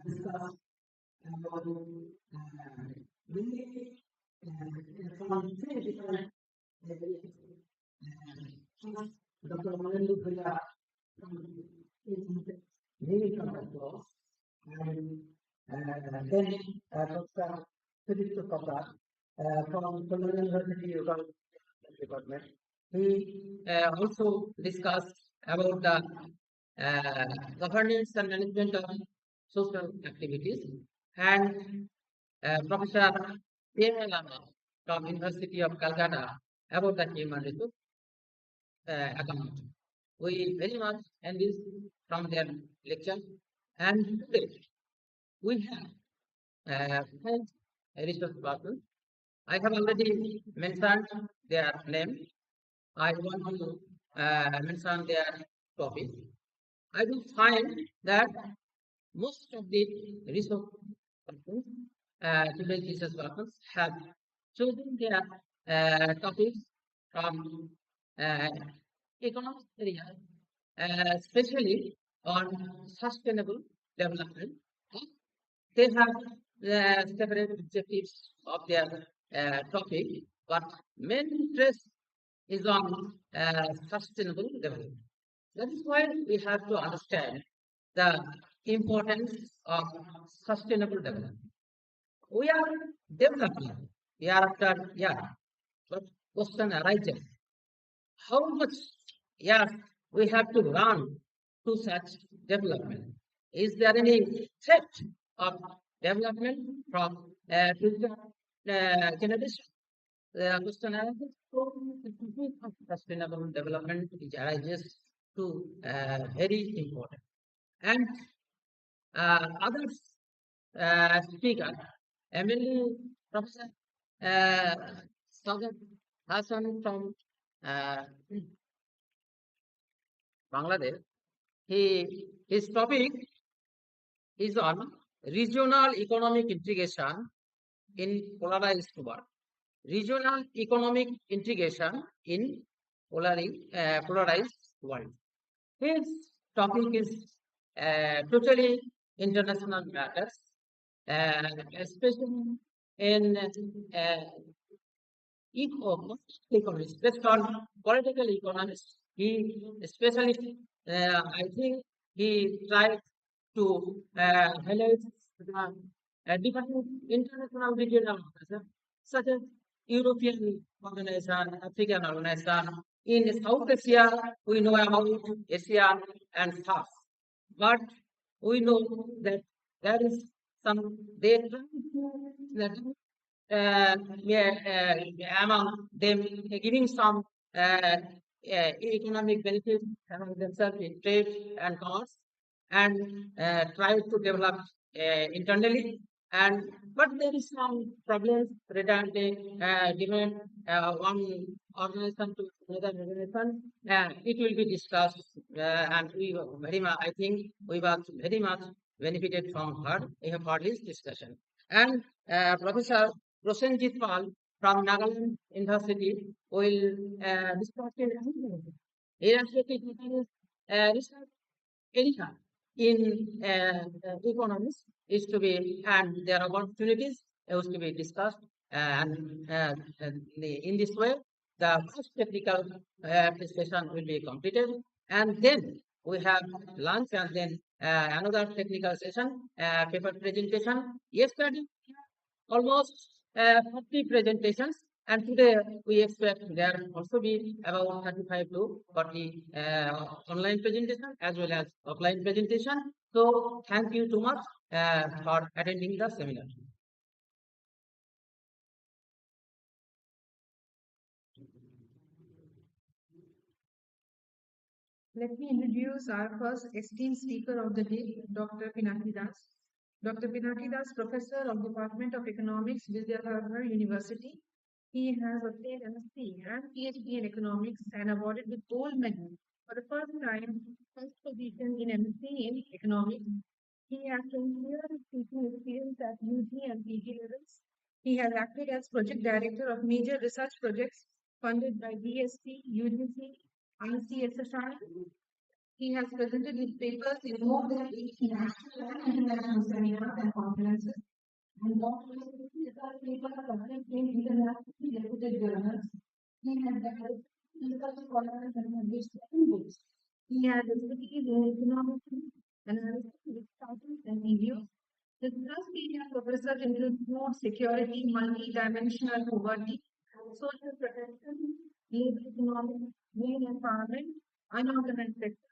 discuss about really from three different first, Dr. Manandu Bhaya is very controversial, and then Dr. Philip Kappa from Colonial University Department. He also discussed about the governance and management of social activities, and Professor P.M. Lama from University of Calcutta about the human resource account. We very much enriched from their lecture, and today we have five research persons. I have already mentioned their name. I want to mention their topic. I will find that most of the research persons, today's research persons, have chosen their topics from uh, economic area, especially on sustainable development. They have separate objectives of their topic, but main interest is on sustainable development. That is why we have to understand the importance of sustainable development. We are developing year after year, but question arises: how much years we have to run to such development? Is there any threat of development from future generation? The question arises: so the topic of sustainable development is arises to very important. And others speaker, MLA Professor uh, Sagar Hassan from uh, Bangladesh. His topic is on regional economic integration in polarized world. Regional economic integration in polarized world. His topic is totally international matters, especially in economics, based on political economics. He especially, I think, he tried to highlight the different international regional organizations, such as European organization, African organization. In South Asia, we know about ASEAN and SARC, but we know that there is some they try to that among them giving some economic benefits among themselves in trade and commerce, and try to develop internally. And but there is some problems regarding demand one organization to another organization. It will be discussed, and we very much. I think we were very much benefited from her. We have heard this discussion, and Professor Prosenjit Pal from Nagaland University will discuss in irrespective of research area in economics is to be, and their opportunities is to be discussed, and in this way the first technical session will be completed, and then we have lunch, and then another technical session, paper presentation. Yesterday almost 40 presentations, and today we expect there also be about 35 to 40 online presentation as well as offline presentation. So thank you too much for attending the seminar. Let me introduce our first esteemed speaker of the day, Dr. Pinaki Das. Dr. Pinaki Das, Professor of Department of Economics, Vidyadhara University. He has obtained MSc and PhD in Economics and awarded with gold medal for the first time, first position in MSc in Economics. He has 20 years teaching experience at UG and PG levels. He has acted as project director of major research projects funded by D.S.C, UGC, ICSSI, He has presented his papers in more than 80 national and international seminars and conferences, and Dr. Research papers published in internationally reputed journals. He has developed research scholars and published 7 books. He has expertise in economics, analysis, risk studies, and reviews. His thrust areas of research include food security, multi-dimensional poverty, social protection, labor economics, green empowerment, unorganized sector.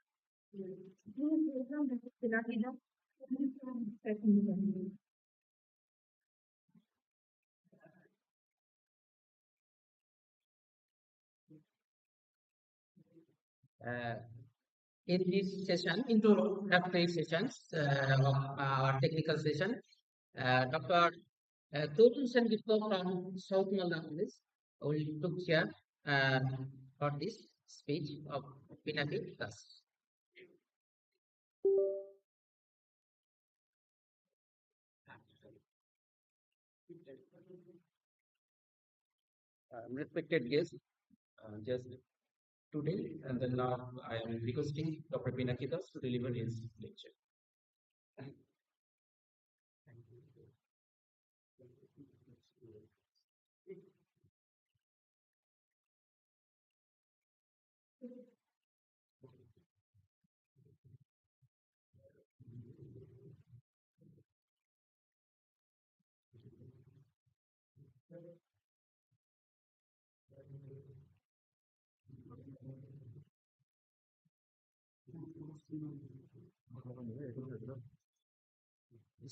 Please welcome Dr. Pinakida. Uh, in this session, introductory sessions of our technical session, Dr. Total Sengipto from South Malawi will took chair uh, for this speech of Pinaki Das. Respected guests, just today and then now I am requesting Dr. Pinakidas to deliver his lecture.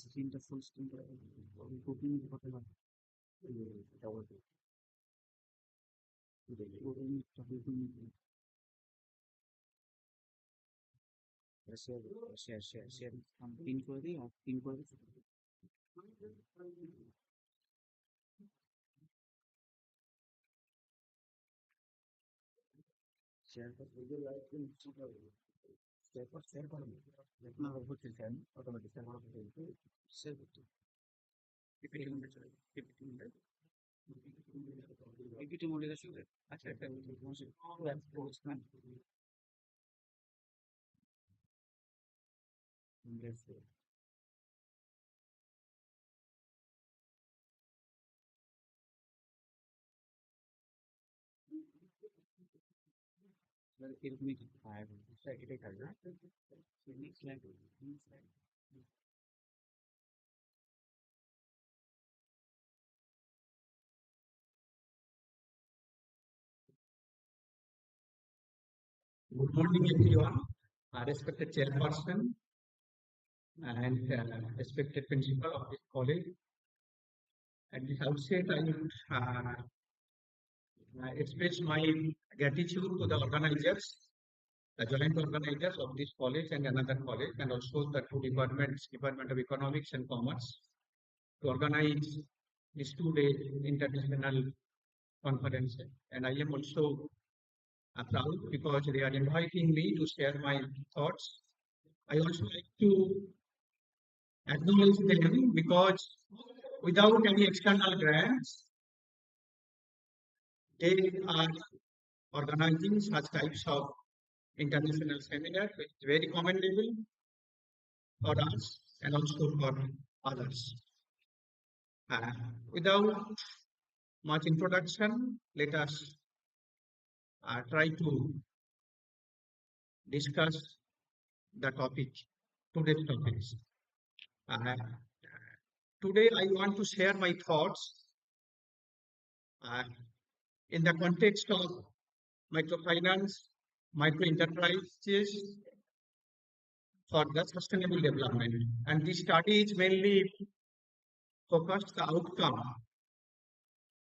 Screenটা full screen করে copy করতে পারবো share share share share pin করে দিই আর pin করে দিই share share করুন না হচ্ছে শেয়ার অটোমেটিক শেয়ার করা হচ্ছে শেয়ার করতে পিপিটি মোডে চলে পিপিটি মোডে পিপিটি মোডে আসলে আচ্ছা একটা এরকমই এটাই কাজ না Good morning, everyone. Respected chairperson and respected principal of this college. At the outset, I would express my gratitude to the organizers, the joint organizers of this college and another college, and also the two departments, Department of Economics and Commerce, to organize this two-day international conference. And I am also proud because they are inviting me to share my thoughts. I also like to acknowledge them because without any external grants, they are organizing such types of international seminar, which is very commendable for us and also for others. Without much introduction, let us try to discuss the topic, today's topics. Today, I want to share my thoughts in the context of microfinance, micro enterprises for the sustainable development. And this study is mainly focused the outcome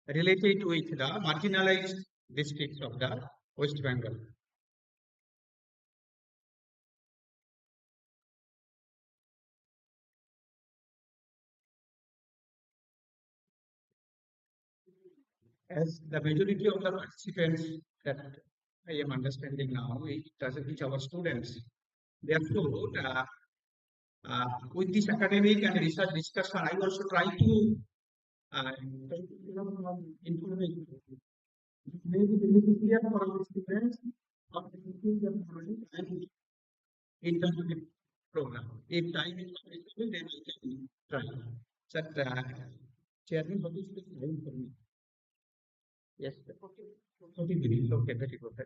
related with the marginalized districts of the West Bengal. As the majority of the participants that I am understanding now, it doesn't teach our students. Therefore, with this academic and research discussion, I also try to information. It may be beneficial for our students of the knowledge and internship program. If time is not available, then I can try. Sir, Chairman, what is the time for me? Yes, sir. 40 minutes. Okay, very good.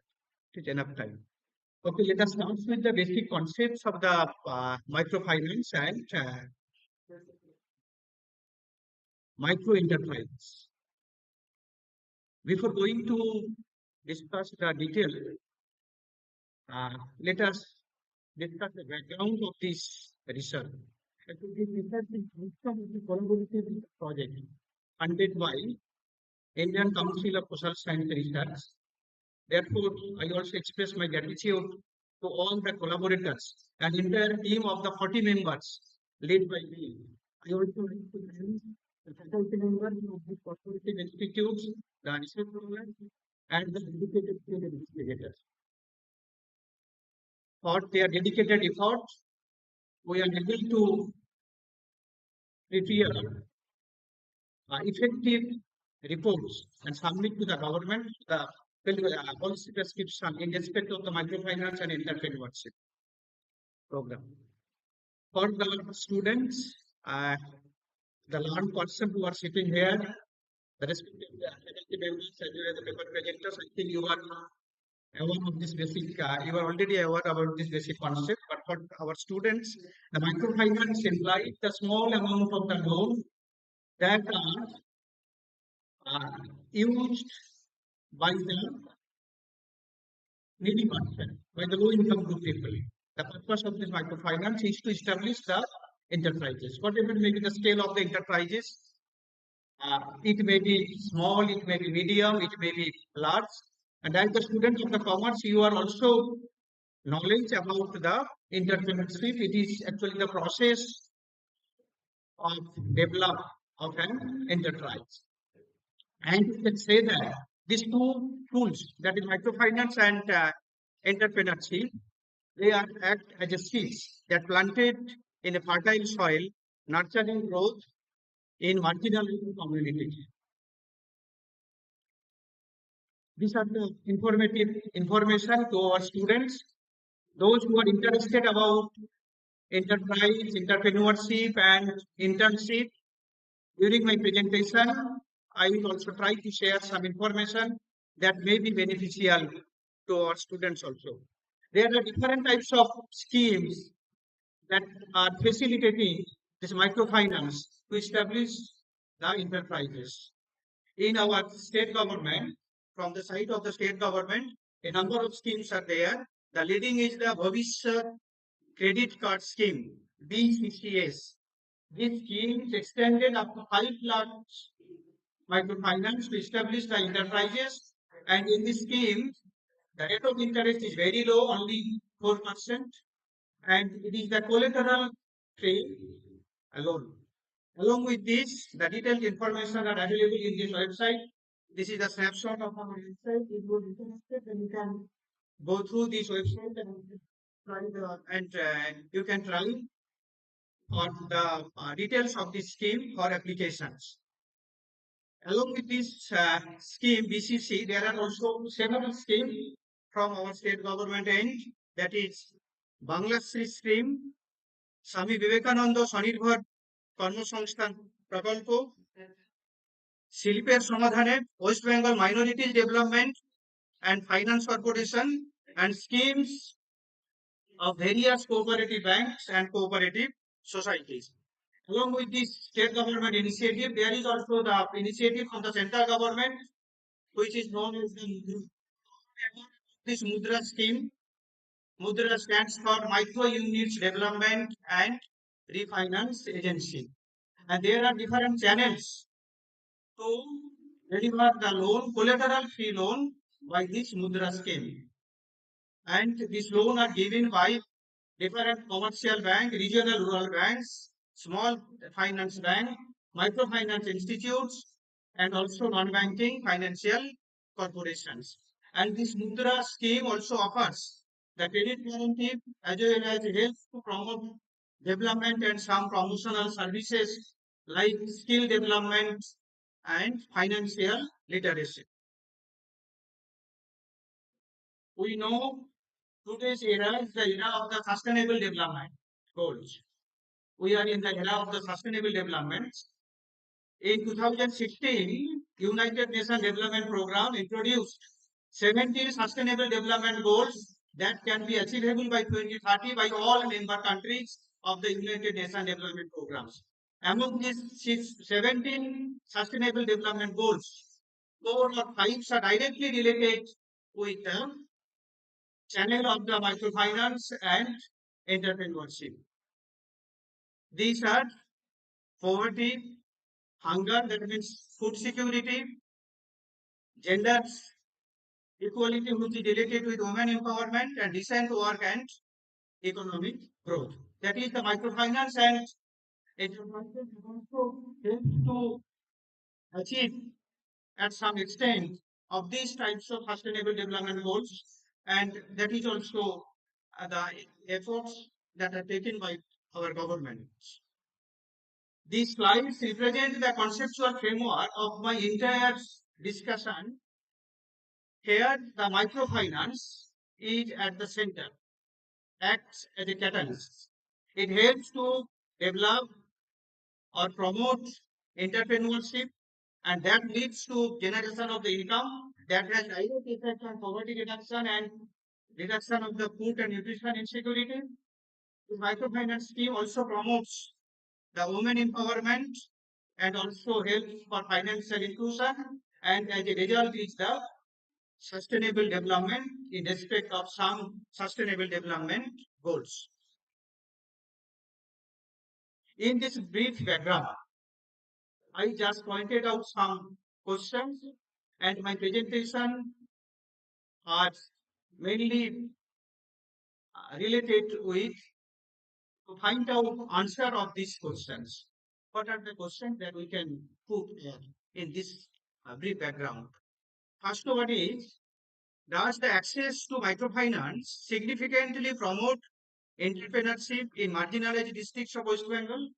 It is enough time. Okay, let us start with the basic concepts of the microfinance and micro enterprise. Before going to discuss the detail, let us discuss the background of this research. Actually, this research is outcome of the collaborative project funded by Indian Council of Social Science Research. Therefore, I also express my gratitude to all the collaborators and entire team of the 40 members led by me. I also like to thank the faculty members of the cooperative institutes, the research program, and the dedicated field investigators. For their dedicated efforts, we are able to prepare effective reports and submit to the government the policy prescription in respect of the microfinance and entrepreneurship program. For the students, the learned person who are sitting here, the respective faculty members as well as the paper presenters, I think you are aware of this basic, you are already aware about this basic concept. But for our students, the microfinance implies the small amount of the loan that are used by the needy person, by the low income group people. The purpose of this microfinance is to establish the enterprises. Whatever may be the scale of the enterprises, it may be small, it may be medium, it may be large. And as the student of the commerce, you are also knowledge about the entrepreneurship. It is actually the process of develop of an enterprise. And you can say that these two tools, that is microfinance and entrepreneurship, they are act as a seeds that planted in a fertile soil, nurturing growth in marginalized communities. These are the informative information to our students, those who are interested about enterprise, entrepreneurship, and internship. During my presentation, I will also try to share some information that may be beneficial to our students also. There are different types of schemes that are facilitating this microfinance to establish the enterprises. In our state government, from the side of the state government, a number of schemes are there. The leading is the Bhavishya Credit Card Scheme, BCCS. This scheme is extended up to 5 lakh microfinance to establish the enterprises. And in this scheme, the rate of interest is very low, only 4%. And it is the collateral free alone. Along with this, the detailed information are available in this website. This is a snapshot of our website. If you are interested, then you can go through this website and try you can try on the details of this scheme for applications. Along with this scheme, BCC, there are also several schemes from our state government end. That is Bangla Sri scheme, Swami Vivekananda Swanirбhar কর্মসংস্থান প্রকল্প, শিল্পের সমাধানে West Bengal minorities development and Finance Corporation, and schemes of various cooperative banks and cooperative societies. Along with this state government initiative, there is also the initiative from the central government, which is known as the this Mudra scheme. Mudra stands for Micro Units Development and Refinance Agency. And there are different channels to deliver the loan, collateral free loan by this Mudra scheme. And this loan are given by different commercial bank, regional rural banks, small finance bank, microfinance institutes, and also non-banking financial corporations. And this Mudra scheme also offers the credit guarantee as well as helps to promote development and some promotional services like skill development and financial literacy. We know today's era is the era of the sustainable development goals. We are in the era of the sustainable development. In 2016, United Nations Development Program introduced 17 sustainable development goals that can be achievable by 2030 by all member countries of the United Nations Development Programs. Among these 17 sustainable development goals, 4 or 5 are directly related with the channel of the microfinance and entrepreneurship. These are poverty, hunger, that means food security, gender equality, which is related with women empowerment, and decent work and economic growth. That is the microfinance and entrepreneurship also help to achieve at some extent of these types of sustainable development goals, and that is also the efforts that are taken by our governments. These slides represent the conceptual framework of my entire discussion. Here, the microfinance is at the center, acts as a catalyst. It helps to develop or promote entrepreneurship, and that leads to generation of the income that has direct effect on poverty reduction and reduction of the food and nutrition insecurity. The microfinance scheme also promotes the women empowerment and also helps for financial inclusion, and as a result is the sustainable development in respect of some sustainable development goals. In this brief background, I just pointed out some questions, and my presentation are mainly related with to find out answer of these questions. What are the questions that we can put in this brief background? First one is, does the access to microfinance significantly promote entrepreneurship in marginalized districts of West Bengal?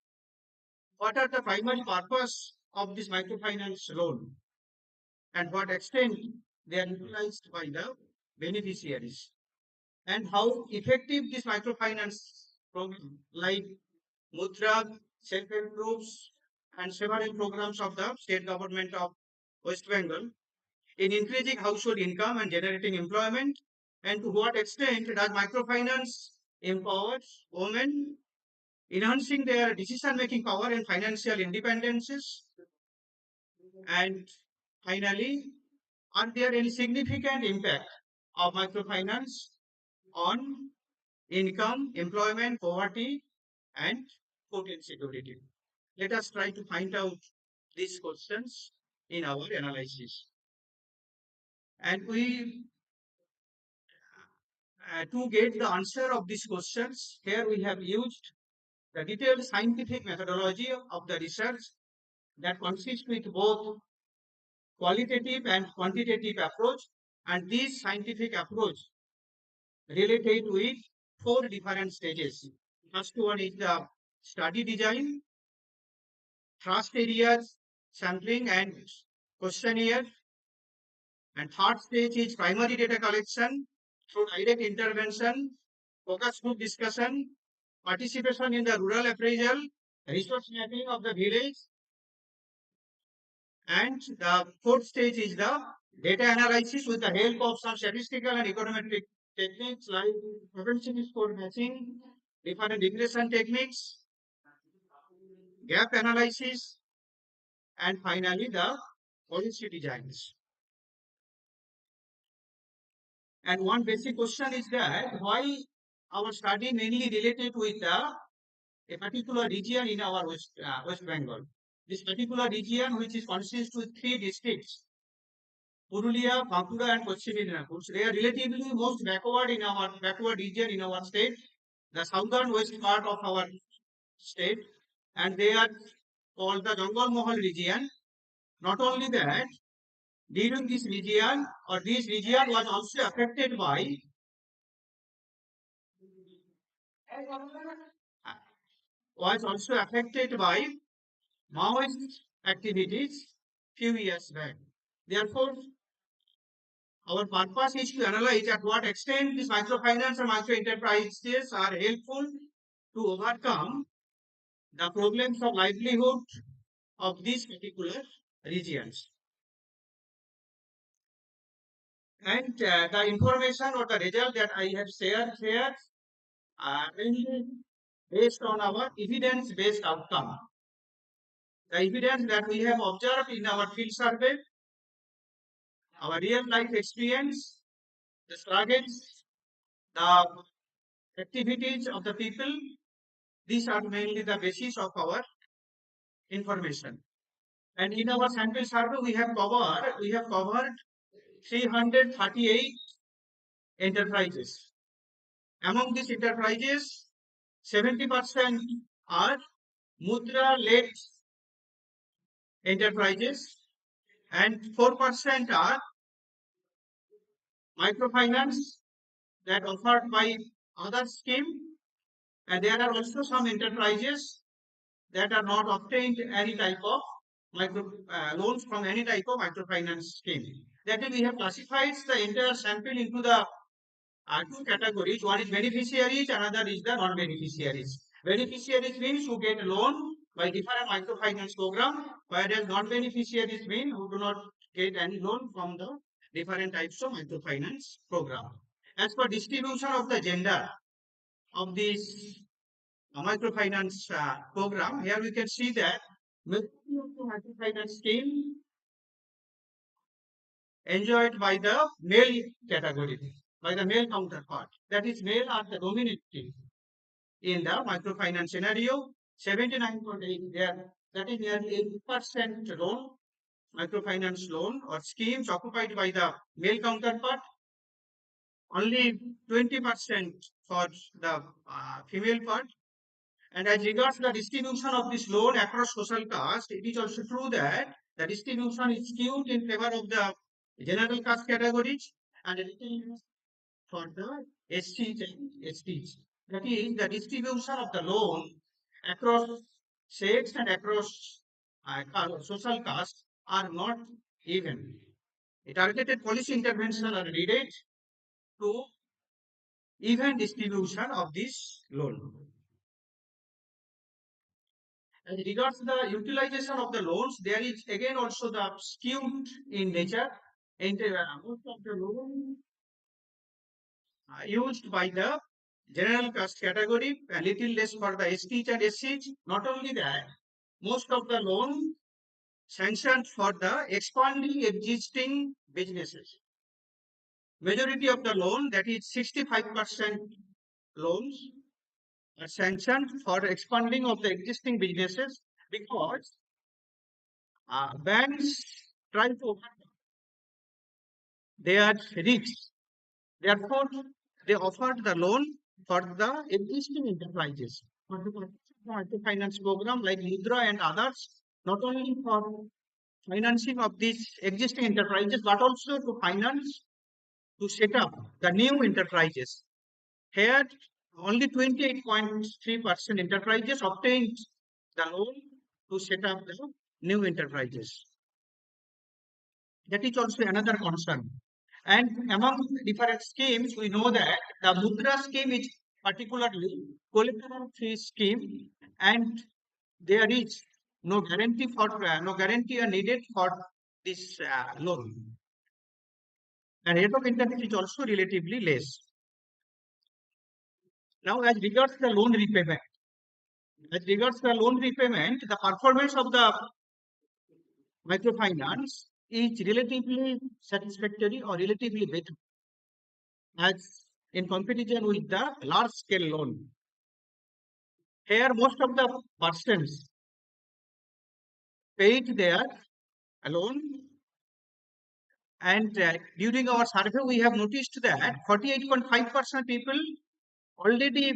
What are the primary purpose of this microfinance loan, and what extent they are utilized by the beneficiaries? And how effective this microfinance program like Mudra, self-help groups, and several programs of the state government of West Bengal in increasing household income and generating employment, and to what extent does microfinance empower women, enhancing their decision-making power and financial independences? And finally, are there any significant impact of microfinance on income, employment, poverty, and food insecurity? Let us try to find out these questions in our analysis. And to get the answer of these questions, here we have used the detailed scientific methodology of the research that consists with both qualitative and quantitative approach. And this scientific approach related with 4 different stages. First one is the study design, trust areas, sampling and questionnaire. And third stage is primary data collection through direct intervention, focus group discussion, participation in the rural appraisal, resource mapping of the village. And the fourth stage is the data analysis with the help of some statistical and econometric techniques like propensity score matching, different regression techniques, gap analysis, and finally the policy designs. And one basic question is that why our study mainly related with a particular region in our West Bengal. This particular region, which is consists with 3 districts, Purulia, Bankura, and Paschim Medinipur. So they are relatively most backward region in our state, the southern west part of our state, and they are called the Jangal Mahal region. Not only that, during this region or this region was also affected by Maoist activities few years back. Therefore, our purpose is to analyze at what extent these microfinance and micro enterprises are helpful to overcome the problems of livelihood of these particular regions. And the information or the result that I have shared here are mainly based on our evidence-based outcome. The evidence that we have observed in our field survey, our real-life experience, the struggles, the activities of the people, these are mainly the basis of our information. And in our sample survey, we have covered 338 enterprises. Among these enterprises, 70% are Mudra-led enterprises and 4% are microfinance that offered by other scheme. And there are also some enterprises that are not obtained any type of loans from any type of microfinance scheme. That is, we have classified the entire sample into the two categories. One is beneficiaries, another is the non-beneficiaries. Beneficiaries means who get a loan by different microfinance program, whereas non-beneficiaries mean who do not get any loan from the different types of microfinance program. As per distribution of the gender of this microfinance program, here we can see that majority of the microfinance scheme enjoyed by the male category, by the male counterpart. That is, male are the dominating in the microfinance scenario. 79.8 there, that is nearly 80% loan, microfinance loan or schemes occupied by the male counterpart. Only 20% for the female part. And as regards the distribution of this loan across social caste, it is also true that the distribution is skewed in favor of the general caste categories and a little less for the SCs and STs. That is, the distribution of the loan across sects and across social castes are not even. A targeted policy intervention are needed to even distribution of this loan. As regards the utilization of the loans, there is again also the skewed in nature. And most of the loans used by the general caste category, a little less for the STs and SCs. Not only that, most of the loan sanctioned for the expanding existing businesses. Majority of the loan, that is 65% loans, are sanctioned for expanding of the existing businesses because banks try to they are rich. Therefore, they offered the loan for the existing enterprises. For the microfinance program like Mudra and others, not only for financing of these existing enterprises, but also to finance to set up the new enterprises. Here, only 28.3% enterprises obtained the loan to set up the new enterprises. That is also another concern. And among different schemes, we know that the Mudra scheme is particularly collateral free scheme, and there is no guarantee are needed for this loan. And rate of interest is also relatively less. Now, the performance of the microfinance is relatively satisfactory or relatively better as in comparison with the large scale loan. Here, most of the persons paid their loan, and during our survey, we have noticed that 48.5% people already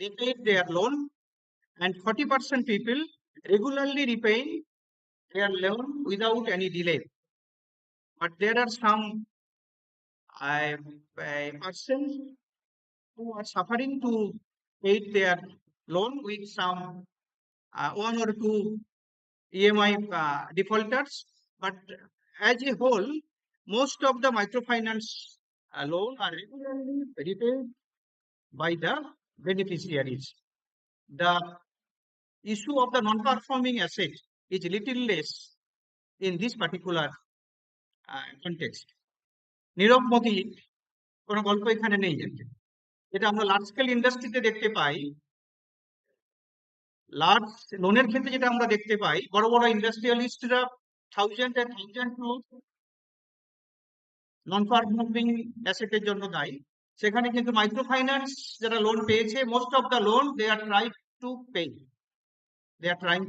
repaid their loan, and 40% people regularly repay their loan without any delay. But there are some persons who are suffering to pay their loan with some one or two EMI defaulters, but as a whole, most of the microfinance loan are regularly repaid by the beneficiaries. The issue of the non-performing asset is little less in this particular context. নীরব মোদী কোনো গল্প এখানে নেই, যেটা আমরা large scale ইন্ডাস্ট্রিতে দেখতে পাই। Large লোনের ক্ষেত্রে যেটা আমরা দেখতে পাই, বড় বড় ইন্ডাস্ট্রিয়ালিস্টরা থাউজেন্ড ক্রোর নন পারফর্মিং অ্যাসেটের জন্য দায়ী। সেখানে কিন্তু মাইক্রো ফাইন্যান্স যারা লোন পেয়েছে, most of the loan they are trying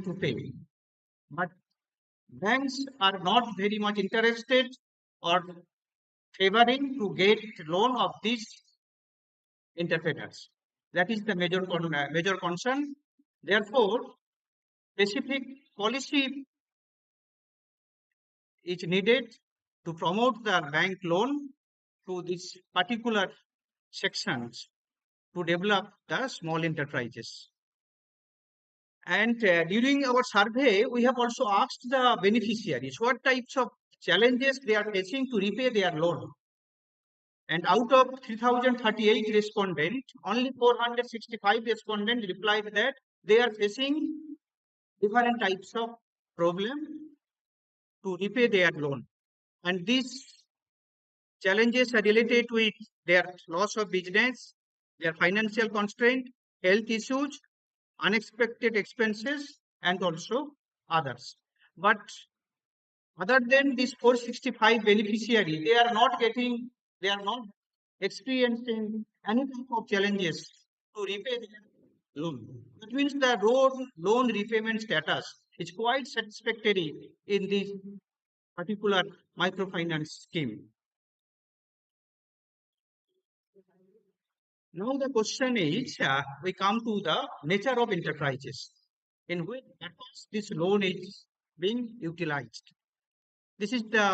to pay, but banks are not very much interested or favoring to get loan of these entrepreneurs. That is the major concern. Therefore, specific policy is needed to promote the bank loan to these particular sections to develop the small enterprises. And during our survey, we have also asked the beneficiaries what types of challenges they are facing to repay their loan. And out of 3,038 respondents, only 465 respondents replied that they are facing different types of problem to repay their loan. And these challenges are related with their loss of business, their financial constraint, health issues, unexpected expenses, and also others. But other than these 465 beneficiaries, they are not experiencing any type of challenges to repay their loan. That means the loan repayment status is quite satisfactory in this particular microfinance scheme. Now the question is, we come to the nature of enterprises in which this loan is being utilized. This is the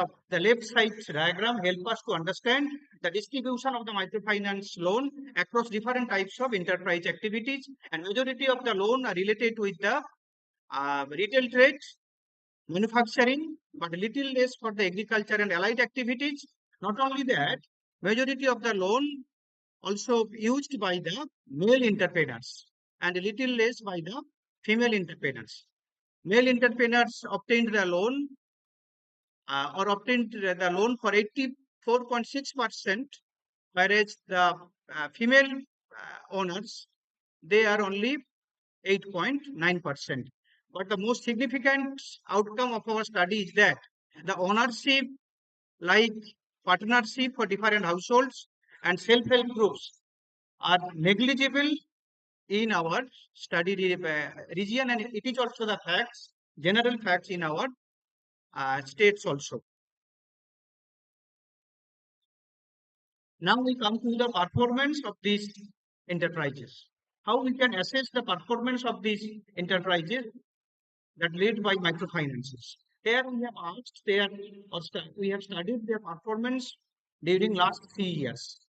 left side diagram help us to understand the distribution of the microfinance loan across different types of enterprise activities, and majority of the loan are related with the retail trade, manufacturing, but a little less for the agriculture and allied activities. Not only that, majority of the loan also used by the male entrepreneurs and a little less by the female entrepreneurs. Male entrepreneurs obtained the loan for 84.6%, whereas the female owners, they are only 8.9%. But the most significant outcome of our study is that the ownership, like partnership for different households and self-help groups, are negligible in our study region, and it is also the general facts in our states also. Now we come to the performance of these enterprises. How we can assess the performance of these enterprises that led by microfinances. Here we have asked we have studied their performance during last 3 years.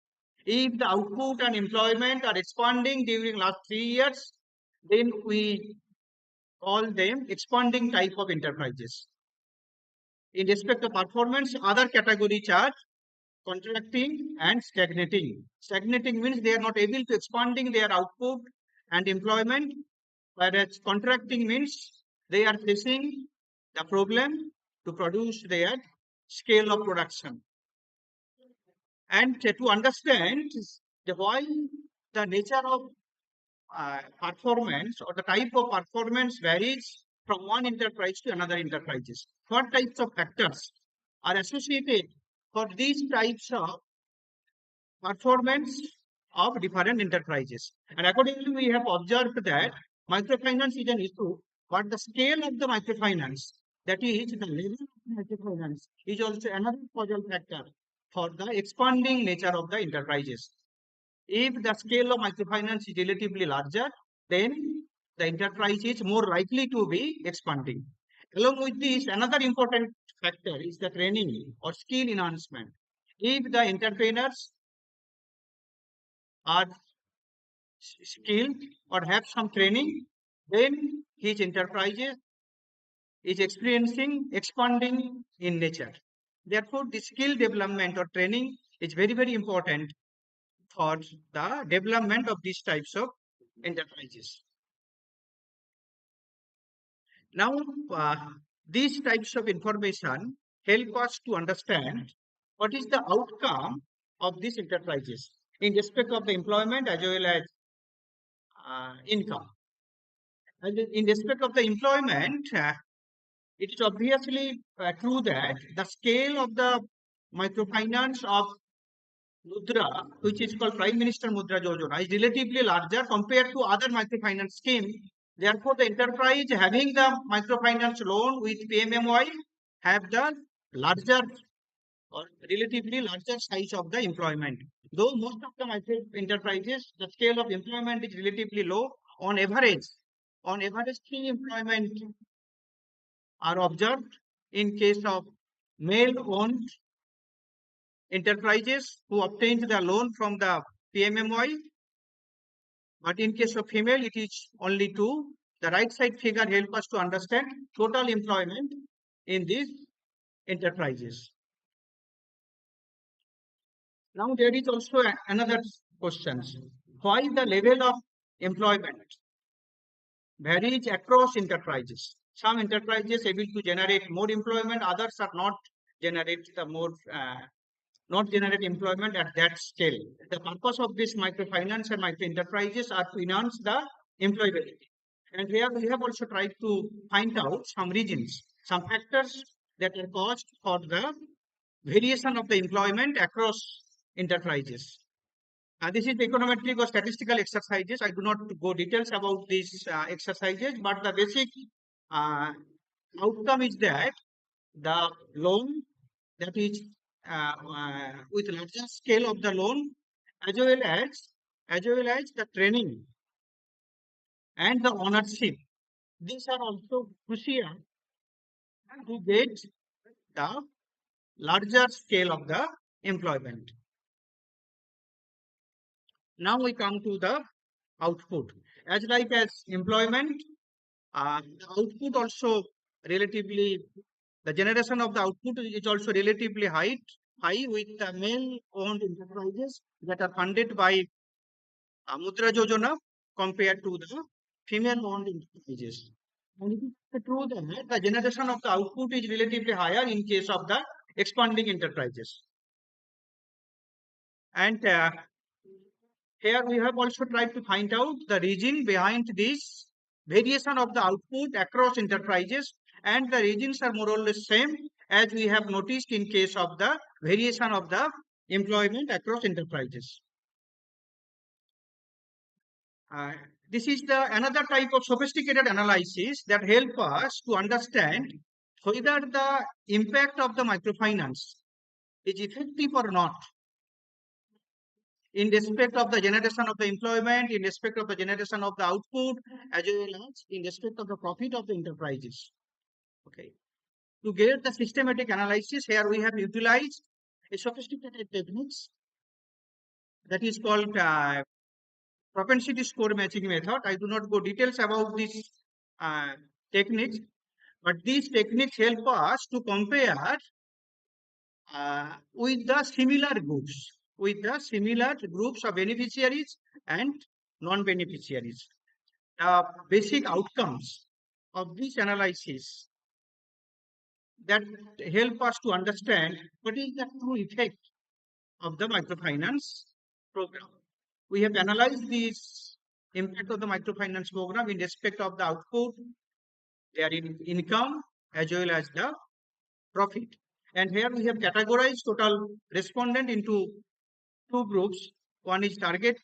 If the output and employment are expanding during last 3 years, then we call them expanding type of enterprises. In respect of performance, other categories are contracting and stagnating. Stagnating means they are not able to expanding their output and employment, whereas contracting means they are facing the problem to produce their scale of production. And to understand why the nature of performance or the type of performance varies from one enterprise to another enterprises. What types of factors are associated for these types of performance of different enterprises? And accordingly, we have observed that microfinance is an issue, but the scale of the microfinance, that is the level of microfinance, is also another causal factor for the expanding nature of the enterprises. If the scale of microfinance is relatively larger, then the enterprise is more likely to be expanding. Along with this, another important factor is the training or skill enhancement. If the entrepreneurs are skilled or have some training, then his enterprise is experiencing expanding in nature. Therefore, the skill development or training is very, very important for the development of these types of enterprises. Now, these types of information help us to understand what is the outcome of these enterprises in respect of the employment as well as income. And in respect of the employment, it is obviously true that the scale of the microfinance of Mudra, which is called Prime Minister Mudra Yojana, is relatively larger compared to other microfinance scheme. Therefore, the enterprise having the microfinance loan with PMMY have the larger or relatively larger size of the employment. Though most of the micro enterprises, the scale of employment is relatively low. On average, three employment are observed in case of male-owned enterprises who obtained the loan from the PMMY, but in case of female, it is only two. The right side figure help us to understand total employment in these enterprises. Now there is also another question. Why the level of employment varies across enterprises? Some enterprises able to generate more employment, others are not generate the more not generate employment at that scale. The purpose of this microfinance and micro enterprises are to enhance the employability. And here we have also tried to find out some reasons, some factors that are caused for the variation of the employment across enterprises. This is econometric or statistical exercises. I do not go details about these exercises, but the basic uh, outcome is that the loan that is with larger scale of the loan as well as the training and the ownership. These are also crucial to get the larger scale of the employment. Now we come to the output. As like as employment, the output also relatively, the generation of the output is also relatively high with the male-owned enterprises that are funded by Mudra Yojana compared to the female-owned enterprises. And it is true that the generation of the output is relatively higher in case of the expanding enterprises. And here we have also tried to find out the reason behind this variation of the output across enterprises, and the reasons are more or less same as we have noticed in case of the variation of the employment across enterprises. Uh, this is the another type of sophisticated analysis that help us to understand whether the impact of the microfinance is effective or not in respect of the generation of the employment, in respect of the generation of the output, as well as in respect of the profit of the enterprises. Okay. To get the systematic analysis, here we have utilized a sophisticated techniques that is called propensity score matching method. I do not go details about this uh, techniques, but these techniques help us to compare with the similar groups of beneficiaries and non-beneficiaries. The basic outcomes of this analysis that help us to understand what is the true effect of the microfinance program. We have analyzed this impact of the microfinance program in respect of the output, their income, as well as the profit. And here we have categorized total respondent into two groups. One is target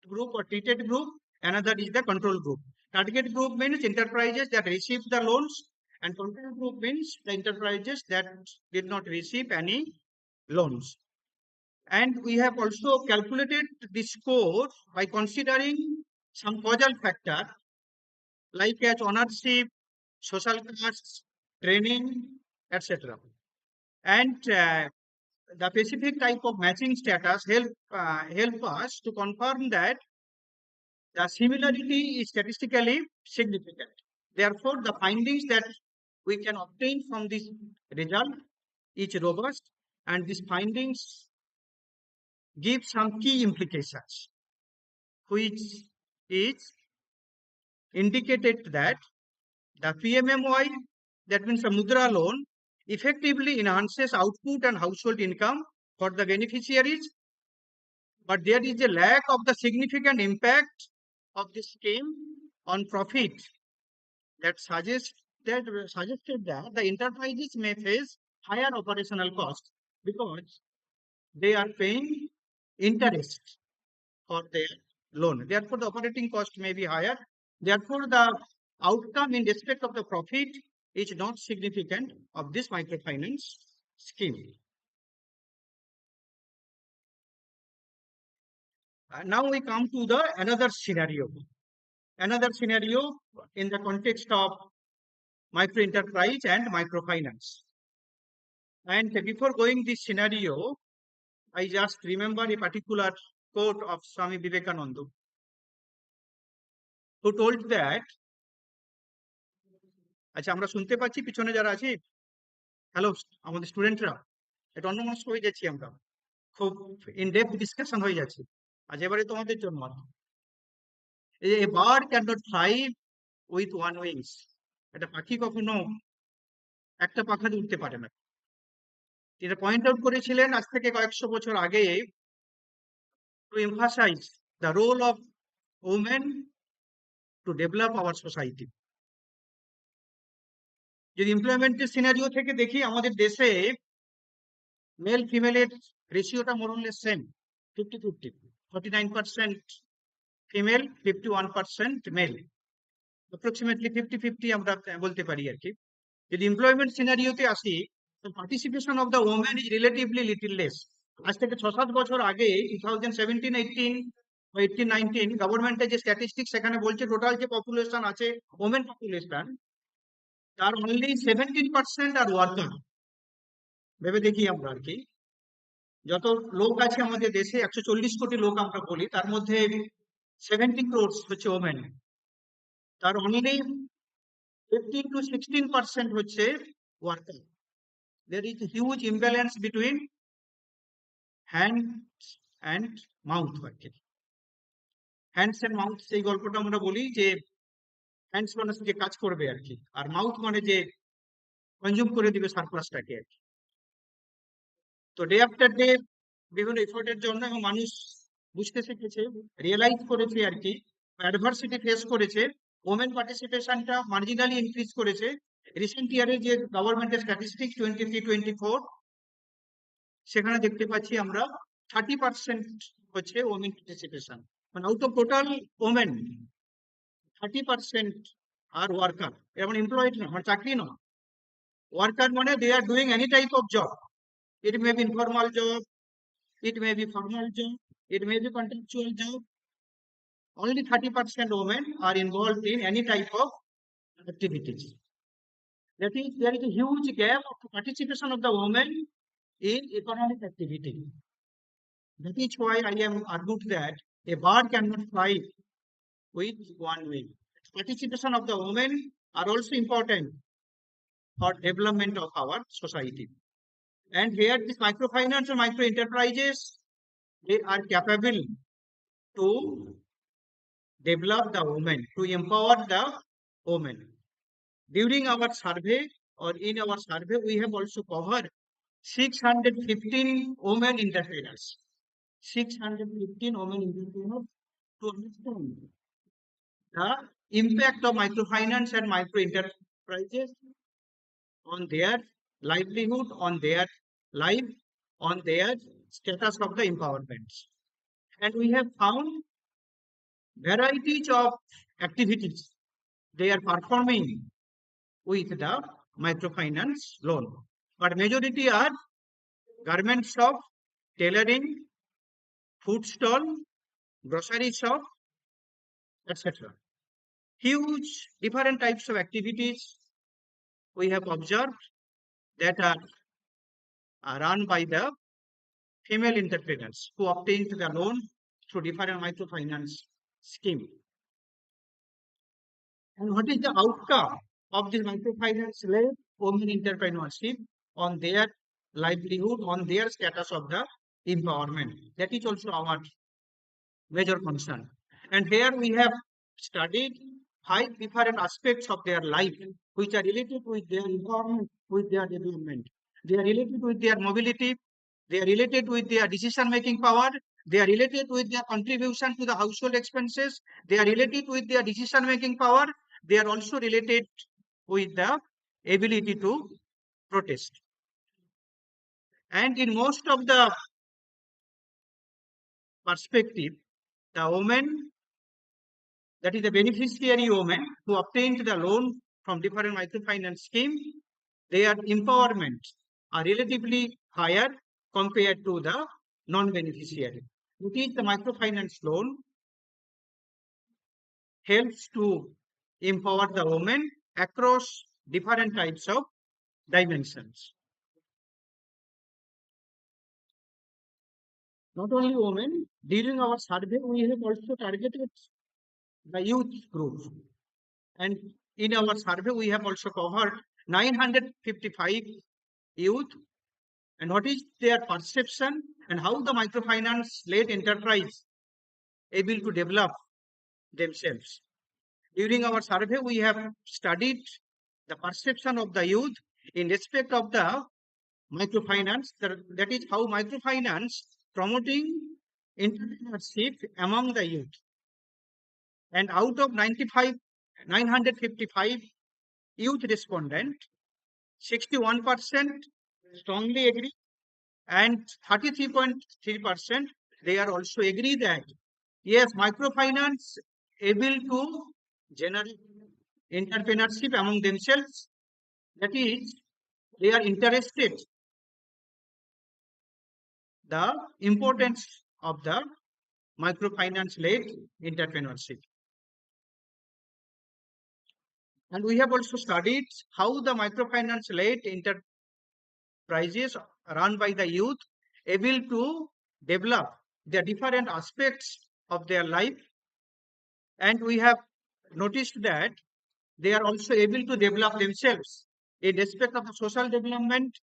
group or treated group, another is the control group. Target group means enterprises that receive the loans, and control group means the enterprises that did not receive any loans. And we have also calculated the score by considering some causal factor like as ownership, social costs, training, etc. And the specific type of matching status help us to confirm that the similarity is statistically significant. Therefore, the findings that we can obtain from this result is robust and these findings give some key implications, which is indicated that the PMMY, that means a Mudra loan, effectively enhances output and household income for the beneficiaries, but there is a lack of the significant impact of the scheme on profit that suggested that the enterprises may face higher operational costs because they are paying interest for their loan. Therefore, the operating cost may be higher. Therefore, the outcome in respect of the profit is not significant of this microfinance scheme. Now we come to the another scenario. Another scenario in the context of micro enterprise and microfinance. And before going this scenario, I just remember a particular quote of Swami Vivekananda, who told that, আচ্ছা আমরা শুনতে পাচ্ছি পিছনে যারা আছে, hello আমাদের স্টুডেন্টরা, এটা অন্যমনস্ক হয়ে যাচ্ছি আমরা, খুব ইন ডেপথ ডিসকাশন হয়ে যাচ্ছে। আজ এবারে তোমাদের জন্য a bird can not fly with one wings, একটা পাখি কখনো একটা পাখা দিয়ে উঠতে পারে না। এটা পয়েন্ট আউট করেছিলেন আজ থেকে কয়েকশো বছর আগে, to emphasise the role of women to develop our society. যদি এমপ্লয়মেন্টের সিনারিও থেকে দেখি, আমাদের দেশে মেল ফিমেলের রেশিওটা মোরলেস সেম, 50-50, 49% ফিমেল, 51% মেল, অ্যাপ্রক্সিমেটলি 50-50 আমরা বলতে পারি আর কি। যদি এমপ্লয়মেন্ট সিনারিওতে আসি, participation of the women is relatively little less. আজ থেকে 6-7 বছর আগে 2017-18 বা 18-19 গভর্নমেন্টের যে স্ট্যাটিস্টিক্স সেখানে বলছে টোটাল যে পপুলেশন আছে ওমেন পপুলেশন, তার অনলি 17% আর ওয়ার্কার। ভেবে দেখি আমরা আর কি, যত লোক আছে আমাদের দেশে 140 কোটি লোক আমরা বলি, তার মধ্যে 70 crores হচ্ছে ওমেন, তার অনলি 15-16% হচ্ছে worker. There is a huge imbalance between hands and mouth আর কি। হ্যান্ডস এন্ড মাউথ, সেই গল্পটা আমরা বলি যে হ্যান্ডস মানে যে কাজ করবে আর কি, আর মাউথ মানে যে কনজিউম করে দিবে সারপ্লাসটাকে আর কি। তো ডে আফটার ডে বিভিন্ন এফোর্টের জন্য এবং মানুষ বুঝতে শিখেছে, রিয়েলাইজ করেছে আর কি, অ্যাডভার্সিটি ফেস করেছে, ওমেন পার্টিসিপেশনটা মার্জিনালি ইনক্রিজ করেছে। রিসেন্ট ইয়ারে যে গভর্নমেন্টের স্ট্যাটিস্টিক 23-24, সেখানে দেখতে পাচ্ছি আমরা 30% হচ্ছে ওমেন পার্টিসিপেশন, মানে আউট অফ টোটাল ওমেন 30% আর ওয়ার্কার। এমন এমপ্লয়েড না, মানে চাকরি নয়, ওয়ার্কার মানে they are doing any type of job. It may be informal job, it may be formal job, it may be contractual job. Only 30% women are involved in any type of activities. That is, there is a huge gap of participation of the women in economic activity. That is why I am argued that a bird cannot fly with one wing. Participation of the women are also important for development of our society. And here, this microfinance and micro enterprises, they are capable to develop the women, to empower the women. During our survey, or in our survey, we have also covered 615 women entrepreneurs. 615 women entrepreneurs to understand the impact of microfinance and micro enterprises on their livelihood, on their life, on their status of the empowerment. And we have found varieties of activities they are performing with the microfinance loan. But majority are garment shop, tailoring, food stall, grocery shop, etc. Huge different types of activities we have observed that are run by the female entrepreneurs who obtained the loan through different microfinance scheme. And what is the outcome of this microfinance led women entrepreneurship on their livelihood, on their status of the empowerment. That is also our major concern. And here we have studied 5 different aspects of their life which are related with their empowerment, with their development. They are related with their mobility, they are related with their decision making power, they are related with their contribution to the household expenses, they are related with their decision making power, they are also related with the ability to protest. And in most of the perspective, the woman, that is the beneficiary woman who obtained the loan from different microfinance scheme, their empowerment are relatively higher compared to the non-beneficiary. It is the microfinance loan helps to empower the woman across different types of dimensions. Not only women, during our survey, we have also targeted the youth group. And in our survey, we have also covered 955 youth and what is their perception and how the microfinance led enterprise able to develop themselves. During our survey, we have studied the perception of the youth in respect of the microfinance. That is how microfinance promoting entrepreneurship among the youth. And out of 955 youth respondent, 61% strongly agree and 33.3% they are also agree that yes, microfinance able to generate entrepreneurship among themselves. That is, they are interested the importance of the microfinance led entrepreneurship. And we have also studied how the microfinance led enterprises run by the youth able to develop the different aspects of their life. And we have noticed that they are also able to develop themselves in respect of the social development,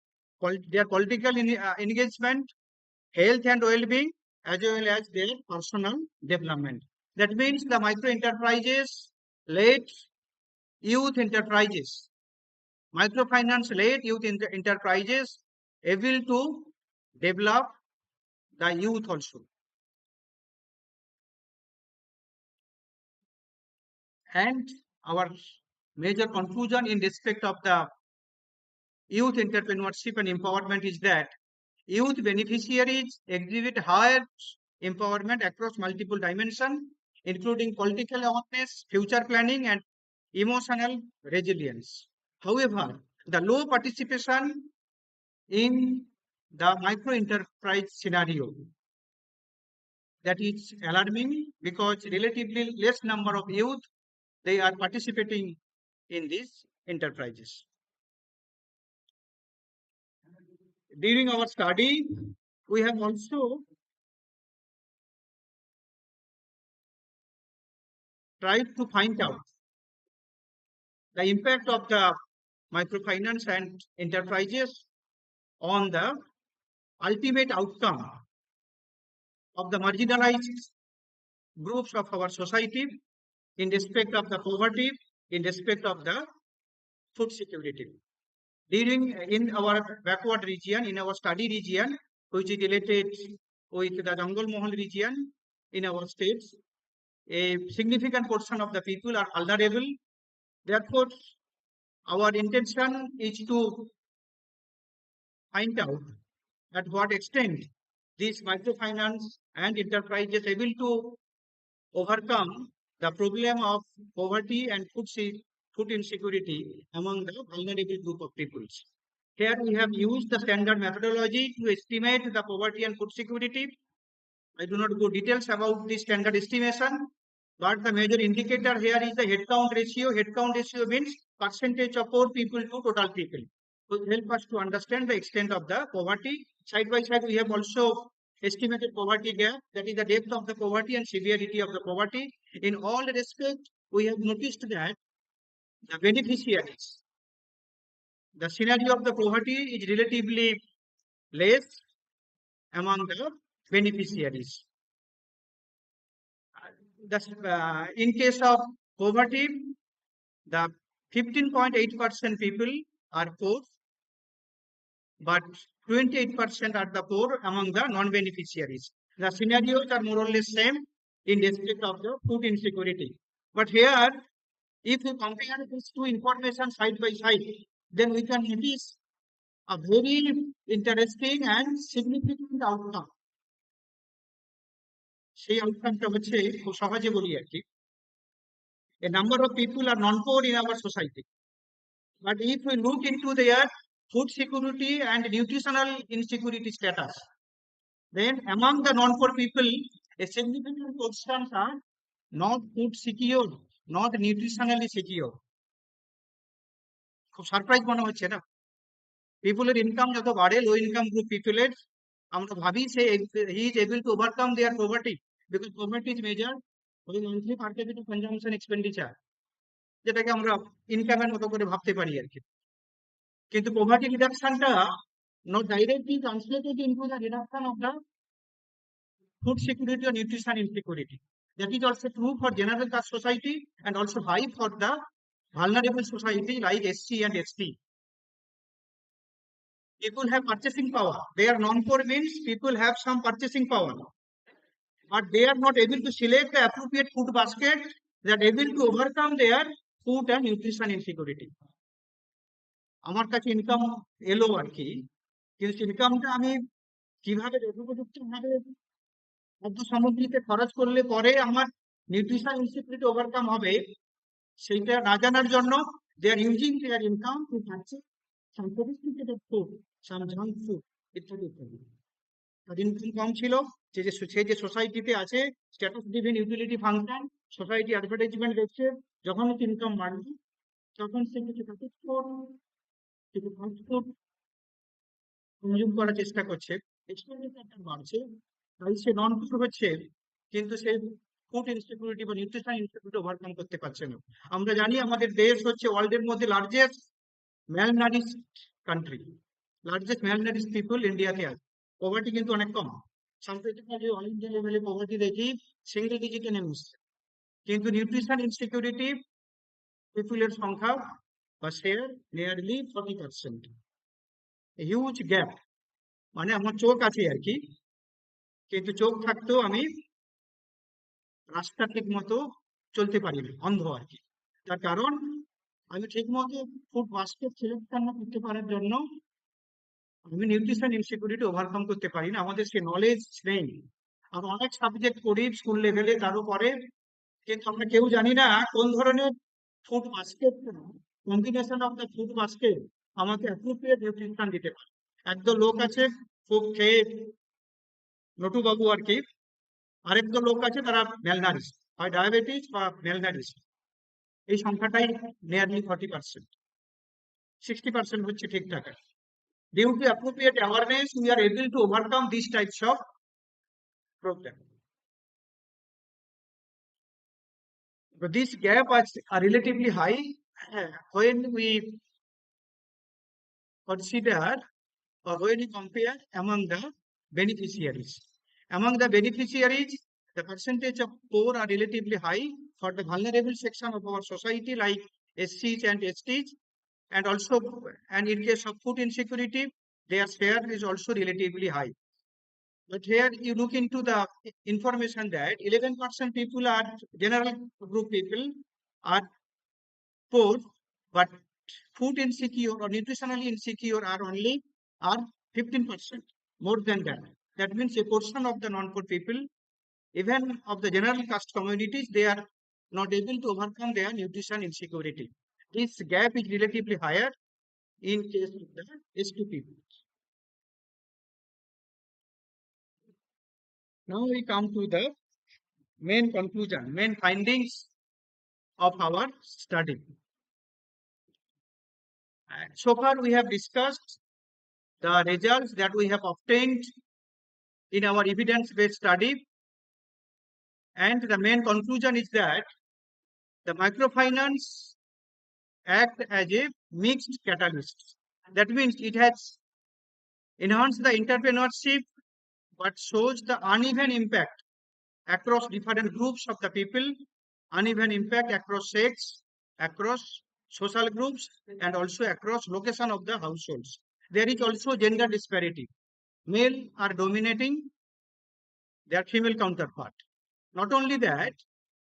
their political engagement, health and well-being, as well as their personal development. That means the micro enterprises led youth enterprises, microfinance led youth enterprises able to develop the youth also. And our major conclusion in respect of the youth entrepreneurship and empowerment is that youth beneficiaries exhibit higher empowerment across multiple dimensions, including political awareness, future planning, and emotional resilience. However, the low participation in the micro enterprise scenario, that is alarming because relatively less number of youth they are participating in these enterprises. During our study, we have also tried to find out the impact of the microfinance and enterprises on the ultimate outcome of the marginalized groups of our society in respect of the poverty, in respect of the food security. During in our backward region, in our study region, which is related with the Jungle Mohol region in our states, a significant portion of the people are vulnerable. Therefore, our intention is to find out at what extent these microfinance and enterprises able to overcome the problem of poverty and food insecurity among the vulnerable group of peoples. Here we have used the standard methodology to estimate the poverty and food security. I do not go details about the standard estimation, but the major indicator here is the head count ratio. Head count ratio means percentage of poor people to total people. To help us to understand the extent of the poverty. Side by side, we have also estimated poverty gap, that is the depth of the poverty and severity of the poverty. In all respects, we have noticed that the beneficiaries, the scenario of the poverty is relatively less among the beneficiaries. In case of poverty, the 15.8% people are poor, but 28% are the poor among the non-beneficiaries. The scenarios are more or less same in respect of the food insecurity. But here, if we compare these two information side by side, then we can notice a very interesting and significant outcome. সেই আউটকামটা হচ্ছে খুব সহজে বলি আর কি a number of people are non-poor in our society, but if we look into their food security and nutritional insecurity status, then among the non-poor people a significant portion are not food secure, not nutritionally secure. খুব surprise মনে হচ্ছে না? পিপলের income যত বাড়ে, low income group পিপলের, আমরা ভাবি সে he is able to overcome their poverty, because poverty is measure ওই monthly per capita consumption expenditure, যেটাকে আমরা ইনকামের মতো করে ভাবতে পারি আর কি। কিন্তু poverty রিডাকশনটা not directly translated into the reduction of the food security or nutrition insecurity. That is also true for general caste society and also high for the vulnerable society like SC and ST. People have purchasing power. They are non-poor means people have some purchasing power, but they are not able to select the appropriate food basket that are able to overcome their food and nutrition insecurity. আমার কাছে income এলো আর কি, কিন্তু ইনকামটা আমি কিভাবে যথোপযুক্ত ভাবে খাদ্য সামগ্রীতে খরচ করলে পরে আমার নিউট্রিশন ইনসিকিউরিটি ওভারকাম হবে, সেইটা না জানার জন্য they are using their income to purchase some sophisticated food, some junk food ইত্যাদি ইত্যাদি। তার ইনকাম কম ছিল, সে যে সোসাইটিতে আছে status driven utility function, society advertisement দেখছে, যখন ইনকাম বাড়বে তখন সে কিছু প্যাকেজ ফুড, কিছু ফাস্ট ফুড কনজিউম করার চেষ্টা করছে, এক্সপেন্ডিচারটা বাড়ছে, তাই সে নন ফুড হচ্ছে, কিন্তু সে ফুড ইনসিকিউরিটি বা নিউট্রিশন ইনসিকিউরিটি ওভারকাম করতে পারছে না। আমরা জানি আমাদের দেশ হচ্ছে ওয়ার্ল্ডের মধ্যে লার্জেস্ট ম্যালনারিশ কান্ট্রি, লার্জেস্ট ম্যালনারিশ পিপল ইন্ডিয়াতে আছে। পভার্টি কিন্তু অনেক কম, সাম্প্রতিককালে যে অল ইন্ডিয়া লেভেলে পভার্টি দেখি সিঙ্গেল ডিজিটে নেমে এসছে, কিন্তু নিউট্রিশন ইনসিকিউরিটি পিপুলের সংখ্যা বা শেয়ার নিয়ারলি 40%, হিউজ গ্যাপ। মানে আমার চোখ আছে আর কি, কিন্তু চোখ থাকতেও আমি রাস্তা ঠিক মতো চলতে পারি না, অন্ধ আর কি। তার কারণ আমি ঠিক মতো ফুড বাস্কেট সিলেকশন না করতে পারার জন্য আমি নিউট্রিশন ইনসিকিউরিটি ওভারকাম করতে পারি না, আমাদের সে নলেজ নেই। আমরা অনেক সাবজেক্ট পড়ি স্কুল লেভেলে, তারও পরে, কিন্তু আমরা কেউ জানি না কোন ধরনের food basket, combination of the food basket আমাকে অ্যাপ্রোপ্রিয়েট নিউট্রিশন দিতে পারে। একদল লোক আছে খুব খেয়ে নটুবাবু আর কি, আরেকদল লোক আছে তারা ম্যালনারিশ, হয় ডায়াবেটিস বা ম্যালনারিশ। এই সংখ্যাটাই নিয়ারলি 40%, 60% হচ্ছে ঠিকঠাক। Due to appropriate awareness, we are able to overcome these types of problems. But this gap are relatively high when we consider or when we compare among the beneficiaries. Among the beneficiaries, the percentage of poor are relatively high for the vulnerable section of our society like SCs and STs, and also, and in case of food insecurity, their share is also relatively high. But here you look into the information that 11% people are general group people are poor, but food insecure or nutritionally insecure are 15%, more than that. That means a portion of the non-poor people, even of the general caste communities, they are not able to overcome their nutrition insecurity. This gap is relatively higher in case of the ST people. Now we come to the main conclusion, main findings of our study. So far we have discussed the results that we have obtained in our evidence-based study, and the main conclusion is that the microfinance act as a mixed catalyst. That means it has enhance the entrepreneurship, but shows the uneven impact across different groups of the people, uneven impact across sex, across social groups, and also across location of the households. There is also gender disparity. Male are dominating their female counterpart. Not only that,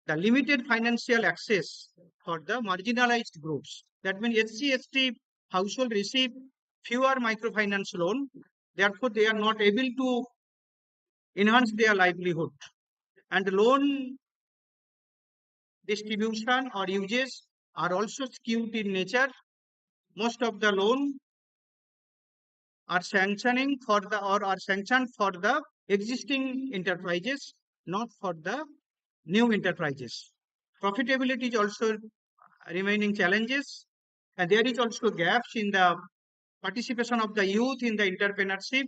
the limited financial access for the marginalized groups. That means SC, ST household receive fewer microfinance loan. Therefore, they are not able to enhance their livelihood. And loan distribution or uses are also skewed in nature. Most of the loan are sanctioning for the or are sanctioned for the existing enterprises, not for the new enterprises. Profitability is also remaining challenges, and there is also gaps in the participation of the youth in the entrepreneurship,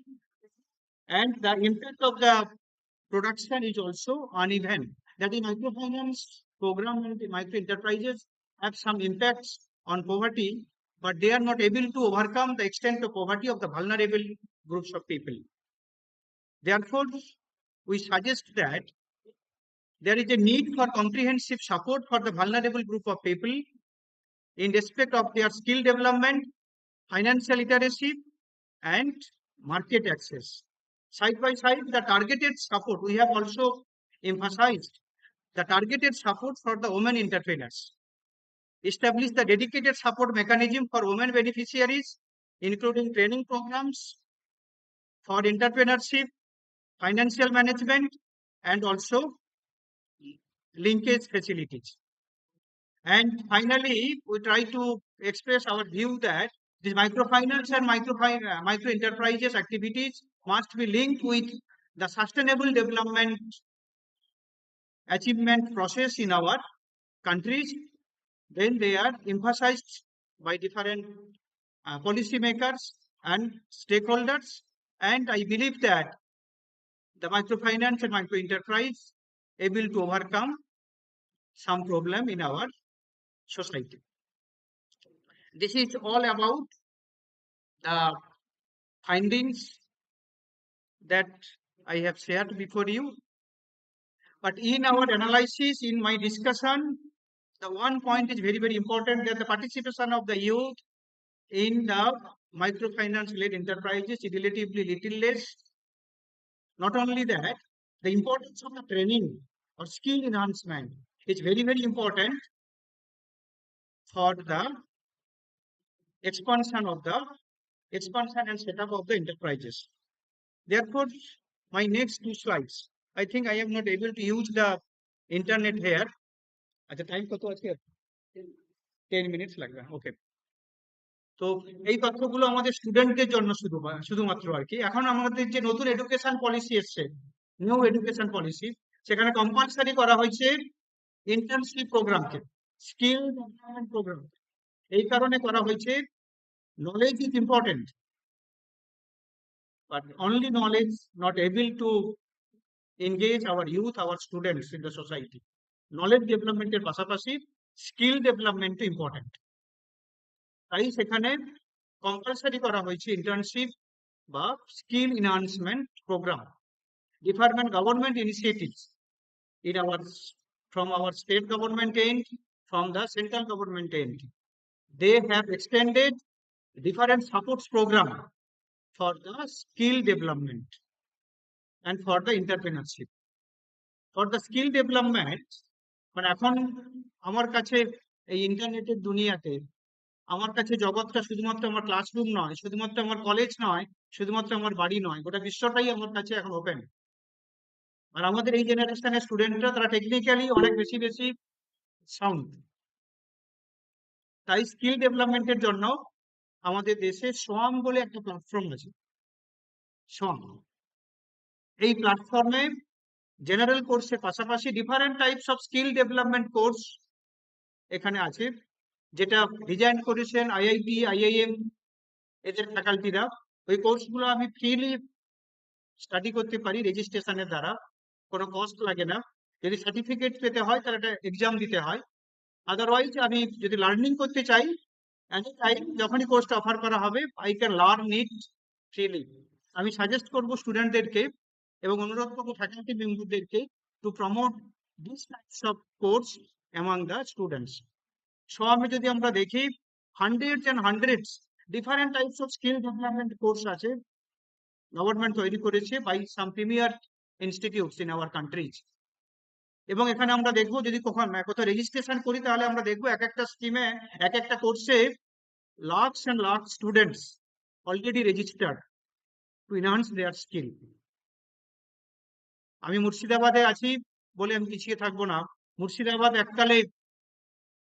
and the impact of the production is also uneven. That is, microfinance program and the micro enterprises have some impacts on poverty, but they are not able to overcome the extent of poverty of the vulnerable groups of people. Therefore, we suggest that there is a need for comprehensive support for the vulnerable group of people in respect of their skill development, financial literacy, and market access. Side by side, the targeted support, we have also emphasized the targeted support for the women entrepreneurs. Establish the dedicated support mechanism for women beneficiaries, including training programs for entrepreneurship, financial management, and also linkage facilities. And finally, we try to express our view that these microfinance and micro enterprises activities must be linked with the sustainable development achievement process in our countries. Then they are emphasized by different policymakers and stakeholders. And I believe that the microfinance and micro enterprise able to overcome some problem in our society. This is all about the findings that I have shared before you. But in our analysis, in my discussion, the one point is very, very important, that the participation of the youth in the microfinance-led enterprises is relatively little less. Not only that, the importance of the training or skill enhancement is very, very important for the expansion and setup of the enterprises. Therefore, my next two slides, I think I am not able to use the internet here. At the time, 10 minutes লাগবে, okay. তো এই তথ্যগুলো আমাদের স্টুডেন্টদের জন্য শুধুমাত্র আর কি। এখন আমাদের যে নতুন এডুকেশন পলিসি এসছে, নিউ এডুকেশন পলিসি, সেখানে কম্পালসারি করা হয়েছে ইন্টার্নশিপ প্রোগ্রামকে, স্কিল ডেভেলপমেন্ট প্রোগ্রাম। এই কারণে করা হয়েছে, knowledge is important, but only knowledge not able to engage our youth, our students in the society. Knowledge developmenটের পাশাপাশি স্কিল ডেভেলপমেন্ট ইম্পর্টেন্ট। তাই সেখানে কম্পালসারি করা হয়েছে ইন্টার্নশিপ বা skill enhancement programme. Different government initiatives in from our state government end, from the central government end, they have extended different supports program for the skill development and for the entrepreneurship. For the skill development, মানে এখন আমার কাছে এই ইন্টারনেটের দুনিয়াতে আমার কাছে জগৎটা শুধুমাত্র আমার ক্লাসরুম নয়, শুধুমাত্র আমার কলেজ নয়, শুধুমাত্র আমার বাড়ি নয়, গোটা বিশ্বটাই আমার কাছে এখন ওপেন। আর আমাদের এই জেনারেশনের স্টুডেন্টরা তারা টেকনিক্যালি অনেক বেশি বেশি সাউন্ড। তাই স্কিল ডেভেলপমেন্টের জন্য আমাদের দেশে সোয়াম বলে একটা প্ল্যাটফর্ম আছে, সোয়াম। এই প্ল্যাটফর্মে জেনারেল কোর্সের পাশাপাশি different types of skill development course এখানে আছে, যেটা ডিজাইন করেছেন আইআইটি, আইআইএম এদের ফ্যাকাল্টিরা। ওই কোর্সগুলো আমি ফ্রিলি স্টাডি করতে পারি রেজিস্ট্রেশনের দ্বারা, কোনো কস্ট লাগে না। যদি সার্টিফিকেট পেতে হয় তাহলে একটা এক্সাম দিতে হয়। আদারওয়াইজ আমি যদি লার্নিং করতে চাই, এনি টাইম যখনই কোর্সটা অফার করা হবে, I can learn it freely. আমি সাজেস্ট করব স্টুডেন্টদেরকে এবং অনুরোধ করবো ফ্যাকাল্টি মেম্বারদেরকে to promote this types of course among the students. সব যদি আমরা দেখি, hundreds and hundreds different types of skill development course আছে গভর্নমেন্ট তৈরি করেছে by some premier institutes in our countries. এবং এখানে আমরা দেখবো যদি কোথাও রেজিস্ট্রেশন করি তাহলে আমরা দেখবো এক একটা স্কিমে এক একটা কোর্সে lakhs and lakhs students already registered to enhance their skill. আমি মুর্শিদাবাদে আছি বলে আমি পিছিয়ে থাকবো না। মুর্শিদাবাদ এককালে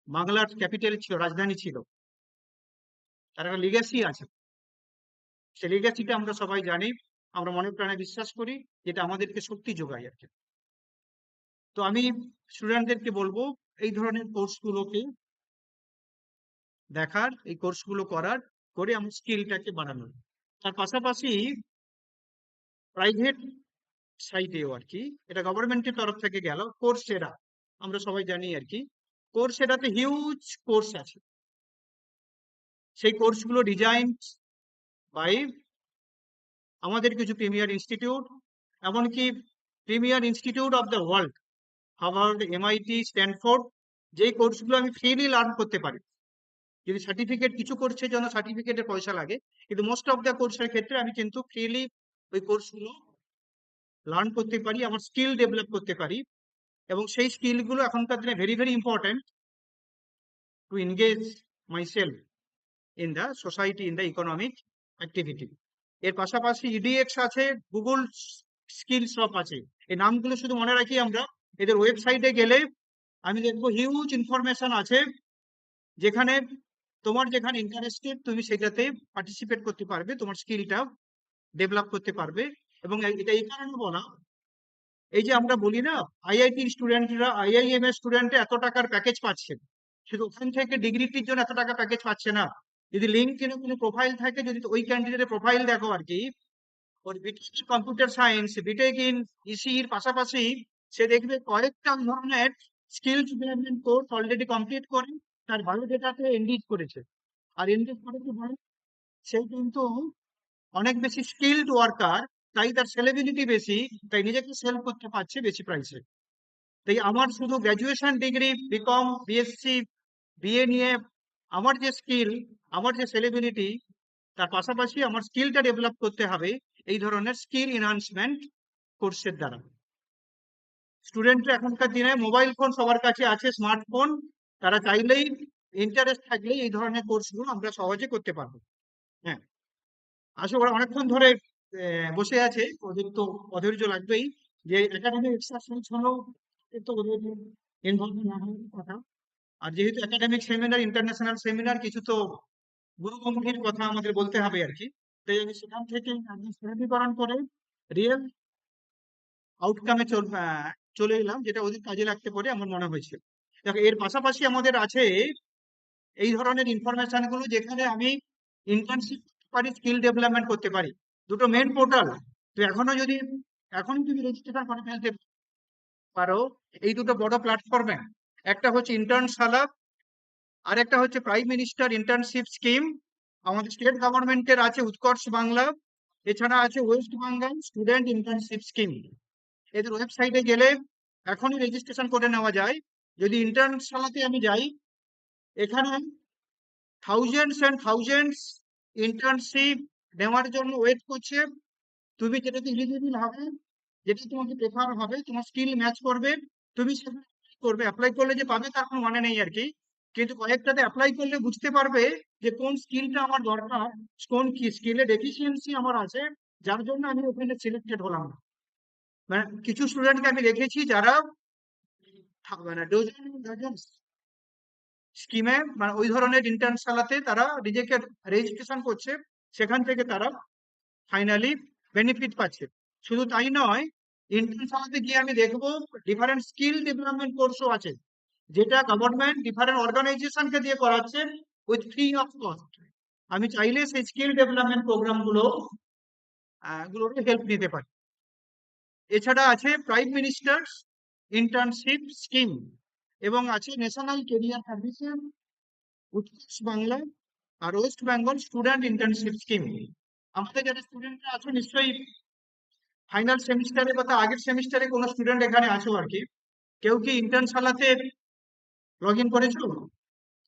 বাংলার ক্যাপিটাল ছিল, রাজধানী ছিল, তার একটা লিগ্যাসি আছে। সেই লিগ্যাসিটা আমরা সবাই জানি, আমরা মনে প্রাণে বিশ্বাস করি, যেটা আমাদেরকে শক্তি যোগায় আর কি। তো আমি স্টুডেন্টদেরকে বলবো এই ধরনের কোর্সগুলোকে দেখার, এই কোর্সগুলো করার, করে আমার স্কিলটাকে বাড়ানোর। তার পাশাপাশি প্রাইভেট সাইটেও আর কি, এটা গভর্নমেন্টের তরফ থেকে গেল কোর্সেরা, আমরা সবাই জানি আর কি, কোর্সেরাতে হিউজ কোর্স আছে। সেই কোর্সগুলো ডিজাইন বাই আমাদের কিছু প্রিমিয়ার ইনস্টিটিউট, এমনকি premier institute of the world, Harvard, MIT, Stanford, যেই কোর্সগুলো আমি ফ্রিলি লার্ন করতে পারি। যদি সার্টিফিকেট, কিছু কোর্সের জন্য সার্টিফিকেটের পয়সা লাগে, কিন্তু মোস্ট অফ দ্য কোর্সের ক্ষেত্রে আমি কিন্তু ফ্রিলি ওই কোর্সগুলো লার্ন করতে পারি, আমার স্কিল ডেভেলপ করতে পারি। এবং সেই স্কিলগুলো এখনকার দিনে very very important to engage myself in the society, in the economic activity. এর পাশাপাশি EDX আছে, গুগল স্কিল শপ আছে। এই নামগুলো শুধু মনে রাখি আমরা, এদের ওয়েবসাইটে গেলে আমি দেখবো হিউজ ইনফরমেশন আছে, যেখানে তোমার যেখানে ইন্টারেস্টেড তুমি সেটাতে পার্টিসিপেট করতে পারবে, তোমার স্কিলটা ডেভেলপ করতে পারবে। এবং এটা এই কারণে বলা, এই যে আমরা বলি না IIT স্টুডেন্টরা, IIM এর স্টুডেন্টরা এত টাকার প্যাকেজ পাচ্ছে, শুধু ওখান থেকে ডিগ্রিটির জন্য এত টাকা প্যাকেজ পাচ্ছে না। যদি লিঙ্কডইনে কোনো প্রোফাইল থাকে, যদি ওই ক্যান্ডিডেটের প্রোফাইল দেখো আর কি, ওর BTech in computer science, BTech in ECEর পাশাপাশি সে দেখবে কয়েকটা ধরনের skill development course already complete করে তার বায়োডেটাতে এনরিচ করেছে। আর এনরিচ করে কি বলে, সে কিন্তু অনেক বেশি স্কিলড ওয়ার্কার, তাই তার সেলেবিলিটি বেশি, তাই নিজেকে সেল করতে পারছে বেশি প্রাইসে। তাই আমার শুধু graduation degree, BCom, BSc, BA নিয়ে আমার যে স্কিল, আমার যে সেলেবিলিটি, তার পাশাপাশি আমার স্কিলটা ডেভেলপ করতে হবে এই ধরনের স্কিল এনহান্সমেন্ট কোর্সের দ্বারা। স্টুডেন্টরা এখনকার দিনে মোবাইল ফোন সবার কাছে আছে, স্মার্টফোন, তারা চাইলেই, ইন্টারেস্ট থাকলেই এই ধরনের কোর্সগুলো আমরা সহজে করতে পারবো। হ্যাঁ, আসলে ওরা অনেকক্ষণ ধরে বসে আছে, ওদের তো অধৈর্য লাগবেই, যে একাডেমিক এক্সারসাইজ হলেও তো ওদের ইনভলভমেন্ট না হওয়ার কথা। আর যেহেতু একাডেমিক সেমিনার, ইন্টারন্যাশনাল সেমিনার, কিছু তো গুরুগম্ভীর কথা আমাদের বলতে হবে আর কি। তাই আমি সেখান থেকে সরলীকরণ করে রিয়েল আউটকামে চলে এলাম, যেটা ওদের কাজে লাগতে পারে আমার মনে হয়েছে। দেখো, এর পাশাপাশি আমাদের আছে এই ধরনের ইনফরমেশন গুলো, যেখানে আমি ইন্টার্নশিপ পারি, স্কিল ডেভেলপমেন্ট করতে পারি। দুটো মেন পোর্টাল, তো এখন তুমি রেজিস্ট্রেশন করে ফেলতে পারো এই দুটো বড় প্ল্যাটফর্মে। একটা হচ্ছে ইন্টার্নশালা, আর একটা হচ্ছে প্রাইম মিনিস্টার ইন্টার্নশিপ স্কিম। আমাদের স্টেট গভর্নমেন্টের আছে উৎকর্ষ বাংলা, এছাড়া আছে West Bengal student internship scheme. এদের ওয়েবসাইটে গেলে এখনই রেজিস্ট্রেশন করে নেওয়া যায়। যদি ইন্টার্নশালাতে আমি যাই, এখানে থাউজেন্ডস অ্যান্ড থাউজেন্ডস ইন্টার্নশিপ নেওয়ার জন্য ওয়েট করছে। তুমি যেটাতে এলিজিবল হবে, যেটা তোমাকে প্রেফার হবে, তোমার স্কিল ম্যাচ করবে, তুমি সেখানে করবে। অ্যাপ্লাই করলে যে পাবে তার কোনো মানে নেই আর কি, কিন্তু কয়েকটাতে অ্যাপ্লাই করলে বুঝতে পারবে যে কোন স্কিলটা আমার দরকার, কোন কি স্কিলে ডেফিসিয়েন্সি আমার আছে, যার জন্য আমি ওখানে সিলেক্টেড হলাম না। মানে কিছু স্টুডেন্টকে আমি দেখেছি যারা মানে ডজন স্কিমে, মানে ওই ধরনের ইন্টার্নশালাতে তারা নিজেকে রেজিস্ট্রেশন করছে, সেখান থেকে তারা ফাইনালি বেনিফিট পাচ্ছে। শুধু তাই নয়, ইন্টার্নশালাতে গিয়ে আমি দেখবো ডিফারেন্ট স্কিল ডেভেলপমেন্ট কোর্সও আছে, যেটা গভর্নমেন্ট ডিফারেন্ট অর্গানাইজেশনকে দিয়ে করাচ্ছে উইথ ফ্রি অফ কস্ট। আমি চাইলে সেই স্কিল ডেভেলপমেন্ট প্রোগ্রাম গুলোর হেল্প নিতে পারি। এছাড়া আছে প্রাইম মিনিস্টার ইন্টার্নশিপ স্কিম, এবং আছে national career services, Utkarsh Bangla, আর West Bengal student internship scheme. আমাদের যারা স্টুডেন্টরা আছো নিশ্চয়ই ফাইনাল সেমিস্টারে বা তার আগের সেমিস্টারে কোনো স্টুডেন্ট এখানে আছো আর কি। কেউ কি ইন্টার্নশালাতে লগ ইন করেছো?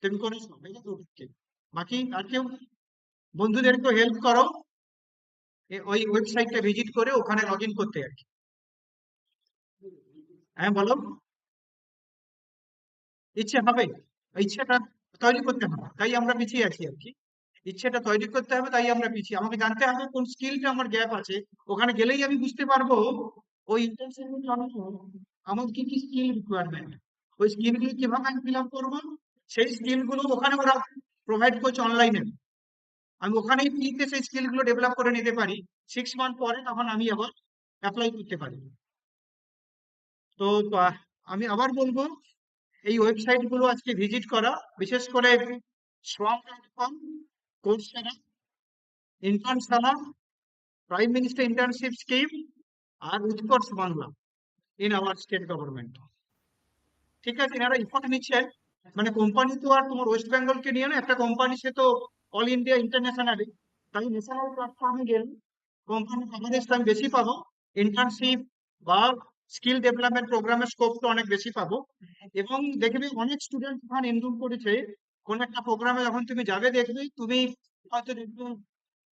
তুমি করেছো? ঠিক আছে, okay. বাকি আর কেউ বন্ধুদেরকে হেল্প করো ওই ওয়েবসাইটটা ভিজিট করে ওখানে লগ ইন করতে আর কি। হ্যাঁ বলো, ইচ্ছে হবে, ইচ্ছেটা তৈরি করতে হবে, তাই আমরা পিছিয়ে আছি আর কি। ইচ্ছেটা তৈরি করতে হবে, তাই আমরা পিছিয়ে। আমাকে জানতে হবে কোন স্কিলটা আমার গ্যাপ আছে। ওখানে গেলেই আমি বুঝতে পারবো ওই ইন্টার্নশিপের জন্য আমার কি কি স্কিল রিকোয়ারমেন্ট, ওই স্কিলগুলো কিভাবে আমি ফিল আপ করবো। সেই স্কিলগুলো ওখানে ওরা প্রোভাইড করছে অনলাইনে। আমি ওখানেই ফ্রিতে সেই স্কিলগুলো ডেভেলপ করে নিতে পারি। 6 মান্থ পরে তখন আমি আবার অ্যাপ্লাই করতে পারি। তো আহ, আমি আবার বলবো এই ওয়েবসাইট গুলো আজকে ভিজিট করা, বিশেষ করে শ্রম.com, Coursera, Internshala, prime minister internship scheme, আর Utkarsh Bangla in our state government. ঠিক আছে, এনারা ইফোর্ট নিচ্ছেন। মানে কোম্পানি তো আর তোমার ওয়েস্ট বেঙ্গলকে নিয়ে না, একটা কোম্পানি সে তো অল ইন্ডিয়া ইন্টারন্যাশনালি। তাই ন্যাশনাল প্ল্যাটফর্মে গেলে কোম্পানি কভারেজটা আমি বেশি পাবো, ইন্টার্নশিপ বা স্কিল ডেভেলপমেন্ট প্রোগ্রামের স্কোপটা অনেক বেশি পাবো। এবং দেখবে অনেক স্টুডেন্ট ওখানে এনরোল করেছে কোন একটা প্রোগ্রামে, যখন তুমি যাবে দেখবে তুমি হয়তো দেখবে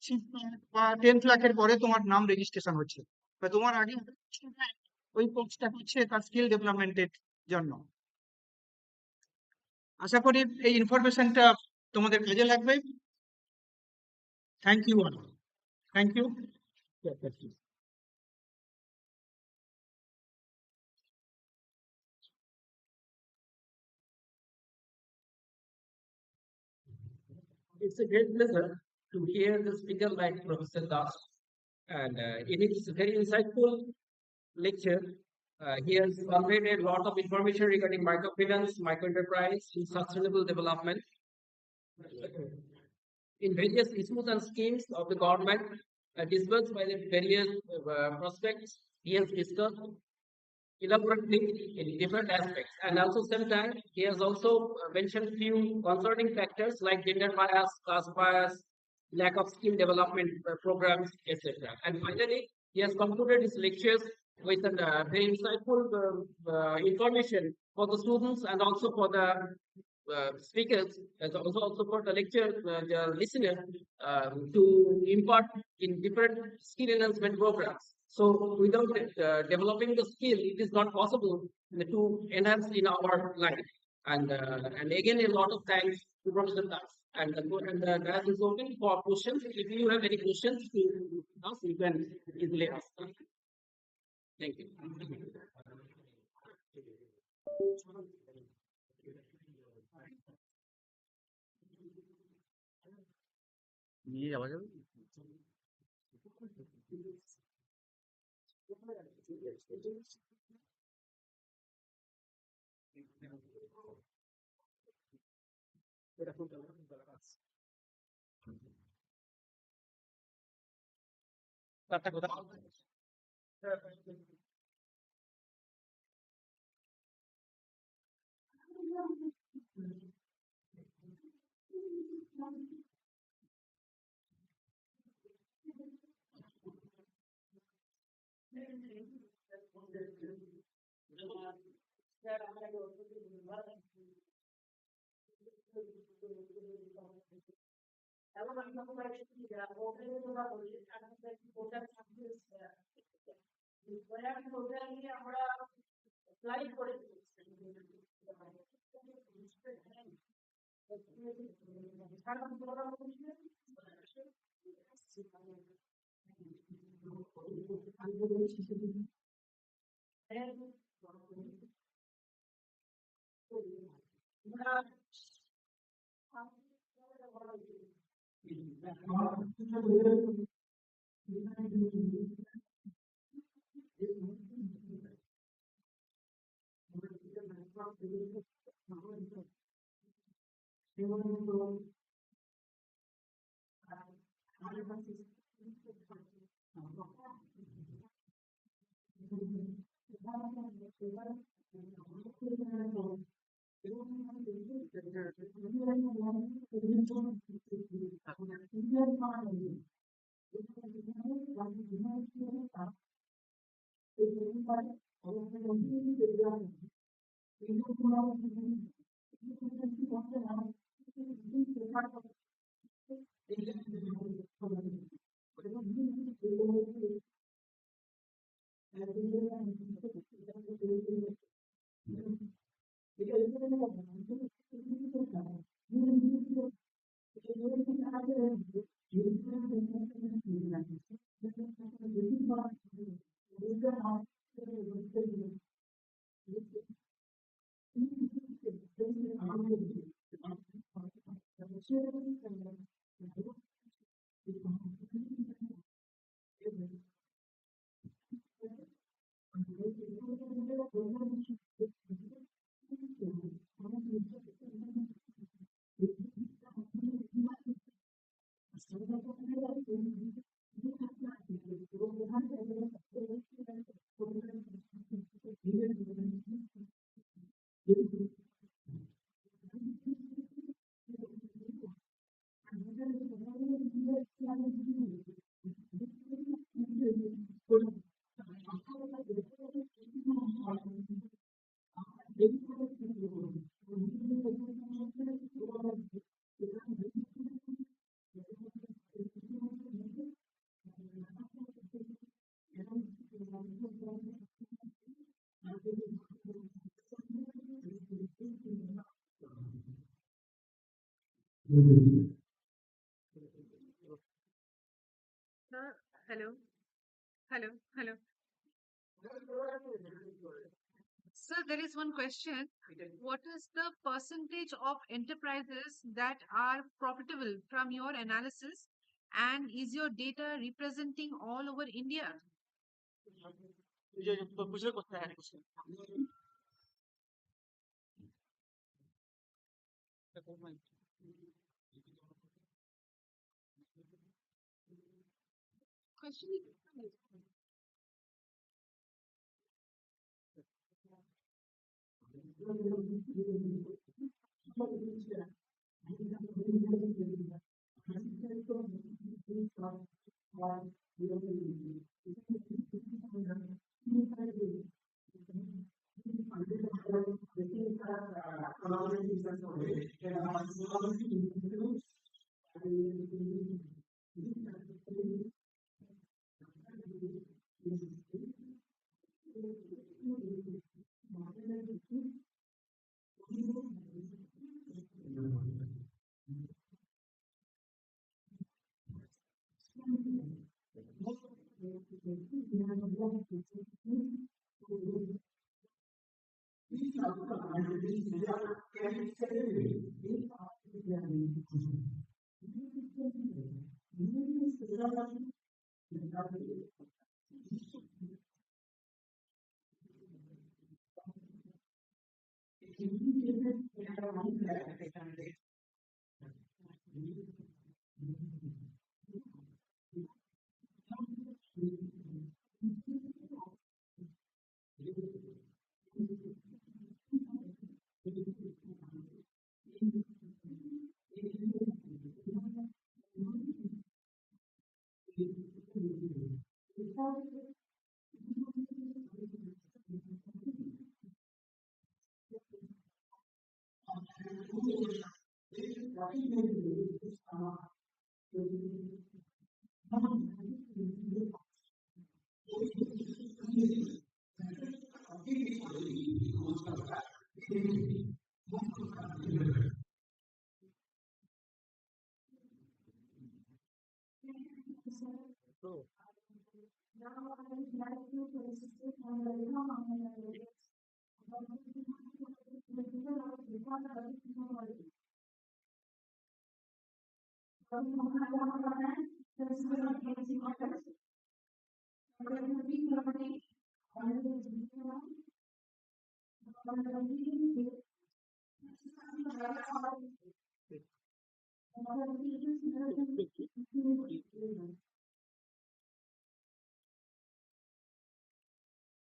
6 লাখ বা 10 লাখের পরে তোমার নাম রেজিস্ট্রেশন হচ্ছে। তো তোমার আগে ওই কোর্সটা হচ্ছে তার স্কিল ডেভেলপমেন্টের জন্য। আশা করি এই ইনফরমেশনটা তোমাদের কাজে লাগবে। Thank you all. Thank you. It's a great pleasure to hear the speaker like Professor Das, and in his very insightful lecture, he has conveyed a lot of information regarding microfinance, microenterprise, and sustainable development in various issues and schemes of the government disbursed by the various prospects. He has discussed elaborately in different aspects. And also sometimes he has also mentioned few concerning factors like gender bias, class bias, lack of skill development programs, etc. And finally, he has concluded his lectures with very insightful information for the students and also for the speakers, and also for the lecture the listener to impart in different skill enhancement programs. So without developing the skill, it is not possible to enhance in our life. And again, a lot of thanks to Professor Das. And the class is open for questions. If you have any questions to ask, you can easily ask. Thank you. Sir, hello, hello, hello. Sir, there is one question. What is the percentage of enterprises that are profitable from your analysis? And is your data representing all over India? Question is,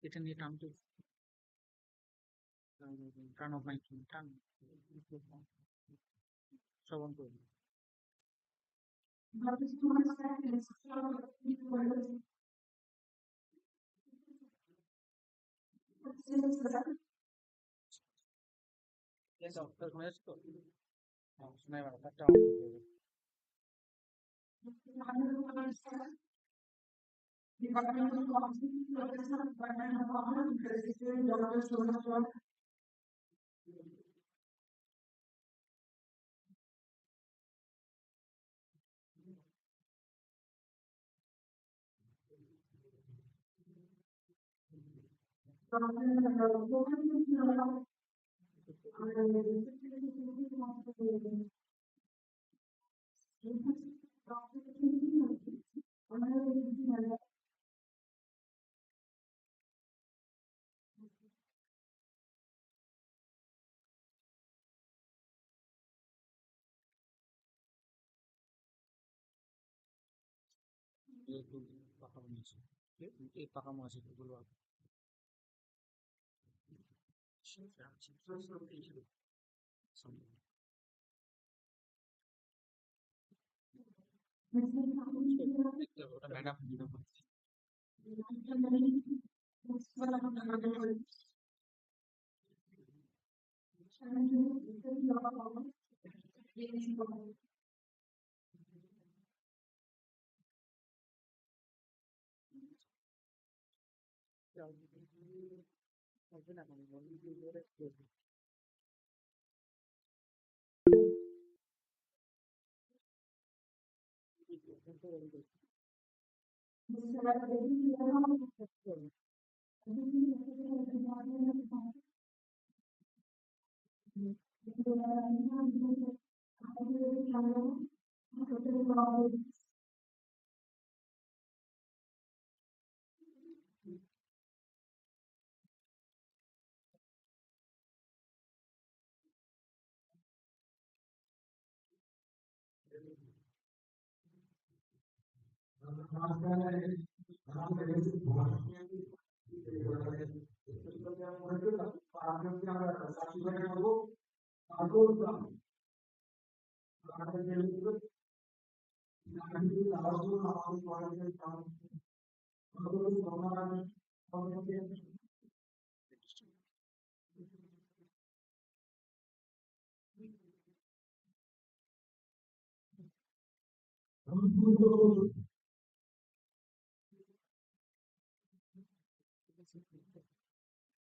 It in the term to turn of my turn. So on to Yes, Dr. Maestro. उसमें बता हूँ itu paham masih paham masih dulu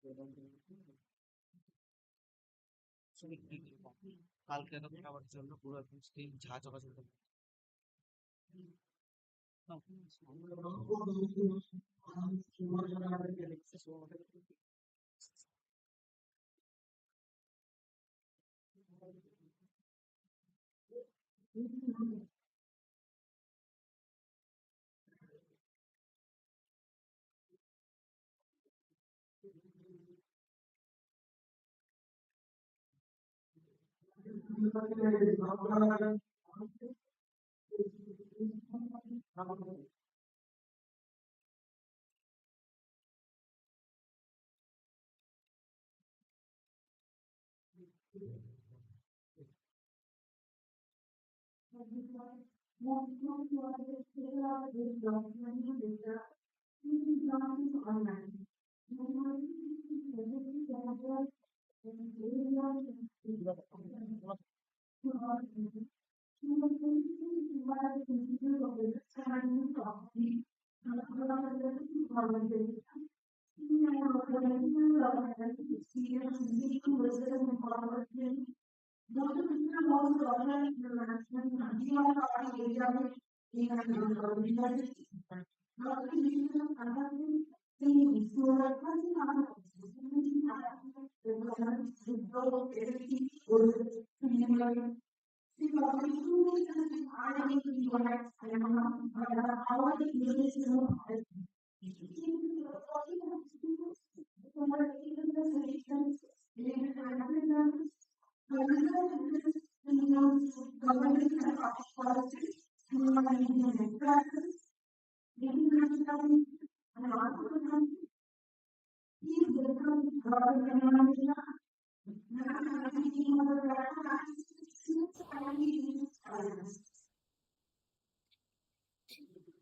madam কালকে তো খাবার জন্য পুরো একদম still ঝাঁ চকাচক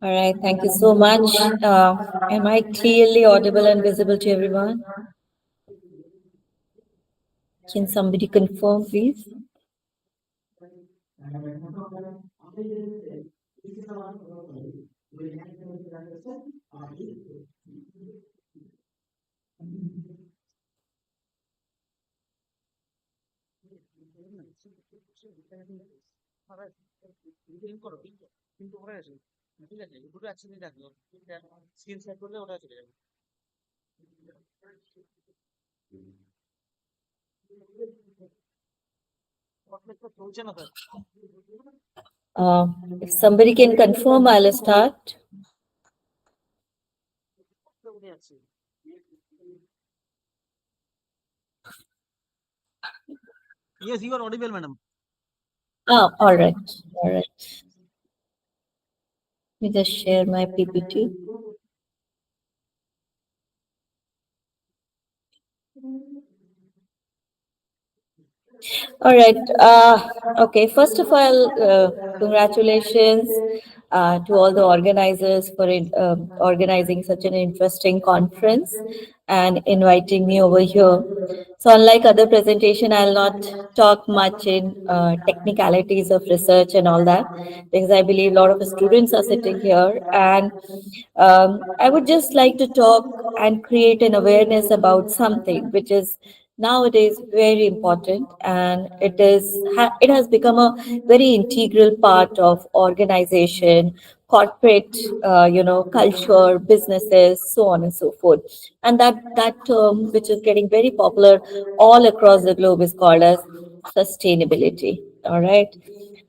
All right, thank you so much. Am I clearly audible and visible to everyone? Can somebody confirm, please? Uh, if somebody can confirm, I'll start. Yes, you are audible, madam. All right, all right. Let me just share my PPT. All right. Okay. First of all, congratulations to all the organizers for organizing such an interesting conference and inviting me over here. So, unlike other presentation, I'll not talk much in technicalities of research and all that because I believe a lot of students are sitting here, and I would just like to talk and create an awareness about something which is nowadays very important, and it has become a very integral part of organization, corporate, culture, businesses, so on and so forth. And that term, which is getting very popular all across the globe, is called as sustainability. All right.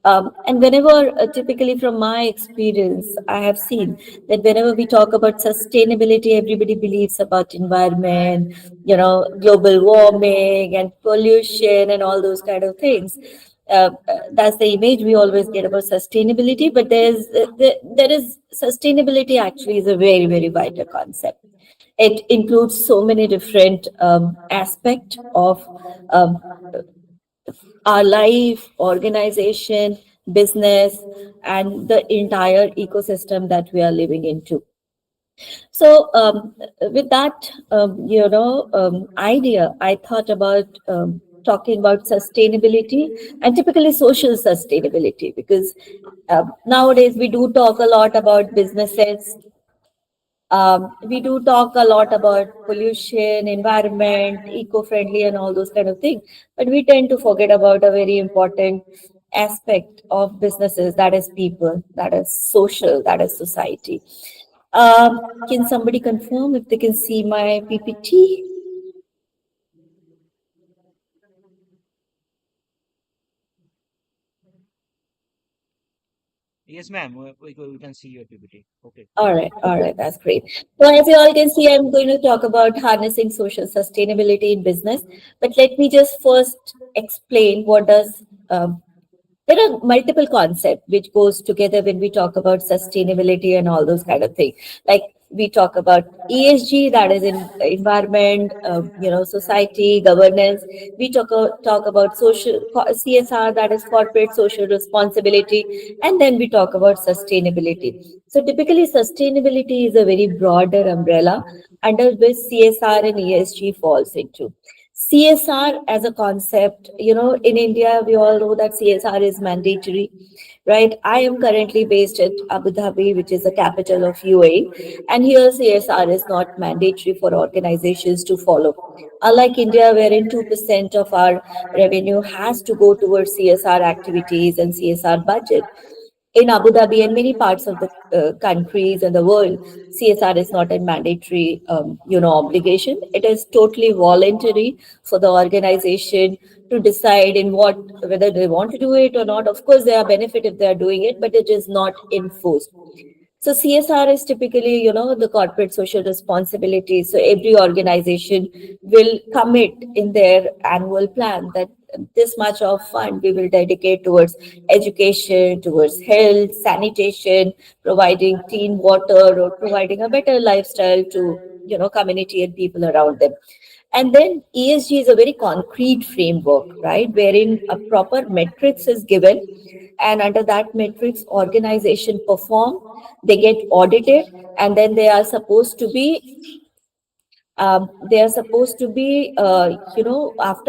And whenever, typically from my experience, I have seen that whenever we talk about sustainability, everybody believes about environment, global warming and pollution and all those kind of things. That's the image we always get about sustainability. But there is sustainability actually is a very, very vital concept. It includes so many different aspects of um, our life, organization, business, and the entire ecosystem that we are living into. So, with that, idea, I thought about talking about sustainability and typically social sustainability because nowadays we do talk a lot about businesses. We do talk a lot about pollution, environment, eco-friendly, and all those kind of things. But we tend to forget about a very important aspect of businesses, that is people, that is social, that is society. Can somebody confirm if they can see my PPT? Yes, ma'am. We can see your PPT. Okay. All right, that's great. So as you all can see, I'm going to talk about harnessing social sustainability in business. But let me just first explain what does there are multiple concepts which goes together when we talk about sustainability and all those kind of things. Like we talk about ESG, that is in environment, society, governance. We talk about CSR, that is corporate social responsibility, and then we talk about sustainability. So typically, sustainability is a very broader umbrella under which CSR and ESG falls into. CSR as a concept, in India, we all know that CSR is mandatory, right? I am currently based at Abu Dhabi, which is the capital of UAE, and here CSR is not mandatory for organizations to follow. Unlike India, wherein 2% of our revenue has to go towards CSR activities and CSR budget, in Abu Dhabi and many parts of the countries and the world, CSR is not a mandatory, obligation. It is totally voluntary for the organization to decide in what whether they want to do it or not. Of course, there are benefit if they are doing it, but it is not enforced. So CSR is typically, the corporate social responsibility. So every organization will commit in their annual plan that this much of fund we will dedicate towards education, towards health, sanitation, providing clean water, or providing a better lifestyle to, community and people around them. And then ESG is a very concrete framework, right, wherein a proper metrics is given, and under that matrix, organization perform, they get audited, and then they are supposed to be, after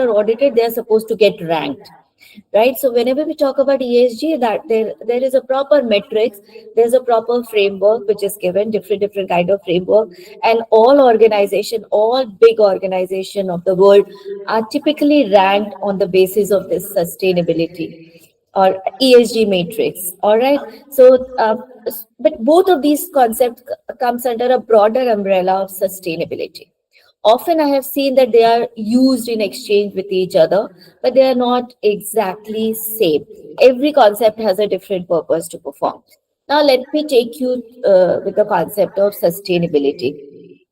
audited, they are supposed to get ranked, right? So whenever we talk about ESG, that there is a proper metrics, there's a proper framework which is given, different kind of framework, and all big organization of the world are typically ranked on the basis of this sustainability or ESG matrix. All right. So, but both of these concepts comes under a broader umbrella of sustainability. Often I have seen that they are used in exchange with each other, but they are not exactly same. Every concept has a different purpose to perform. Now, let me take you with the concept of sustainability.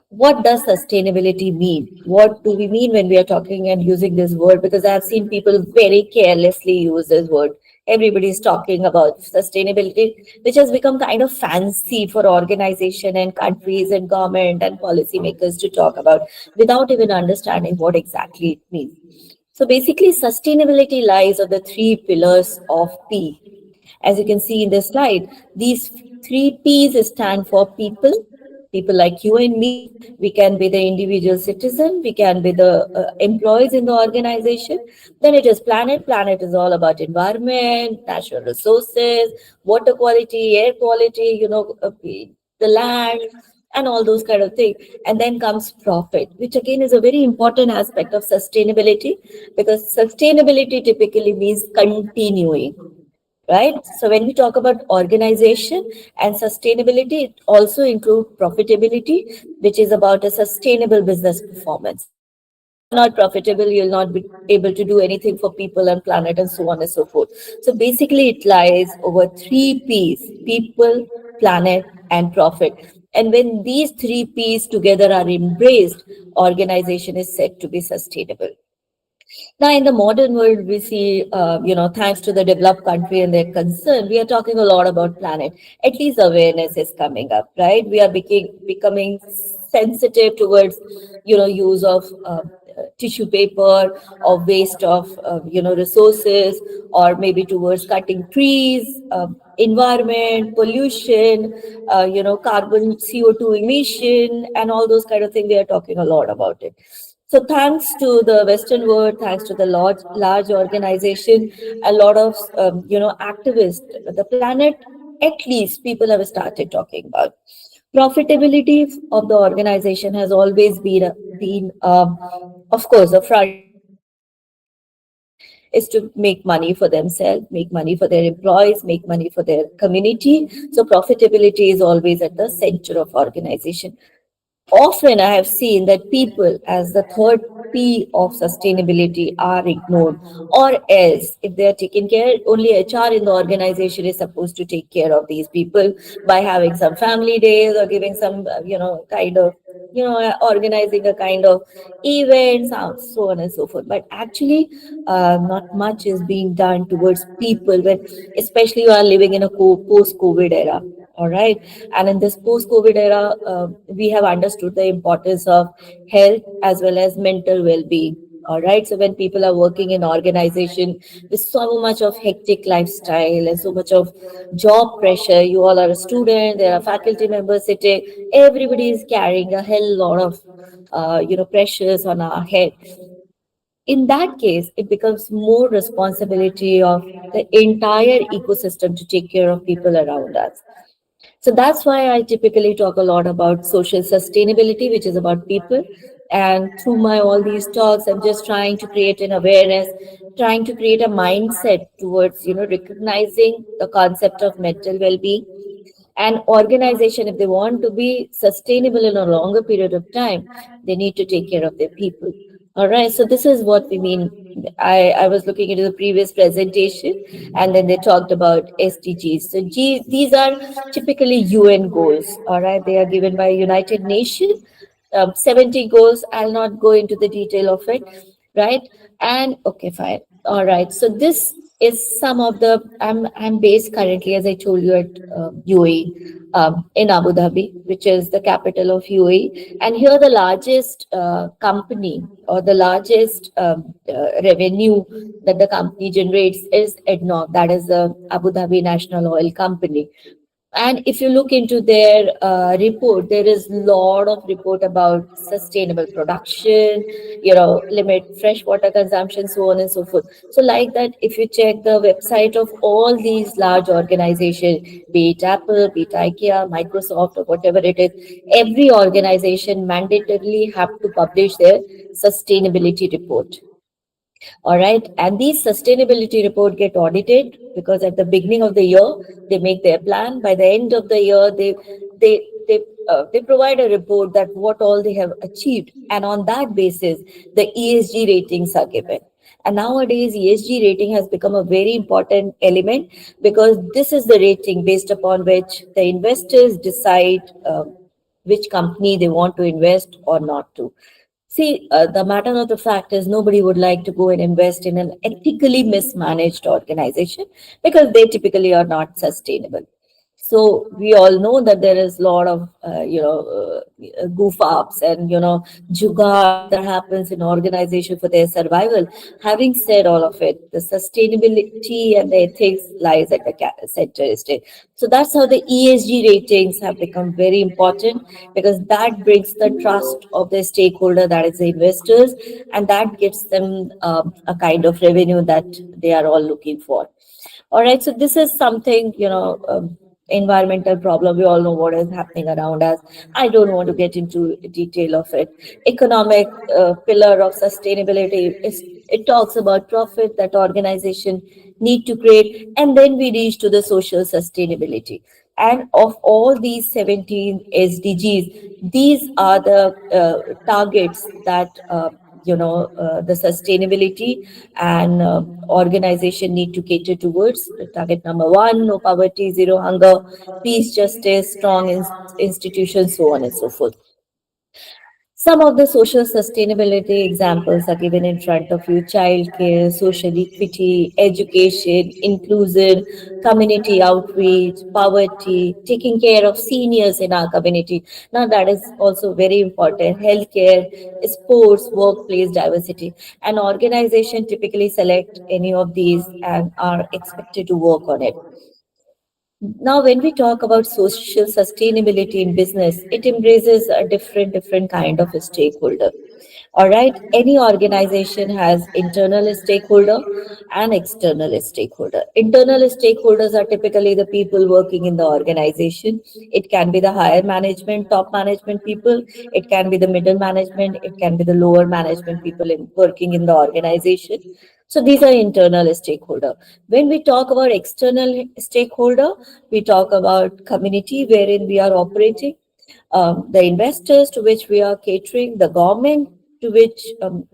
What does sustainability mean? What do we mean when we are talking and using this word? Because I've seen people very carelessly use this word. Everybody is talking about sustainability, which has become kind of fancy for organization and countries and government and policymakers to talk about without even understanding what exactly it means. So basically, sustainability lies on the three pillars of P. As you can see in this slide, these three P's stand for people, people like you and me. We can be the individual citizen, we can be the employees in the organization. Then it is planet. Planet is all about environment, natural resources, water quality, air quality, the land, and all those kind of things. And then comes profit, which again is a very important aspect of sustainability, because sustainability typically means continuing, right? So when we talk about organization and sustainability, it also includes profitability, which is about a sustainable business performance. If you are not profitable, you'll not be able to do anything for people and planet and so on and so forth. So basically, it lies over three P's: people, planet, and profit. And when these three P's together are embraced, organization is said to be sustainable. Now, in the modern world, we see, thanks to the developed country and their concern, we are talking a lot about planet. At least awareness is coming up, right? We are becoming sensitive towards, use of tissue paper or waste of, resources, or maybe towards cutting trees, environment, pollution, carbon CO2 emission, and all those kind of things. We are talking a lot about it. So thanks to the Western world, thanks to the large organization, a lot of activists, the planet, at least people have started talking about. Profitability of the organization has always been, of course, a front and center. Everybody's mission is to make money for themselves, make money for their employees, make money for their community. So profitability is always at the center of organization. Often I have seen that people, as the third P of sustainability, are ignored, or else, if they are taken care, only HR in the organization is supposed to take care of these people by having some family days or giving some, kind of, organizing a kind of events, so on and so forth. But actually, not much is being done towards people when, especially, you are living in a post-COVID era. All right. And in this post COVID era, we have understood the importance of health as well as mental well being. All right. So when people are working in organization with so much of hectic lifestyle and so much of job pressure, you all are a student, there are faculty members sitting, everybody is carrying a hell lot of, pressures on our head. In that case, it becomes more responsibility of the entire ecosystem to take care of people around us. So that's why I typically talk a lot about social sustainability, which is about people. And through my all these talks, I'm just trying to create an awareness, trying to create a mindset towards, recognizing the concept of mental well-being. An organization, if they want to be sustainable in a longer period of time, they need to take care of their people. All right, so this is what we mean. I was looking into the previous presentation, and then they talked about SDGs. So these are typically UN goals. All right, they are given by United Nations. 70 goals. I'll not go into the detail of it, right? And okay, fine. All right. So this is some of the I'm based currently, as I told you, at UAE, in Abu Dhabi, which is the capital of UAE. And here the largest company, or the largest revenue that the company generates, is ADNOC, that is the Abu Dhabi National Oil Company. And if you look into their report, there is lot of report about sustainable production, limit freshwater consumption, so on and so forth. So like that, if you check the website of all these large organizations, be it Apple, be it IKEA, Microsoft, or whatever it is, every organization mandatorily have to publish their sustainability report. All right. And these sustainability report get audited, because at the beginning of the year they make their plan. By the end of the year, they provide a report that what all they have achieved, and on that basis, the ESG ratings are given. And nowadays, ESG rating has become a very important element, because this is the rating based upon which the investors decide which company they want to invest or not to. See, the matter of the fact is nobody would like to go and invest in an ethically mismanaged organization, because they typically are not sustainable. So we all know that there is a lot of goof ups and jugaad that happens in organization for their survival. Having said all of it, the sustainability and the ethics lies at the center stage. So that's how the ESG ratings have become very important, because that brings the trust of the stakeholder, that is the investors, and that gets them a kind of revenue that they are all looking for. All right, so this is something, environmental problem. We all know what is happening around us. I don't want to get into detail of it. Economic pillar of sustainability is, it talks about profit that organization need to create, and then we reach to the social sustainability. And of all these 17 SDGs, these are the targets that the sustainability and organization need to cater towards. Target number one: no poverty, zero hunger, peace, justice, strong institutions, so on and so forth. Some of the social sustainability examples are given in front of you: childcare, social equity, education, inclusion, community outreach, poverty, taking care of seniors in our community. Now, that is also very important. Healthcare, sports, workplace diversity. An organization typically select any of these and are expected to work on it. Now, when we talk about social sustainability in business, it embraces a different kind of a stakeholder. All right, any organization has internal stakeholder and external stakeholder. Internal stakeholders are typically the people working in the organization. It can be the higher management, top management people. It can be the middle management. It can be the lower management people working in the organization. So these are internal stakeholder. When we talk about external stakeholder, we talk about community wherein we are operating, the investors to which we are catering, the government to which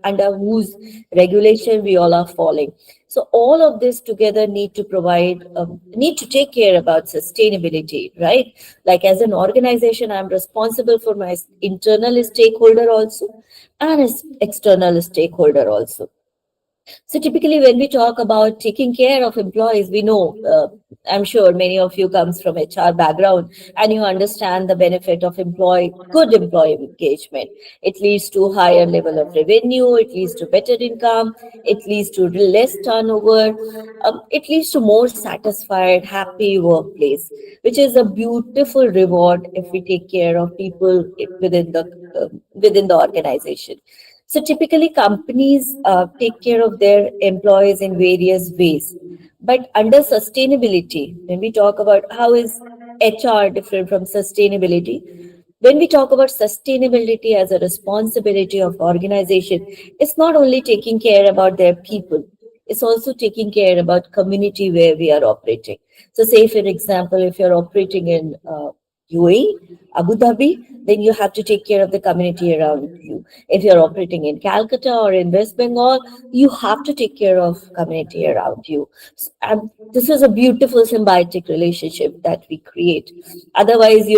under whose regulation we all are falling. So all of this together need to provide, need to take care about sustainability, right? Like as an organization, I'm responsible for my internal stakeholder also, and as external stakeholder also. So typically, when we talk about taking care of employees, we know, I'm sure many of you comes from HR background, and you understand the benefit of good employee engagement. It leads to higher level of revenue. It leads to better income. It leads to less turnover. It leads to more satisfied, happy workplace, which is a beautiful reward if we take care of people within the organization. So typically, companies take care of their employees in various ways. But under sustainability, when we talk about how is HR different from sustainability, when we talk about sustainability as a responsibility of organization, it's not only taking care about their people, it's also taking care about community where we are operating. So say, for example, if you're operating in UAE, Abu Dhabi, then you have to take care of the community around you. If you're operating in Calcutta or in West Bengal, you have to take care of community around you. And this is a beautiful symbiotic relationship that we create. Otherwise,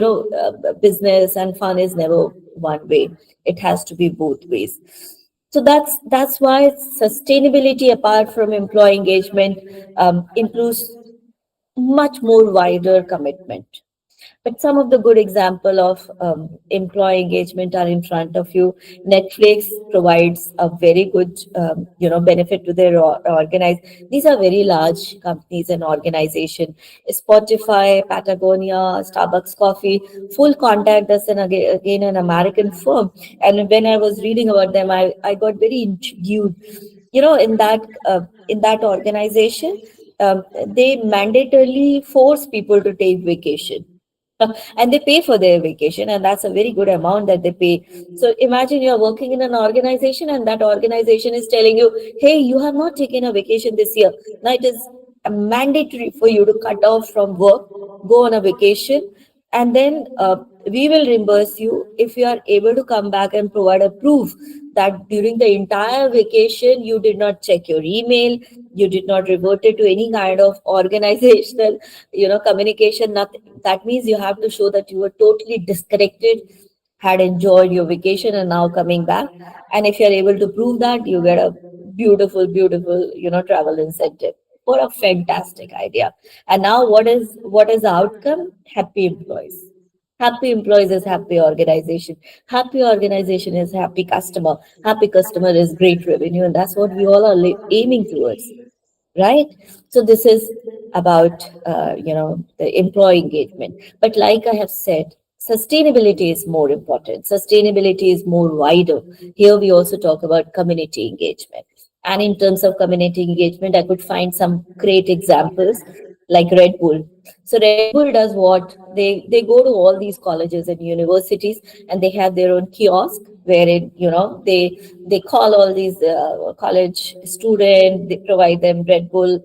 business and fun is never one way. It has to be both ways. So that's why sustainability, apart from employee engagement, improves much more wider commitment. But some of the good example of employee engagement are in front of you. Netflix provides a very good, benefit to their organize. These are very large companies and organization. Spotify, Patagonia, Starbucks Coffee, full contact us, and again an American firm. And when I was reading about them, I got very intrigued. In that organization, they mandatorily force people to take vacation, and they pay for their vacation, and that's a very good amount that they pay. So imagine you're working in an organization, and that organization is telling you, hey, you have not taken a vacation this year. Now it is mandatory for you to cut off from work, go on a vacation, and then we will reimburse you if you are able to come back and provide a proof that during the entire vacation you did not check your email, you did not revert it to any kind of organizational communication, nothing. That means you have to show that you were totally disconnected, had enjoyed your vacation, and now coming back. And if you're able to prove that, you get a beautiful travel incentive. What a fantastic idea. And now what is the outcome? Happy employees. Happy employees is happy organization. Happy organization is happy customer. Happy customer is great revenue, and that's what we all are aiming towards, right? So this is about the employee engagement. But like I have said, sustainability is more important. Sustainability is more wider. Here we also talk about community engagement. And in terms of community engagement, I could find some great examples like Red Bull. So Red Bull does what? They go to all these colleges and universities, and they have their own kiosk wherein they call all these college students. They provide them Red Bull,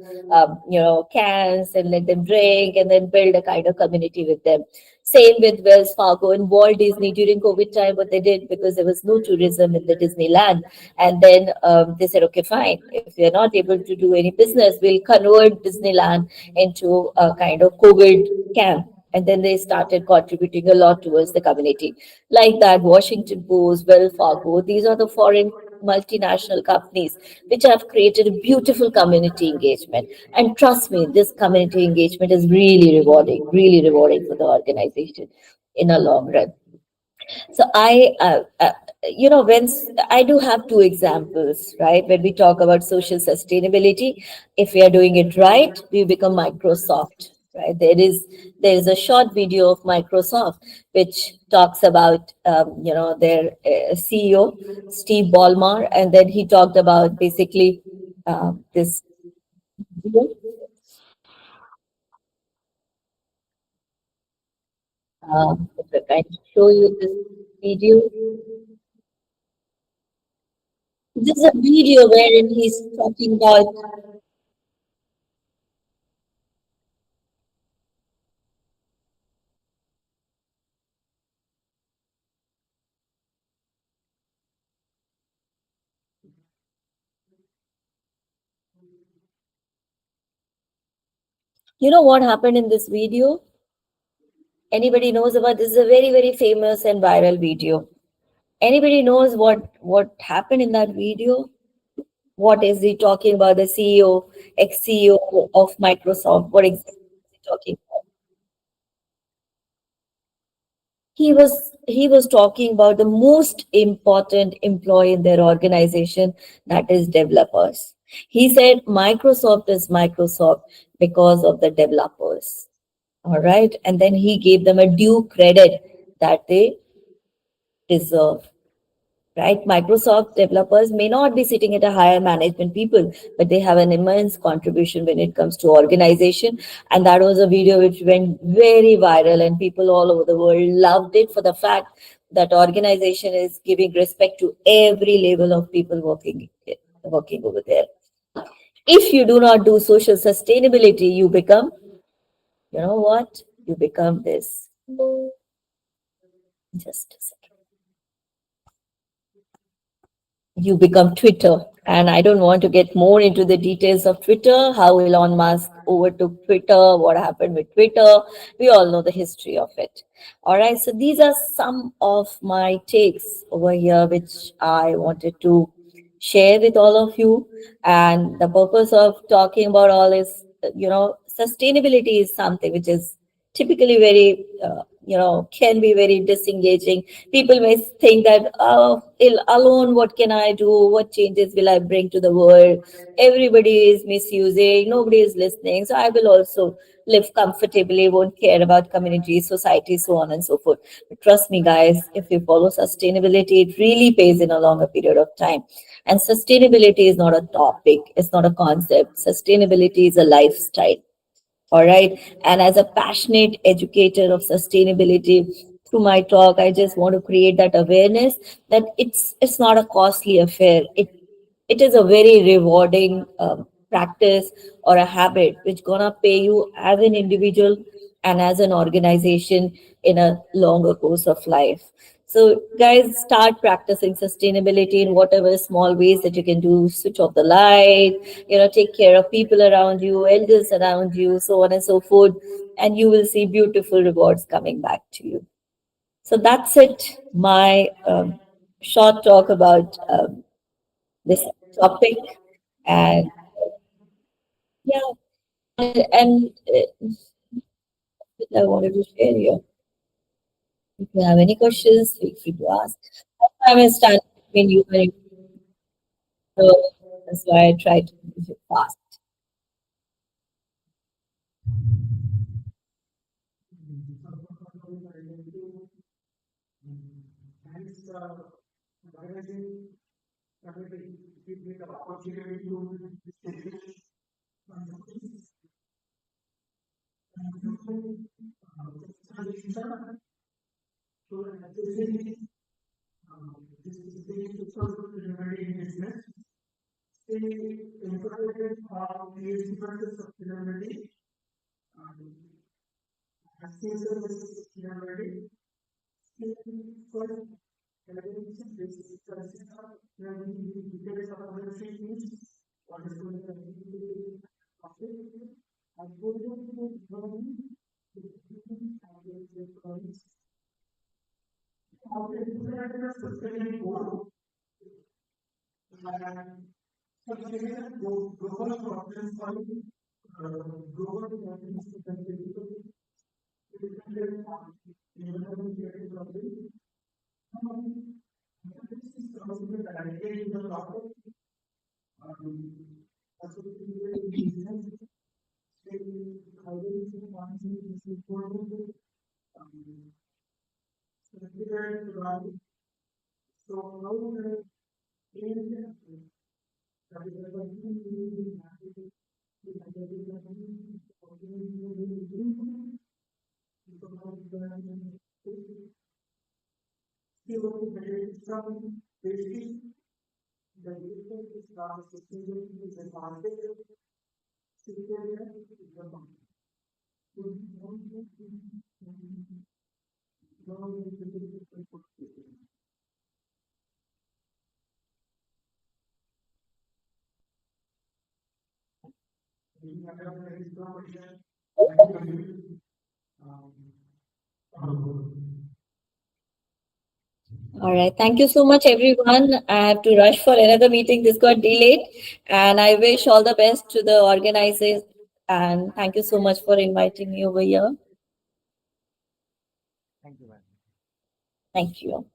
cans, and let them drink, and then build a kind of community with them. Same with Wells Fargo and Walt Disney during COVID time. What they did, because there was no tourism in the Disneyland, and then they said, okay, fine. If we are not able to do any business, we'll convert Disneyland into a kind of COVID camp. And then they started contributing a lot towards the community. Like that, Washington Post, Wells Fargo, these are the foreign multinational companies which have created a beautiful community engagement. And trust me, this community engagement is really rewarding for the organization in a long run. So I do have two examples, right? When we talk about social sustainability, if we are doing it right, we become Microsoft, right? There is a short video of Microsoft which talks about their CEO Steve Ballmer, and then he talked about basically this. If I can show you this video. This is a video wherein he's talking about, what happened in this video. Anybody knows about this? Is a very famous and viral video. Anybody knows what happened in that video? What is he talking about? The CEO, ex-CEO of Microsoft. What exactly is he talking about? He was talking about the most important employee in their organization, that is developers. He said Microsoft is Microsoft because of the developers. All right. And then he gave them a due credit that they deserve. Right? Microsoft developers may not be sitting at a higher management people, but they have an immense contribution when it comes to organization. And that was a video which went very viral, and people all over the world loved it for the fact that organization is giving respect to every level of people working over there. If you do not do social sustainability, you become, you know what? You become this. Just a second. You become Twitter. And I don't want to get more into the details of Twitter, how Elon Musk overtook Twitter, what happened with Twitter. We all know the history of it. All right. So these are some of my takes over here, which I wanted to share with all of you. And the purpose of talking about all is, sustainability is something which is typically very, can be very disengaging. People may think that, oh, alone, what can I do? What changes will I bring to the world? Everybody is misusing, nobody is listening. So I will also live comfortably, won't care about community, society, so on and so forth. But trust me, guys, if you follow sustainability, it really pays in a longer period of time. And sustainability is not a topic, it's not a concept. Sustainability is a lifestyle. All right. And as a passionate educator of sustainability, through my talk, I just want to create that awareness that it's not a costly affair. It is a very rewarding practice or a habit which gonna pay you as an individual and as an organization in a longer course of life. So, guys, start practicing sustainability in whatever small ways that you can do. Switch off the light, take care of people around you, elders around you, so on and so forth. And you will see beautiful rewards coming back to you. So, that's it. My short talk about this topic. And yeah, and I wanted to share here. If you have any questions, feel free to ask. I'm standing between you and you, so that's why I try to move it fast. All right. Thank you so much, everyone. I have to rush for another meeting. This got delayed. And I wish all the best to the organizers. And thank you so much for inviting me over here. Thank you, ma'am. Thank you.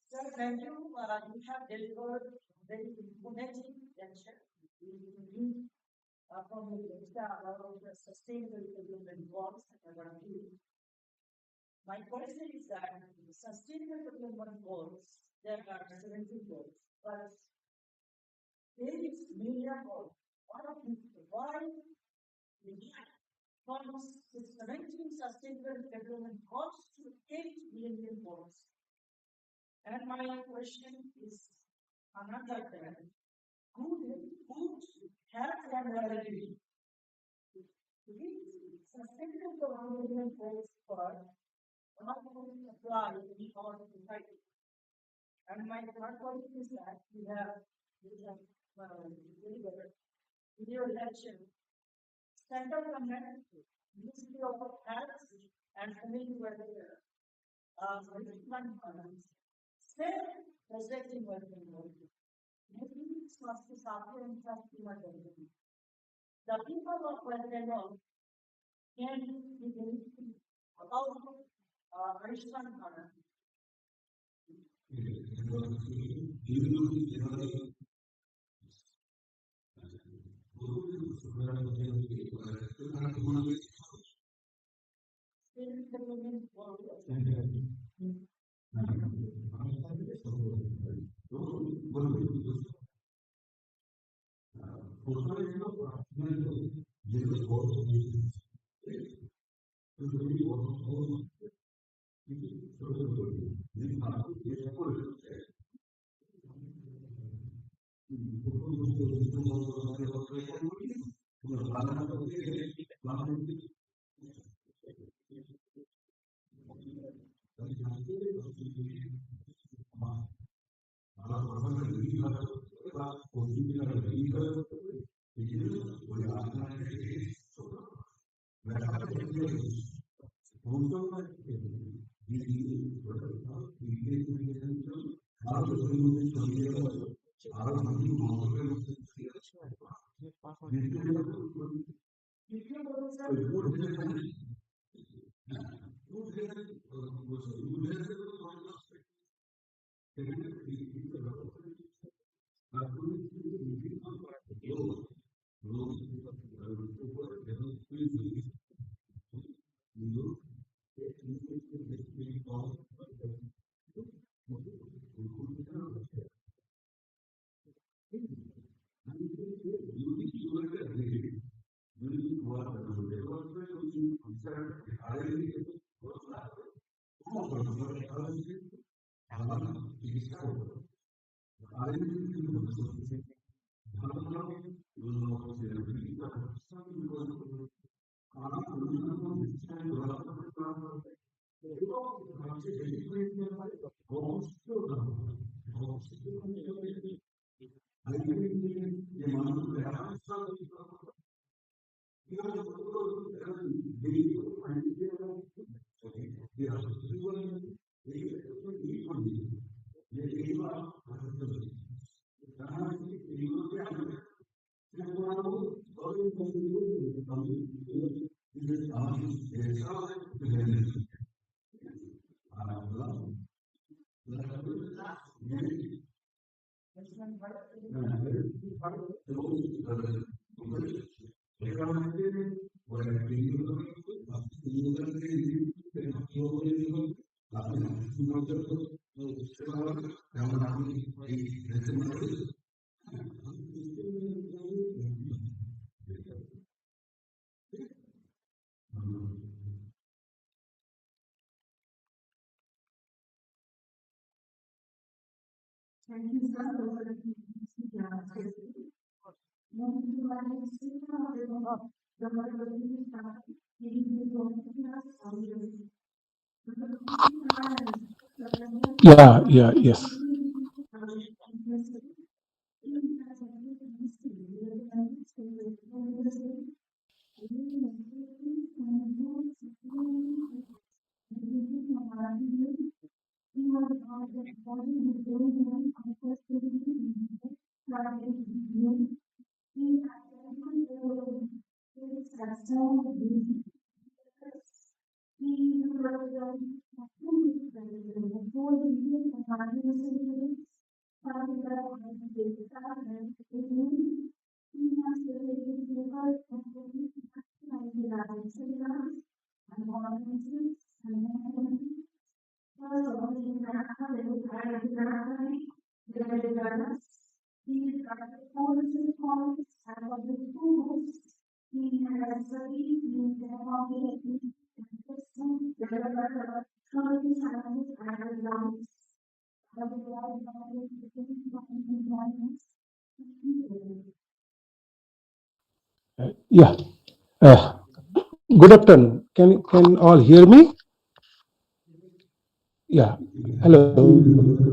Sir, thank you. You have delivered very informative lecture from the data about the sustainable development goals that are going to do. My question is that the sustainable development goals, there are 17 goals, but there is million goals. One of them, why we from 17 sustainable development goals to 8 million goals? And my question is another thing. Good health and well-being. Sustainable development goals for not only apply in our society. And my third point is that we have delivered video lecture centered on Ministry of Health and Family Welfare, self respecting welfare. Maybe it's must be suffer and trust in welfare. The people of welfare can be benefited about Ayushman Bharat. Thank you, sir, for the Yeah, yeah, yes. Yeah. Good afternoon. Can all hear me? Yeah. Hello.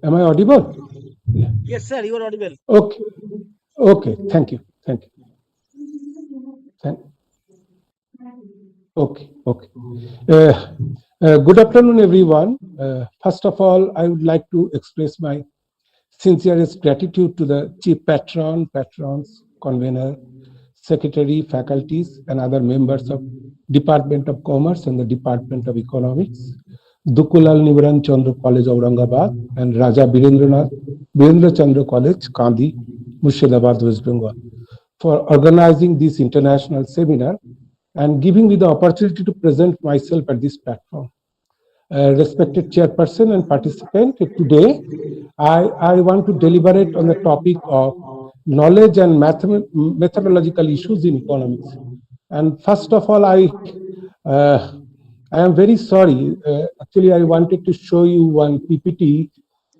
Am I audible? Yeah. Yes, sir, you are audible. Okay. Okay. Thank you. Thank you. Thank. Okay. Okay. Uh, Good afternoon, everyone. First of all, I would like to express my sincerest gratitude to the chief patron, patrons, convener, secretary, faculties, and other members of Department of Commerce and the Department of Economics, Dukulal Nivaran Chandra College, Aurangabad, and Raja Birendra Chandra College, Kandi, Murshidabad, West Bengal, for organizing this international seminar and giving me the opportunity to present myself at this platform. Respected chairperson and participant, today I want to deliberate on the topic of knowledge and methodological issues in economics. And first of all, uh, I am very sorry. Actually, I wanted to show you one PPT,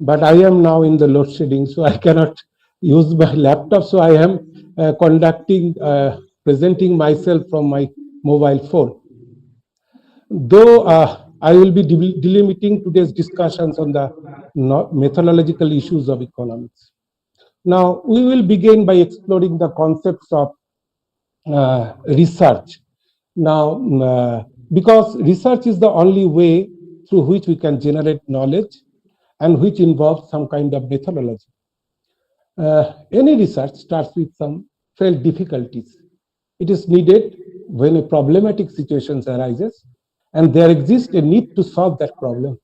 but I am now in the load shedding, so I cannot use my laptop. So I am presenting myself from my mobile phone. Though I will be delimiting today's discussions on the methodological issues of economics. Now, we will begin by exploring the concepts of research. Now, because research is the only way through which we can generate knowledge and which involves some kind of methodology. Any research starts with some felt difficulties. It is needed when a problematic situation arises and there exists a need to solve that problem.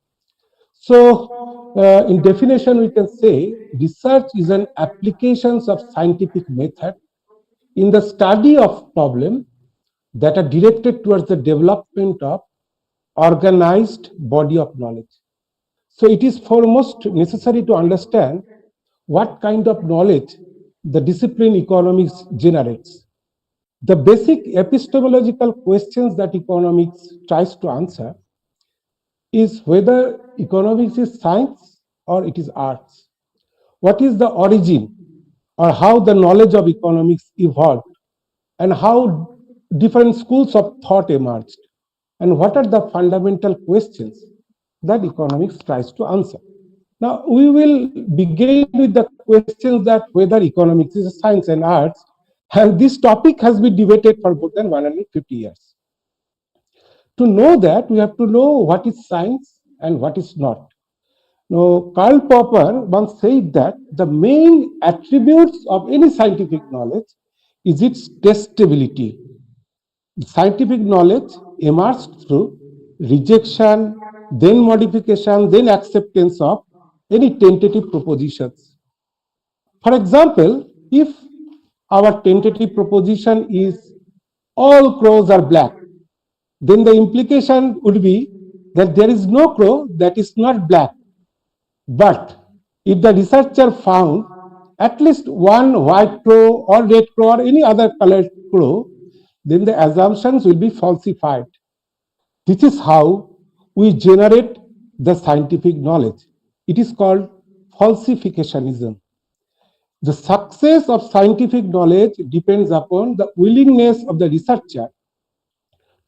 So, in definition, we can say research is an application of scientific method in the study of problem that are directed towards the development of organized body of knowledge. So, it is foremost necessary to understand what kind of knowledge the discipline economics generates. The basic epistemological questions that economics tries to answer is whether economics is science or it is arts. What is the origin or how the knowledge of economics evolved and how different schools of thought emerged and what are the fundamental questions that economics tries to answer. Now, we will begin with the questions that whether economics is a science and arts, and this topic has been debated for more than 150 years. To know that, we have to know what is science and what is not. Now, Karl Popper once said that the main attributes of any scientific knowledge is its testability. Scientific knowledge emerged through rejection, then modification, then acceptance of any tentative propositions. For example, if our tentative proposition is all crows are black, then the implication would be that there is no crow that is not black. But if the researcher found at least one white crow or red crow or any other colored crow, then the assumptions will be falsified. This is how we generate the scientific knowledge. It is called falsificationism. The success of scientific knowledge depends upon the willingness of the researcher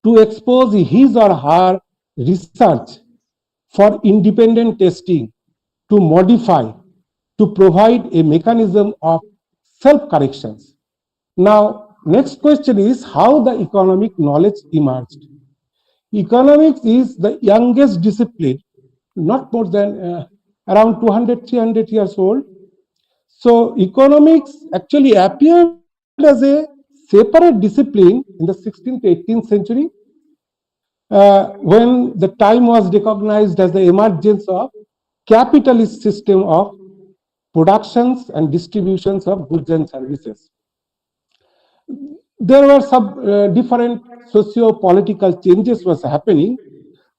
to expose his or her research for independent testing, to modify, to provide a mechanism of self corrections. Now, next question is how the economic knowledge emerged. Economics is the youngest discipline, not more than around 200, 300 years old. So, economics actually appeared as a separate discipline in the 16th to 18th century when the time was recognized as the emergence of capitalist system of productions and distributions of goods and services. There were some different socio-political changes was happening,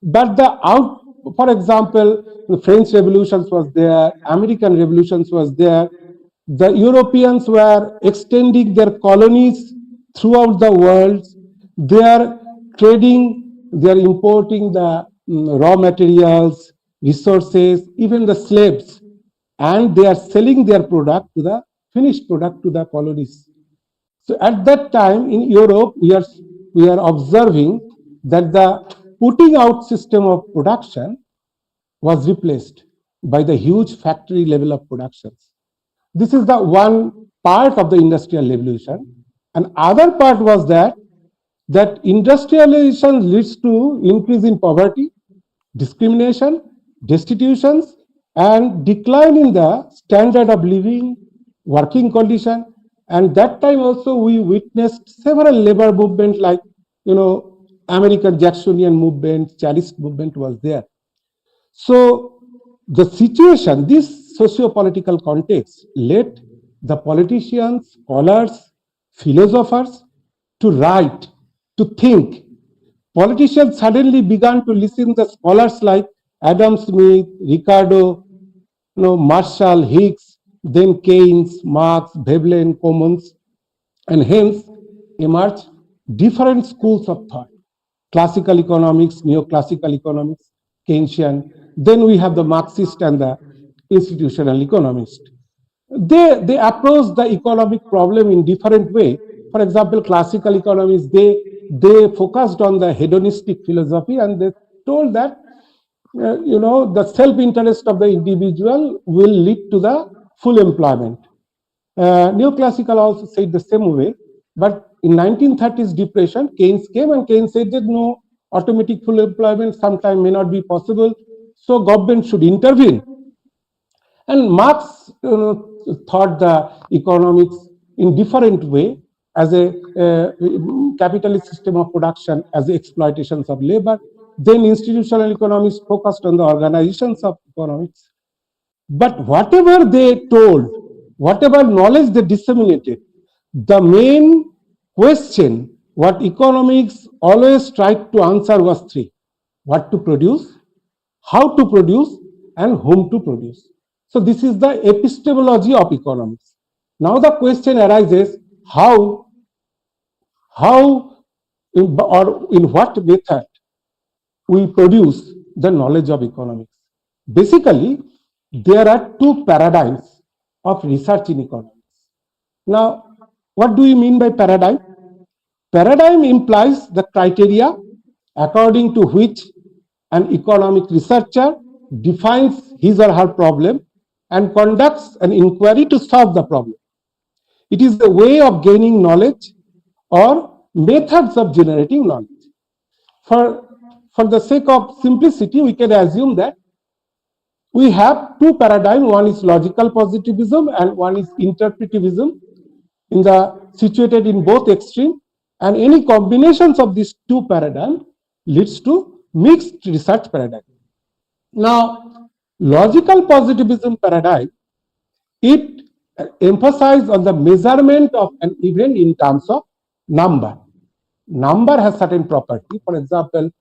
but for example, the French revolutions was there, American revolutions was there, the Europeans were extending their colonies throughout the world, they are trading, they are importing the raw materials, resources, even the slaves, and they are selling their product to the finished product to the colonies. So at that time in Europe, we are observing that the putting out system of production was replaced by the huge factory level of productions. This is the one part of the industrial revolution. And other part was that industrialization leads to increase in poverty, discrimination, destitutions, and decline in the standard of living, working condition. And that time also we witnessed several labor movements like, American Jacksonian movement, Charist movement was there. So the situation, this socio-political context led the politicians, scholars, philosophers to write, to think. Politicians suddenly began to listen to scholars like Adam Smith, Ricardo, Marshall, Hicks, then Keynes, Marx, Veblen, Commons, and hence emerge different schools of thought. Classical economics, neoclassical economics, Keynesian. Then we have the Marxist and the institutional economist. They approach the economic problem in different way. For example, classical economists, they focused on the hedonistic philosophy and they told that the self-interest of the individual will lead to the full employment. Neoclassical also said the same way, but in 1930s depression, Keynes came and Keynes said that no, automatic full employment sometime may not be possible, so government should intervene. And Marx thought the economics in different way as a capitalist system of production, as the exploitations of labor. Then institutional economists focused on the organizations of economics. But whatever they told, whatever knowledge they disseminated, the main question what economics always tried to answer was three: what to produce, how to produce, and whom to produce. So this is the epistemology of economics. Now the question arises, how or in what method we produce the knowledge of economics. Basically, there are two paradigms of research in economics. Now, what do we mean by paradigm? Paradigm implies the criteria according to which an economic researcher defines his or her problem and conducts an inquiry to solve the problem. It is a way of gaining knowledge or methods of generating knowledge. For the sake of simplicity, we can assume that we have two paradigms. One is logical positivism and one is interpretivism. in the situated in both extreme, and any combinations of these two paradigms leads to mixed research paradigm. Now, logical positivism paradigm, it emphasizes on the measurement of an event in terms of number. Number has certain property. For example,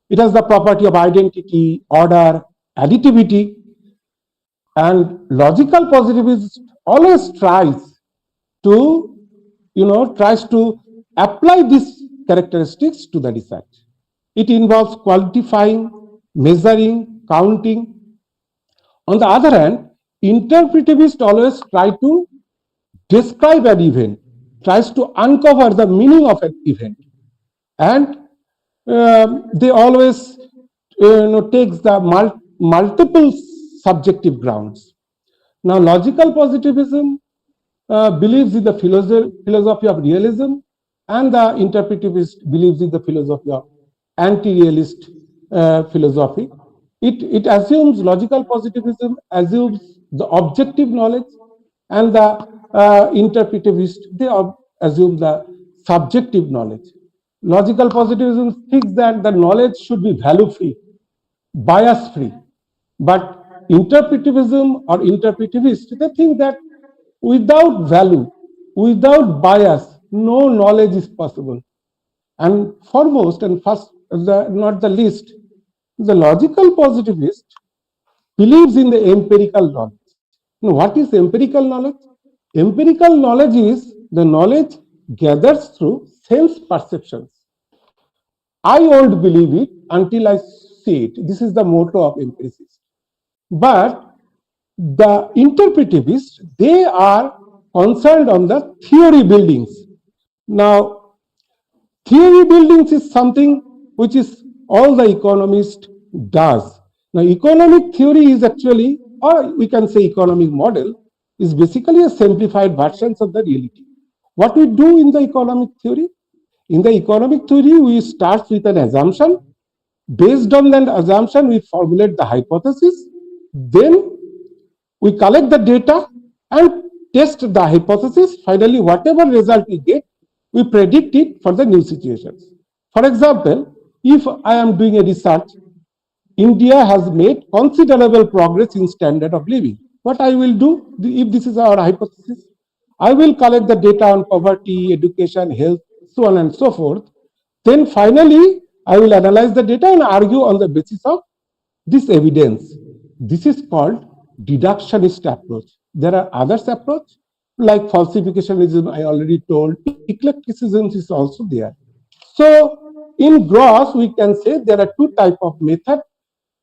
it has the property of identity, order, additivity, and logical positivism always to, tries to apply these characteristics to the research. It involves quantifying, measuring, counting. On the other hand, interpretivists always try to describe an event, tries to uncover the meaning of an event, and they always takes the multiple subjective grounds. Now, logical positivism believes in the philosophy of realism, and the interpretivist believes in the philosophy of anti-realist philosophy. It assumes logical positivism assumes the objective knowledge, and the interpretivist they assume the subjective knowledge. Logical positivism thinks that the knowledge should be value free, bias free, but interpretivism or interpretivist they think that without value, without bias, no knowledge is possible. And foremost and first, not the least, the logical positivist believes in the empirical knowledge. Now, what is empirical knowledge? Empirical knowledge is the knowledge gathered through sense perceptions. I won't believe it until I see it. This is the motto of empiricists. But the interpretivists, they are concerned on the theory buildings. Now, theory buildings is something which is all the economist does. Now, economic theory is actually, or we can say economic model, is basically a simplified versions of the reality. What we do in the economic theory? In the economic theory, we start with an assumption. Based on that assumption, we formulate the hypothesis. Then we collect the data and test the hypothesis. Finally, whatever result we get, we predict it for the new situations. For example, if I am doing a research, India has made considerable progress in standard of living. What I will do, if this is our hypothesis, I will collect the data on poverty, education, health, so on and so forth. Then finally, I will analyze the data and argue on the basis of this evidence. This is called deductionist approach. There are others approach like falsificationism, I already told. Eclecticism is also there. So in gross, we can say there are two types of method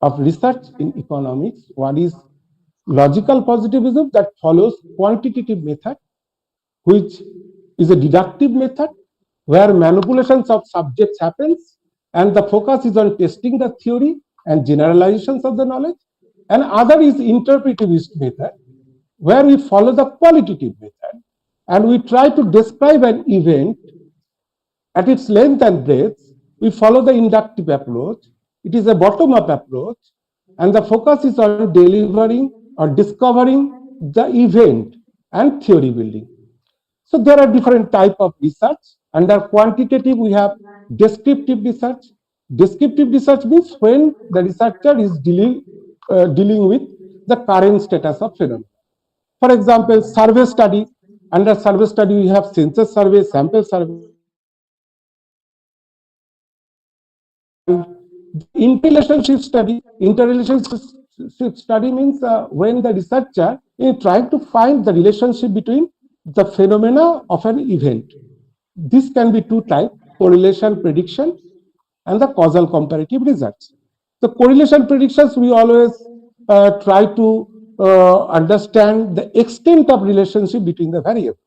of research in economics. One is logical positivism that follows quantitative method, which is a deductive method where manipulations of subjects happens and the focus is on testing the theory and generalizations of the knowledge. And other is interpretivist method where we follow the qualitative method and we try to describe an event at its length and breadth. We follow the inductive approach. It is a bottom-up approach, and the focus is on delivering or discovering the event and theory building. So there are different types of research. Under quantitative, we have descriptive research. Descriptive research means when the researcher is dealing with the current status of phenomena. For example, survey study. Under survey study, we have census survey, sample survey, and interrelationship study. Interrelationship study means when the researcher is trying to find the relationship between the phenomena of an event. This can be two types, correlation prediction and the causal comparative research. The correlation predictions, we always try to understand the extent of relationship between the variables.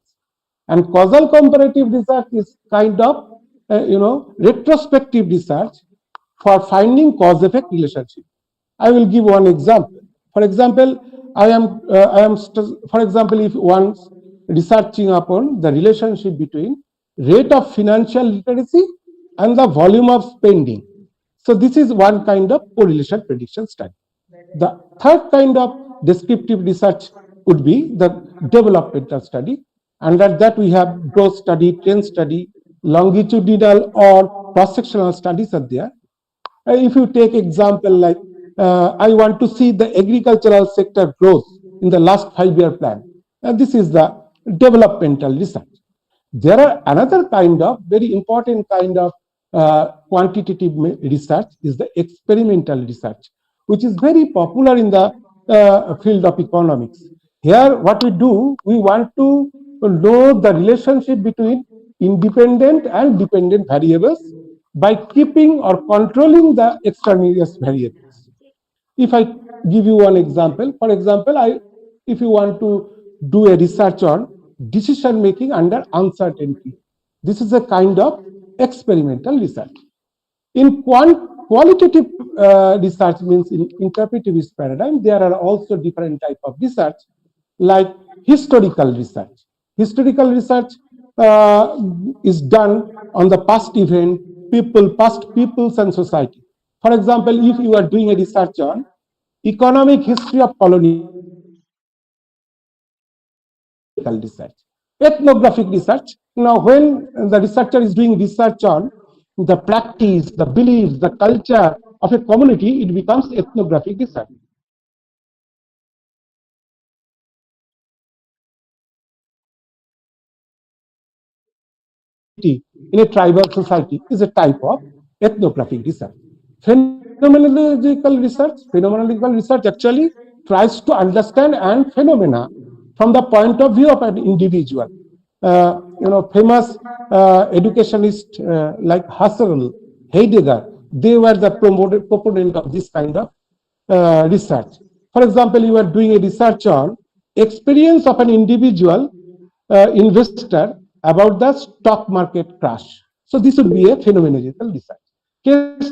And causal comparative research is kind of, retrospective research for finding cause-effect relationship. I will give one example. For example, for example, if one's researching upon the relationship between rate of financial literacy and the volume of spending. So this is one kind of correlation prediction study. The third kind of descriptive research would be the developmental study. Under that, we have growth study, trend study, longitudinal or cross-sectional studies are there. If you take example like I want to see the agricultural sector growth in the last 5-year plan. This is the developmental research. There are another kind of very important kind of quantitative research is the experimental research, which is very popular in the field of economics. Here, what we do, we want to know the relationship between independent and dependent variables by keeping or controlling the extraneous variables. If I give you one example, for example, if you want to do a research on decision making under uncertainty, this is a kind of experimental research. In qualitative research, means in interpretivist paradigm, there are also different type of research like historical research. Historical research is done on the past event, past peoples and society. For example, if you are doing a research on economic history of colonialism, historical research. Ethnographic research. Now, when the researcher is doing research on the practice, the beliefs, the culture of a community, it becomes ethnographic research. In a tribal society is a type of ethnographic research. Phenomenological research actually tries to understand and phenomena from the point of view of an individual. Famous educationists like Husserl, Heidegger, they were the proponent of this kind of research. For example, you are doing a research on experience of an individual investor about the stock market crash. So this would be a phenomenological research. Case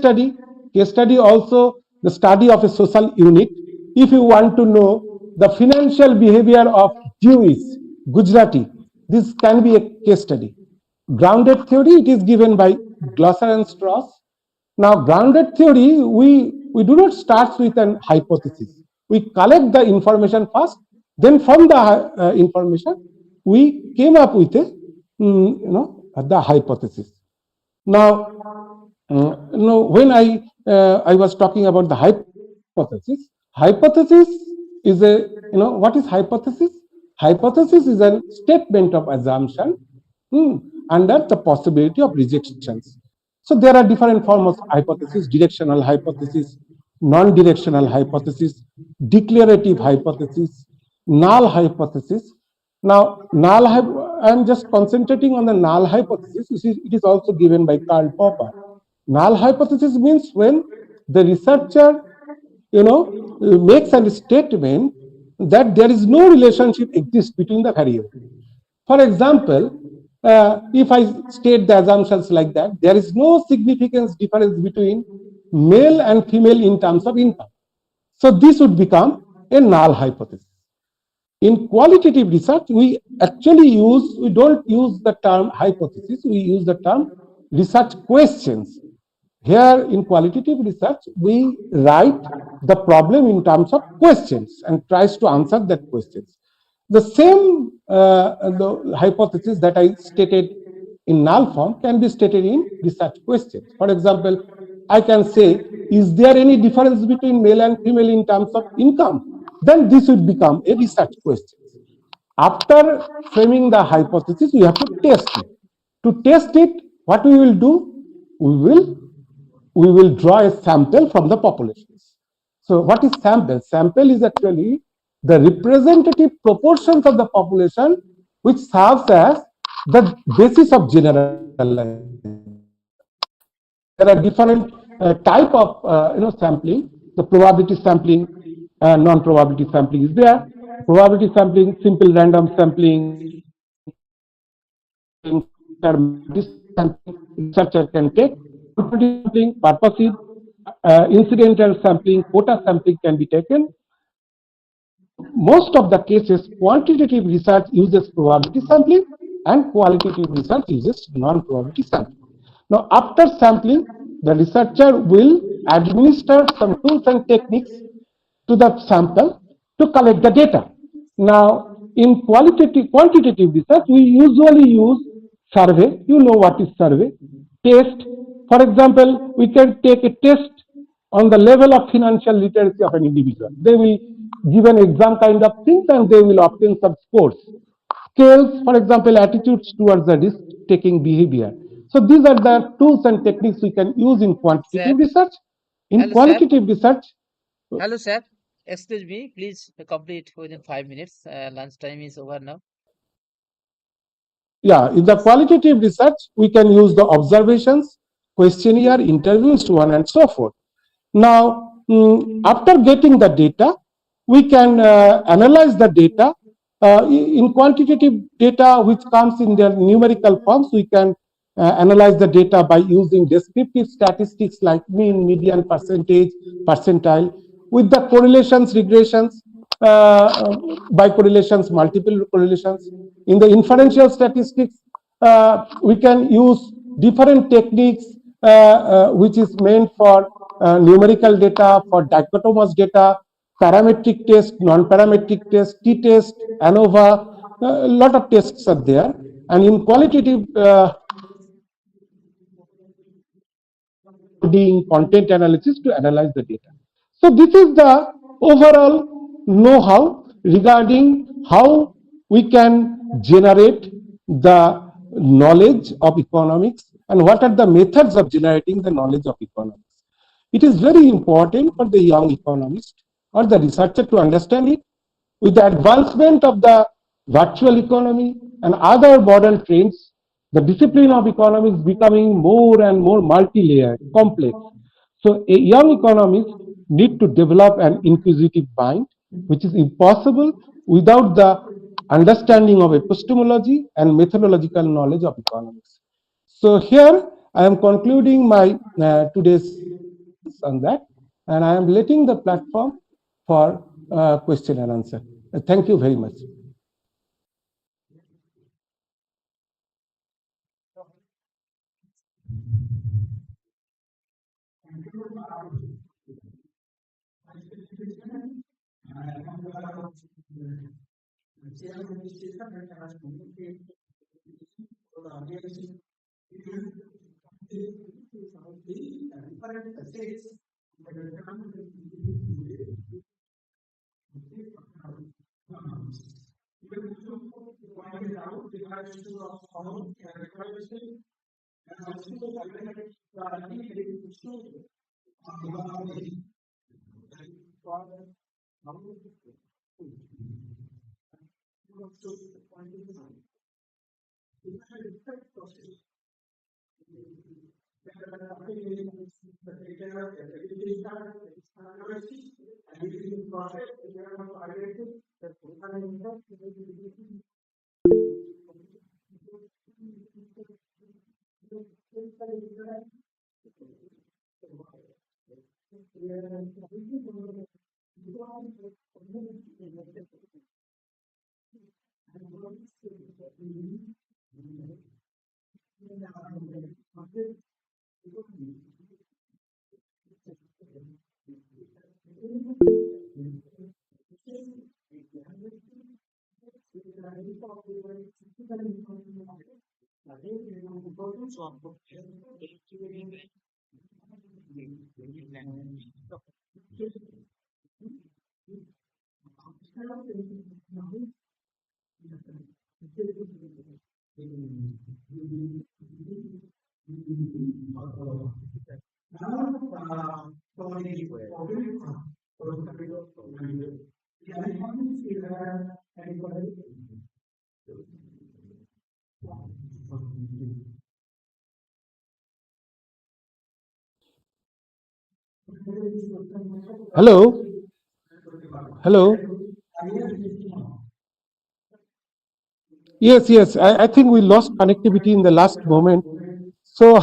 study also the study of a social unit. If you want to know the financial behavior of Jewish, Gujarati, this can be a case study. Grounded theory, it is given by Glosser and Strauss. Now, grounded theory, we do not start with an hypothesis. We collect the information first, then from the information, we came up with the hypothesis. Now, when I was talking about the hypothesis is what is hypothesis? Hypothesis is a statement of assumption under the possibility of rejections. So there are different forms of hypothesis: directional hypothesis, non-directional hypothesis, declarative hypothesis, null hypothesis. Now, I'm just concentrating on the null hypothesis. It is also given by Karl Popper. Null hypothesis means when the researcher, makes a statement that there is no relationship exists between the variables. For example, if I state the assumptions like that, there is no significance difference between male and female in terms of income. So this would become a null hypothesis. In qualitative research, we don't use the term hypothesis, we use the term research questions. Here in qualitative research, we write the problem in terms of questions and tries to answer that questions. The same the hypothesis that I stated in null form can be stated in research questions. For example, I can say, is there any difference between male and female in terms of income? Then this would become a research question. After framing the hypothesis, we have to test it. To test it, what we will do? We will draw a sample from the populations. So what is sample? Sample is actually the representative proportions of the population which serves as the basis of generalization. There are different type of sampling. The probability sampling, non-probability sampling is there. Probability sampling, simple random sampling, researcher can take. Sampling, purposive, incidental sampling, quota sampling can be taken. Most of the cases, quantitative research uses probability sampling and qualitative research uses non-probability sampling. Now, after sampling, the researcher will administer some tools and techniques to the sample to collect the data. Now, in quantitative research, we usually use survey. You know what is survey? Test. For example, we can take a test on the level of financial literacy of an individual. They will give an exam kind of things and they will obtain some scores. Scales, for example, attitudes towards the risk-taking behavior. So these are the tools and techniques we can use in Sir, quantitative research. In hello, sir. qualitative research, Hello, sir. Excuse me, please complete within 5 minutes. Lunch time is over now. yeah, in the qualitative research, we can use the observations, questionnaire, interviews, so on and so forth. Now, after getting the data, we can analyze the data. In quantitative data, which comes in their numerical forms, we can analyze the data by using descriptive statistics like mean, median, percentage, percentile, with the correlations, regressions, by correlations, multiple correlations. In the inferential statistics, we can use different techniques which is meant for numerical data, for dichotomous data, parametric test, non-parametric test, t-test, ANOVA, a lot of tests are there. And in qualitative doing content analysis to analyze the data. So this is the overall know-how regarding how we can generate the knowledge of economics and what are the methods of generating the knowledge of economics. It is very important for the young economist or the researcher to understand it. With the advancement of the virtual economy and other modern trends, the discipline of economics is becoming more and more multi-layered, complex. So a young economist need to develop an inquisitive mind, which is impossible without the understanding of epistemology and methodological knowledge of economics. So here I am concluding my today's on that, and I am letting the platform for question and answer. Thank you very much. Hello, hello. Yes, yes. I think we lost connectivity in the last moment. So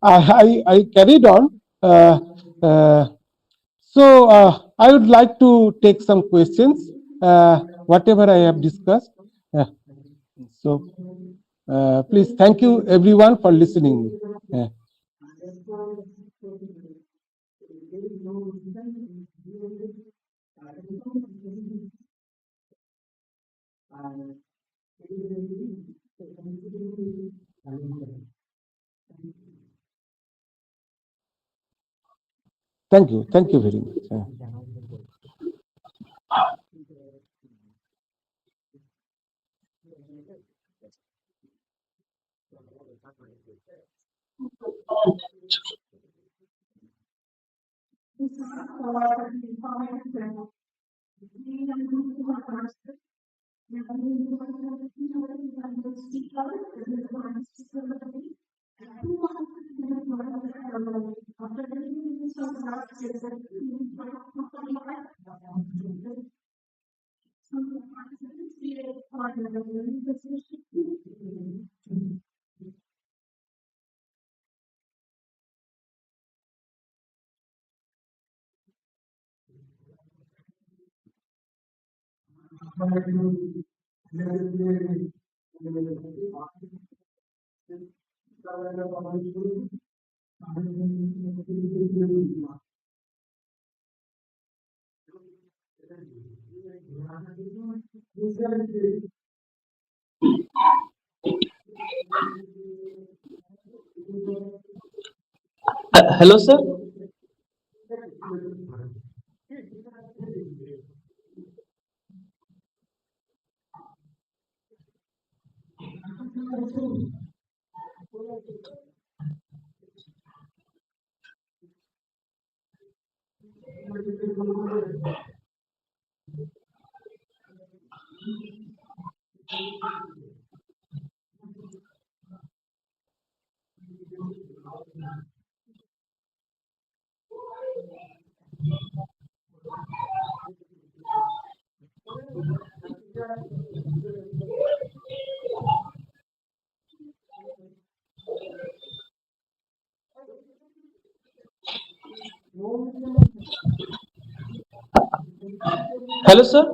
I carried on. Uh, uh, I would like to take some questions, whatever I have discussed. Uh, so please, thank you everyone for listening. Uh, Thank you very much. Hello, sir. Hello, sir.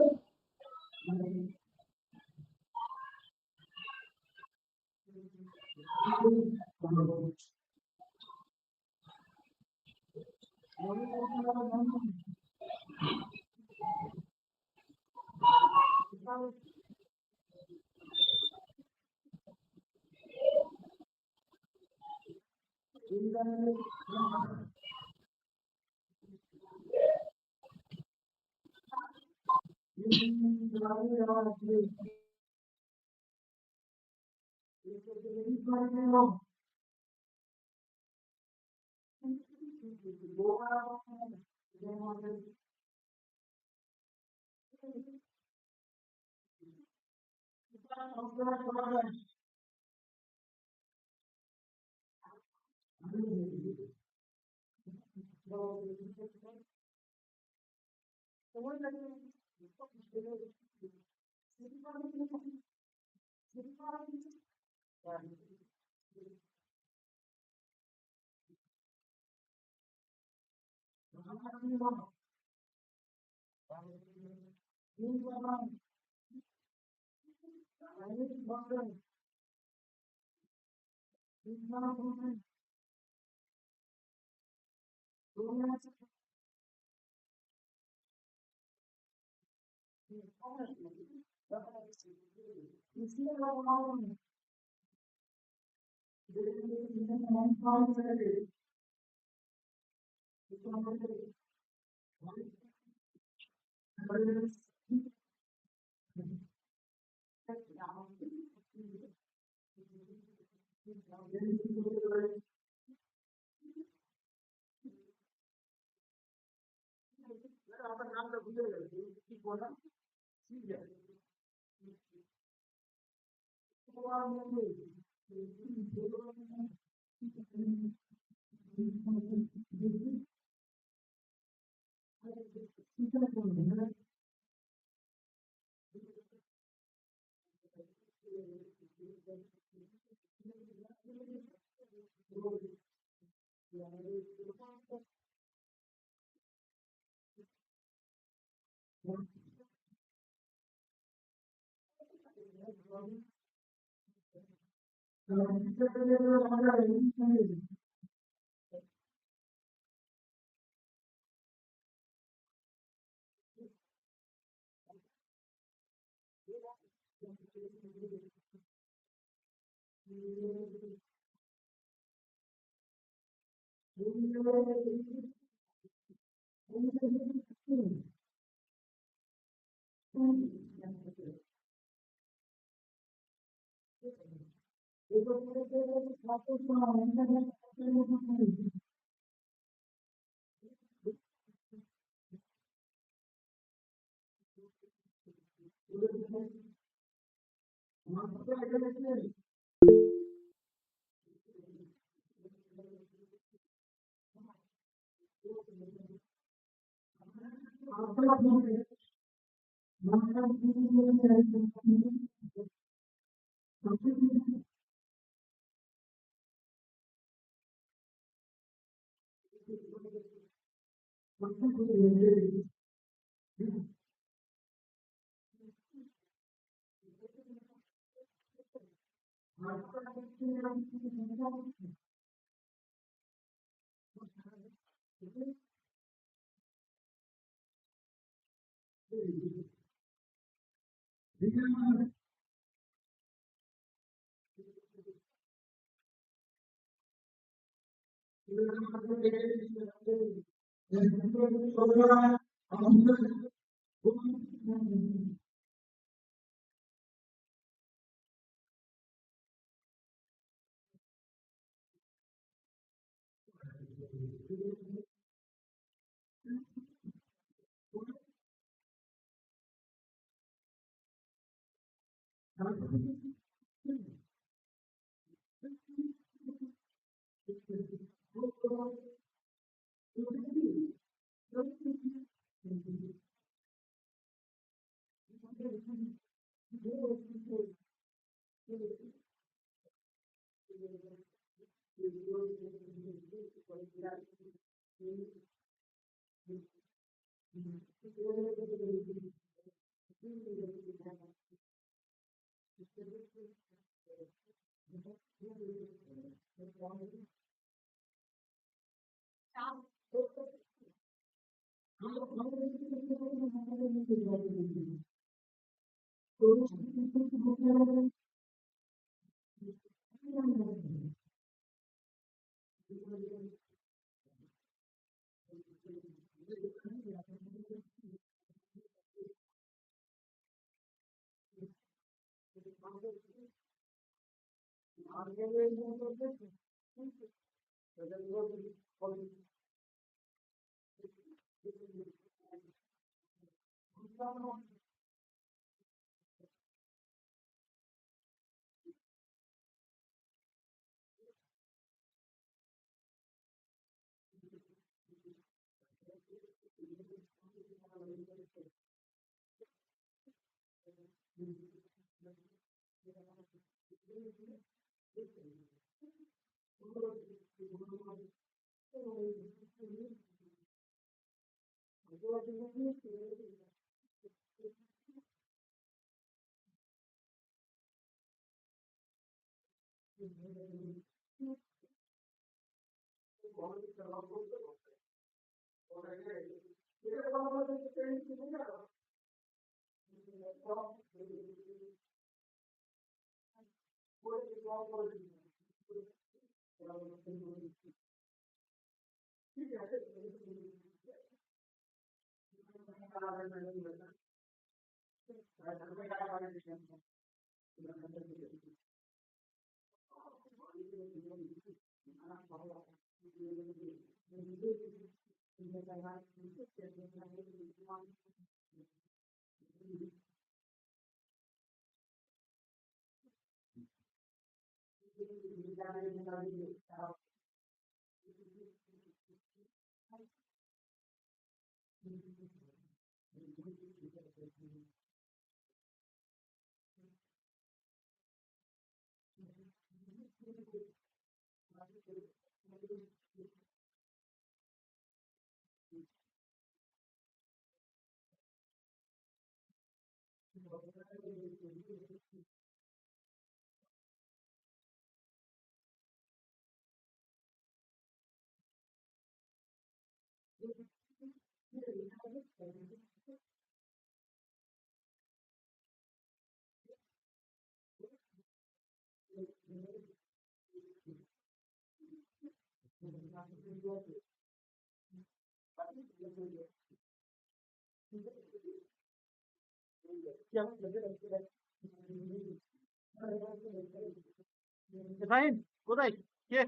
Fine কোথায় কে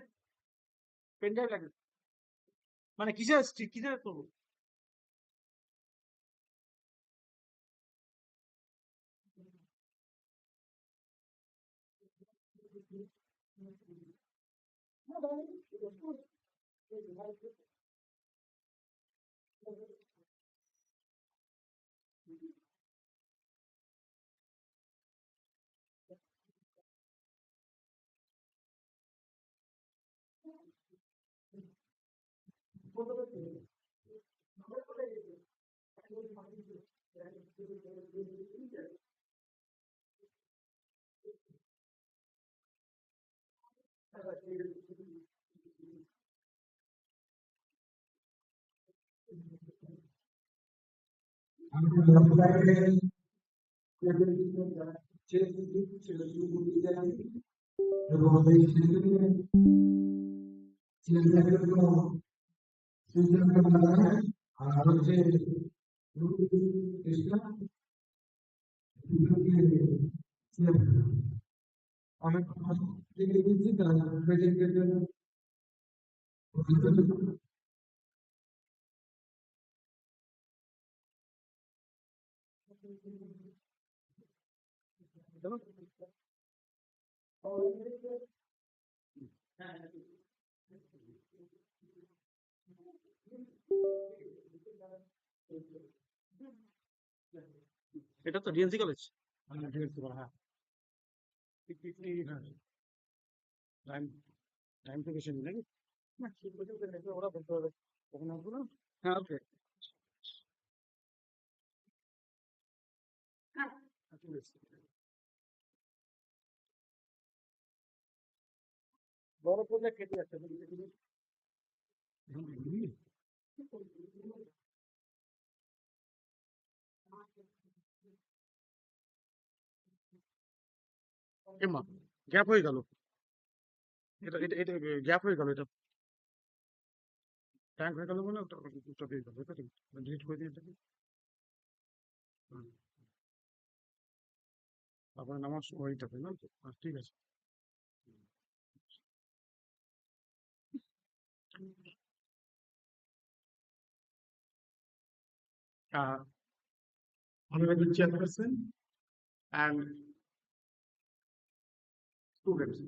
pen drive লাগে মানে কিসের কিসের করবো এটা তো DNC college হ্যাঁ time time তো বেশি নেই নাকি না ঠিক আছে ওরা বলতে হবে কখন আসবো না হ্যাঁ ওকে বড় প্রজেক্ট কেটে যাচ্ছে এমা গ্যাপ হয়ে গেল এটা এটা এটা গ্যাপ হয়ে গেল এটা ট্যাঙ্ক হয়ে গেল মানে ওটা হয়ে গেল এটা ডিলিট করে দিয়ে এটাকে তারপরে নামাজ ওইটাতে না ঠিক আছে honorable chairperson and students.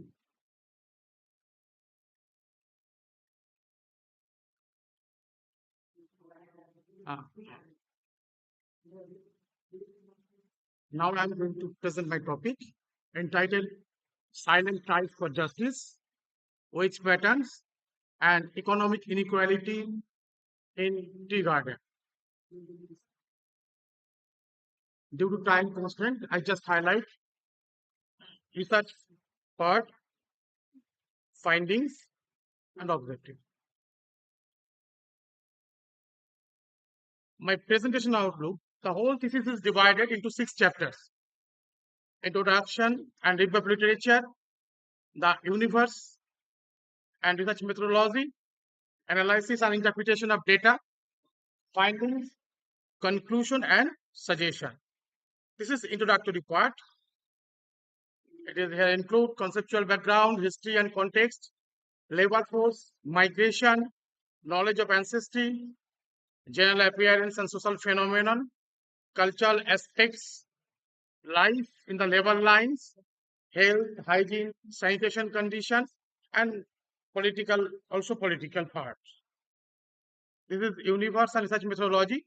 Uh, Now I am going to present my topic entitled Silent Ties for Justice, Wage Patterns, and Economic Inequality in Tea Garden. Due to time constraint, I just highlight research part, findings, and objective. My presentation outlook, the whole thesis is divided into 6 chapters. Introduction and review of literature, the universe and research methodology, analysis and interpretation of data, findings, conclusion, and suggestion. This is introductory part. It is here include conceptual background, history and context, labor force, migration, knowledge of ancestry, general appearance and social phenomenon, cultural aspects, life in the labor lines, health, hygiene, sanitation conditions, and also political parts. This is universe and research methodology.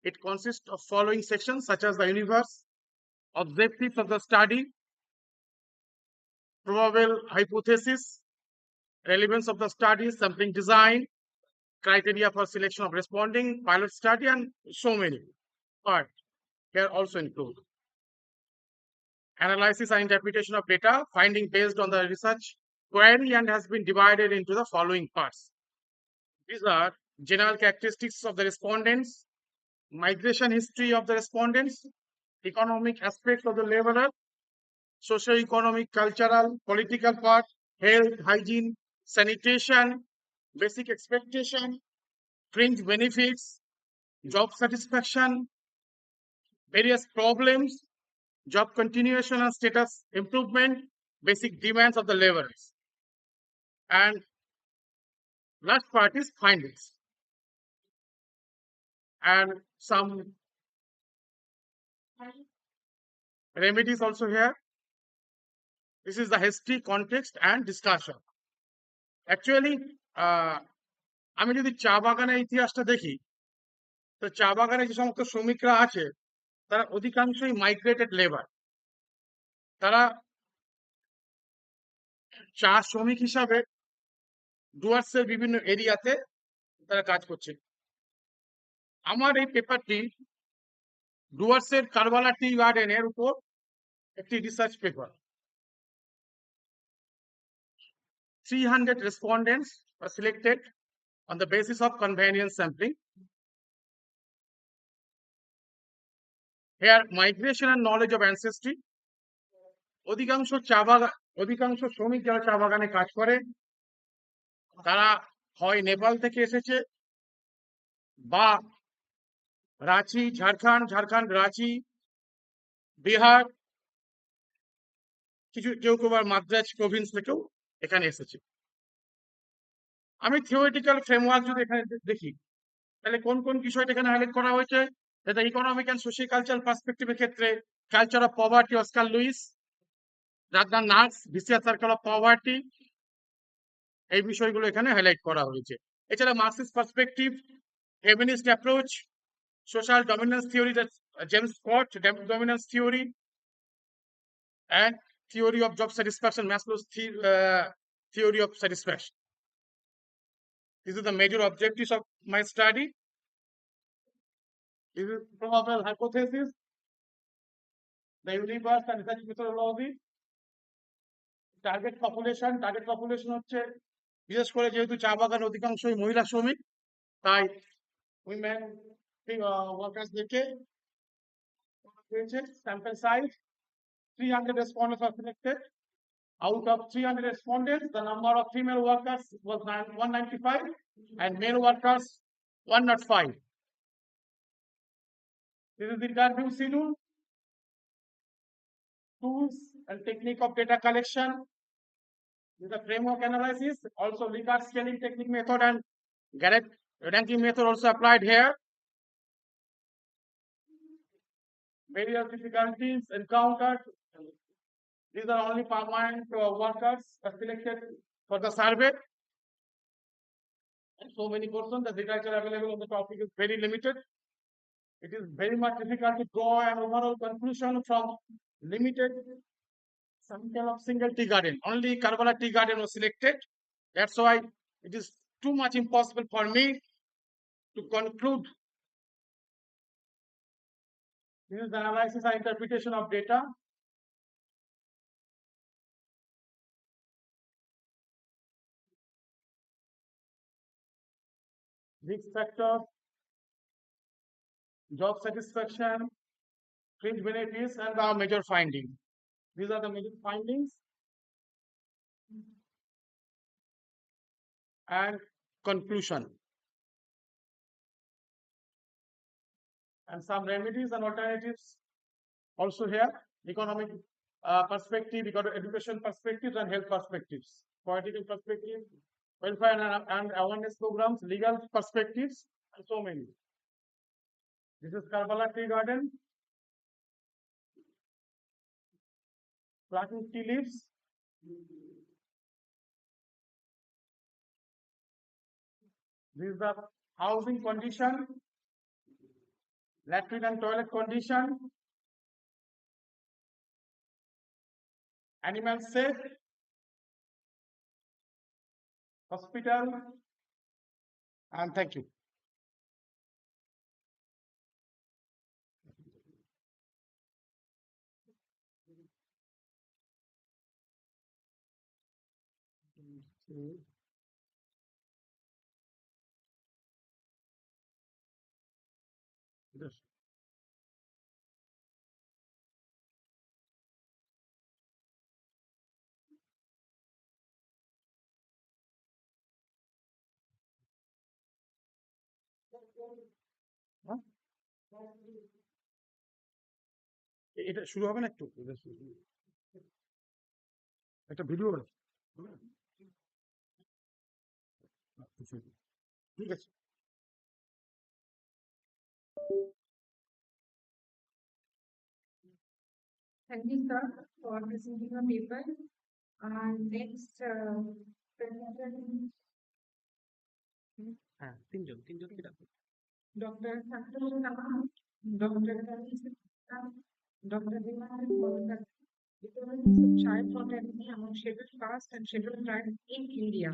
It consists of following sections such as the universe, objectives of the study, probable hypothesis, relevance of the study, sampling design, criteria for selection of responding, pilot study, and so many parts here also include. Analysis and interpretation of data, finding based on the research query and has been divided into the following parts. These are general characteristics of the respondents, migration history of the respondents, economic aspects of the laborer, socio-economic, cultural, political part, health, hygiene, sanitation, basic expectation, fringe benefits, job satisfaction, various problems, job continuation and status improvement, basic demands of the laborers. And last part is findings. And some remedies also here. This is the history, context, and discussion. Actually, আমি যদি চা বাগানের ইতিহাসটা দেখি, তো চা বাগানে যে সমস্ত শ্রমিকরা আছে তারা অধিকাংশই মাইগ্রেটেড লেবার। তারা চা শ্রমিক হিসাবে ডুয়ার্সের বিভিন্ন এরিয়াতে তারা কাজ করছে। আমার এই পেপারটি ডুয়ার্সের কারবালা টি গার্ডেনের উপর একটি research paper. 300 respondents were selected on the basis of convenience sampling. Here, migration and knowledge of ancestry. অধিকাংশ শ্রমিক যারা চা বাগানে কাজ করে তারা হয় নেপাল থেকে এসেছে বা রাঁচি, ঝাড়খণ্ড, রাঁচি, বিহার, কেউ আবার মাদ্রাজ প্রভিন্স থেকেও এখানে এসেছে। আমি থিওরিটিক্যাল ফ্রেমওয়ার্ক যদি এখানে দেখি তাহলে কোন কোন বিষয়টা এখানে হাইলাইট করা হয়েছে, সেটা ইকোনমিক অ্যান্ড সোশিয়াল কালচারাল পার্সপেক্টিভের ক্ষেত্রে culture of poverty Oscar Lewis, Ragnar Nurkse, vicious circle of poverty, এই বিষয়গুলো এখানে হাইলাইট করা হয়েছে। এছাড়া Marxist perspective, feminist approach, social dominance theory, James Scott dominance theory, and theory of job satisfaction, Maslow's theory of satisfaction. These are the major objectives of my study. This is probable hypothesis, the universe and research methodology. Target population হচ্ছে বিশেষ করে যেহেতু চা বাগান অধিকাংশই মহিলা শ্রমিক, তাই উইমেন ওয়ার্কার্স দেখে sample size 300 respondents are selected. Out of 300 respondents, the number of female workers was 195 and male workers 105. This is the interview schedule, tools and technique of data collection. This is the framework analysis, also Likert scaling technique method and Garrett ranking method also applied here. Various difficulties encountered. These are only permanent workers selected for the survey. And so many persons, the literature available on the topic is very limited. It is very much difficult to draw an overall conclusion from limited sample of single tea garden. Only Karbala tea garden was selected. That's why it is too much impossible for me to conclude. This is the analysis and interpretation of data. Risk factor, job satisfaction, fringe benefits, and our major findings. These are the major findings and conclusion. And some remedies and alternatives also here, economic perspective, education perspectives, and health perspectives, political perspective, welfare and awareness programs, legal perspectives, and so many. This is Karbala tea garden. Planting tea leaves. This is the housing condition, latrine and toilet condition, animal safe, hospital, and thank you. Yes. এটা শুরু হবে না একটু একটা video ঠিক আছে Thank you, sir, for presenting the paper. Next, presentation, তিনজন কি ডাকবো? Dr. Satul Kamal, Dr. D.N.C, Dr. D.N.C, Economics of Child Mortality among scheduled caste and scheduled tribes in India.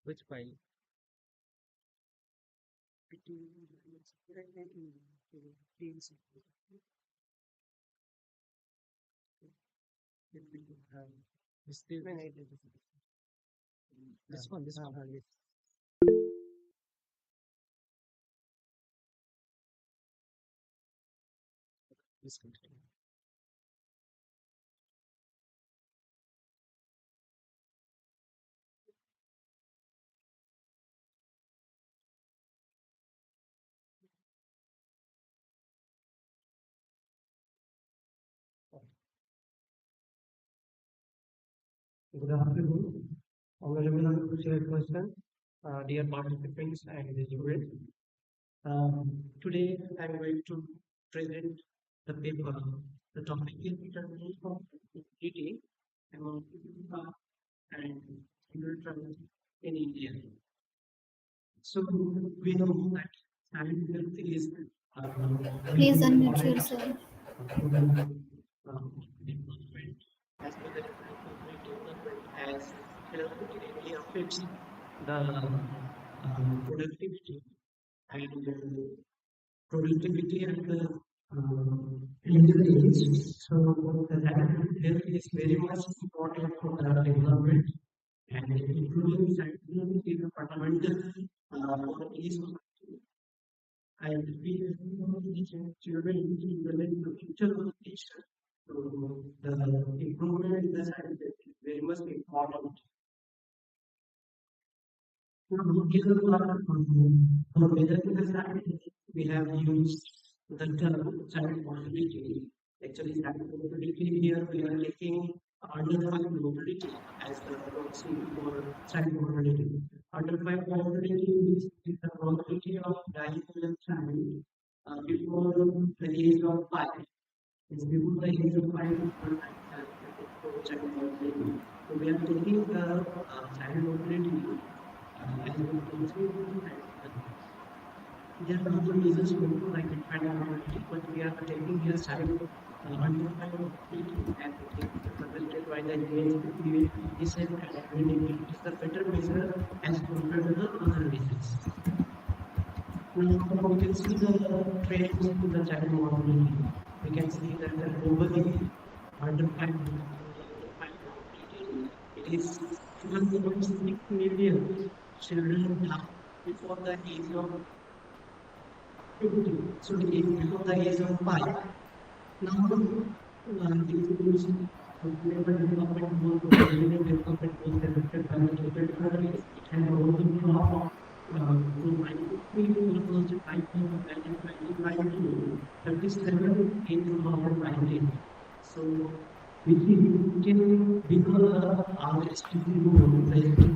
Which file? This one. Yes. Discontinue. Good afternoon, honorable chairperson, dear participants and the jury. Today I'm going to present the paper. The topic is determination of equity among people and children in India. So we know that child health is Please very unmute important yourself. to development as well as corporate development as health directly affects the productivity and the intelligence. So the health is very much important for the development and improving scientific is a fundamental for each society. And we teach children to develop the future of the nation. So the improvement in the science is very much important. Here for measuring the science, we have used the term child mortality. Actually, child mortality here we are taking under 5 mortality as the proxy for child mortality. Under 5 mortality is the mortality of dying child before the age of 5. It's before the age of 5 child mortality. So we are taking the child mortality as a proxy. There are other reasons also like dependent mortality, but we are taking here child undefined mortality and it is presented by the D.N.C. This is the better measure as compared to the other measures. Now we can see the trends in the child mortality. We can see that the globally undefined mortality it is 1.6 million children die before the age of 50. So the age before the age of 5. Now, these sustainable development goals or millennium development goals adopted by the different countries, it has also dropped from 93 in 2019 to 37 in 2019. So, which is still below the SDG goal, the SDG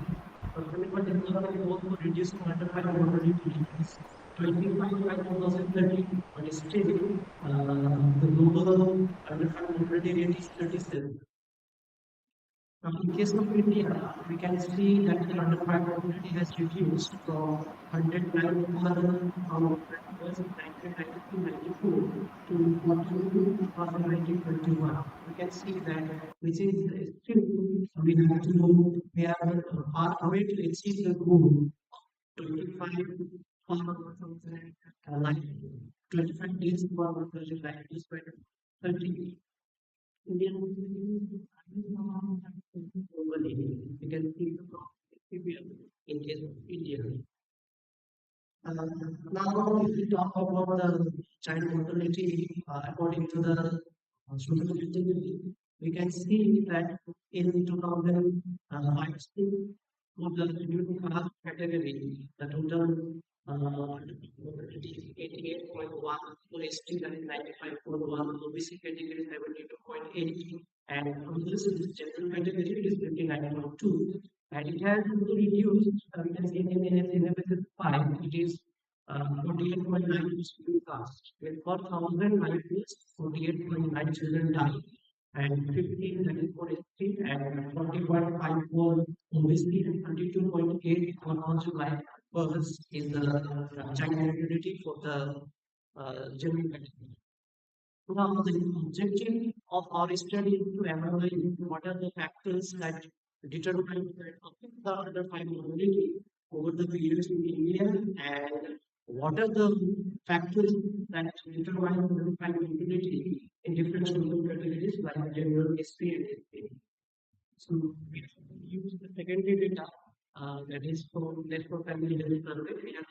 sustainable development goal for reducing under 5 mortality is 25 by 2030, but still the global under 5 mortality rate is 37. In case of India, we can see that the under 5 mortality has reduced from 109 from 1992 to 42 2021. We can see that which is still we have to we are far away to achieve the goal 25 for 25 days for 1,000 days by 30. Indian globally, you can see the behavior in case of India. Now, if we talk about the child mortality according to the social category, we can see that in 2005 for the middle class category, the total it is 88.1 for ST and 95.1, OBC category 72.8, and for this general category it is 59.2, and it has reduced. We can see in 5 it is 48.9 student cast. When for 1,000 life is 48.9 children die, and 15 that is for ST, and 40.5 for obesity, and 22.8 for life births is the child mortality for the general category. Now, the objective of our study is to analyze what are the factors that determine that affect the under 5 mobility over the periods in India, and what are the factors that determine under 5 mobility in different social categories like gender, history, and ethnicity. So we use the secondary data that is for family level survey. We have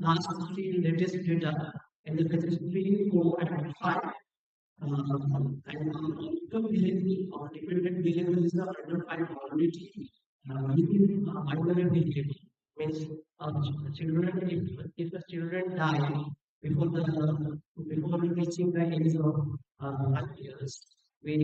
last three latest data in the category 3, 4, and 5. And income behavior or dependent behavior is the under 5 mobility within minor and immediate. Means children, if the children die before the before reaching the age of 5 years, we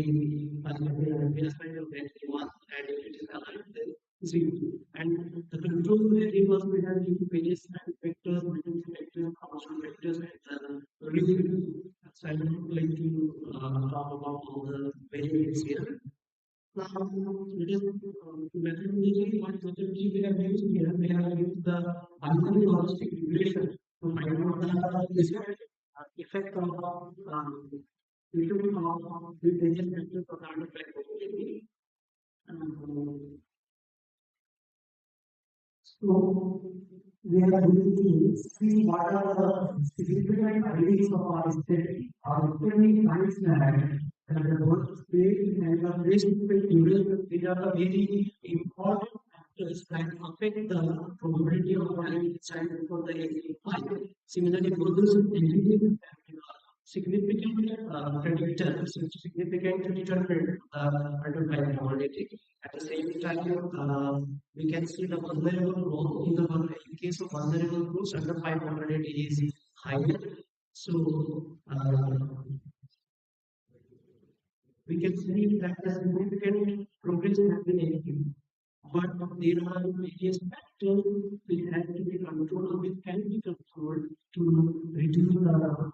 assign them that one, and if it is alive, then 0. And the control variables we have used various vectors, frequency vectors, function vectors, and the reason. So I would like to talk about all the variables here. Now, it is methodology. What methodology we have used here? We have used the binary logistic regression to find out the effect of the various vectors of the complexity. So we are going to see what are the significant findings of our study. Our study finds that the both state and the face-to-face duration, these are the very important factors that affect the probability of having a child before the age of 5. Similarly, both those intelligence significant predictor, significant determinant under probability. At the same time, we can see the vulnerable growth in case of vulnerable groups under 500 is higher. So we can see that the significant progress has been achieved. But there are various factors which have to be controlled, which can be controlled to reduce the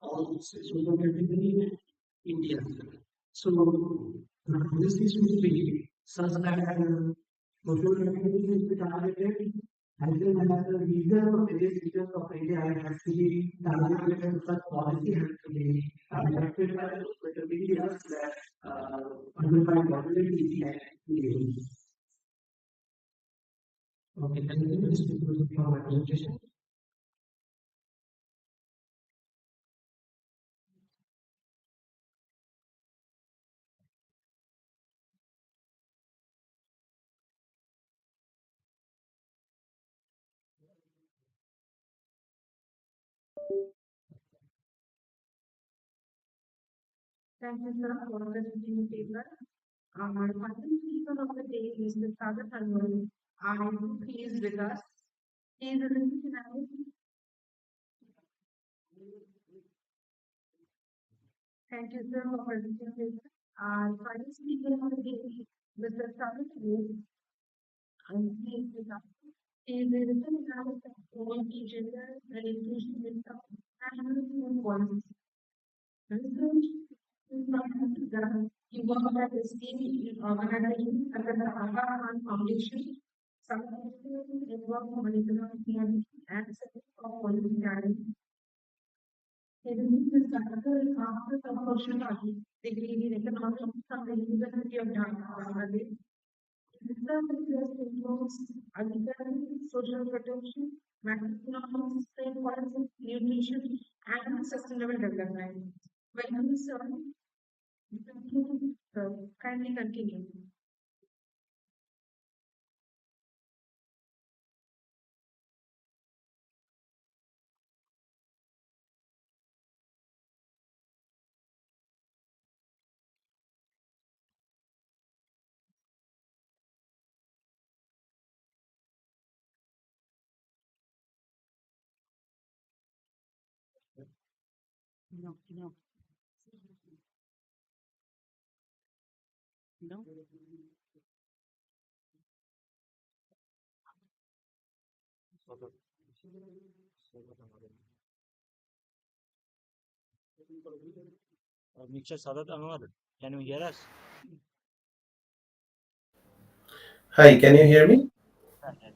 all social category in India. So this is to be such that social category is be targeted, as well as the region of various regions of India has to be targeted, and such policy has to be adopted by the regions that underline mobility and equity. Okay, thank you. This is for my presentation. Thank you, sir, for presenting the paper. Our final speaker of the day is Mr. Sagar Tanwal. I hope he is with us. He is a business analyst. Thank you, sir, for presenting the paper. Our final speaker of the day is Mr. Sagar Tanwal. He is with us. He is a written analyst of quality gender and inclusion with national policies. Research he worked at the state organization under the Aga Khan Foundation, some work on economic theory and center for policy guidance. He received his doctoral master's of sociology degree in economics from the University of Bangladesh. His research interests includes agriculture, social protection, macroeconomics, trade policy, nutrition, and sustainable development. Welcome, sir. Kindly continue. Mr. Sadat Anwar, can you hear us? Hi, can you hear me? Yeah, yeah,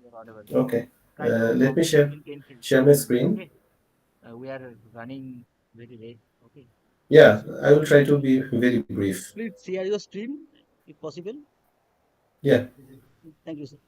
you're audible. Okay. Try to Let me complete share within 10 share my 10 minutes, screen. okay? We are running very late, okay? Yeah, I will try to be very brief. Please share your screen if possible. Yeah. Thank you, sir.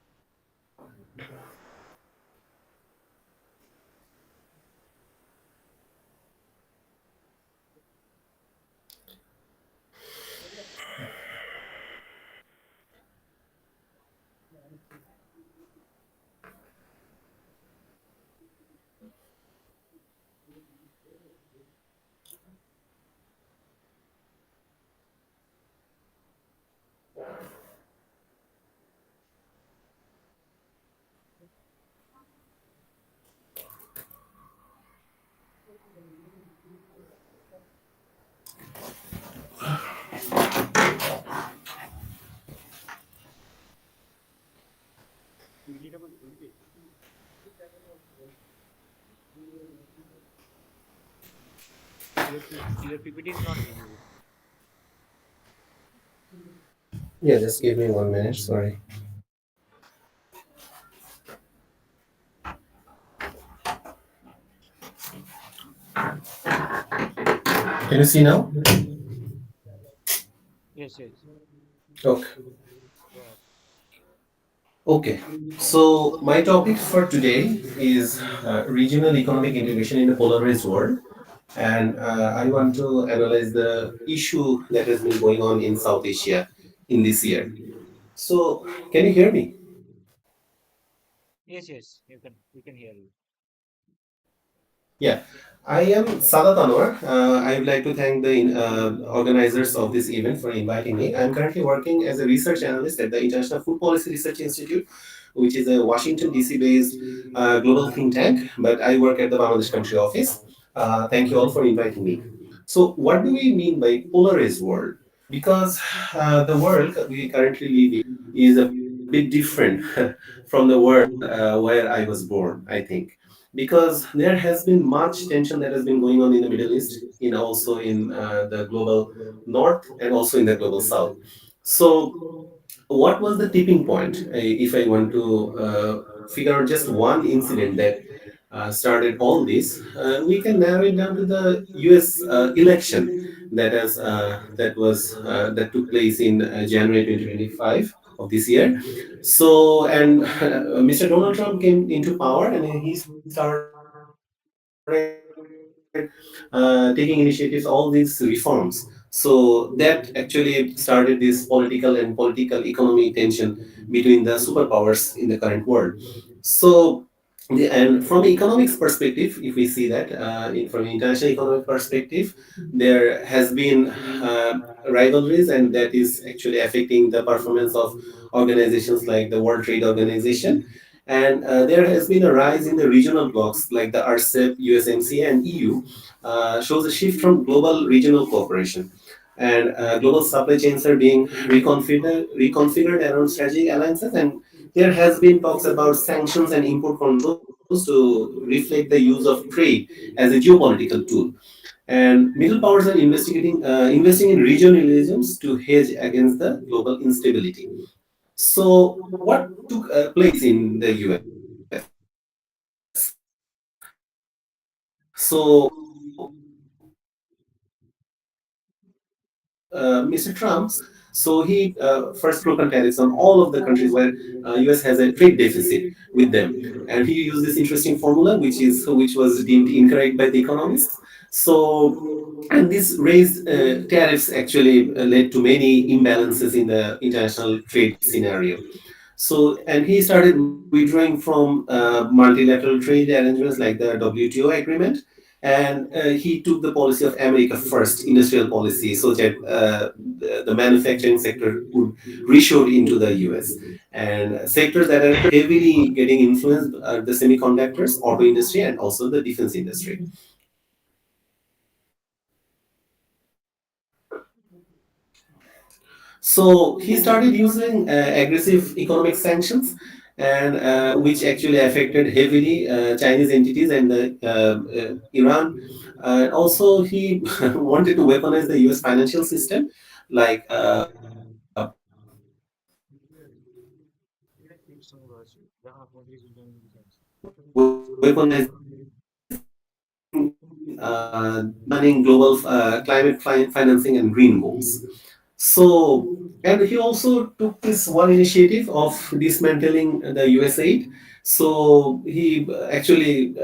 Your PPT is not visible. Yeah, just give me 1 minute. Sorry. Can you see now? Yes, yes. Okay. Go ahead. Okay. So my topic for today is regional economic integration in a polarized world, and I want to analyze the issue that has been going on in South Asia in this year. So, can you hear me? Yes, yes, we can hear you. Yeah, I am Sadat Anwar. I would like to thank the organizers of this event for inviting me. I'm currently working as a research analyst at the International Food Policy Research Institute, which is a Washington, D.C. based global think tank, but I work at the Bangladesh country office. Thank you all for inviting me. So, what do we mean by polarized world? Because the world we currently live in is a bit different from the world where I was born, I think, because there has been much tension that has been going on in the Middle East, in also in the global north and also in the global south. So, what was the tipping point? If I want to figure out just one incident that started all this, we can narrow it down to the U.S. Election that took place in January 2025 of this year. So, and Mr. Donald Trump came into power, and he started taking initiatives, all these reforms. So that actually started this political and political economy tension between the superpowers in the current world. So, and from economics perspective, if we see that from international economic perspective, there has been rivalries, and that is actually affecting the performance of organizations like the World Trade Organization. And there has been a rise in the regional blocs like the RCEP, USMCA, and EU, shows a shift from global regional cooperation. And global supply chains are being reconfigured around strategic alliances, and there has been talks about sanctions and import controls to reflect the use of trade as a geopolitical tool. And middle powers are investing in regionalisms to hedge against the global instability. So, what took place in the US? So, Mr. Trump, so he first broke on tariffs on all of the countries where US has a trade deficit with them, and he used this interesting formula, which was deemed incorrect by the economists. So, and this raised tariffs actually led to many imbalances in the international trade scenario. So, and he started withdrawing from multilateral trade arrangements like the WTO agreement. And he took the policy of America first industrial policy so that the manufacturing sector would reshore into the US. And sectors that are heavily getting influenced are the semiconductors, auto industry, and also the defense industry. So he started using aggressive economic sanctions, and which actually affected heavily Chinese entities and Iran. Also, he wanted to weaponize the U.S. financial system, like weaponizing banning global climate financing and green goals. So, and he also took this one initiative of dismantling the US aid. So, he actually,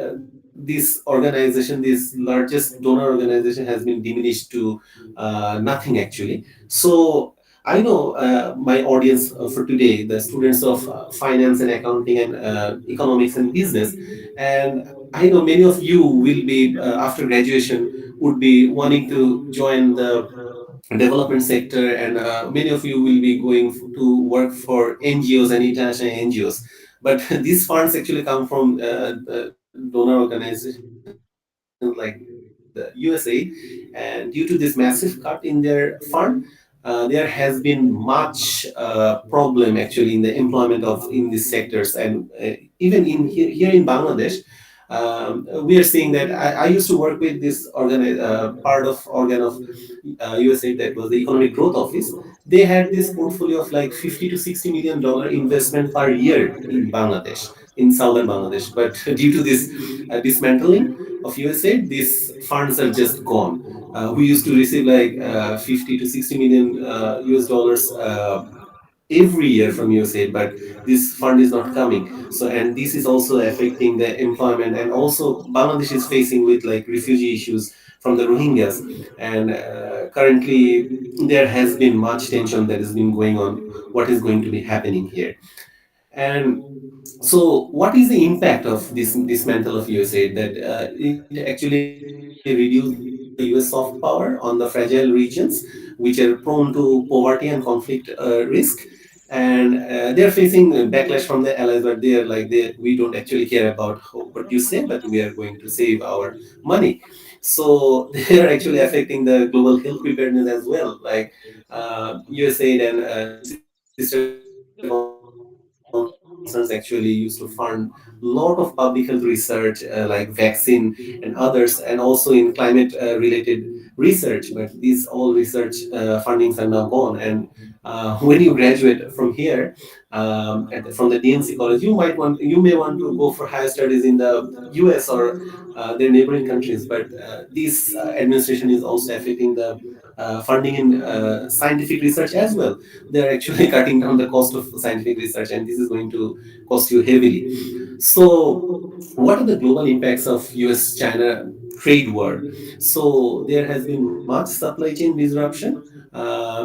this organization, this largest donor organization, has been diminished to nothing actually. So, I know my audience for today, the students of finance and accounting and economics and business, and I know many of you will be, after graduation, would be wanting to join the development sector, and many of you will be going to work for NGOs and international NGOs. But these funds actually come from donor organizations like the USA, and due to this massive cut in their fund, there has been much problem actually in the employment of in these sectors, and even in here in Bangladesh, we are seeing that I used to work with this part of organ of USAID, that was the Economic Growth Office. They had this portfolio of like 50 to 60 million dollar investment per year in Bangladesh, in southern Bangladesh. But due to this dismantling of USAID, these funds are just gone. We used to receive like 50 to 60 million US dollars every year from USAID, but this fund is not coming. So, and this is also affecting the employment, and also Bangladesh is facing with like refugee issues from the Rohingyas, and currently there has been much tension that has been going on. What is going to be happening here? And so, what is the impact of this dismantle of USAID? That it actually reduced the US soft power on the fragile regions, which are prone to poverty and conflict risk, and they're facing backlash from the allies. But they're like, we don't actually care about what you say, but we are going to save our money. So they are actually affecting the global health preparedness as well. Like USAID and sister concerns actually used to fund lot of public health research like vaccine and others, and also in climate related research. But these all research fundings are now gone. And when you graduate from here, from the D.N.C college, you may want to go for higher studies in the US or their neighboring countries. But this administration is also affecting the funding in scientific research as well. They are actually cutting down the cost of scientific research, and this is going to cost you heavily. So, what are the global impacts of US China trade war? So, there has been much supply chain disruption.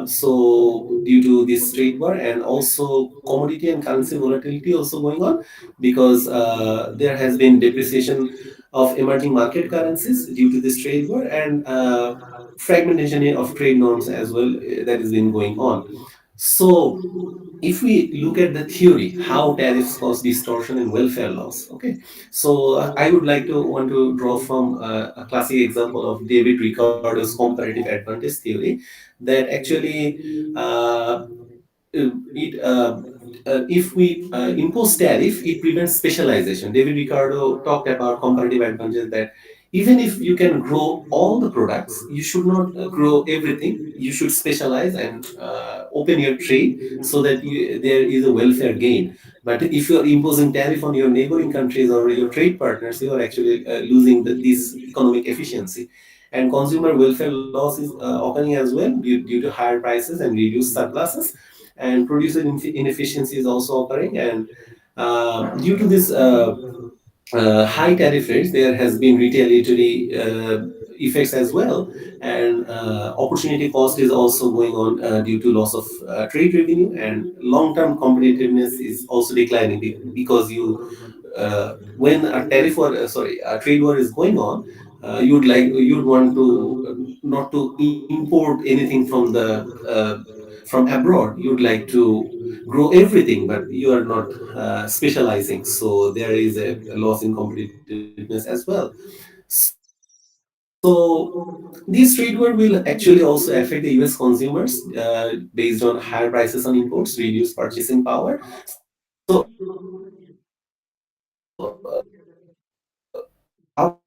So, due to this trade war, and also commodity and currency volatility also going on, because there has been depreciation of emerging market currencies due to this trade war, and fragmentation of trade norms as well, that has been going on. So, if we look at the theory, how tariffs cause distortion in welfare laws, okay. So I would like to want to draw from a classic example of David Ricardo's comparative advantage theory, that actually uh, it if we impose tariff, it prevents specialization. David Ricardo talked about comparative advantage, that even if you can grow all the products, you should not grow everything. You should specialize and open your trade, so that there is a welfare gain. But if you are imposing tariff on your neighboring countries or your trade partners, you are actually losing this economic efficiency. And consumer welfare loss is occurring as well, due to higher prices and reduced surpluses, and producer inefficiency is also occurring. And due to this high tariff rates, there has been retaliatory effects as well, and opportunity cost is also going on due to loss of trade revenue, and long-term competitiveness is also declining, because you when a tariff or sorry, a trade war is going on, you'd want to not to import anything from the from abroad. You'd like to grow everything, but you are not specializing. So there is a loss in competitiveness as well. So So these trade war will actually also affect the US consumers based on higher prices on imports, reduced purchasing power. So our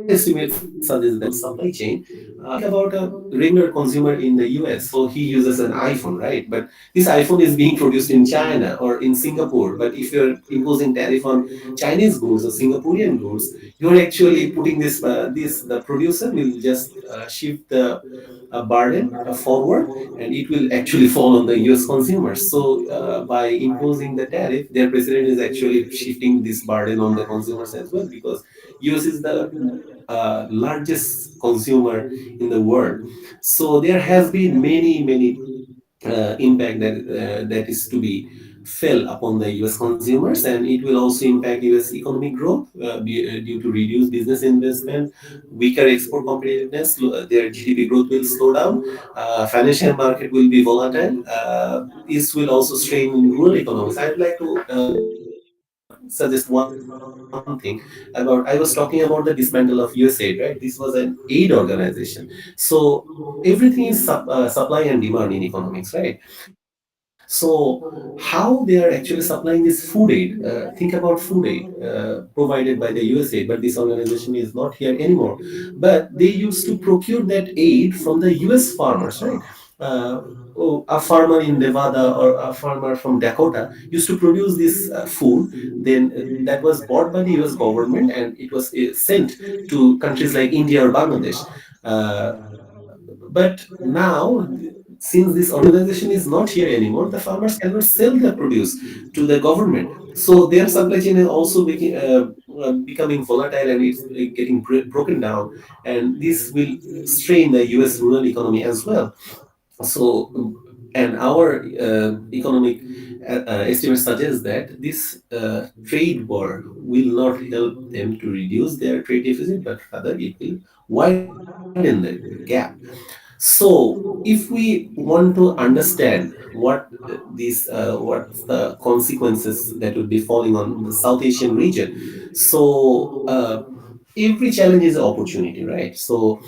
estimates suggest that supply chain, think about a regular consumer in the US. So he uses an iPhone, right? But this iPhone is being produced in China or in Singapore. But if you're imposing tariff on Chinese goods or Singaporean goods, you're actually putting the producer will just shift the burden forward, and it will actually fall on the US consumers. So by imposing the tariff, their president is actually shifting this burden on the consumers as well, because US is the largest consumer in the world. So there has been many impact that is to be fell upon the US consumers, and it will also impact US economic growth due to reduced business investment, weaker export competitiveness. Their GDP growth will slow down. Financial market will be volatile. This will also strain rural economies. I'd like to suggest one thing about. I was talking about the dismantle of USAID, right? This was an aid organization. So everything is supply and demand in economics, right? So how they are actually supplying this food aid? Think about food aid provided by the USAID, but this organization is not here anymore. But they used to procure that aid from the US farmers, right? Uh, a farmer in Nevada or a farmer from Dakota used to produce this food. Then that was bought by the US government, and it was sent to countries like India or Bangladesh. But now, since this organization is not here anymore, the farmers cannot sell the produce to the government. So their supply chain is also becoming volatile, and it's getting broken down. And this will strain the US rural economy as well. So, and our economic estimates suggest that this trade war will not help them to reduce their trade deficit, but rather it will widen the gap. So, if we want to understand what what's the consequences that would be falling on the South Asian region, so every challenge is an opportunity, right? So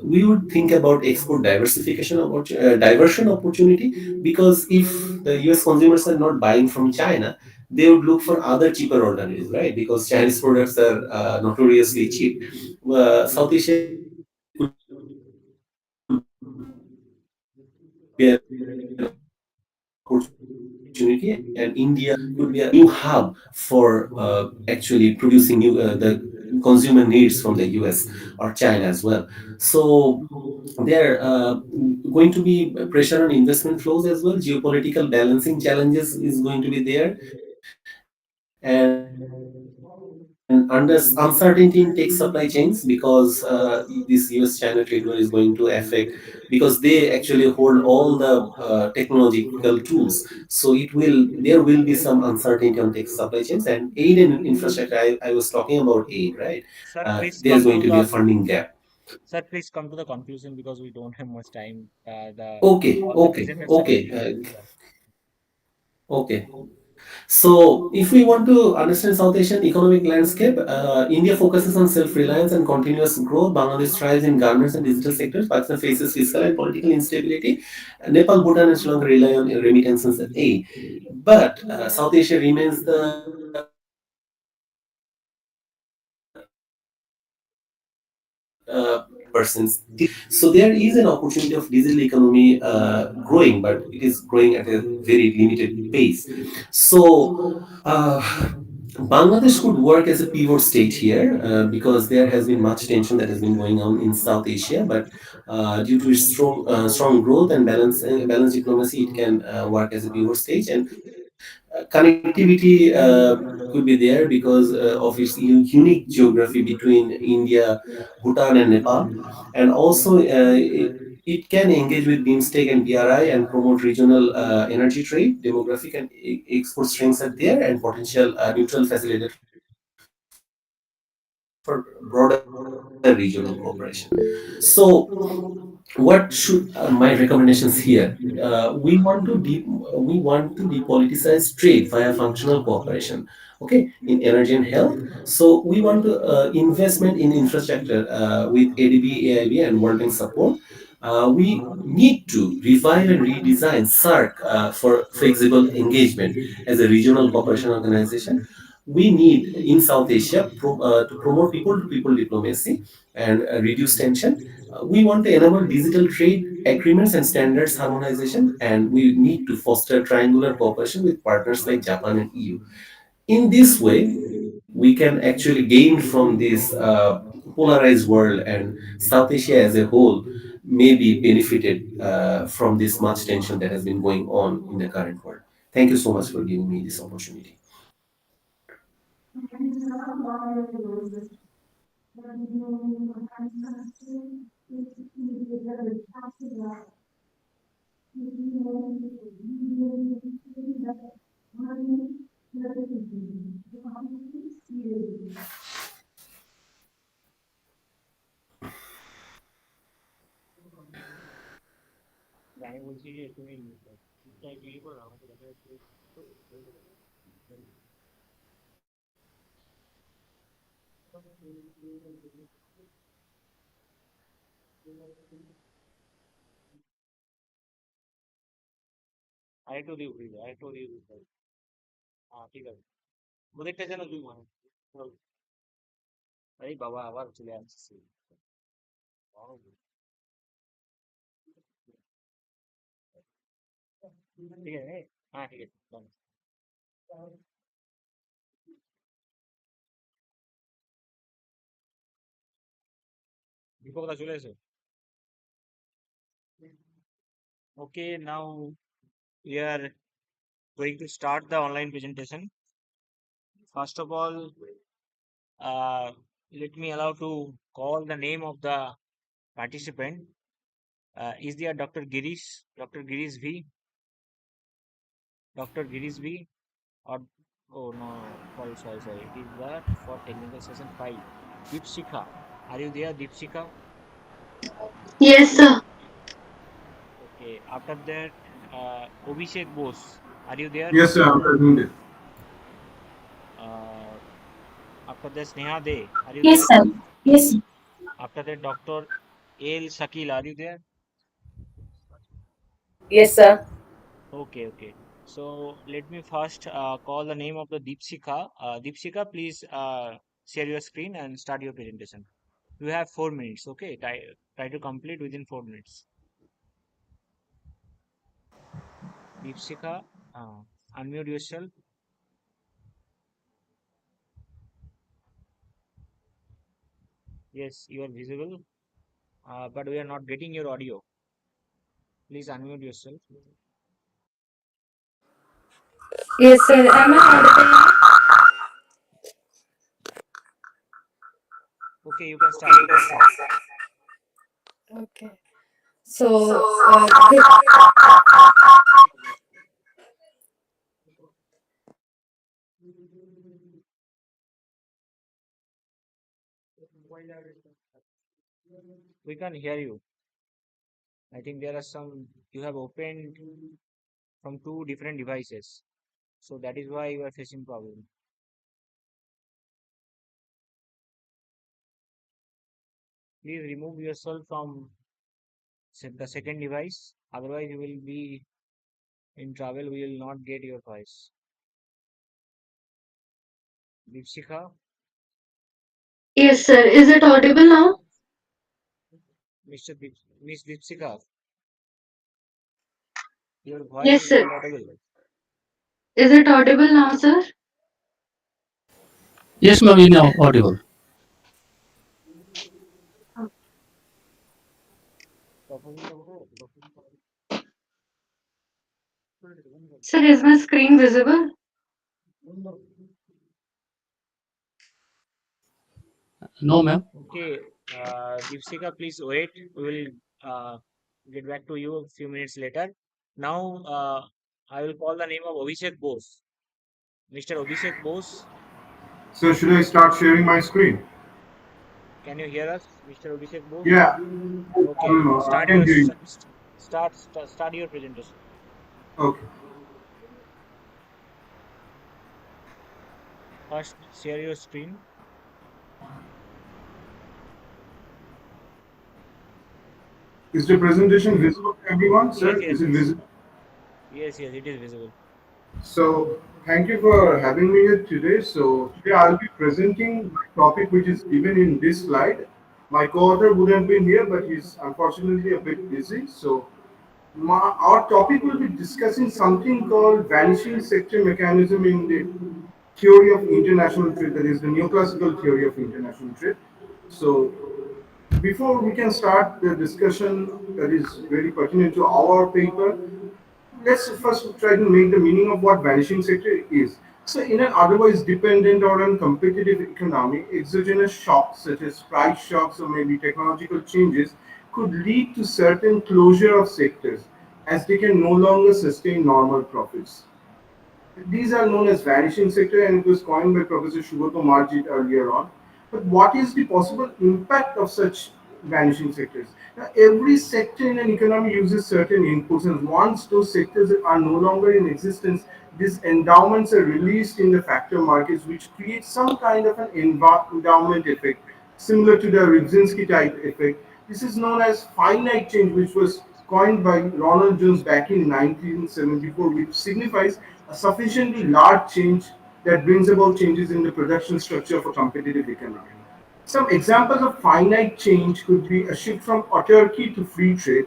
we would think about export diversion opportunity, because if the US consumers are not buying from China, they would look for other cheaper alternatives, right? Because Chinese products are notoriously cheap. South Asia could be an opportunity, and India could be a new hub for actually producing the consumer needs from the US or China as well. So there going to be pressure on investment flows as well. Geopolitical balancing challenges is going to be there, and under uncertainty in tech supply chains, because this US-China trade war is going to affect, because they actually hold all the technological tools. So there will be some uncertainty on tech supply chains, and aid and infrastructure. I was talking about aid, right? There's going to be a funding Sir, gap. please come to the sir, Okay, please come to the conclusion because we don't have much time. The okay, all the okay, presenters are okay, very busy, sir. okay. So, if we want to understand South Asian economic landscape, India focuses on self-reliance and continuous growth. Bangladesh thrives in garments and digital sectors. Pakistan faces fiscal and political instability. Nepal, Bhutan, and Sri Lanka rely on remittances and aid. But South Asia remains the percent. So there is an opportunity of digital economy growing, but it is growing at a very limited pace. So Bangladesh could work as a pivot state here, because there has been much tension that has been going on in South Asia. But due to its strong growth and balanced diplomacy, it can work as a pivot stage. And connectivity could be there because of its unique geography between India, Bhutan, and Nepal. And also, it can engage with BIMSTEC and BRI and promote regional energy trade. Demographic and export strengths are there, and potential neutral facilitator for broader regional cooperation. So, what should my recommendations here? We want to depoliticize trade via functional cooperation. okay, in energy and health. So we want to investment in infrastructure with ADB, AIB, and World Bank support. We need to revive and redesign SARC for flexible engagement as a regional cooperation organization. We need in South Asia to promote people to people diplomacy and reduce tension. We want to enable digital trade agreements and standards harmonization, and we need to foster triangular cooperation with partners like Japan and EU. In this way, we can actually gain from this polarized world, and South Asia as a whole may be benefited from this much tension that has been going on in the current world. Thank you so much for giving me this opportunity. আমি বলছি যে তুমি ঠিকঠাক ইয়ে করো আমাকে দেখা যাচ্ছে আরেকটু দিয়ে উঠিয়ে দাও, আরেকটু দিয়ে উঠিয়ে দাও। হ্যাঁ ঠিক আছে, ওদেরটা যেন দুই মানে এই বাবা আবার চলে আসছে। ঠিক আছে, হ্যাঁ ঠিক আছে done। দীপকদা চলে এসো। Okay, now we are going to start the online presentation. First of all, let me allow to call the name of the participant. Is there Dr. Girish? Dr. Girish V? Dr. Girish V? Or oh no, sorry. It is that for technical session 5. Deepshika. Are you there, Deepshika? Yes, sir. Okay. After that, Abhishek Bose. Are you there? Yes, sir, I'm present. Uh, After that, Sneha De. Are you Yes, there? sir. Yes, sir. After that, Dr. El Shakil. Are you there? Yes, sir. Okay. So let me first call the name of the Deepshika. Deepshika, please share your screen and start your presentation. You have 4 minutes. Okay, try to complete within 4 minutes. Deepshika, unmute yourself. Yes, you are visible, but we are not getting your audio. Please unmute yourself. Yes, sir. Am I audible? Okay, you can start. Okay. So, We can hear you. I think there are some you have opened from two different devices. So that is why you are facing problem. Please remove yourself from the second device. Otherwise, you will be in trouble. We will not get your voice. Deepshika, yes, sir. Is it audible now? Miss Deepshika, your voice Yes, is sir. not audible. Is it audible now, sir? Yes, ma'am, you now audible. Sir, is my screen visible? No, ma'am. Okay, Deepshika, please wait. We will get back to you a few minutes later. Now, I will call the name of Abhishek Bose. Mr. Abhishek Bose, So should I start sharing my screen? can you hear us, Mr. Abhishek Bose? Yeah, Okay, I can hear you. start your presentation. Okay. First, share your screen. Is the presentation visible to everyone, Yes, sir? yes, Is it yes. visible? Yes, yes, it is visible. So, thank you for having me here today. So, today I'll be presenting my topic, which is given in this slide. My co-author would have been here, but he's unfortunately a bit busy. So, our topic will be discussing something called vanishing sector mechanism in the theory of international trade, that is the neoclassical theory of international trade. So, before we can start the discussion that is very pertinent to our paper, let's first try to make the meaning of what vanishing sector is. So, in an otherwise dependent or uncompetitive economy, exogenous shocks such as price shocks or maybe technological changes could lead to certain closure of sectors as they can no longer sustain normal profits. These are known as vanishing sector and it was coined by Professor Shubhato Marjit earlier on. But what is the possible impact of such vanishing sectors? Now, every sector in an economy uses certain inputs, and once those sectors are no longer in existence, these endowments are released in the factor markets, which creates some kind of an endowment effect, similar to the Rybczynski type effect. This is known as finite change, which was coined by Ronald Jones back in 1974, which signifies a sufficiently large change that brings about changes in the production structure of a competitive economy. Some examples of finite change could be a shift from autarky to free trade,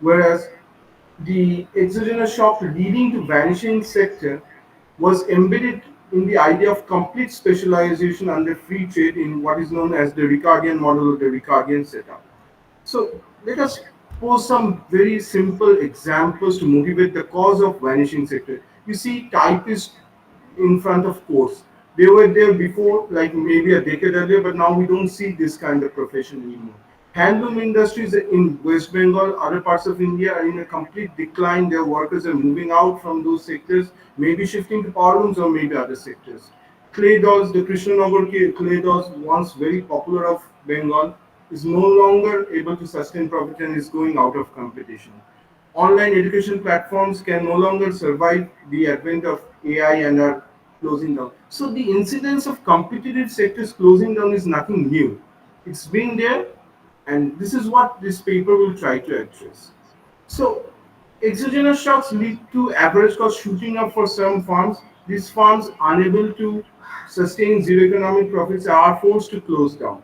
whereas the exogenous shock leading to vanishing sector was embedded in the idea of complete specialization under free trade in what is known as the Ricardian model or the Ricardian setup. So let us pose some very simple examples to motivate the cause of vanishing sector. You see typists in front of course. They were there before, like maybe a decade earlier, but now we don't see this kind of profession anymore. Handloom industries in West Bengal, other parts of India are in a complete decline. Their workers are moving out from those sectors, maybe shifting to power looms or maybe other sectors. Clay dolls, the Krishnanagar clay dolls, once very popular of Bengal, is no longer able to sustain profit and is going out of competition. Online education platforms can no longer survive the advent of AI and are closing down. So the incidence of competitive sectors closing down is nothing new. It's been there, and this is what this paper will try to address. So exogenous shocks lead to average cost shooting up for some farms. These farms, unable to sustain zero economic profits, are forced to close down.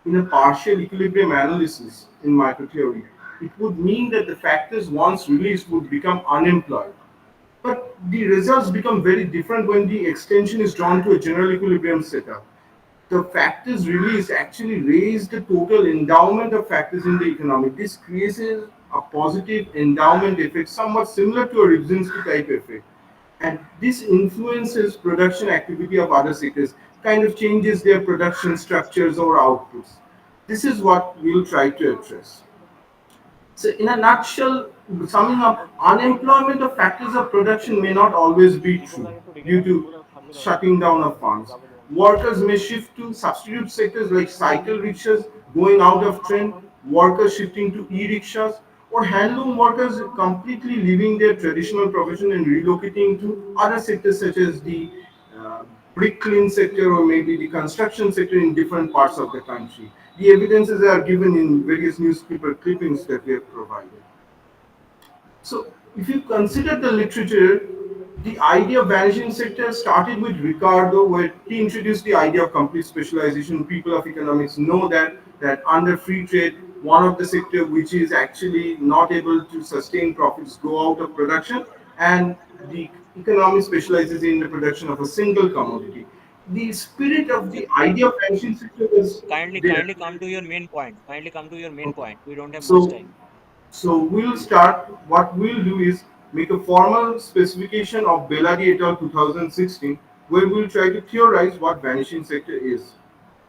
In a partial equilibrium analysis in microtheory, it would mean that the factors once released would become unemployed. But the results become very different when the extension is drawn to a general equilibrium setup. The factors released actually raise the total endowment of factors in the economy. This creates a positive endowment effect, somewhat similar to a Rybczynski type effect. And this influences production activity of other sectors, kind of changes their production structures or outputs. This is what we'll try to address. So, in a nutshell, summing up, unemployment of factors of production may not always be true due to shutting down of farms. Workers may shift to substitute sectors like cycle rickshaws going out of trend, workers shifting to e-rickshaws, or handloom workers completely leaving their traditional profession and relocating to other sectors such as the uh, brick kiln sector or maybe the construction sector in different parts of the country. The evidences are given in various newspaper clippings that we have provided. So, if you consider the literature, the idea of vanishing sector started with Ricardo, where he introduced the idea of complete specialization. People of economics know that under free trade, one of the sector which is actually not able to sustain profits go out of production, and the economy specializes in the production of a single commodity. The spirit of Sir, the idea of vanishing sector was there. kindly come to your main point. Kindly come to your main Okay. point. We don't have much So time. So we'll start, what we'll do is make a formal specification of Beladi et al. 2016, where we'll try to theorize what vanishing sector is.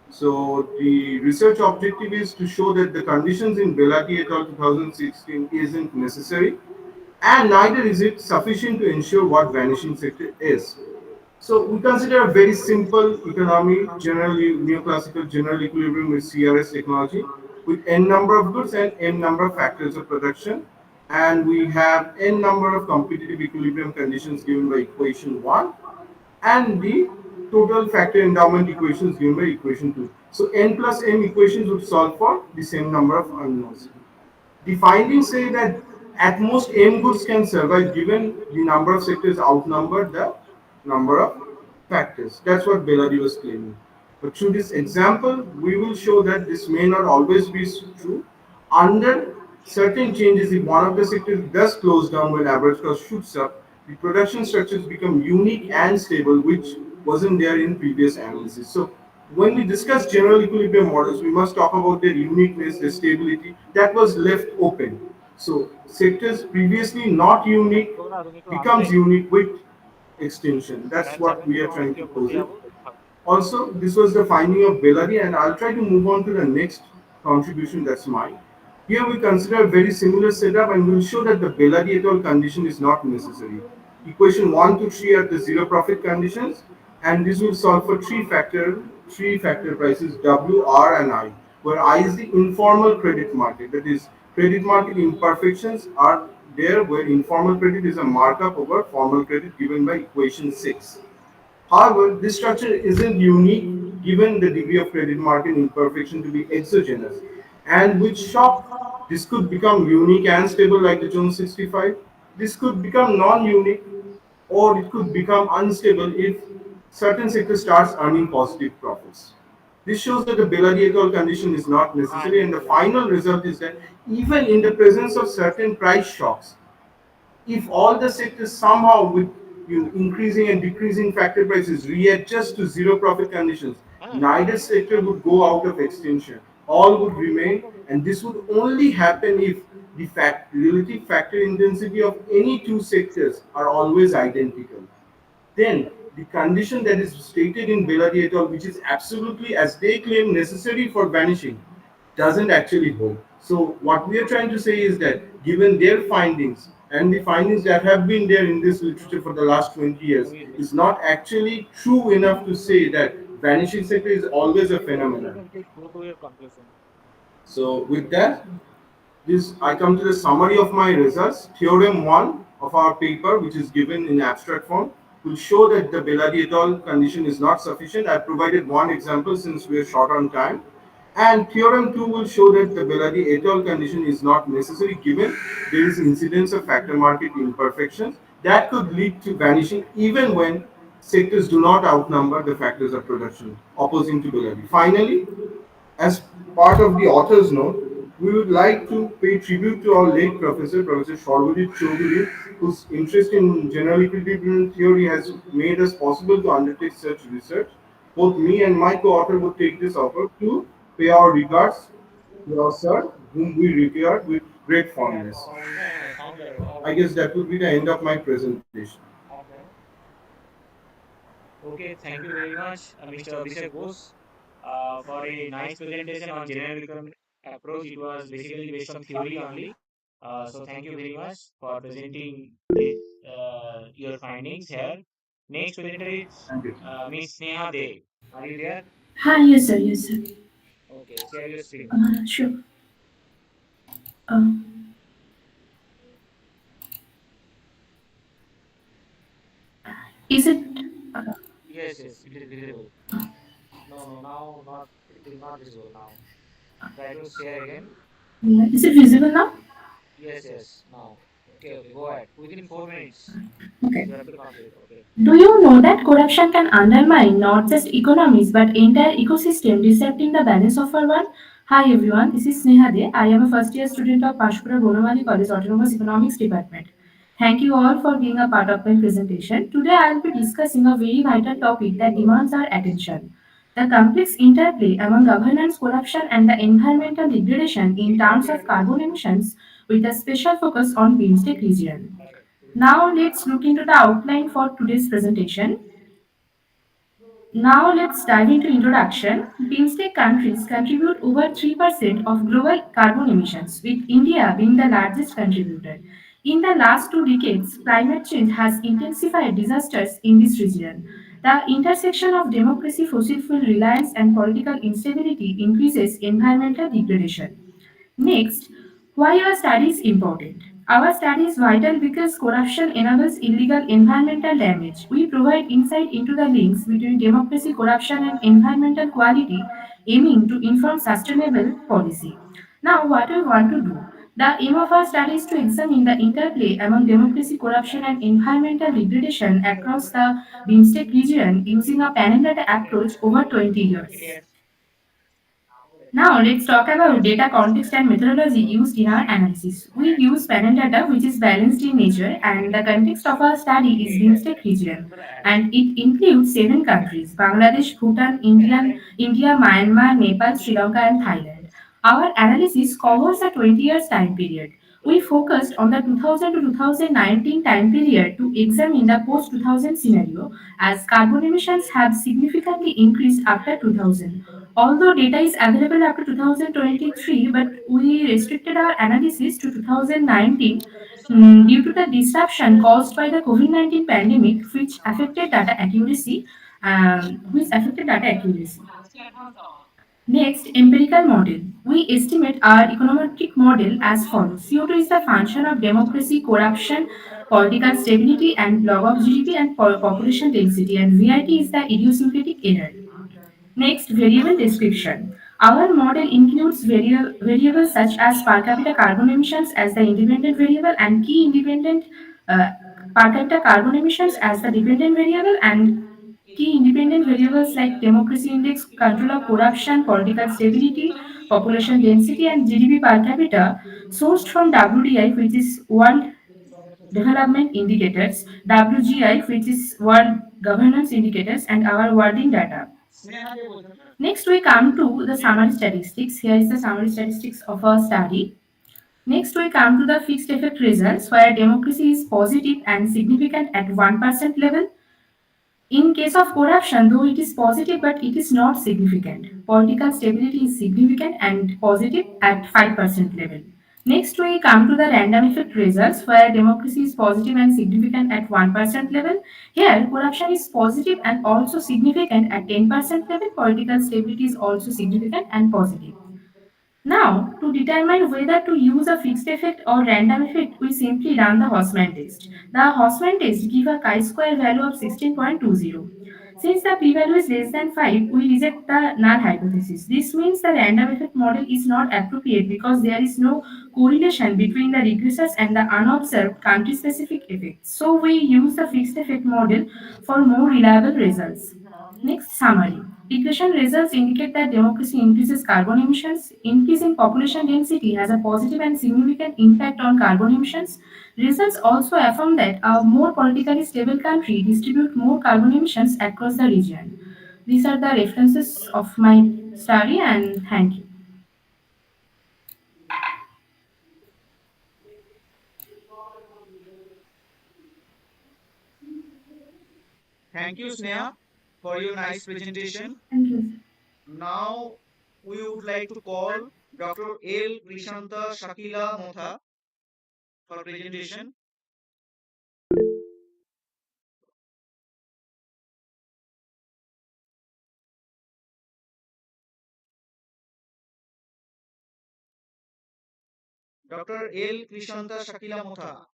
So the research objective is to show that the conditions in Beladi et al. 2016 isn't necessary, and neither is it sufficient to ensure what vanishing sector is. So we consider a very simple economy, generally neoclassical general equilibrium with CRS technology, with n number of goods and n number of factors of production, and we have n number of competitive equilibrium conditions given by equation 1, and the total factor endowment equations given by equation 2. So n plus m equations would solve for the same number of unknowns. The findings say that at most m goods can survive given the number of sectors outnumber the number of factors. That's what Bellady was claiming. But through this example, we will show that this may not always be true. Under certain changes, if one of the sectors does close down when average cost shoots up, the production structures become unique and stable, which wasn't there in previous analysis. So when we discuss general equilibrium models, we must talk about their uniqueness, their stability that was left open. So sectors previously not unique শোনো না, তুমি একটু becomes আসবে? unique with extension. That's line what submit we করে are আমি trying একটু to বলতে pose it. যাবো, থাকো। Also, this was the finding of Bellary, and I'll try to move on to the next contribution that's mine. Here we consider a very similar setup and we'll show that the Bellary et al. Condition is not necessary. Equation 1 to 3 are the zero profit conditions, and this will solve for three factor prices W, R, and I, where I is the informal credit market. That is, credit market imperfections are there where informal credit is a markup over formal credit given by equation 6. However, this structure isn't unique given the degree of credit market imperfection to be exogenous. And with shock, this could become unique and stable like the Jones 65. This could become non-unique or it could become unstable if certain sector starts earning positive profits. This shows that the Bellary et al. Condition is not হ্যাঁ, necessary, ending and the করে দাও। final result is that even in the presence of certain price shocks, if all the sectors somehow with increasing and decreasing factor prices readjust to zero profit conditions, হ্যাঁ, neither sector would go out of extinction. All would remain, and this would only happen if the relative factor intensity of any two sectors are always identical. Then the condition that is stated in Bellary et al., which is absolutely, as they claim, necessary for vanishing, doesn't actually hold. So what we are trying to say is that given their findings and the findings that have been there in this literature for the last 20 years তুমি is not actually true enough to say that vanishing sector is always a you phenomenon. can take go to your conclusion. So with that, this I come to the summary of my results. Theorem 1 of our paper, which is given in abstract form, will show that the Bellady et al. Condition is not sufficient. I provided one example since we are short on time. And theorem 2 will show that the Bellady et al. Condition is not necessary given there is incidence of factor market imperfections that could lead to vanishing even when sectors do not outnumber the factors of production, opposing to Bellady. Finally, as part of the author's note, we would like to pay tribute to our late professor, Professor Shorvadip Choudhury, whose interest in general equilibrium theory has made us possible to undertake such research. Both me and my co-author would take this offer to pay our regards to our sir, whom we revere with great fondness. Sound যাবে I okay guess that would be the end of my presentation. Okay Okay, thank you very much, Mr. Abhishek Bose, for a nice presentation on general economic approach. It was basically based on theory only. So thank you very much for presenting this, your findings here. Next presenter is Thank you. Miss Sneha De. Are you there? Hi, yes, sir, yes, sir. Okay, share your screen. Sure. Uh, is it, uh, Yes, yes, it is visible. No, no, now not. It is not visible now. Try to share again. yeah, is it visible now? Yes, yes, now. Okay, okay, go ahead. Within 4 minutes, Okay. you have to complete. Okay. Do you know that corruption can undermine not just economies but entire ecosystem, disrupting the balance of our world? Hi everyone, this is Sneha De. I am a first year student of Pashpura Bonamali College Autonomous Economics Department. Thank you all for being a part of my presentation. Today I will be discussing a very vital topic that demands our attention. The complex interplay among governance, corruption, and the environmental degradation in terms of carbon emissions, with a special focus on BIMSTEC region. Now let's look into the outline for today's presentation. Now let's dive into introduction. BIMSTEC countries contribute over 3% of global carbon emissions, with India being the largest contributor. In the last 2 decades, climate change has intensified disasters in this region. The intersection of democracy, fossil fuel reliance, and political instability increases environmental degradation. Next, why our study is important? Our study is vital because corruption enables illegal environmental damage. We provide insight into the links between democracy, corruption, and environmental quality, aiming to inform sustainable policy. Now, what we want to do? The aim of our study is to examine the interplay among democracy, corruption, and environmental degradation across the BIMSTEC region using a panel data approach over 20 years. Now let's talk about data context and methodology used in our analysis. We use panel data which is balanced in nature and the context of our study is BIMSTEC region and it includes 7 countries Bangladesh, Bhutan, India, Myanmar, Nepal, Sri Lanka and Thailand. Our analysis covers a 20 years time period. We focused on the 2000 to 2019 time period to examine the post 2000 scenario as carbon emissions have significantly increased after 2000. Although data is available up to 2023, but we restricted our analysis to 2019 due to the disruption caused by the COVID-19 pandemic, which affected data accuracy. Next, empirical model. We estimate our econometric model as follows. CO2 is the function of democracy, corruption, political stability, and log of GDP and population density, and VIT is the idiosyncratic error. Next, variable description. Our model includes variables such as per capita carbon emissions as the independent variable and key independent uh, per capita carbon emissions as the dependent variable and key independent variables like democracy index, control of corruption, political stability, population density, and GDP per capita sourced from WDI, which is World Development Indicators, WGI, which is World Governance Indicators, and our wording data. Next, we come to the summary statistics. Here is the summary statistics of our study. Next, we come to the fixed effect results where democracy is positive and significant at 1% level. In case of corruption, though it is positive but it is not significant. Political stability is significant and positive at 5% level. Next, we come to the random effect results where democracy is positive and significant at 1% level. Here, corruption is positive and also significant at 10% level. Political stability is also significant and positive. Now, to determine whether to use a fixed effect or random effect, we simply run the Haussmann test. The Haussmann test gives a chi-square value of 16.20. Since the p-value is less than 5, we reject the null hypothesis. This means the random effect model is not appropriate because there is no correlation between the regressors and the unobserved country-specific effects. So we use the fixed effect model for more reliable results. Next, summary. Regression results indicate that democracy increases carbon emissions. Increase in population density has a positive and significant impact on carbon emissions. Results also affirm that a more politically stable country distribute more carbon emissions across the region. These are the references of my study and thank you. Thank you, Sneha, for your nice presentation. Thank you. Now, we would like to call Dr. L. Krishanta Shakila Motha for presentation. Dr. L. Krishanta Shakila Motha.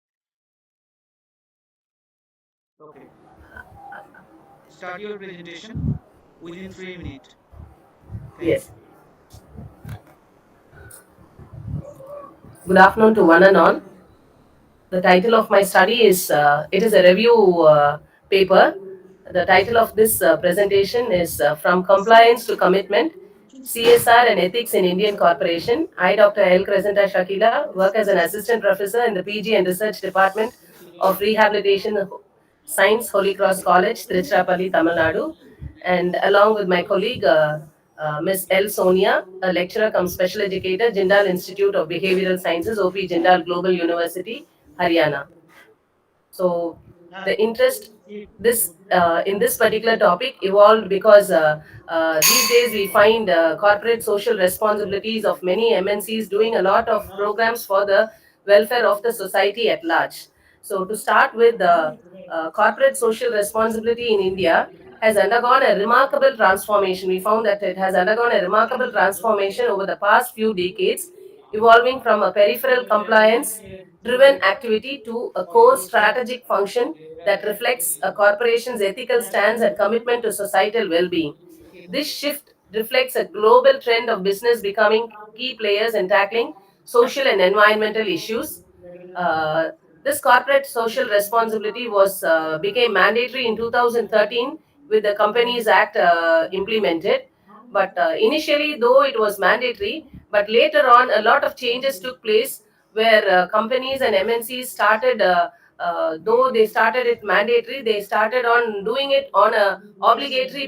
Okay, start your presentation within 3 minutes. Thank Yes. you. Good afternoon to one and all. The title of my study is it is a review paper. The title of this presentation is From Compliance to Commitment: CSR and Ethics in Indian Corporation. I, Dr. L. Crescenta Shakila, work as an assistant professor in the PG and Research Department of Rehabilitation Science, Holy Cross College, Tiruchirappalli, Tamil Nadu, and along with my colleague Ms. L. Sonia, a lecturer come special educator, Jindal Institute of Behavioral Sciences, OP Jindal Global University, Haryana. So the interest this in this particular topic evolved because these days we find corporate social responsibilities of many MNCs doing a lot of programs for the welfare of the society at large. So to start with, the corporate social responsibility in India has undergone a remarkable transformation. We found that it has undergone a remarkable transformation over the past few decades. evolving from a peripheral compliance driven activity to a core strategic function that reflects a corporation's ethical stance and commitment to societal well being. This shift reflects a global trend of business becoming key players in tackling social and environmental issues. Uh, this corporate social responsibility was became mandatory in 2013 with the Companies Act implemented. But initially, though it was mandatory, but later on, a lot of changes took place where companies and MNCs started, though they started it mandatory, they started on doing it on a obligatory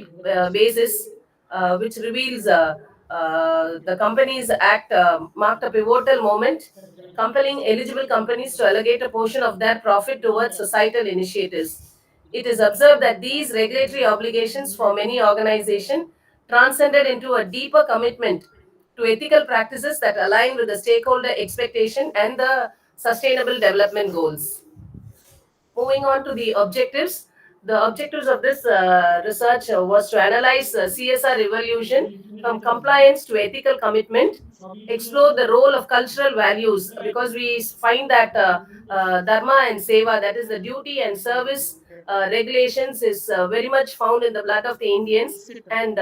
basis, which reveals the Companies Act marked a pivotal moment, compelling eligible companies to allocate a portion of their profit towards societal initiatives. It is observed that these regulatory obligations for many organizations transcended into a deeper commitment to ethical practices that align with the stakeholder expectation and the sustainable development goals. Moving on to the objectives of this research was to analyze CSR evolution from compliance to ethical commitment, explore the role of cultural values because we find that dharma and seva, that is the duty and service regulations, is very much found in the blood of the Indians. And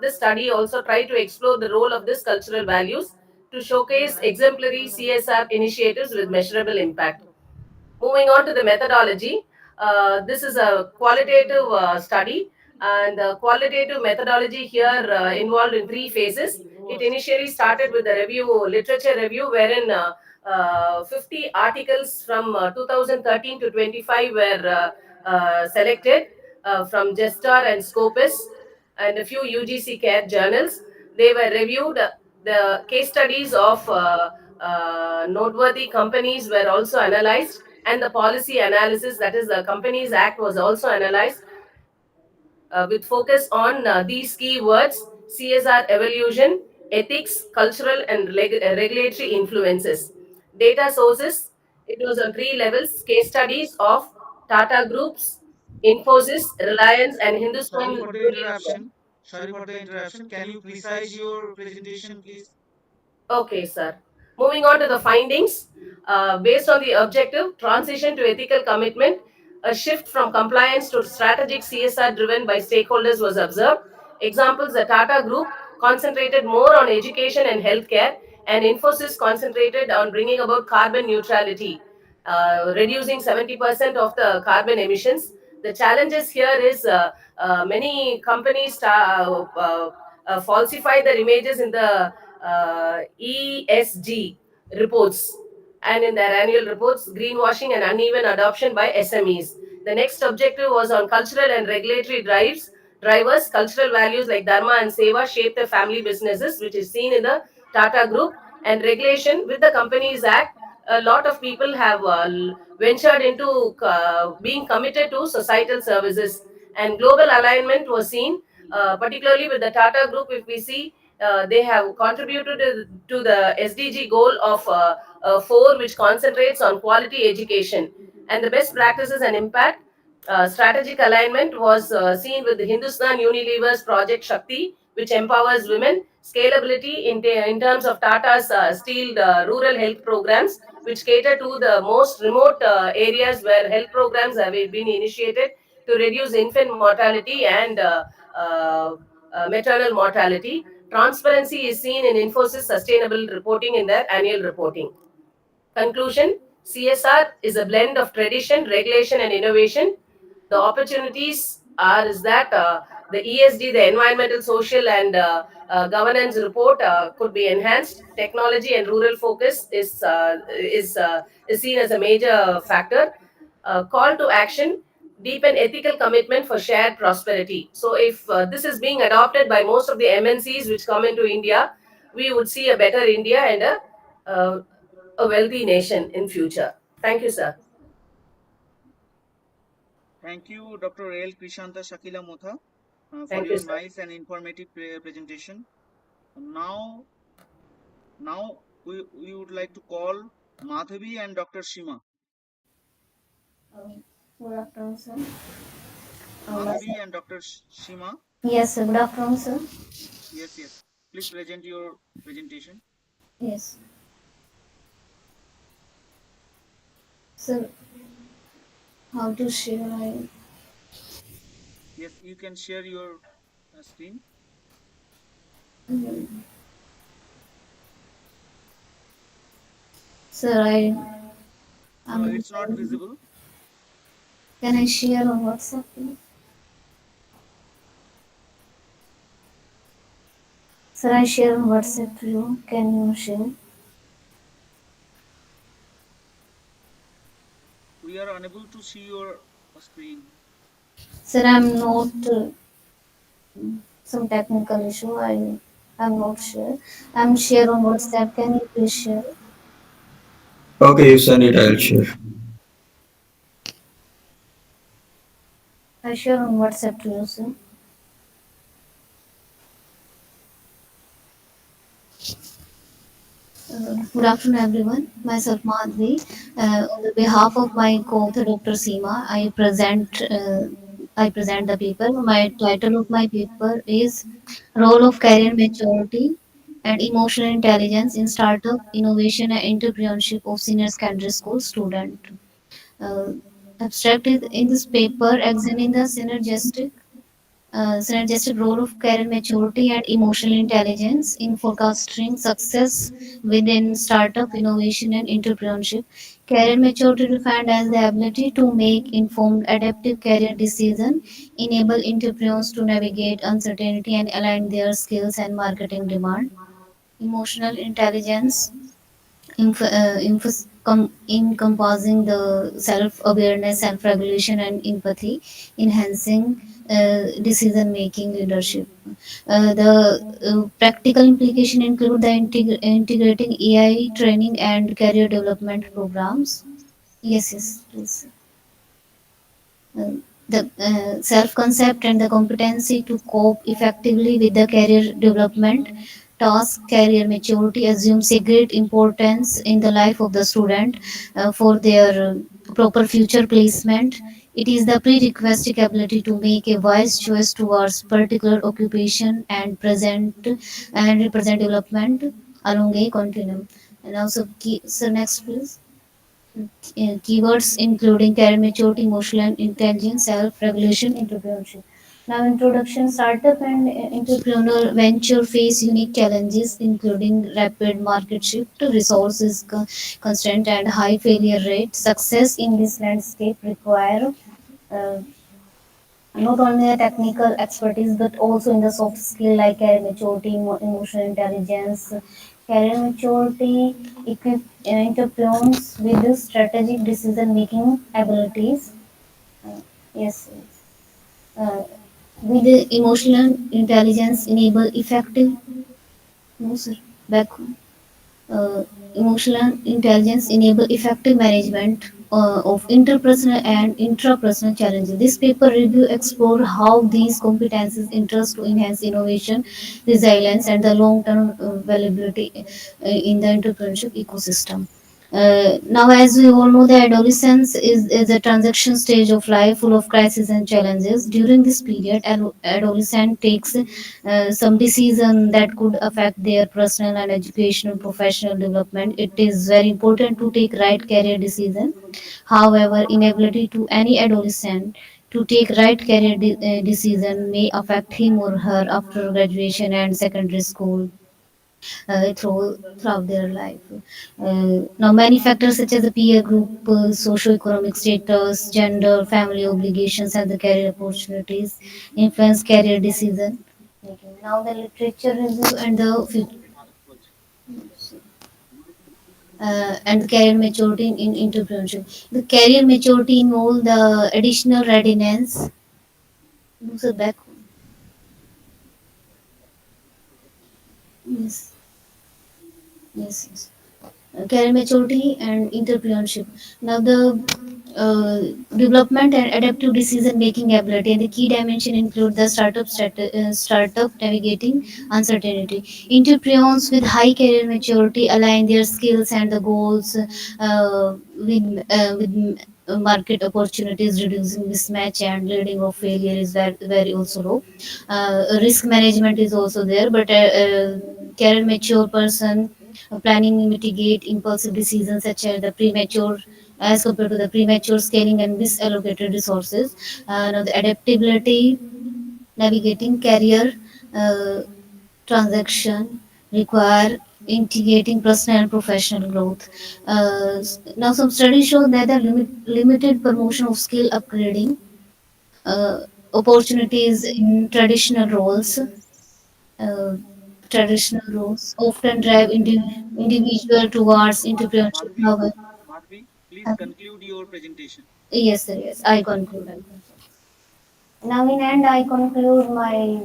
this study also tried to explore the role of this cultural values to showcase exemplary CSR initiatives with measurable impact. Moving on to the methodology, this is a qualitative study, and the qualitative methodology here involved in three phases. It initially started with a literature review, wherein 50 articles from 2013 to 25 were selected from Gestar and Scopus and a few UGC CARE journals. They were reviewed. The case studies of noteworthy companies were also analyzed, and the policy analysis, that is the Companies Act, was also analyzed with focus on these key words: CSR evolution, ethics, cultural and regulatory influences. Data sources, it was on three levels: case studies of Tata Groups, Infosys, Reliance, and Sorry Hindustan for the Unilever. interruption. Sorry for the interruption. Can you precise your presentation, please? Okay, sir. Moving on to the findings. Based on the objective, transition to ethical commitment, a shift from compliance to strategic CSR driven by stakeholders was observed. Examples: the Tata Group concentrated more on education and healthcare, and Infosys concentrated on bringing about carbon neutrality, reducing 70% of the carbon emissions. The challenges here is many companies falsify their images in the ESG reports, and in their annual reports, greenwashing and uneven adoption by SMEs. The next objective was on cultural and regulatory drivers. Cultural values like dharma and seva shape the family businesses, which is seen in the Tata Group. And regulation with the Companies Act, a lot of people have ventured into being committed to societal services, and global alignment was seen, particularly with the Tata Group. If we see, they have contributed to the SDG goal of 4, which concentrates on quality education and the best practices and impact. Strategic alignment was seen with the Hindustan Unilever's Project Shakti, which empowers women, scalability in terms of Tata's steel rural health programs, which cater to the most remote areas where health programs have been initiated to reduce infant mortality and maternal mortality. Transparency is seen in Infosys sustainable reporting in their annual reporting. Conclusion: CSR is a blend of tradition, regulation, and innovation. The opportunities are is that the ESG, the environmental, social, and governance report could be enhanced. Technology and rural focus is seen as a major factor. Call to action: deepen ethical commitment for shared prosperity. So, if this is being adopted by most of the MNCs which come into India, we would see a better India and uh, a wealthy nation in future. Thank you, sir. Thank you, Dr. L. Krishanta Shakila Motha, for Thank you, your sir. nice and informative presentation. Now, we would like to call Madhavi and Dr. Shima. Good afternoon, sir. Madhavi and Dr. Shima. Yes, sir. Good afternoon, sir. Yes, yes. Please present your presentation. Yes. Sir, how to share? Yes, you can share your screen. Mm, Sir, No, I'm. it's not visible. Can I share on WhatsApp, please? Sir, I share on WhatsApp to you. Can you share? We are unable to see your screen. Sir, I'm not. Some technical issue. I'm not sure. I'm share on WhatsApp. Can you please share? Okay, you send it, I'll share. I share on WhatsApp to you, sir. Good afternoon, everyone. Myself Madhvi. On the behalf of my co-author Dr. Seema, I present the paper. My title of my paper is Role of Career Maturity and Emotional Intelligence in Startup Innovation and Entrepreneurship of Senior Secondary School Student. Uh, Abstracted in this paper, examine the synergistic role of career maturity and emotional intelligence in forecasting success within startup innovation and entrepreneurship. Career maturity defined as the ability to make informed, adaptive career decisions, enable entrepreneurs to navigate uncertainty and align their skills and marketing demand. Emotional intelligence encompassing the self-awareness, self-regulation, and empathy, enhancing decision-making leadership. The practical implication include the integrating AI training and career development programs. Yes, yes, please. The self concept and the competency to cope effectively with the career development task. Career maturity assumes a great importance in the life of the student for their proper future placement. It is the prerequisite ability to make a wise choice towards particular occupation and present and represent development along a continuum. And also, so next please. Keywords including career maturity, emotional intelligence, self-regulation, entrepreneurship. Now, introduction: startup and entrepreneur venture face unique challenges, including rapid market shift, resources constraint, and high failure rate. Success in this landscape require uh, not only a technical expertise but also in the soft skill like career maturity, emotional intelligence. Career maturity equip entrepreneurs with the strategic decision making abilities. Uh, yes, with the emotional intelligence enable effective. No, sir. Back. uh, Emotional intelligence enable effective management of interpersonal and intrapersonal challenges. This paper review explore how these competencies interest to enhance innovation, resilience, and the long-term valuability in the entrepreneurship ecosystem. Now, as we all know, the adolescence is a transition stage of life full of crises and challenges. During this period, an adolescent takes some decision that could affect their personal and educational professional development. It is very important to take right career decision. However, inability to any adolescent to take right career decision may affect him or her after graduation and secondary school throughout their life. Now, many factors such as the peer group, socio-economic status, gender, family obligations, and the career opportunities influence career decision making. Now, the literature review and the career maturity in entrepreneurship. The career maturity involve the additional readiness. So back. Yes. Yes. Yes. Career maturity and entrepreneurship. Now, the development and adaptive decision making ability and the key dimension include the startup navigating uncertainty. Entrepreneurs with high career maturity align their skills and the goals with market opportunities, reducing mismatch and leading of failure is very also low. Risk management is also there, but career mature person planning mitigate impulsive decisions such as the premature as compared to the premature scaling and misallocated resources. Now the adaptability, navigating career uh, transaction require integrating personal and professional growth. Now, some studies show that the limited promotion of skill upgrading uh, opportunities in uh, traditional roles often drive individual towards entrepreneurship. However, Madhvi, please conclude your presentation. yes, sir, yes, I conclude. Now, in end, I conclude my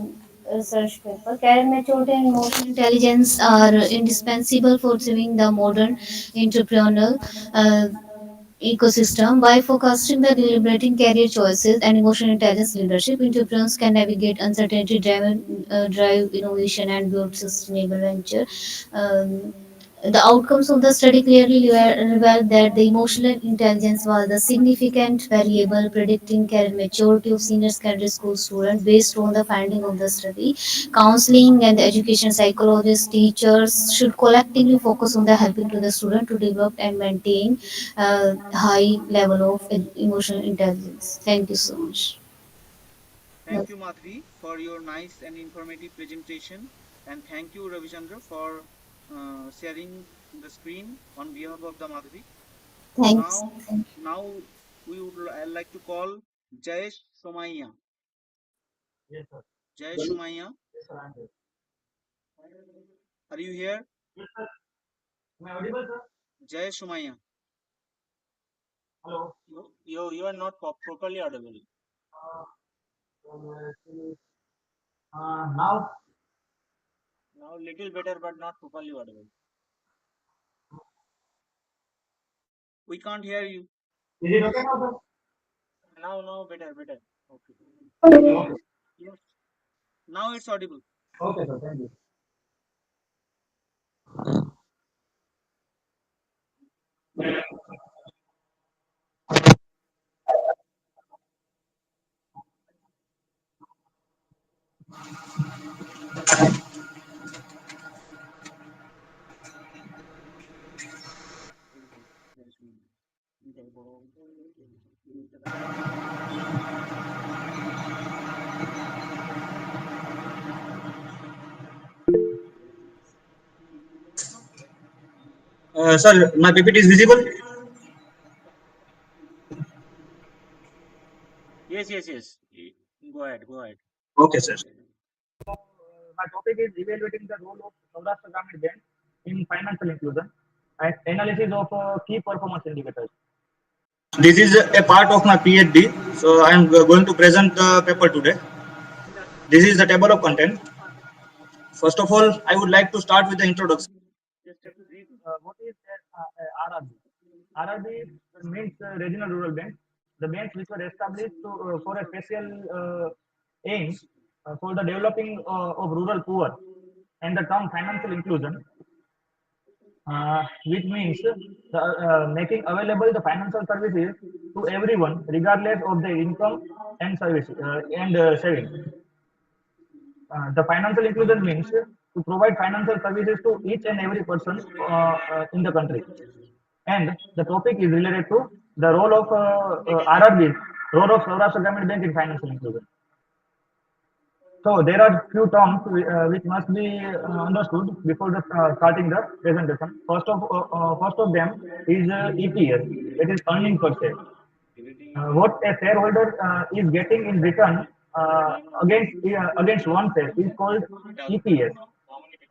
research paper. Career maturity and emotional intelligence are indispensable for thriving the modern entrepreneurial ecosystem. By focusing the deliberating career choices and emotional intelligence leadership, entrepreneurs can navigate uncertainty, drive innovation, and build sustainable venture. Um, the outcomes of the study clearly revealed that the emotional intelligence was the significant variable predicting career maturity of senior secondary school students based on the finding of the study. Counseling and education psychologists, teachers should collectively focus on the helping to the student to develop and maintain a high level of emotional intelligence. Thank you so much. Thank you, Madhvi, for your nice and informative presentation. And thank you, Ravichandra, for sharing the screen on behalf of the Madhvi. Thanks. Now we would like to call Jayesh Somaiya. Yes, sir. Jayesh Somaiya, Yes, sir, I'm here. are you here? Yes, sir. Am I audible, sir? Jayesh Somaiya, Hello. you are not properly audible. Uh, actually, now, Now little better, but not properly audible. We can't hear you. is it okay now, sir? Now better, better. Okay. Okay. Yes. Now it's audible. Okay, sir. Thank you. Sir, my PPT is visible? Yes. Go ahead, go ahead. Okay, sir. My topic is evaluating the role of Saurashtra Gramin Bank in financial inclusion and analysis of key performance indicators. This is a part of my PhD, so I am going to present the paper today. This is the table of content. First of all, I would like to start with the introduction. What is RRB? RRB means regional rural banks. The banks which were established for a special aim for the developing of rural poor and the term financial inclusion, which means making available the financial services to everyone regardless of their income and service and saving. The financial inclusion means to provide financial services to each and every person in the country. And the topic is related to the role of RRB, role of Saurashtra Gramin Bank in financial inclusion. So there are few terms which must be understood before starting the presentation. First of them is EPS, that is earning per share. What a shareholder is getting in return against one share is called EPS.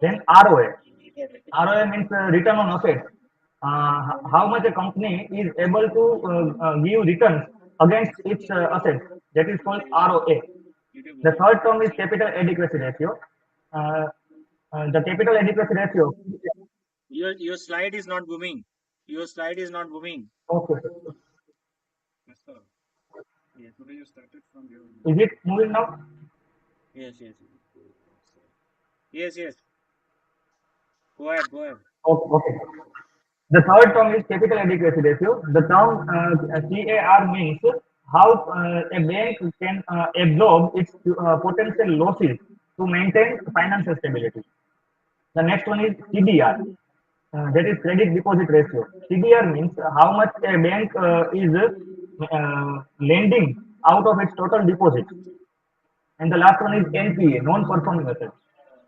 Then ROA. ROA means return on assets. How much a company is able to give returns against its assets. That is called ROA. The third term is capital adequacy ratio. Uh, the capital adequacy ratio. Your slide is not booming. Your slide is not booming. Okay. Yes, sir. Yeah, today you started from here. Is it moving now? Yes. Yes. Go ahead. Okay. The third term is capital adequacy ratio. The term CAR means how a bank can absorb its potential losses to maintain financial stability. The next one is CDR. that is credit deposit ratio. CDR means how much a bank is lending out of its total deposit. And the last one is NPA, non-performing assets.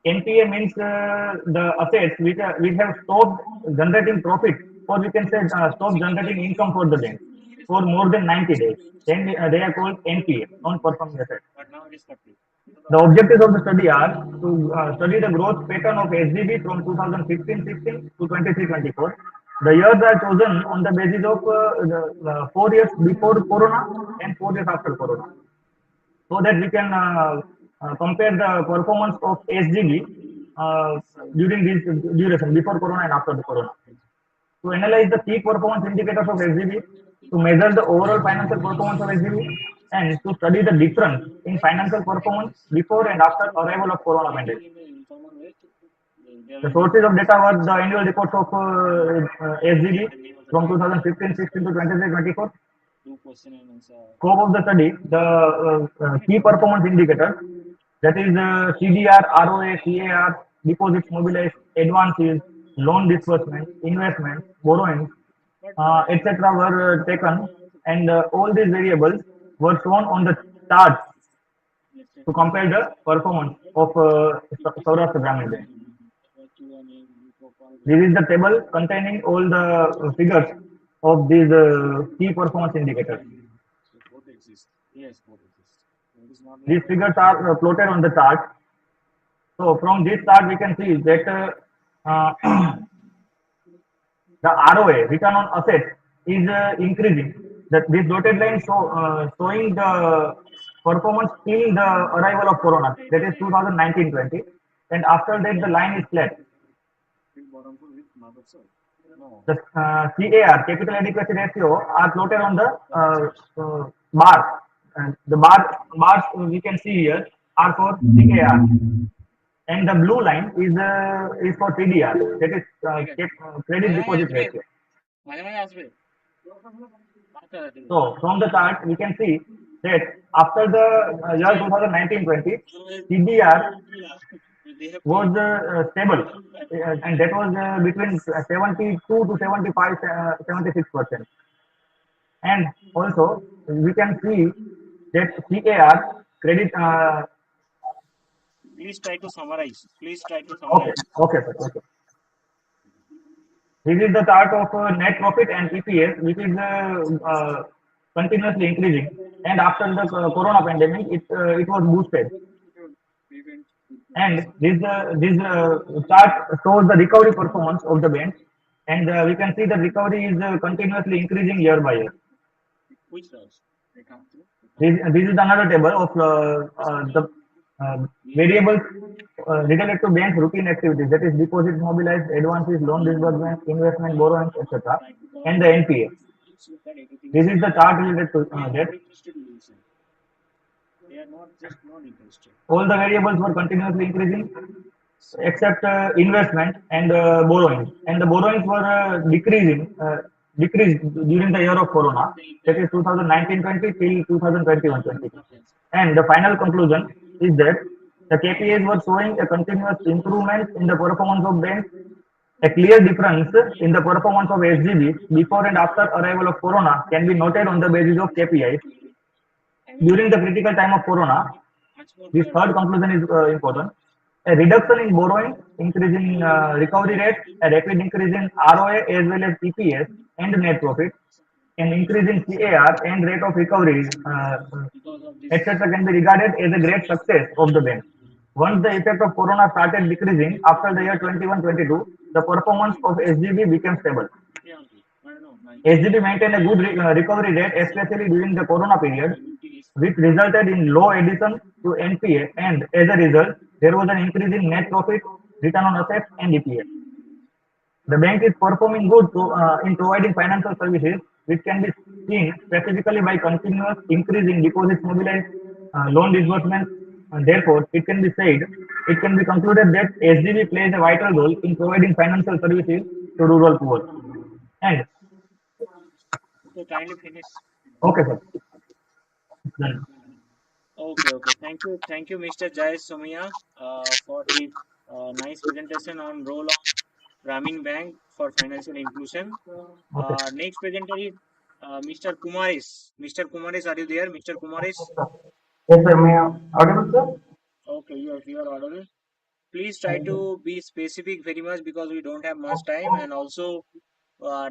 NPA means the assets which have stopped generating profit, or we can say stop generating income for the bank for more than 90 days. Then they are called NPA, non-performing assets. The objectives of the study are to study the growth pattern of SGB from 2015-16 to 23-24. The years are chosen on the basis of the 4 years before Corona and 4 years after Corona, so that we can compare the performance of SGB during this duration, before Corona and after the Corona. To analyze the key performance indicators of SGB, to measure the overall financial performance of SGB, and to study the difference in financial performance before and after arrival of Corona pandemic. The sources of data were the annual reports of SGB from 2015-16 to 23-24. Scope of the study, the key performance indicators, that is CDR, ROA, CAR, deposits mobilized, advances, loan disbursement, investment, borrowings, etc. were taken, and all these variables were shown on the chart to compare the performance of Saurashtra Gramin Bank. This is the table containing all the figures of these key performance indicators. These figures are plotted on the chart. So from this chart we can see that the ROA, return on assets, is increasing. That this dotted line showing the performance till the arrival of Corona, that is 2019-20, and after that the line is flat. The CAR, capital adequacy ratio, are plotted on the bar. And the bars we can see here are for CAR, and the blue line is for TDR, that is credit deposit ratio. So from the chart we can see that after the year 2019-20, CDR was stable, and that was between 72 to 75, 76%. And also we can see that CAR, credit. Please try to summarize. Please try to Okay, summarize. okay, sir, okay. This is the chart of net profit and EPS, which is continuously increasing. And after the Corona pandemic, it was boosted. And this chart shows the recovery performance of the bank, and we can see the recovery is continuously increasing year by year. This is another table of the variables related to bank's routine activities, that is deposits mobilized, advances, loan disbursement, investment, borrowings, etc., and the NPA. This is the chart related to that. All the variables were continuously increasing except investment and borrowings, and the borrowings were decreased during the year of Corona, that is 2019-20 till 2021-20. And the final conclusion is that the KPIs were showing a continuous improvement in the performance of banks. A clear difference in the performance of SGB before and after arrival of Corona can be noted on the basis of KPIs. During the critical time of Corona, this third conclusion is important. A reduction in borrowing, increase in recovery rate, a rapid increase in ROA as well as EPS and net profit, an increase in CAR and rate of recovery, etc., can be regarded as a great success of the bank. Once the effect of Corona started decreasing after the year 21-22, the performance of SGB became stable. SGB maintained a good recovery rate, especially during the Corona period, which resulted in low addition to NPA, and as a result, there was an increase in net profit, return on assets, and EPS. The bank is performing good in providing financial services, which can be seen specifically by continuous increase in deposits mobilized, loan disbursement, and therefore it can be concluded that SGB plays a vital role in providing financial services to rural poor. And So kindly finish. okay, sir. Done. Okay. Thank you, Mr. Jai Somia, for the nice presentation on role of Grameen Bank for financial inclusion. Okay. Next presenter is Mr. Kumaris. Mr. Kumaris, are you there? Mr. Kumaris? Yes, sir. May I audible, sir? Okay, you are audible. Please try to be specific very much because we don't have much time, and also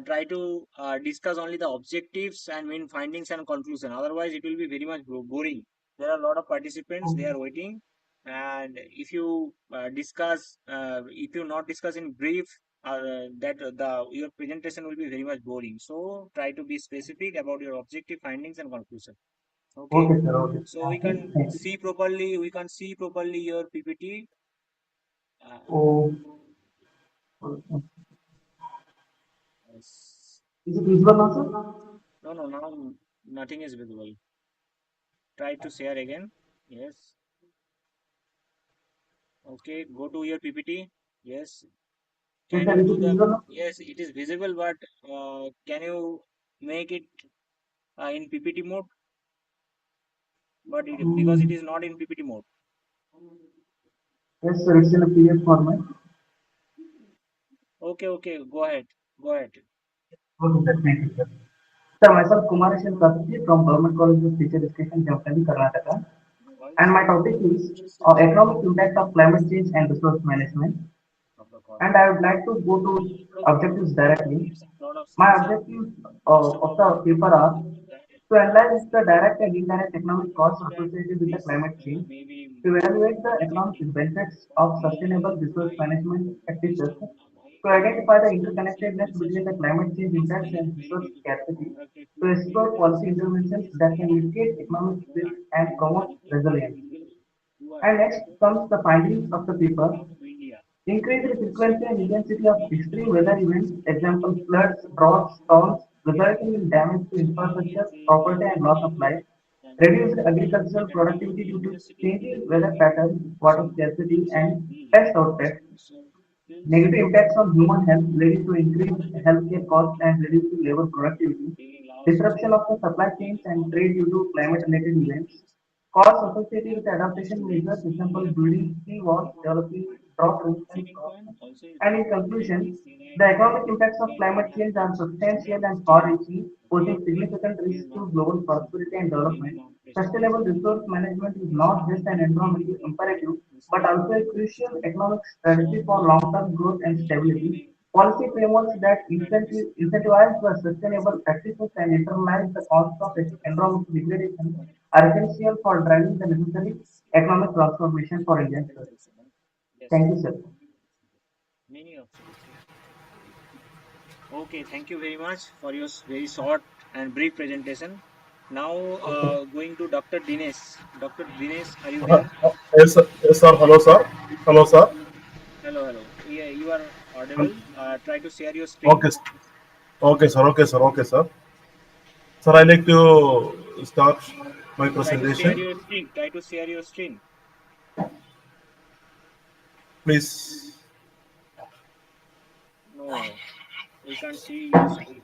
try to discuss only the objectives and main findings and conclusion. Otherwise, it will be very much boring. There are a lot of participants; they are waiting, and if you not discuss in brief, that the your presentation will be very much boring. So try to be specific about your objective, findings, and conclusion. Okay. Okay, sir. Okay. So we Thank can you. see properly. We can see properly your PPT. Uh, Oh, yes. is it visible now, sir? No, no, now nothing is visible. Try to share again. Yes. Okay, go to your PPT. Yes. Yes, Can sir. you Is do it the? visible now? Yes, it is visible, but can you make it in PPT mode? But because it Mm, is not in PPT mode. yes, sir. It's in a PDF format. Okay, okay, go ahead. Go ahead. Okay, sir. Thank you, sir. Sir, myself Kumaresh Karthi from Government College of Teacher Education, Jamshedpur, Karnataka. And my topic is economic impact of climate change and resource management. And I would like to go to objectives directly. My objectives of the paper are to analyze the direct and indirect economic costs associated with the climate change, to evaluate the economic benefits of sustainable resource management practices, to identify the interconnectedness between the climate change impacts and resource scarcity, to explore policy interventions that can mitigate economic risk and promote resilience. And next comes the findings of the paper. Increased frequency and intensity of extreme weather events, example floods, droughts, storms, resulting in damage to infrastructure, property and loss of life. Reduced agricultural productivity due to changing weather patterns, water scarcity and pest outbreaks. Negative impacts on human health leading to increased healthcare costs and reduced labor productivity. Disruption of the supply chains and trade due to climate-related events. Costs associated with adaptation measures, example building sea walls, developing drought-resistant crops. And in conclusion, the economic impacts of climate change are substantial and far-reaching, posing significant risks to global prosperity and development. Sustainable resource management is not just an environmental imperative, but also a crucial economic strategy for long-term growth and stability. Policy frameworks that incentivize the sustainable practices and internalize the cost of environmental degradation are essential for driving the necessary economic transformation for India, sir. Yes. Thank you, sir. Many options. Okay, thank you very much for your very short and brief presentation. Now, going to Dr. Dinesh. Dr. Dinesh, are you there? Yes, sir. Yes, sir. Hello, sir. Hello, sir. Hello, hello. Yeah, you are Hel- audible. Try to share your Okay, screen. okay, sir. Okay, sir. Okay, sir. Sir, I like to start my Try to share presentation. your screen. Try to share your screen. Please. No, we can't see your screen.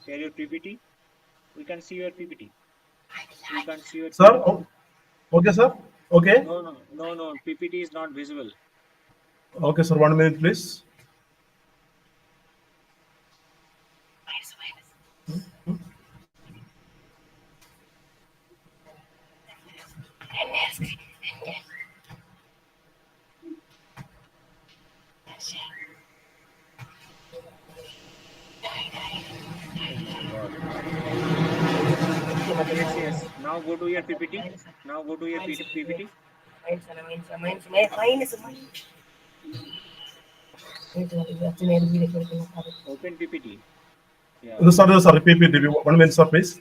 Share your PPT. We can see your PPT. We can't see your Sir, PPT. okay, sir. Okay. No, no, no, no. PPT is not visible. Okay, sir. 1 minute, please. Oh my God. Yes, yes. Now go to your PPT. Now go to your PPT. Open PPT. Yeah. Sir, sir, PPT. 1 minute, sir, please.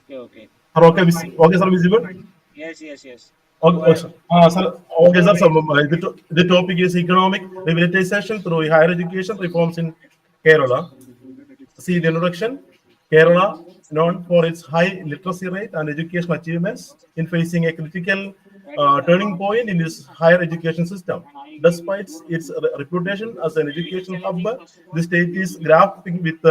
Okay, okay. Sir, okay, Fine, fine. okay, sir, visible. Yes, yes, yes. Okay, Go okay, ahead. sir. Sir, okay, sir. So, the topic is economic revitalization through higher education reforms in Kerala. See the introduction. Kerala, known for its high literacy rate and educational achievements, in facing a critical turning point in its higher education system. Despite its reputation as an education hub, the state is grappling with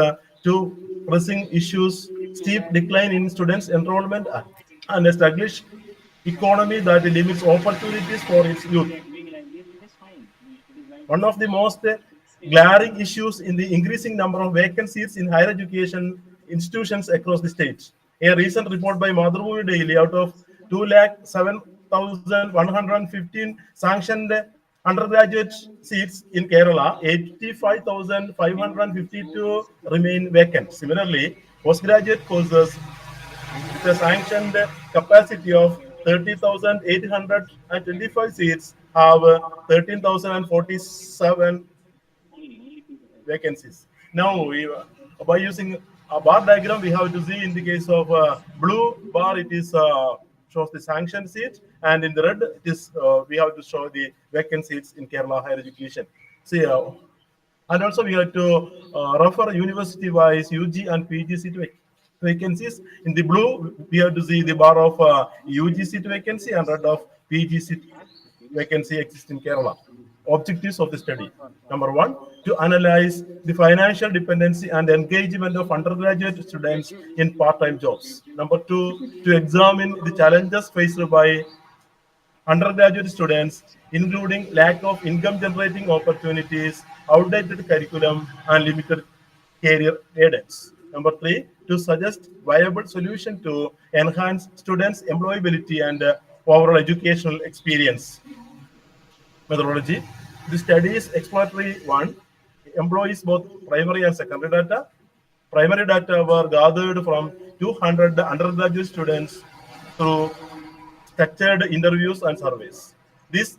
two pressing issues: steep decline in students' enrollment and a sluggish economy that limits opportunities for its youth. One of the most glaring issues in the increasing number of vacancies in higher education institutions across the state. A recent report by Madhubhumi Daily, out of 207,115 sanctioned undergraduate seats in Kerala, 85,552 remain vacant. Similarly, postgraduate courses with a sanctioned capacity of 30,825 seats have 13,047 vacancies. Now, by using a bar diagram, we have to see in the case of blue bar, it is shows the sanctioned seats, and in the red, it is we have to show the vacant seats in Kerala higher education. See, and also we have to refer university-wise UG and PG seat vacancies. In the blue, we have to see the bar of UG seat vacancy and red of PG seat vacancy exists in Kerala. Objectives of the study. Number one, to analyze the financial dependency and engagement of undergraduate students in part-time jobs. Number two, to examine the challenges faced by undergraduate students, including lack of income-generating opportunities, outdated curriculum, and limited career guidance. Number three, to suggest viable solution to enhance students' employability and overall educational experience. Methodology. The study is exploratory one, employs both primary and secondary data. Primary data were gathered from 200 undergraduate students through structured interviews and surveys. These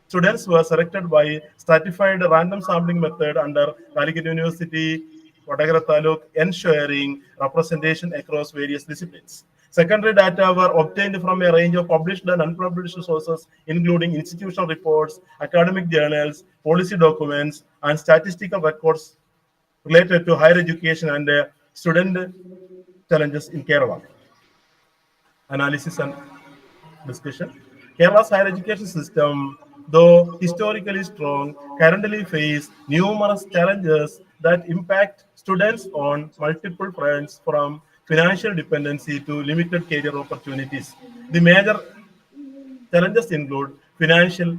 students were selected by stratified random sampling method under Calicut University, Vadagara Taluk, ensuring representation across various disciplines. Secondary data were obtained from a range of published and unpublished sources, including institutional reports, academic journals, policy documents, and statistical records related to higher education and student challenges in Kerala. Analysis and discussion. Kerala's higher education system, though historically strong, currently face numerous challenges that impact students on multiple fronts, from financial dependency to limited career opportunities. The major challenges include financial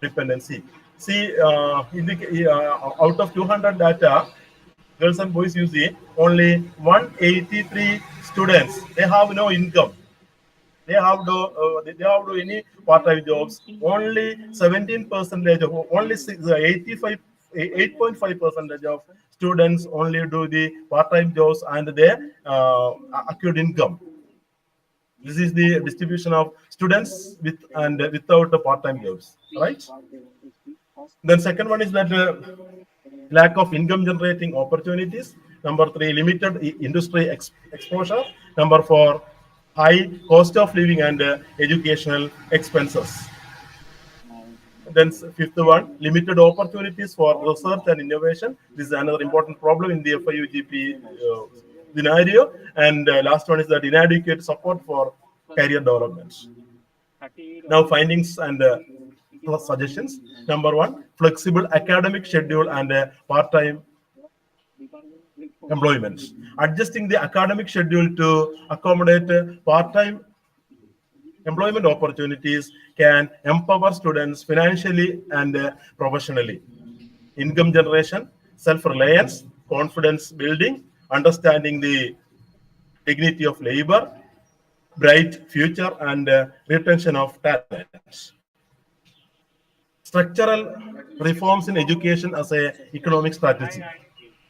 dependency. See, out of 200 data, girls and boys you see, only 183 students, they have no income, they have do any part-time jobs. Only 17 percentage of only 85 8.5 percentage of students only do the part-time jobs and their accrued income. This is the distribution of students with and without the part-time jobs, right? Then second one is that lack of income generating opportunities. Number three, limited industry exposure. Number four, high cost of living and educational expenses. Then fifth one, limited opportunities for research and innovation. This is another important problem in the FIUGP scenario. And last one is that inadequate support for career development. Now findings and suggestions. Number one, flexible academic schedule and part-time employment. Adjusting the academic schedule to accommodate part-time employment opportunities can empower students financially and professionally. Income generation, self-reliance, confidence building, understanding the dignity of labor, bright future, and retention of talents. Structural reforms in education as a economic strategy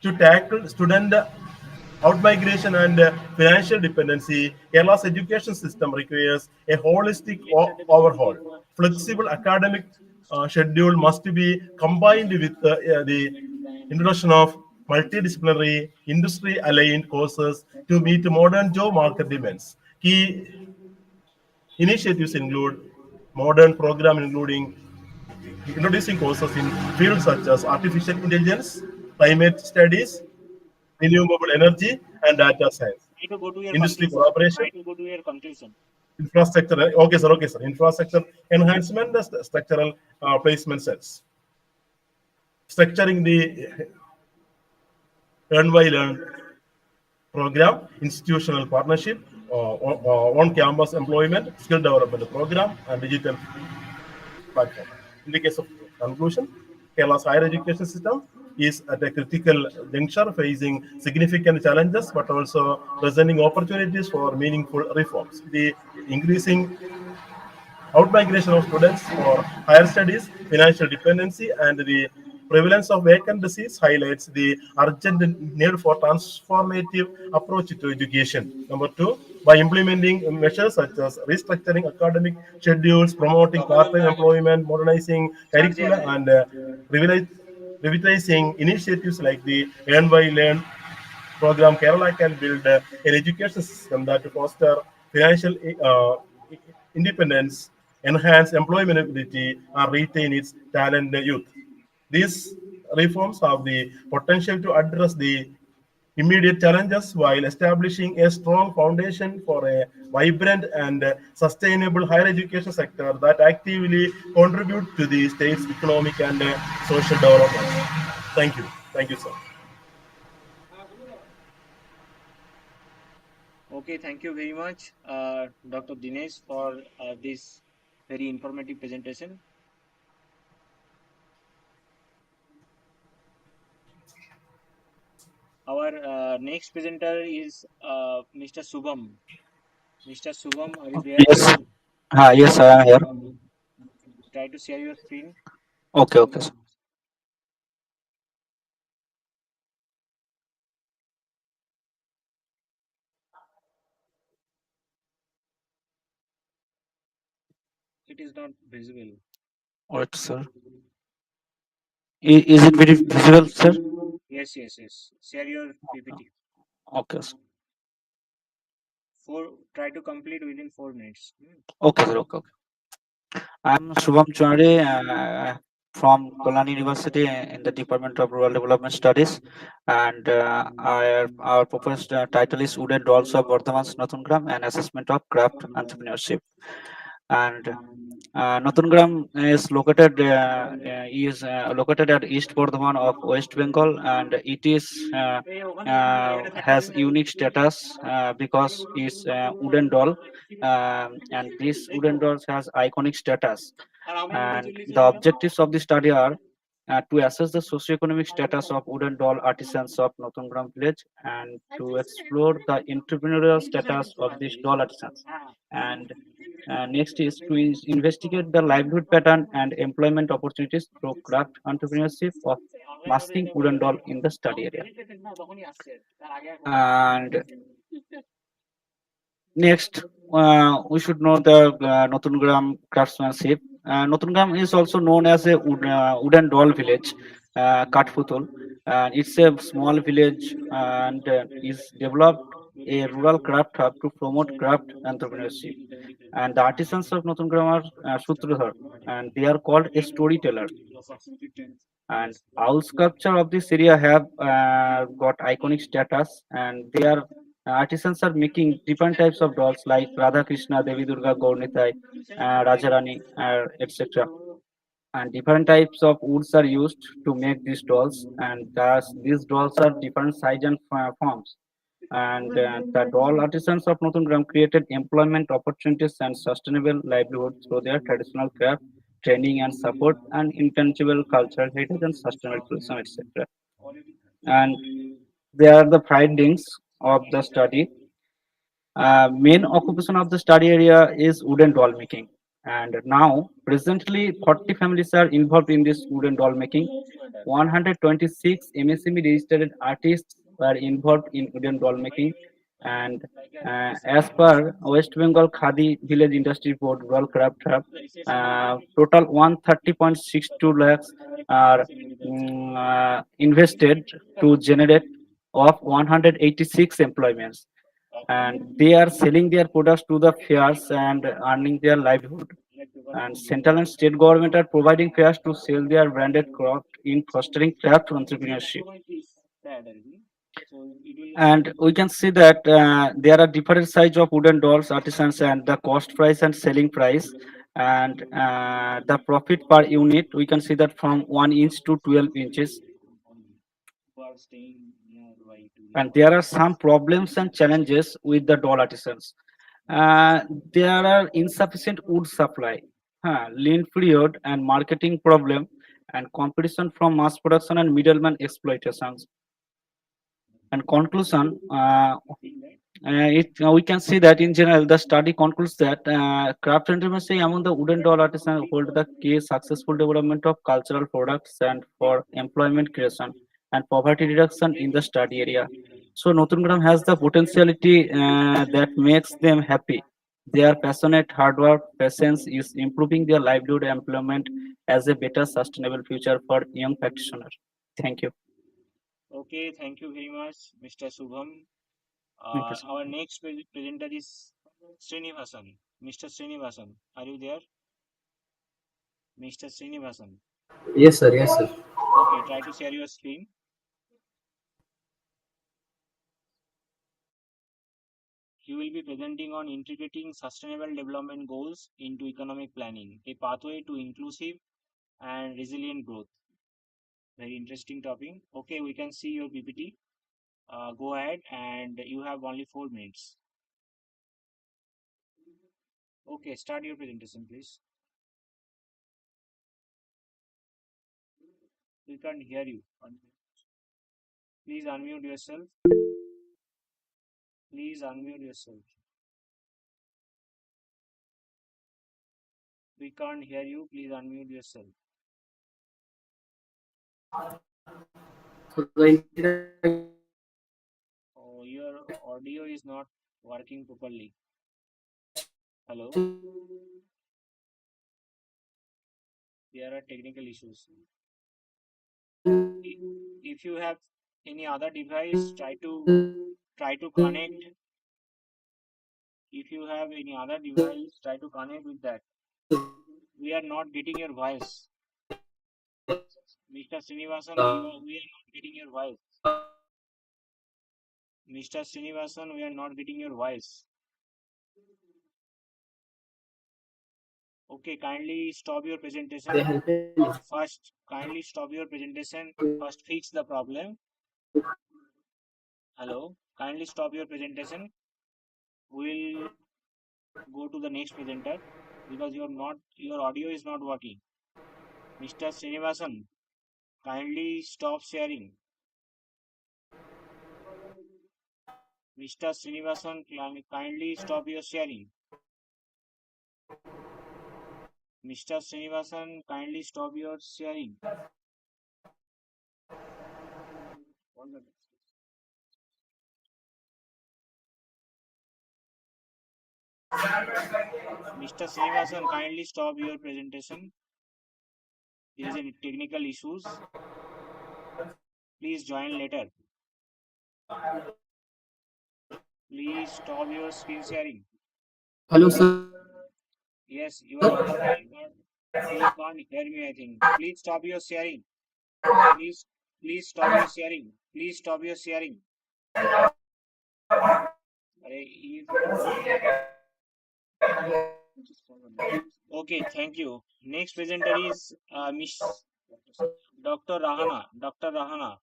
to tackle student outmigration and financial dependency. Kerala's education system requires a holistic overhaul. Flexible academic schedule must be combined with the introduction of multidisciplinary, industry-aligned courses to meet modern job market demands. Key initiatives include modern program including introducing courses in fields such as artificial intelligence, climate studies, renewable energy, and data science. Try to go to your Industry conclusion. collaboration, Try to go to your conclusion. infrastructure. Okay, sir. Infrastructure enhancement, the structural placement sets. Structuring the learn by learn program, institutional partnership, on-campus employment, skill development program, and digital platform. In the case of conclusion, Kerala's higher education system is at a critical juncture, facing significant challenges but also presenting opportunities for meaningful reforms. The increasing outmigration of students for higher studies, financial dependency, and the prevalence of vacant seats highlights the urgent need for transformative approach to education. Number two, by implementing measures such as restructuring academic schedules, promoting part-time employment, modernizing curricula, and revitalizing initiatives like the Learn by Learn program, Kerala can build an education system that foster financial independence, enhance employability, and retain its talented youth. These reforms have the potential to address the immediate challenges while establishing a strong foundation for a vibrant and sustainable higher education sector that actively contribute to the state's economic and social development. Thank you. Thank you, sir. Okay, thank you very much, Dr. Dinesh, for this very informative presentation. Our next presenter is Mr. Subham. Mr. Subham, are you there? Yes. Yes, I am here. Try to share your screen. Okay, okay, sir. It is not visible. Alright, sir. Is it very visible, sir? Yes, yes, yes. Share your PPT. Okay, sir. Try to complete within 4 minutes. Okay, sir. Okay, okay. I'm Shubham Chowdhury from Kolani University in the Department of Rural Development Studies, and our proposed title is Wooden Dolls of Bardhaman's Natungram and Assessment of Craft Entrepreneurship. And Natungram is located at East Bardhaman of West Bengal, and it is has unique status because it's wooden doll, and this wooden dolls has iconic status. And the objectives of the study are to assess the socioeconomic status of wooden doll artisans of Natungram village and to explore the entrepreneurial status of these doll artisans. And next is to investigate the livelihood pattern and employment opportunities through craft entrepreneurship of masking wooden doll in the study area. And next, we should know the Natungram craftsmanship. Natungram is also known as a wooden doll village, Katputul. And it's a small village and is developed a rural craft hub to promote craft entrepreneurship. And the artisans of Natungram are Sutradhar, and they are called a storyteller. And owl sculpture of this area have got iconic status, and their artisans are making different types of dolls like Radha Krishna, Devi Durga, Gaurnitai, Rajarani, etc. And different types of woods are used to make these dolls, and thus these dolls are different size and forms. And the doll artisans of Natungram created employment opportunities and sustainable livelihood through their traditional craft, training and support, and intangible cultural heritage and sustainable tourism, etc. And they are the findings of the study. Main occupation of the study area is wooden doll making. And now, presently, 40 families are involved in this wooden doll making. 126 MSME registered artists were involved in wooden doll making. And as per West Bengal Khadi Village Industry Board Rural Craft Hub, total 130.62 lakhs are invested to generate of 186 employments, and they are selling their products to the fairs and earning their livelihood. And central and state government are providing fairs to sell their branded craft in fostering craft entrepreneurship. And we can see that there are different size of wooden dolls artisans and the cost price and selling price, and the profit per unit we can see that from 1 inch to 12 inches. And there are some problems and challenges with the doll artisans. There are insufficient wood supply, lean period and marketing problem, and competition from mass production and middleman exploitations. And conclusion, we can see that in general, the study concludes that craft intimacy among the wooden doll artisans hold the key successful development of cultural products and for employment creation and poverty reduction in the study area. So Notungram has the potentiality that makes them happy. Their passionate hard work, patience is improving their livelihood employment as a better sustainable future for young practitioners. Thank you. Okay, thank you very much, Mr. Subham. Thank you, sir. Our next presenter is Srinivasan. Mr. Srinivasan, are you there? Mr. Srinivasan. Yes, sir. Yes, sir. Okay, try to share your screen. He will be presenting on integrating sustainable development goals into economic planning, a pathway to inclusive and resilient growth. Very interesting topic. Okay, we can see your PPT. Go ahead, and you have only 4 minutes. Okay, start your presentation, please. We can't hear you. Please unmute yourself. Please unmute yourself. We can't hear you. Please unmute yourself. So the Oh, your audio is not working properly. Hello? There are technical issues. If you have any other device, try to connect. If you have any other device, try to connect with that. We are not getting your voice. Mr. Srinivasan, we are not getting your voice. Mr. Srinivasan, we are not getting your voice. Okay, kindly stop your presentation. First, kindly stop your presentation. First, fix the problem. Hello, kindly stop your presentation. We'll go to the next presenter because your audio is not working. Mr. Srinivasan, kindly stop sharing. Mr. Srinivasan, kindly stop your sharing. Mr. Srinivasan, kindly stop your sharing. Mr. Srinivasan, kindly stop your presentation. There is any technical issues. Please join later. Please stop your screen sharing. Hello, sir. Yes, you are audible. You can't hear me, I think. Please stop your sharing. Please stop your sharing. Please stop your sharing. Okay, thank you. Next presenter is Miss Dr. Rahana. Dr. Rahana.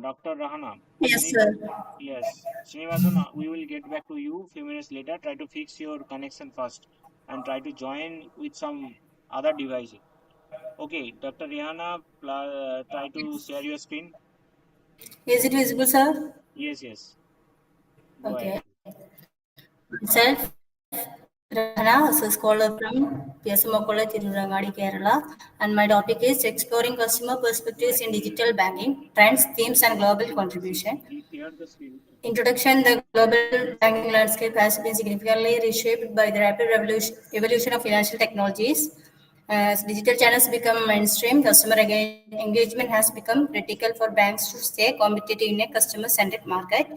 Dr. Rahana. Yes, sir. Yes, Srinivasan, we will get back to you few minutes later. Try to fix your connection first and try to join with some other device. Okay, Dr. Rihanna, try to share your screen. Is it visible, sir? Yes, yes. Go ahead. Okay. Myself, Rahana, as a scholar from PSMO College in Rangadi, Kerala, and my topic is exploring customer perspectives in digital banking, trends, themes, and global contribution. Introduction: the global banking landscape has been significantly reshaped by the rapid evolution of financial technologies. As digital channels become mainstream, customer engagement has become critical for banks to stay competitive in a customer-centric market.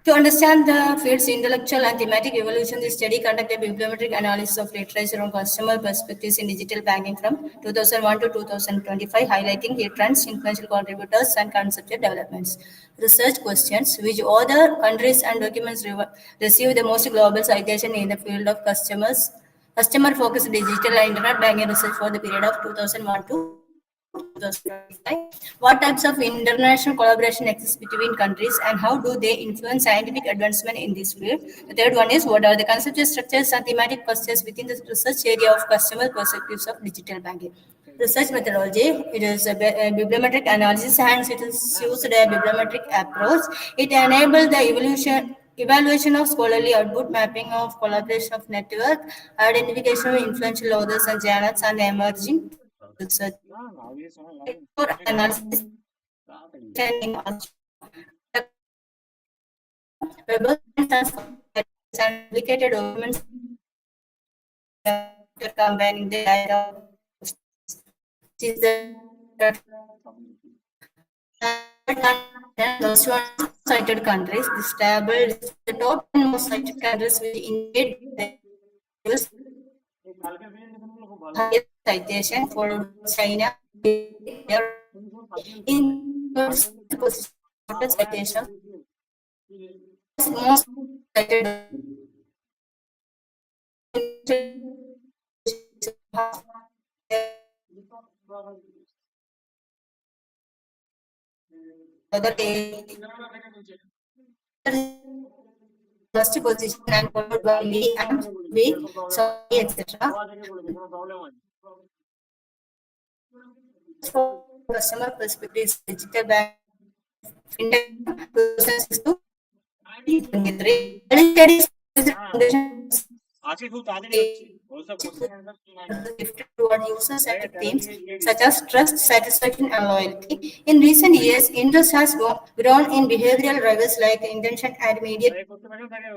To understand the field's intellectual and thematic evolution, the study conducted bibliometric analysis of literature on customer perspectives in digital banking from 2001 to 2025, highlighting key trends, influential contributors, and conceptual developments. Research questions: which other countries and documents receive the most global citation in the field of customer-focused digital and internet banking research for the period of 2001 to 2025. What types of international collaboration exist between countries and how do they influence scientific advancement in this field? The third one is what are the conceptual structures and thematic clusters within the research area of customer perspectives of digital banking? Research methodology, it is a bibliometric analysis, hence it is used a bibliometric approach. It enables the evaluation of scholarly output, mapping of collaboration of network, identification of influential authors and journals, and emerging research. For analysis and web science and duplicated documents combining the data, which is the most cited countries. This table is the top 10 most cited countries which indicate the use highest citation followed by China. In position, total citations most cited other first position and followed by Lee and B, sorry, etc. For customer perspectives, digital bank fintech 2006 to 2023. Studies আজকে খুব তাড়াতাড়ি হচ্ছে ওসব question answer shifted toward user-centric themes such as trust, satisfaction, and loyalty. In recent years, interest has grown in behavioral drivers like intention and media করতে পারি তাকে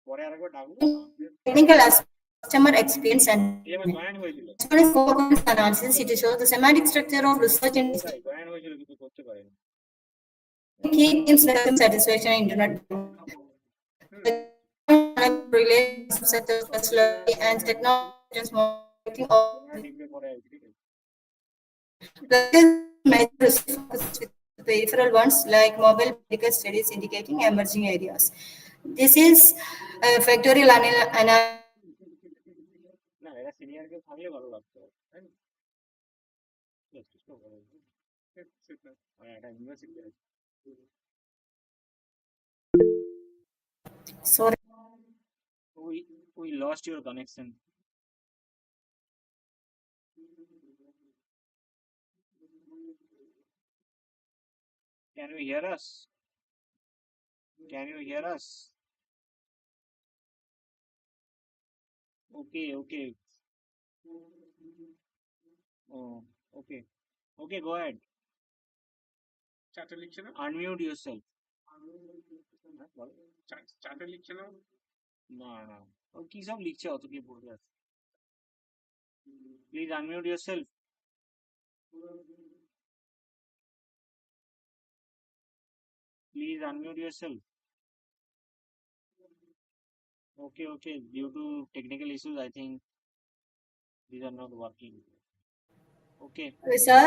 পরে আরেকবার ডাকবো technical aspects, customer experience, and এবার জয়েন হয়েছিল as far as co-occurrence analysis, it shows the semantic structure of research and join হয়েছিল কিন্তু করতে পারেনি key themes like customer satisfaction and internet related sectors, personality, and technology marketing of major focuses with peripheral ones like mobile medical studies indicating emerging areas. This is factorial analysis. না এরা senior কেউ থাকলে ভালো লাগতো তাই না এটা university আছে Sorry. We lost your connection. Can you hear us? Can you hear us? Okay, okay. Oh, okay. Okay, go ahead. চার্টে লিখছে না Unmute yourself. চার্টে লিখছে না না না ও কি সব লিখছে অত কি পড়বে please unmute yourself. Please unmute yourself. Okay, okay. Due to technical issues, I think these are not working. Okay. Sir.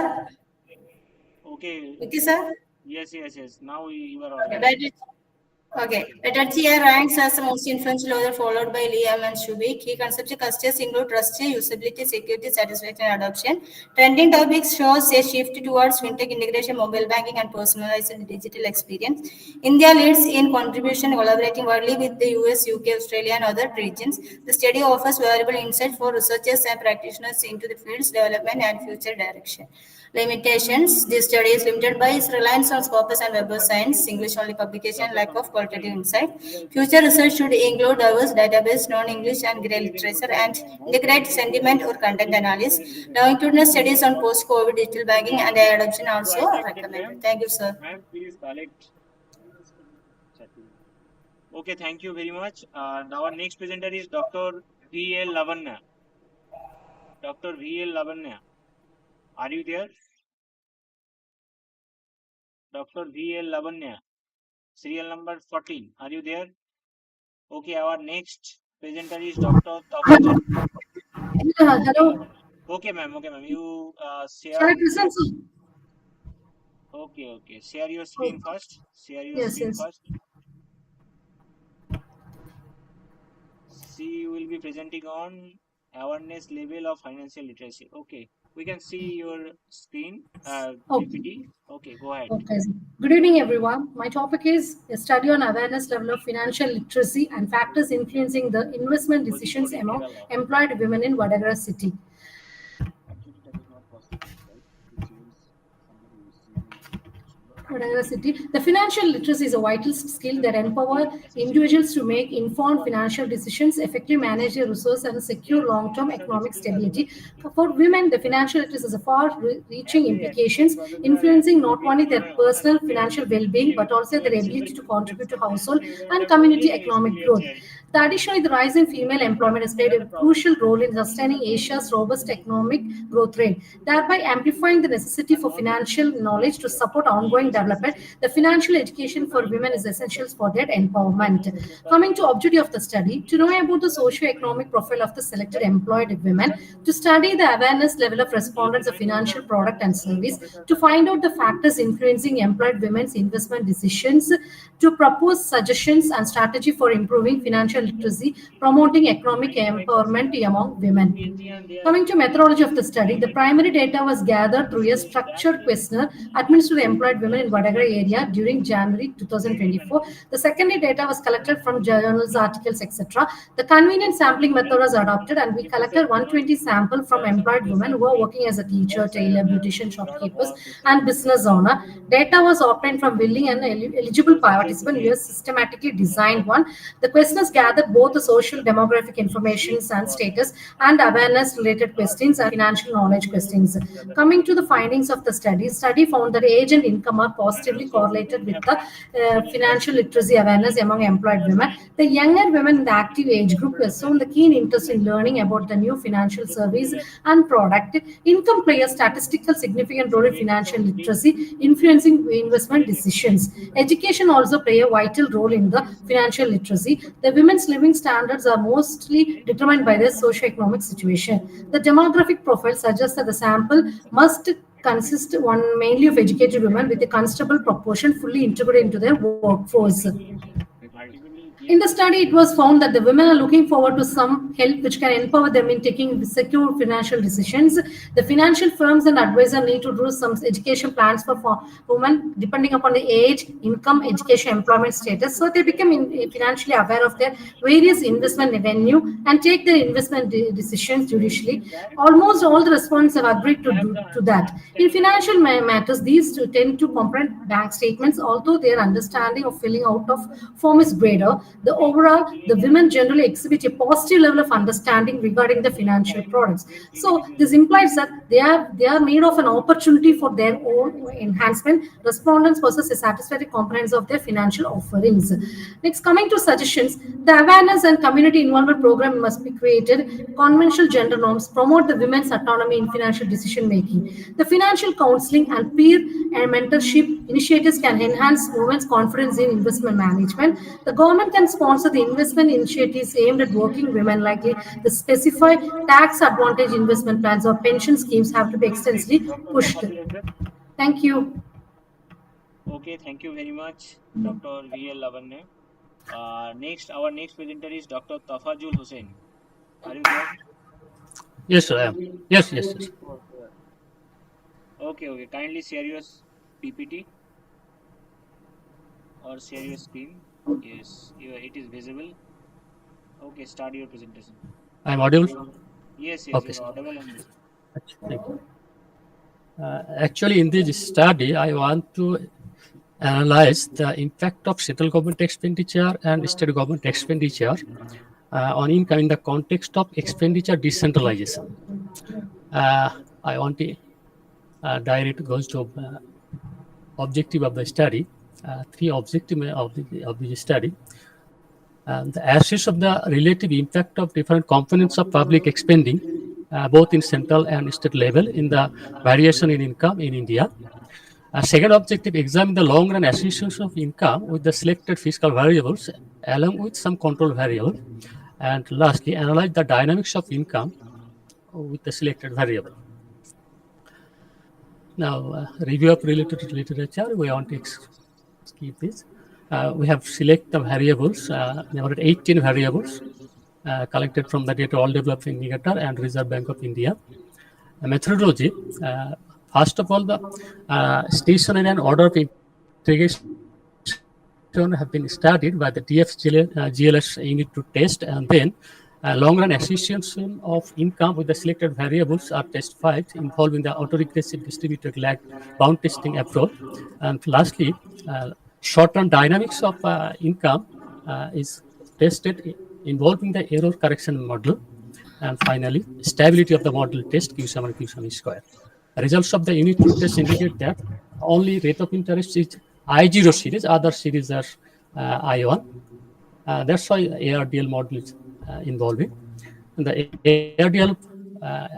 Okay. Okay, sir. Yes, yes, yes. Now you are audible. Okay. Letter T ranks as the most influential author, followed by Liam and Shubik. Key conceptual clusters include trust, usability, security, satisfaction, and adoption. Trending topics shows a shift towards fintech integration, mobile banking, and personalized digital experience. India leads in contribution, collaborating widely with the US, UK, Australia, and other regions. The study offers valuable insight for researchers and practitioners into the field's development and future direction. Limitations. This study is limited by its reliance on Scopus and Web of Science, English-only publication, lack of qualitative insight. Future research should include diverse database, non-English and grey literature, and integrate sentiment or content analysis. Longitudinal studies on post-COVID digital banking and AI adoption also are recommended. Thank you, sir. Ma'am, please collect. Okay, thank you very much. Our next presenter is Dr. V.L. Lavanya. Dr. V.L. Lavanya. Are you there? Dr. V.L. Lavanya. Serial number 14. Are you there? Okay, our next presenter is Dr. Tafajan. Hello. Okay, ma'am. Okay, ma'am. You share. Shall I present? Okay, okay. Share your screen first. Share your screen first. She will be presenting on awareness level of financial literacy. Okay. We can see your screen, Oh, PPT. Okay, go ahead. okay. Good evening, everyone. My topic is a study on awareness level of financial literacy and factors influencing the investment decisions Kozhikode, among Kerala. employed women in Vadagara city. Actually, that is not possible, right? To choose somebody who is senior in the profession. Vadagara city. The financial literacy is a vital skill that empower Associate. individuals to make informed financial decisions, effectively manage their resources, and secure long-term economic stability. For women, the financial literacy has a far-reaching implications, influencing not only their personal financial well-being but also their ability to contribute to household and community economic growth. Additionally, the rise in female employment has played a crucial role in sustaining Asia's robust economic growth rate, thereby amplifying the necessity for financial knowledge to support ongoing development. The financial education for women is essential for their empowerment. Coming to objective of the study, to know about the socio-economic profile of the selected employed women, to study the awareness level of respondents of financial product and service, to find out the factors influencing employed women's investment decisions, to propose suggestions and strategy for improving financial literacy, promoting economic empowerment among women. Coming to methodology of the study, the primary data was gathered through a structured questionnaire administered to employed women in Vadagara area during January 2024. The secondary data was collected from journals, articles, etc. The convenient sampling method was adopted, and we collected 120 samples from employed women who are working as a teacher, tailor, beautician, shopkeepers, and business owner. Data was obtained from willing and eligible participants. We have systematically designed one. The questionnaires gathered both the social demographic information and status and awareness related questions and financial knowledge questions. Coming to the findings of the study found that age and income are positively correlated with the financial literacy awareness among employed women. The younger women in the active age group have shown the keen interest in learning about the new financial service and product. Income plays a statistical significant role in financial literacy, influencing investment decisions. Education also plays a vital role in the financial literacy. The women's living standards are mostly determined by their socio-economic situation. The demographic profile suggests that the sample must consist one mainly of educated women with a considerable proportion fully integrated into their workforce. In the study, it was found that the women are looking forward to some help which can empower them in taking secure financial decisions. The financial firms and advisors need to do some education plans for women depending upon the age, income, education, employment status, so they become financially aware of their various investment venue and take their investment decisions judicially. Almost all the respondents have agreed to that. In financial matters, these two tend to comprehend bank statements, although their understanding of filling out of form is greater. The women generally exhibit a positive level of understanding regarding the financial products. So this implies that they are made of an opportunity for their own enhancement. Respondents possess a satisfactory comprehension of their financial offerings. Next, coming to suggestions, the awareness and community involvement program must be created. Conventional gender norms promote the women's autonomy in financial decision making. The financial counseling and peer and mentorship initiatives can enhance women's confidence in investment management. The government can sponsor the investment initiatives aimed at working women, likely the specified tax advantage investment plans or pension schemes have to be extensively pushed. Thank you. Okay, thank you very much, Dr. V.L. Lavanya. Our next presenter is Dr. Tafajul Hussain. Are you there? Yes, sir, I am. Yes, yes, yes. Okay. Kindly share your PPT or share your screen. Yes, it is visible. Okay, start your presentation. I am audible? Yes, Okay, you're sir. audible and visible. Thank you. Actually, in this study, I want to analyze the impact of central government expenditure and state government expenditure on income in the context of expenditure decentralization. I want to direct goes to objective of the study, three objectives of the study. The assess of the relative impact of different components of public spending, both in central and state level, in the variation in income in India. Second objective, examine the long-run association of income with the selected fiscal variables, along with some control variables. And lastly, analyze the dynamics of income with the selected variable. Now, review of related literature, we want to skip this. We have selected the variables, about 18 variables collected from the data all development indicator and Reserve Bank of India. methodology. First of all, the stationary and order of integration have been studied by the GLS unit to test, and then long-run association of income with the selected variables are test files involving the autoregressive distributed lag bound testing approach. And lastly, short-run dynamics of income is tested involving the error correction model. And finally, stability of the model test Q sum and Q sum square. Results of the unit 2 test indicate that only rate of interest is I0 series, other series are I1. That's why ARDL model is involving. And the ARDL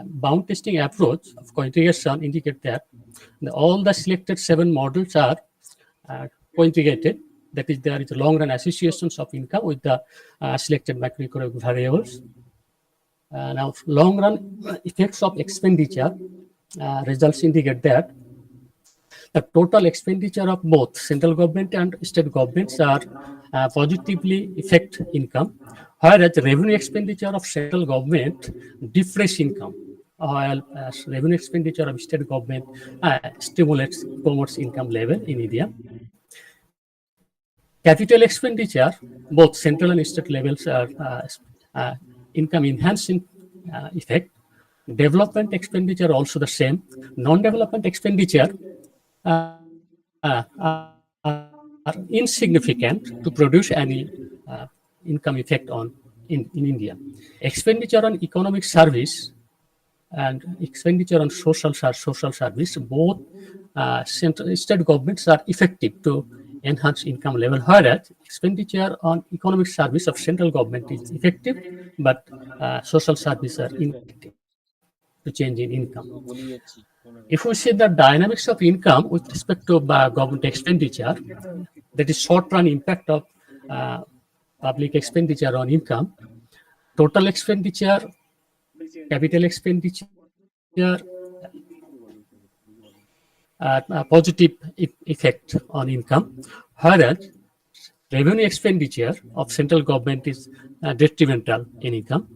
bound testing approach of cointegration indicate that all the selected 7 models are cointegrated. That is, there is long run associations of income with the selected macroeconomic variables. Now, long run effects of expenditure results indicate that the total expenditure of both central government and state governments are positively affect income, whereas revenue expenditure of central government depress income, while revenue expenditure of state government stimulates promotes income level in India. Capital expenditure, both central and state levels are income enhancing effect. Development expenditure also the same. Non-development expenditure are insignificant to produce any income effect in India. Expenditure on economic service and expenditure on social service, both central state governments are effective to enhance income level, whereas expenditure on economic service of central government is effective, but social service are ineffective to change in income. If we see the dynamics of income with respect to government expenditure, that is short-run impact of public expenditure on income, total expenditure, capital expenditure, positive effect on income, whereas revenue expenditure of central government is detrimental in income,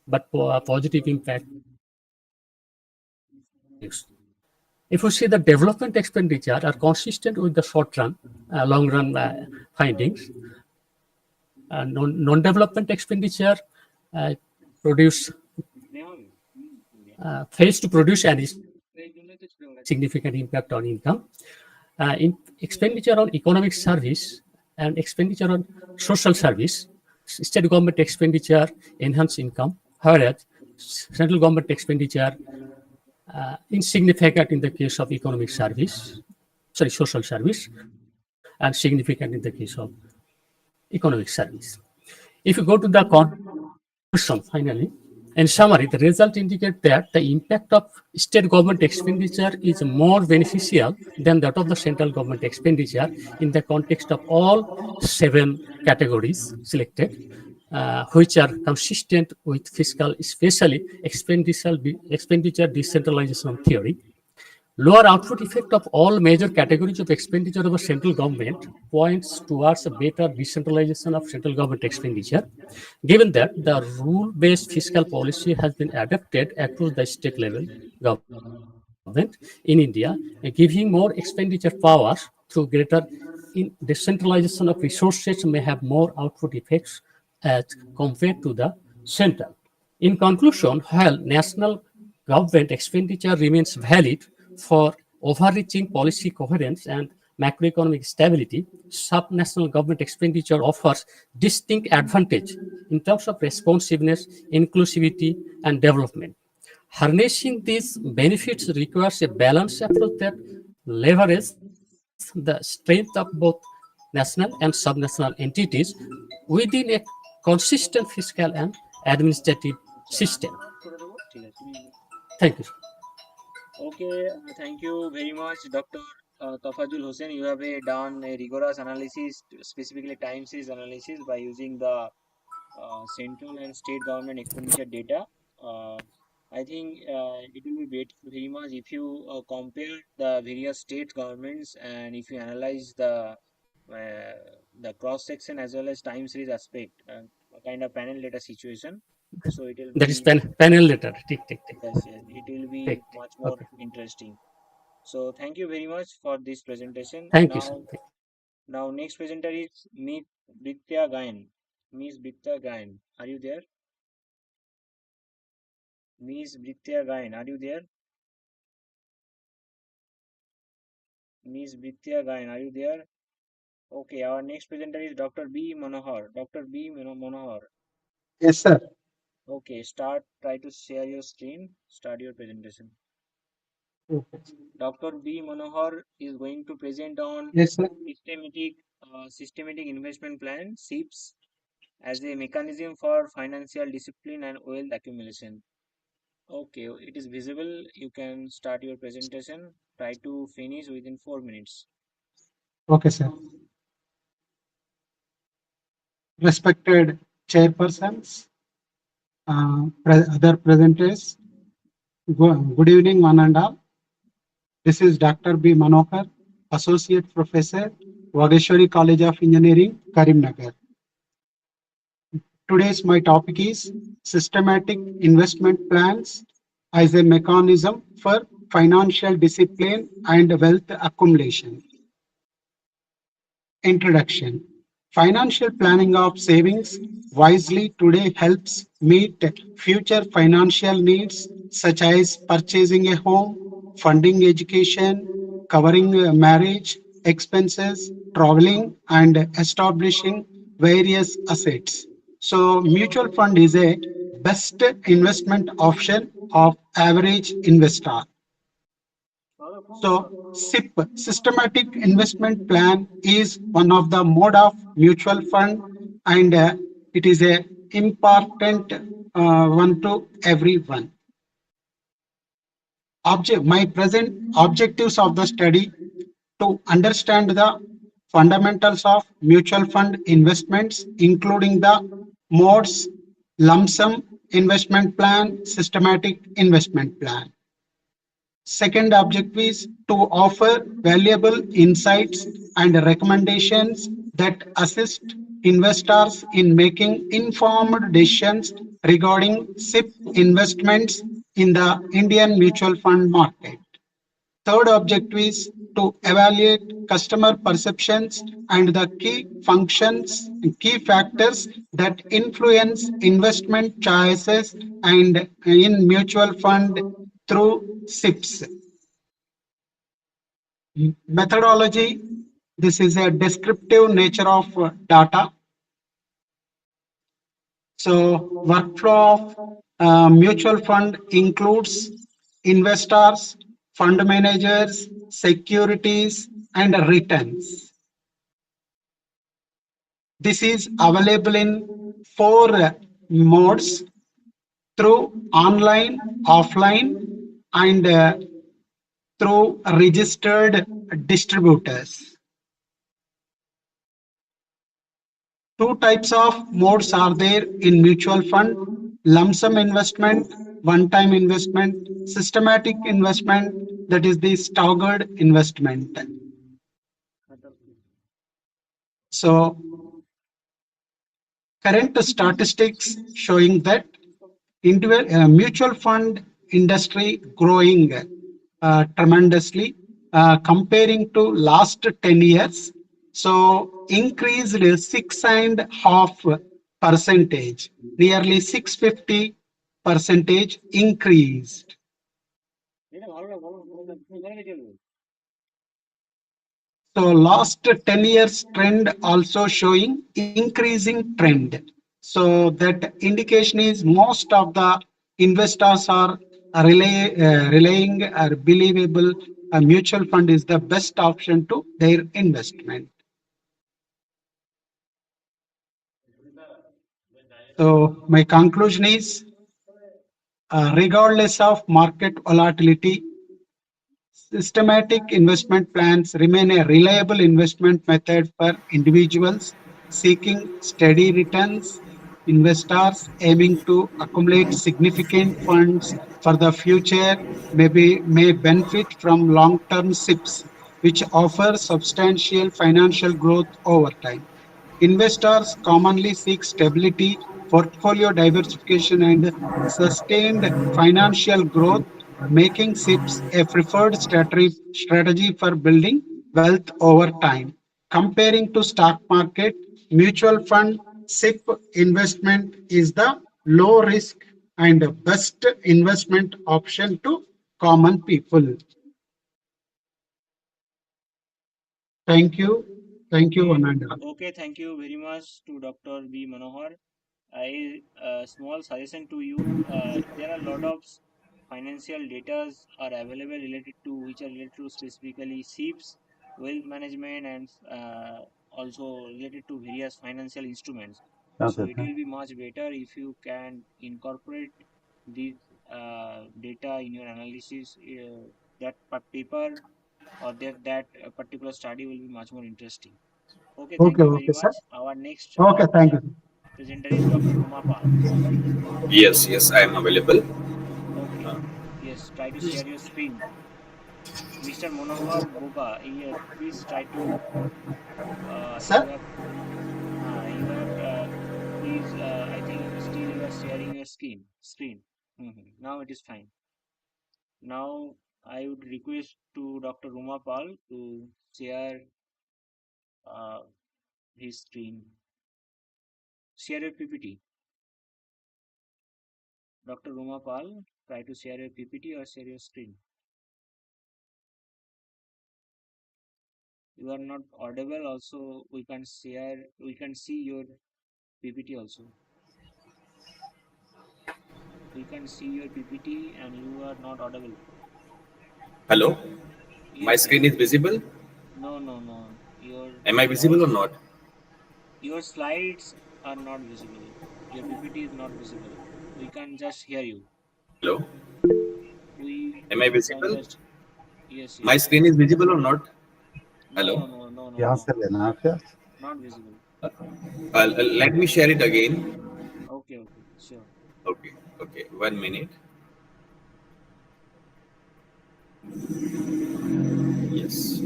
but positive impact. If we see the development expenditure are consistent with the short run, long run findings, non-development expenditure produce fails to produce any significant impact on income. In expenditure on economic service and expenditure on social service, state government expenditure enhance income, whereas central government expenditure insignificant in the case of economic service, social service, and significant in the case of economic service. If you go to the conclusion, finally, in summary, the result indicate that the impact of state government expenditure is more beneficial than that of the central government expenditure in the context of all 7 categories selected, which are consistent with fiscal, especially expenditure decentralization theory. Lower output effect of all major categories of expenditure of a central government points towards a better decentralization of central government expenditure, given that the rule-based fiscal policy has been adopted across the state level government in India, giving more expenditure powers through greater decentralization of resources may have more output effects as compared to the central. In conclusion, while national government expenditure remains valid for overreaching policy coherence and macroeconomic stability, subnational government expenditure offers distinct advantage in terms of responsiveness, inclusivity, and development. Harnessing these benefits requires a balanced approach that leverages the strength of both national and subnational entities within a consistent fiscal and administrative system. Thank you. Okay, thank you very much, Dr. Tafajul Hussain. You have done a rigorous analysis, specifically time series analysis by using the central and state government expenditure data. I think it will be very much if you compare the various state governments and if you analyze the cross section as well as time series aspect, kind of panel data situation. So it will That is be panel letter. Tick, tick, tick. yes, yes, it will Tick, be tick. much more Okay. interesting. So thank you very much for this presentation. Thank you, sir. Now next presenter is Miss Britya Gayan. Miss Britya Gayan, are you there? Miss Britya Gayan, are you there? Miss Britya Gayan, are you there? Okay, our next presenter is Dr. B. Manohar. Dr. B. Manohar. Yes, sir. Okay, start. Try to share your screen. Start your presentation. Okay. Dr. B. Manohar is going to present on Yes, sir. systematic investment plan (SIPs) as a mechanism for financial discipline and wealth accumulation. Okay, it is visible. You can start your presentation. Try to finish within 4 minutes. Okay, sir. Respected chairpersons, other presenters, good evening, one and all. This is Dr. B. Manohar, Associate Professor, Vageshwari College of Engineering, Karimnagar. Today's my topic is systematic investment plans as a mechanism for financial discipline and wealth accumulation. Introduction. Financial planning of savings wisely today helps meet future financial needs such as purchasing a home, funding education, covering marriage expenses, traveling, and establishing various assets. So mutual fund is a best investment option of average investor. So SIP, systematic investment plan, is one of the mode of mutual fund, and it is a important one to everyone. My present objectives of the study: to understand the fundamentals of mutual fund investments, including the modes, lump sum investment plan, systematic investment plan. Second objective is to offer valuable insights and recommendations that assist investors in making informed decisions regarding SIP investments in the Indian mutual fund market. Third objective is to evaluate customer perceptions and the key factors that influence investment choices and in mutual fund through SIPs. Methodology: this is a descriptive nature of data. So workflow of mutual fund includes investors, fund managers, securities, and returns. This is available in four modes: through online, offline, and through registered distributors. Two types of modes are there in mutual fund: lump sum investment, one-time investment, systematic investment, that is the staggered investment. So current statistics showing that mutual fund industry growing tremendously comparing to last 10 years. So increased 6.5%, nearly 650 percentage increased. So last 10 years trend also showing increasing trend. So that indication is most of the investors are relying or believable a mutual fund is the best option to their investment. So my conclusion is regardless of market volatility, systematic investment plans remain a reliable investment method for individuals seeking steady returns. Investors aiming to accumulate significant funds for the future may benefit from long-term SIPs, which offer substantial financial growth over time. Investors commonly seek stability portfolio diversification, and sustained financial growth, making SIPs a preferred strategy for building wealth over time. Comparing to stock market, mutual fund SIP investment is the low risk and best investment option to common people. Thank you. Thank you, Okay, Ananda. okay, thank you very much to Dr. B. Manohar. I small suggestion to you. There are a lot of financial data are available related to which are related to specifically SIPs, wealth management, and also related to various financial instruments. So Okay, it will be much better if you can incorporate this data in your analysis. That paper or that particular study will be much more interesting. Okay, thank Okay, you very okay, sir. much. Our next Okay, thank you. presenter is Dr. Ruma Pal. Yes, yes, I am available. Okay. Yes, try to share your screen. Mr. Monohar Boga, please try to, Sir? you have, please, I think still you are sharing your screen. Now it is fine. Now I would request to Dr. Ruma Pal to share uh, his screen. Share your PPT. Dr. Ruma Pal, try to share your PPT or share your screen. You are not audible. Also, we can see your PPT also. We can see your PPT and you are not audible. Hello, my Yes, screen yes. is visible. No, no, no. Your Am I visible or voice, not? your slides are not visible. Your PPT is not visible. We can just hear you. Hello, We am I can visible? just, yes, My yes. screen is visible or not? No, Hello. no, no, no, no, यहाँ no. से लेना है क्या? Not visible. Let me share it again. Okay, okay, sure. Okay, okay. 1 minute. Yes.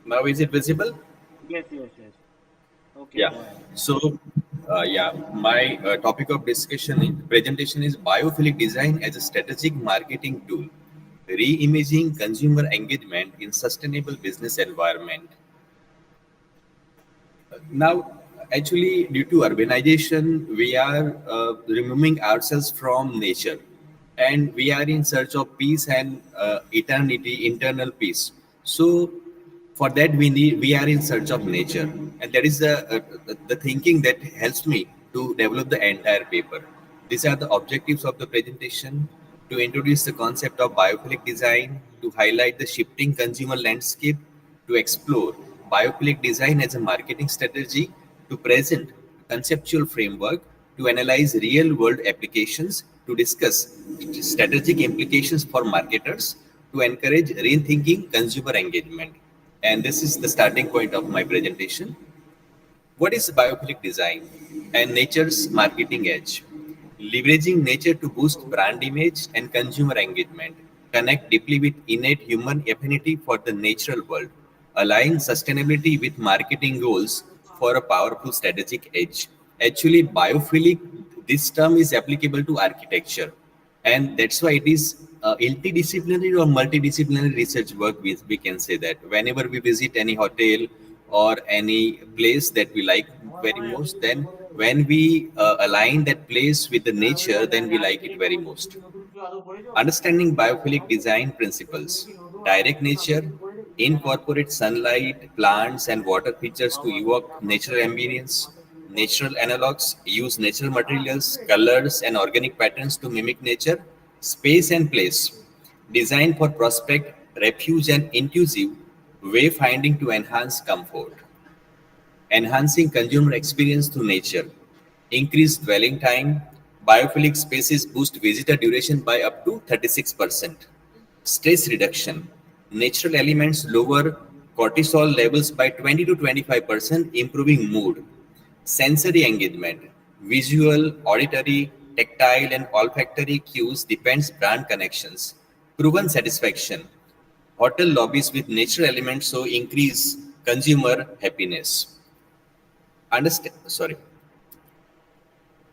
Now is it visible? Yes, yes, yes. Okay, Yeah. go ahead. So, yeah, my topic of discussion presentation is biophilic design as a strategic marketing tool, reimaging consumer engagement in sustainable business environment. Now, actually, due to urbanization, we are removing ourselves from nature, and we are in search of peace and eternity, internal peace. So, for that, we are in search of nature, and that is the thinking that helps me to develop the entire paper. These are the objectives of the presentation: to introduce the concept of biophilic design, to highlight the shifting consumer landscape, to explore biophilic design as a marketing strategy, to present conceptual framework, to analyze real world applications, to discuss strategic implications for marketers, to encourage rethinking consumer engagement. And this is the starting point of my presentation. What is biophilic design and nature's marketing edge? Leveraging nature to boost brand image and consumer engagement, connect deeply with innate human affinity for the natural world, align sustainability with marketing goals for a powerful strategic edge. Actually, biophilic, this term is applicable to architecture, and that's why it is multidisciplinary or multidisciplinary research work. We can say that whenever we visit any hotel or any place that we like very most, then when we align that place with the nature, then we like it very most. Understanding biophilic design principles. Direct nature, incorporate sunlight, plants, and water features to evoke natural ambience. Natural analogs use natural materials, colors, and organic patterns to mimic nature. Space and place. Designed for prospect, refuge, and intuitive wayfinding to enhance comfort. Enhancing consumer experience through nature, increased dwelling time, biophilic spaces boost visitor duration by up to 36%. Stress reduction, natural elements lower cortisol levels by 20 to 25%, improving mood. Sensory engagement, Visual, auditory, tactile, and olfactory cues depends brand connections. Proven satisfaction. Hotel lobbies with natural elements so increase consumer happiness. Understand? Sorry.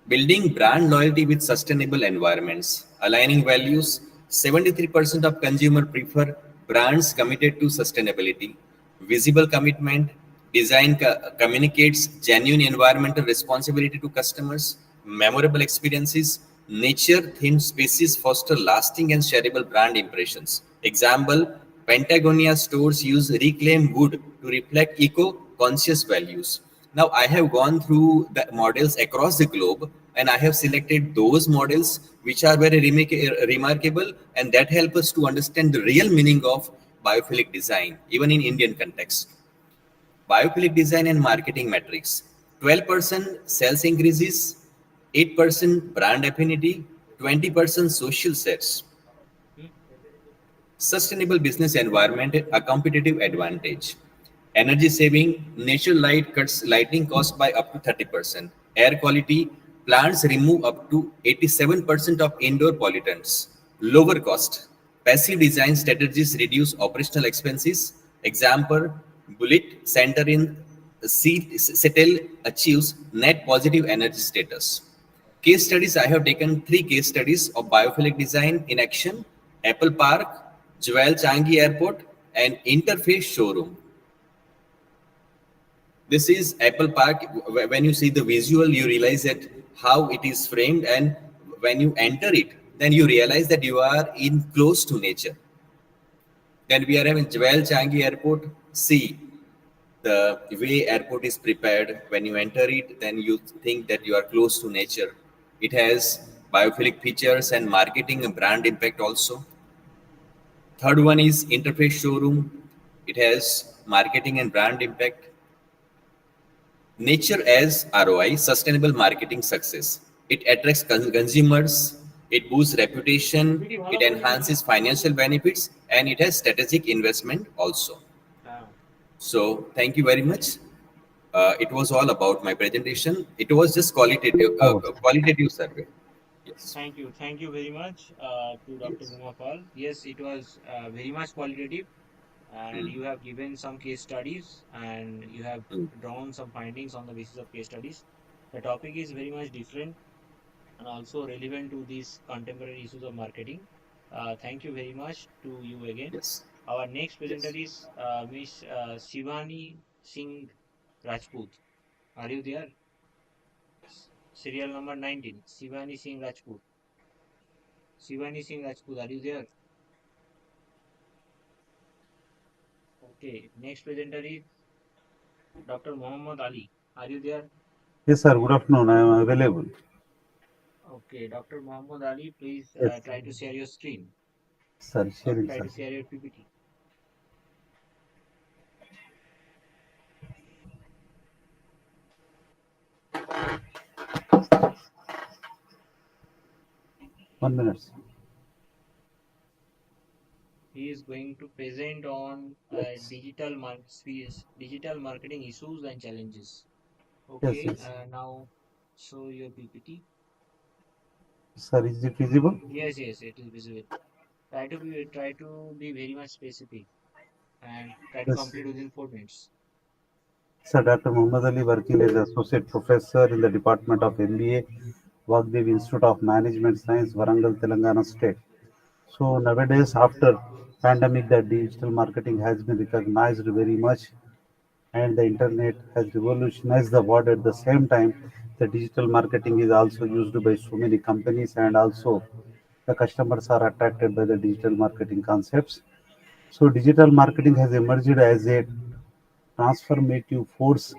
Building brand loyalty with sustainable environments. Aligning values. 73% of consumers prefer brands committed to sustainability. Visible commitment. Design communicates genuine environmental responsibility to customers. Memorable experiences. Nature themed spaces foster lasting and shareable brand impressions. Example, Patagonia stores use reclaimed wood to reflect eco conscious values. Now, I have gone through the models across the globe and I have selected those models which are very remarkable and that help us to understand the real meaning of biophilic design, even in Indian context. Biophilic design and marketing metrics 12% sales increases, 8% brand affinity, 20% social sets. Sustainable business environment, a competitive advantage. Energy saving, natural light cuts lighting cost by up to 30%. Air quality, plants remove up to 87% of indoor pollutants. Lower cost, passive design strategies reduce operational expenses. Example, bullet center in settle achieves net positive energy status. Case studies, I have taken 3 case studies of biophilic design in action: Apple Park, Jewel Changi Airport, and Interface Showroom. This is Apple Park. When you see the visual, you realize that how it is framed, and when you enter it, then you realize that you are in close to nature. Then we are having Jewel Changi Airport. See the way airport is prepared. When you enter it, then you think that you are close to nature. It has biophilic features and marketing and brand impact also. Third one is Interface Showroom. It has marketing and brand impact. Nature as ROI, sustainable marketing success. It attracts consumers, it boosts reputation, it enhances financial benefits, and it has strategic investment also. So thank you very much. It was all about my presentation. It was just qualitative survey. Yes. Thank you very much to Dr. Yes. Bhumapal. Yes, it was very much qualitative, and Mm. you have given some case studies and you have Mm. drawn some findings on the basis of case studies. The topic is very much different and also relevant to these contemporary issues of marketing. Thank you very much to you again. Yes. Our next presenter Yes. is Miss Shivani Singh Rajput. Are you there? Serial number 19, Shivani Singh Rajput. Shivani Singh Rajput, are you there? Okay, next presenter is Dr. Muhammad Ali. Are you there? Yes, sir. Good afternoon. I am available. Okay, Dr. Muhammad Ali, please Yes, try to share your screen sir. or Sharing, try sir. to share your PPT. 1 minute. He is going to present on digital marketing issues and challenges. Yes, Okay, yes. now show your PPT. Sir, is it visible? Yes, yes, it is visible. Try to be very much specific and try to Yes. complete within 4 minutes. Sir, Dr. Muhammad Ali, working as Associate Professor in the Department of MBA, Vagdev Institute of Management Science, Warangal, Telangana State. So nowadays, after pandemic, the digital marketing has been recognized very much, and the internet has revolutionized the world. At the same time, the digital marketing is also used by so many companies, and also the customers are attracted by the digital marketing concepts. So digital marketing has emerged as a transformative force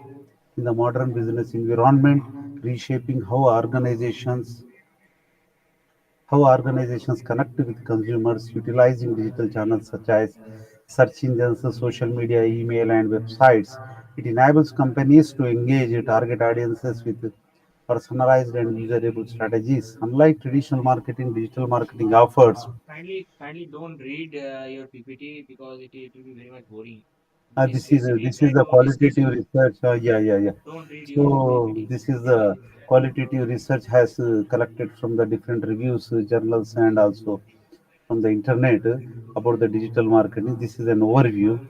in the modern business environment, reshaping how organizations connect with consumers, utilizing digital channels such as search engines, social media, email, and websites. It enables companies to engage target audiences with personalized and userable strategies. Unlike traditional marketing, digital marketing offers Kindly don't read your PPT because it will be very much boring. Please, yes, we This try is the to discuss qualitative only. research. Yeah. Don't read your So PPT. this is the qualitative research has collected from the different reviews, journals, and also from the internet about the digital marketing. This is an overview.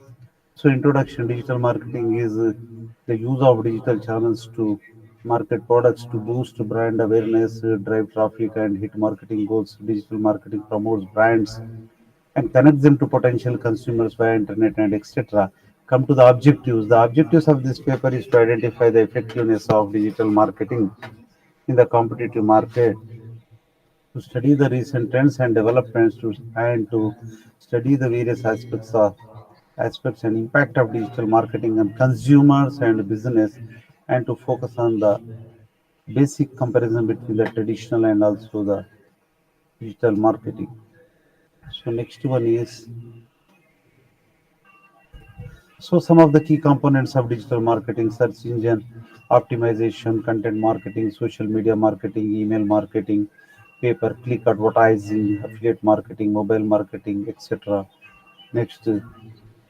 So introduction: digital marketing is the use of digital channels to market products to boost brand awareness, drive traffic, and hit marketing goals. Digital marketing promotes brands and connect them to potential consumers via internet and etc. Come to the objectives. The objectives of this paper is to identify the effectiveness of digital marketing in the competitive market, to study the recent trends and developments, and to study the various aspects and impact of digital marketing on consumers and business, and to focus on the basic comparison between the traditional and also the digital marketing. So next one is, so some of the key components of digital marketing: search engine optimization, content marketing, social media marketing, email marketing, pay-per-click advertising, affiliate marketing, mobile marketing, etc. Next,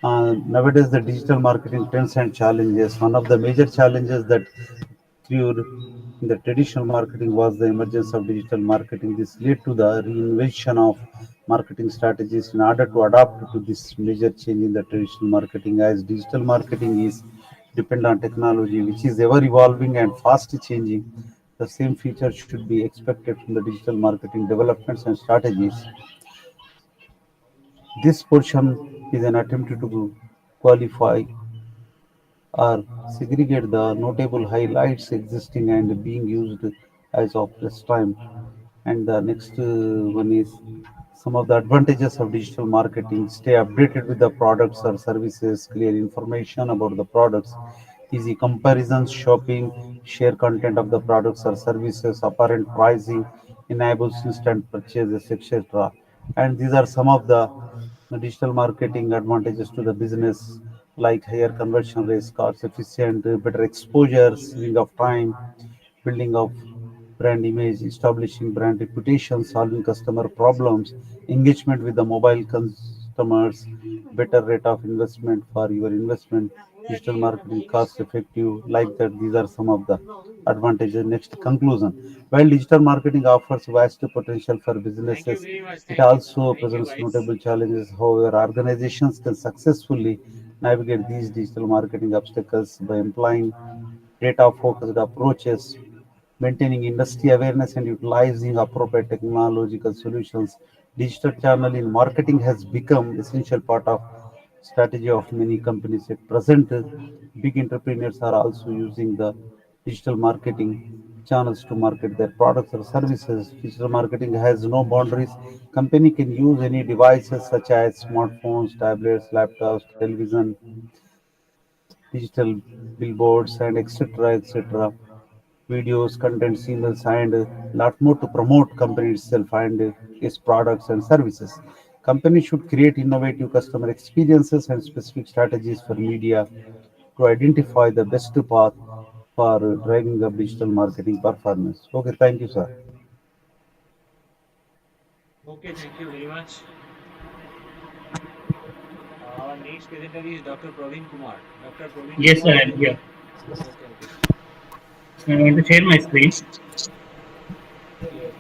nowadays the digital marketing trends and challenges. One of the major challenges that occurred in the traditional marketing was the emergence of digital marketing. This led to the reinvention of marketing strategies in order to adapt to this major change in the traditional marketing, as digital marketing is depend on technology which is ever evolving and fast changing. The same features should be expected from the digital marketing developments and strategies. This portion is an attempt to qualify or segregate the notable highlights existing and being used as of this time. And the next one is some of the advantages of digital marketing: stay updated with the products or services, clear information about the products, easy comparisons, shopping, share content of the products or services, apparent pricing, enables instant purchases, etc. And these are some of the digital marketing advantages to the business, like higher conversion rates, cost efficient, better exposure, saving of time, building of brand image, establishing brand reputation, solving customer problems, engagement with the mobile customers, better rate of investment for your investment, digital marketing cost effective, like that. These are some of the advantages. Next, conclusion: while digital marketing offers vast potential for Thank you businesses, very much. it Thank you. also Thank you, presents guys. notable challenges. However, organizations can successfully navigate these digital marketing obstacles by employing data focused approaches, maintaining industry awareness, and utilizing appropriate technological solutions. Digital channel in marketing has become essential part of strategy of many companies. At present, big entrepreneurs are also using the digital marketing channels to market their products or services. Digital marketing has no boundaries. Company can use any devices such as smartphones, tablets, laptops, television, digital billboards, and etc. Videos, contents, emails, and lot more to promote company itself and its products and services. Company should create innovative customer experiences and specific strategies for media to identify the best path for driving up digital marketing performance. Okay, thank you, sir. Okay, thank you very much. Our next presenter is Dr. Praveen Kumar. Dr. Praveen Yes, sir, Kumar. I'm here. Okay, okay. I'm going to share my screen. Okay.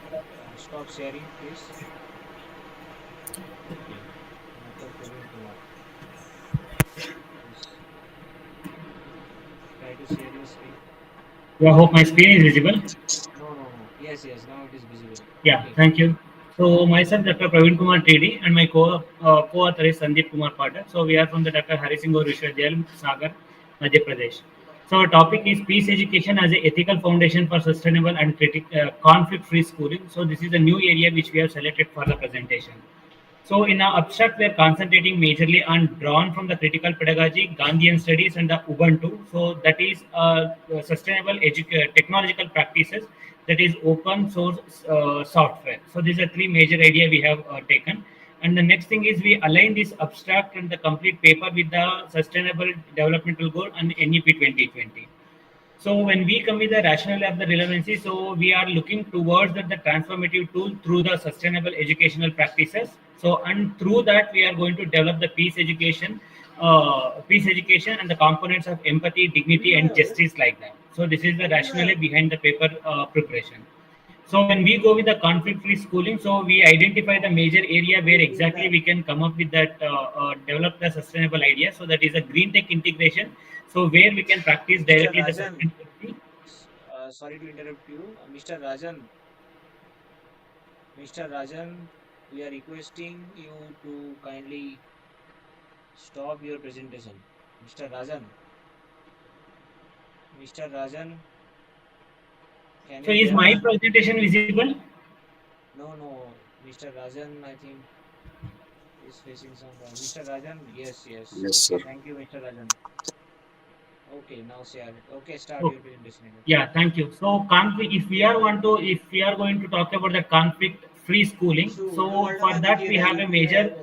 Stop sharing, please. Okay. Dr. Praveen Kumar. Please try to share your screen. I hope my screen is visible. No, no, no. Yes, yes. Now it is visible. Yeah, Okay. thank you. So myself, Dr. Praveen Kumar TD, and my co-author is Sandeep Kumar Pathak. So we are from the Dr. Hari Singh Gaur Vishwavidyalaya, Sagar, Madhya Pradesh. So our topic is peace education as a ethical foundation for sustainable and conflict-free schooling. So this is a new area which we have selected for the presentation. So in our abstract, we are concentrating majorly on drawn from the critical pedagogy, Gandhian studies, and the Ubuntu. So that is sustainable technological practices, that is open source software. So these are three major idea we have taken. And the next thing is we align this abstract and the complete paper with the sustainable developmental goal and NEP 2020. So when we come with the rationale of the relevancy, so we are looking towards the transformative tool through the sustainable educational practices. So and through that we are going to develop the peace education peace education and the components of empathy, dignity, and justice like that. So this is the rationale behind the paper preparation. So when we go with the conflict-free schooling, so we identify the major area where exactly we can come up with that, develop the sustainable idea. So that is a green tech integration. So where we can practice Mr. directly the Rajan, sustainability. sorry to interrupt you. Mr. Rajan, Mr. Rajan, we are requesting you to kindly stop your presentation. Mr. Rajan, Mr. Rajan, can So you is hear my us? presentation visible? No, no, Mr. Rajan, I think is facing some problem. Mr. Rajan, yes, yes. Yes, Okay, sir. thank you, Mr. Rajan. Okay, now share. Okay, start Oh, your presentation again. yeah, thank you. So conflict, if we are going to talk about the conflict-free schooling, so for that we have a major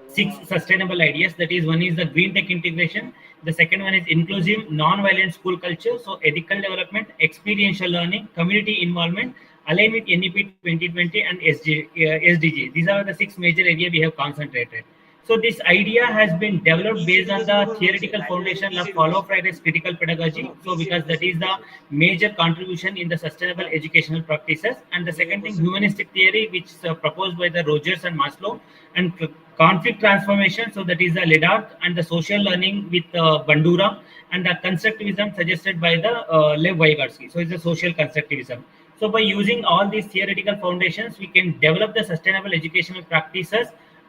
six sustainable ideas. That is, one is the green tech integration. The second one is inclusive, non-violent school culture. So ethical development, experiential learning, community involvement, aligned with NEP 2020 and SDG. These are the six major areas we have concentrated. So this idea has been developed based on the theoretical foundation of Paulo Freire's critical pedagogy. So because that is the major contribution in the sustainable educational practices. And the second thing, humanistic theory, which is proposed by the Rogers and Maslow, and conflict transformation. So that is the Ledark, and the social learning with Bandura, and the constructivism suggested by the Lev Vygotsky. So it's a social constructivism. So by using all these theoretical foundations, we can develop the sustainable educational practices,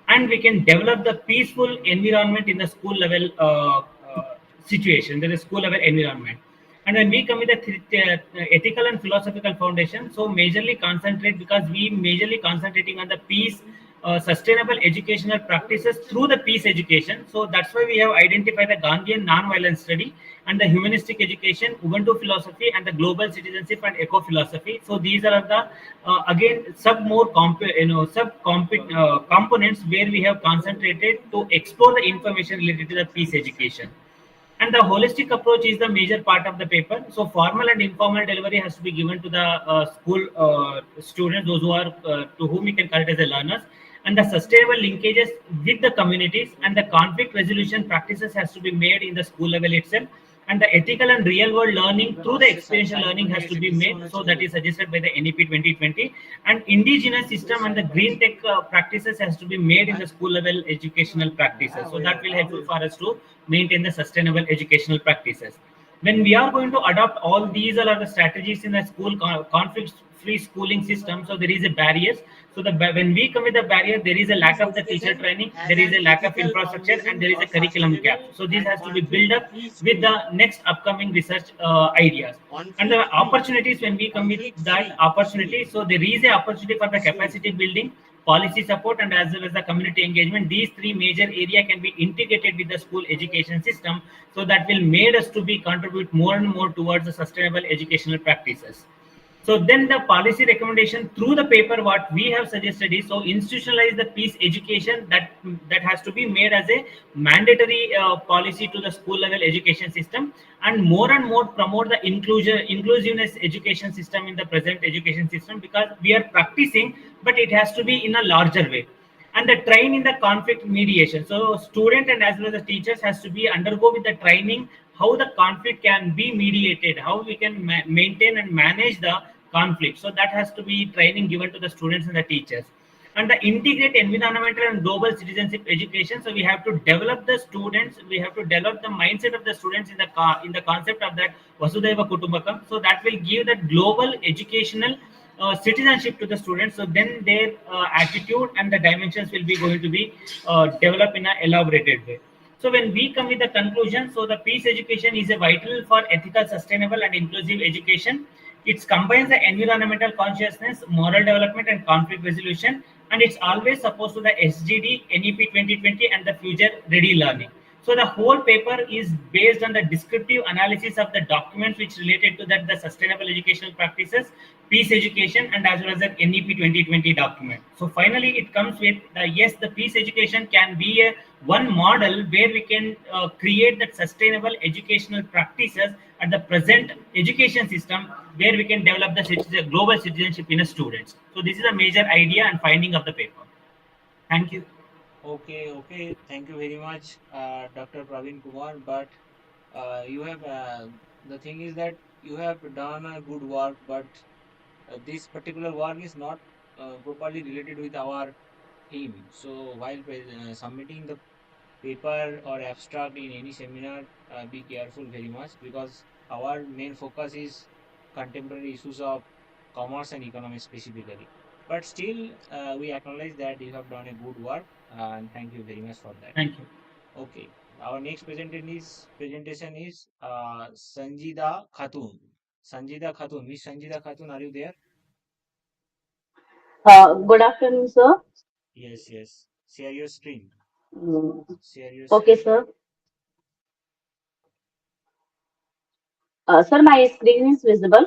and we can develop the peaceful environment in the school level situation, the school level environment. And when we come with the ethical and philosophical foundation, so majorly concentrate, because we majorly concentrating on the peace, sustainable educational practices through the peace education. So that's why we have identified the Gandhian non-violence study and the humanistic education, Ubuntu philosophy, and the global citizenship and eco philosophy. So these are the again sub more components where we have concentrated to explore the information related to the peace education. And the holistic approach is the major part of the paper. So formal and informal delivery has to be given to the school students, those who are to whom we can call it as the learners, and the sustainable linkages with the communities, and the conflict resolution practices has to be made in the school level itself, and the ethical and real world learning through the experiential learning has to be made. So that is suggested by the NEP 2020, and indigenous system and the green tech practices has to be made in the school level educational practices. So that will helpful for us to maintain the sustainable educational practices. When we are going to adopt all these are the strategies in the school conflict free schooling system, so there is a barriers. So when we come with the barrier, there is a lack of the teacher training, there is a lack of infrastructure, and there is a curriculum gap. So this has to be built up with the next upcoming research ideas. And the opportunities, when we come with that opportunity, so there is a opportunity for the capacity building, policy support, and as well as the community engagement. These three major area can be integrated with the school education system, so that will made us to be contribute more and more towards the sustainable educational practices. So then the policy recommendation through the paper, what we have suggested is, so institutionalize the peace education, that has to be made as a mandatory policy to the school level education system, and more promote the inclusiveness education system in the present education system, because we are practicing, but it has to be in a larger way. And the train in the conflict mediation, so student and as well as the teachers has to be undergo with the training how the conflict can be mediated, how we can maintain and manage the conflict. So that has to be training given to the students and the teachers. And the integrate environmental and global citizenship education, so we have to develop the students, we have to develop the mindset of the students in the concept of that Vasudhaiva Kutumbakam. So that will give that global educational citizenship to the students. So then their attitude and the dimensions will be going to be developed in an elaborated way. So when we come with the conclusion, so the peace education is a vital for ethical, sustainable, and inclusive education. It combines the environmental consciousness, moral development, and conflict resolution, and it's always supposed to the SGD, NEP 2020, and the future ready learning. So the whole paper is based on the descriptive analysis of the documents which related to that the sustainable educational practices, peace education, and as well as the NEP 2020 document. So finally, it comes with the yes, the peace education can be a one model where we can create that sustainable educational practices at the present education system, where we can develop the global citizenship in a students. So this is a major idea and finding of the paper. Thank you. Okay. Thank you very much, Dr. Praveen Kumar. But you have the thing is that you have done a good work, but this particular work is not properly related with our theme. So while submitting the paper or abstract in any seminar, be careful very much because our main focus is contemporary issues of commerce and economy specifically. But still, we acknowledge that you have done a good work and thank you very much for that. Thank you. Okay, our next presentation is Sanjida Khatun. Sanjida Khatun, Miss Sanjida Khatun, are you there? Good afternoon, sir. Yes. Share your screen. Mm, Share your Okay, screen. sir. Sir, my screen is visible.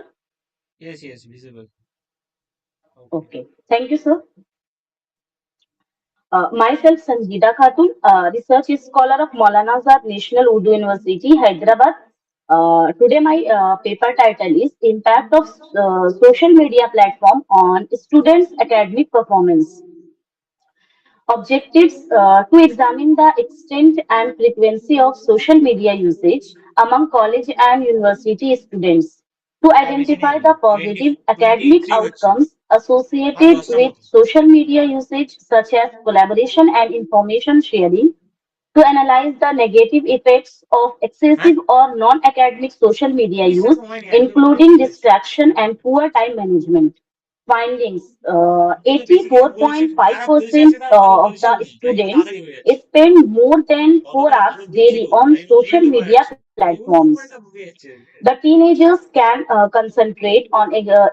Yes, visible. Okay. Okay. Thank you, sir. Myself, Sangeeta Khatun, research scholar of Maulana Azad National Urdu University, Hyderabad. Today, my paper title is Impact of Social Media Platform on Students' Academic Performance. Objectives to examine the extent and frequency of social media usage among college and university students, to হ্যাঁ বেশি identify নেই the twenty positive twenty academic three হচ্ছে outcomes R associated 10টার with মতো social media usage, such as collaboration and information sharing, to analyze the negative effects of হ্যাঁ excessive or non-academic social media কিসের use, সময় নেই একদম including twenty হয়েছে distraction and poor time management. Findings: কিন্তু বেশি কিছু বলছে যারা বলছে 84.5% আসলে তারা ভালো of the বলছেও নি তাই জন্য students তাড়াতাড়ি হয়ে যাচ্ছে spend more than 4 গতকাল hours ভালো daily বলছিল on তাই জন্য social লেটও করে media যাচ্ছে মানে ওর platforms. সময়টা বুঝে যাচ্ছে The teenagers can concentrate on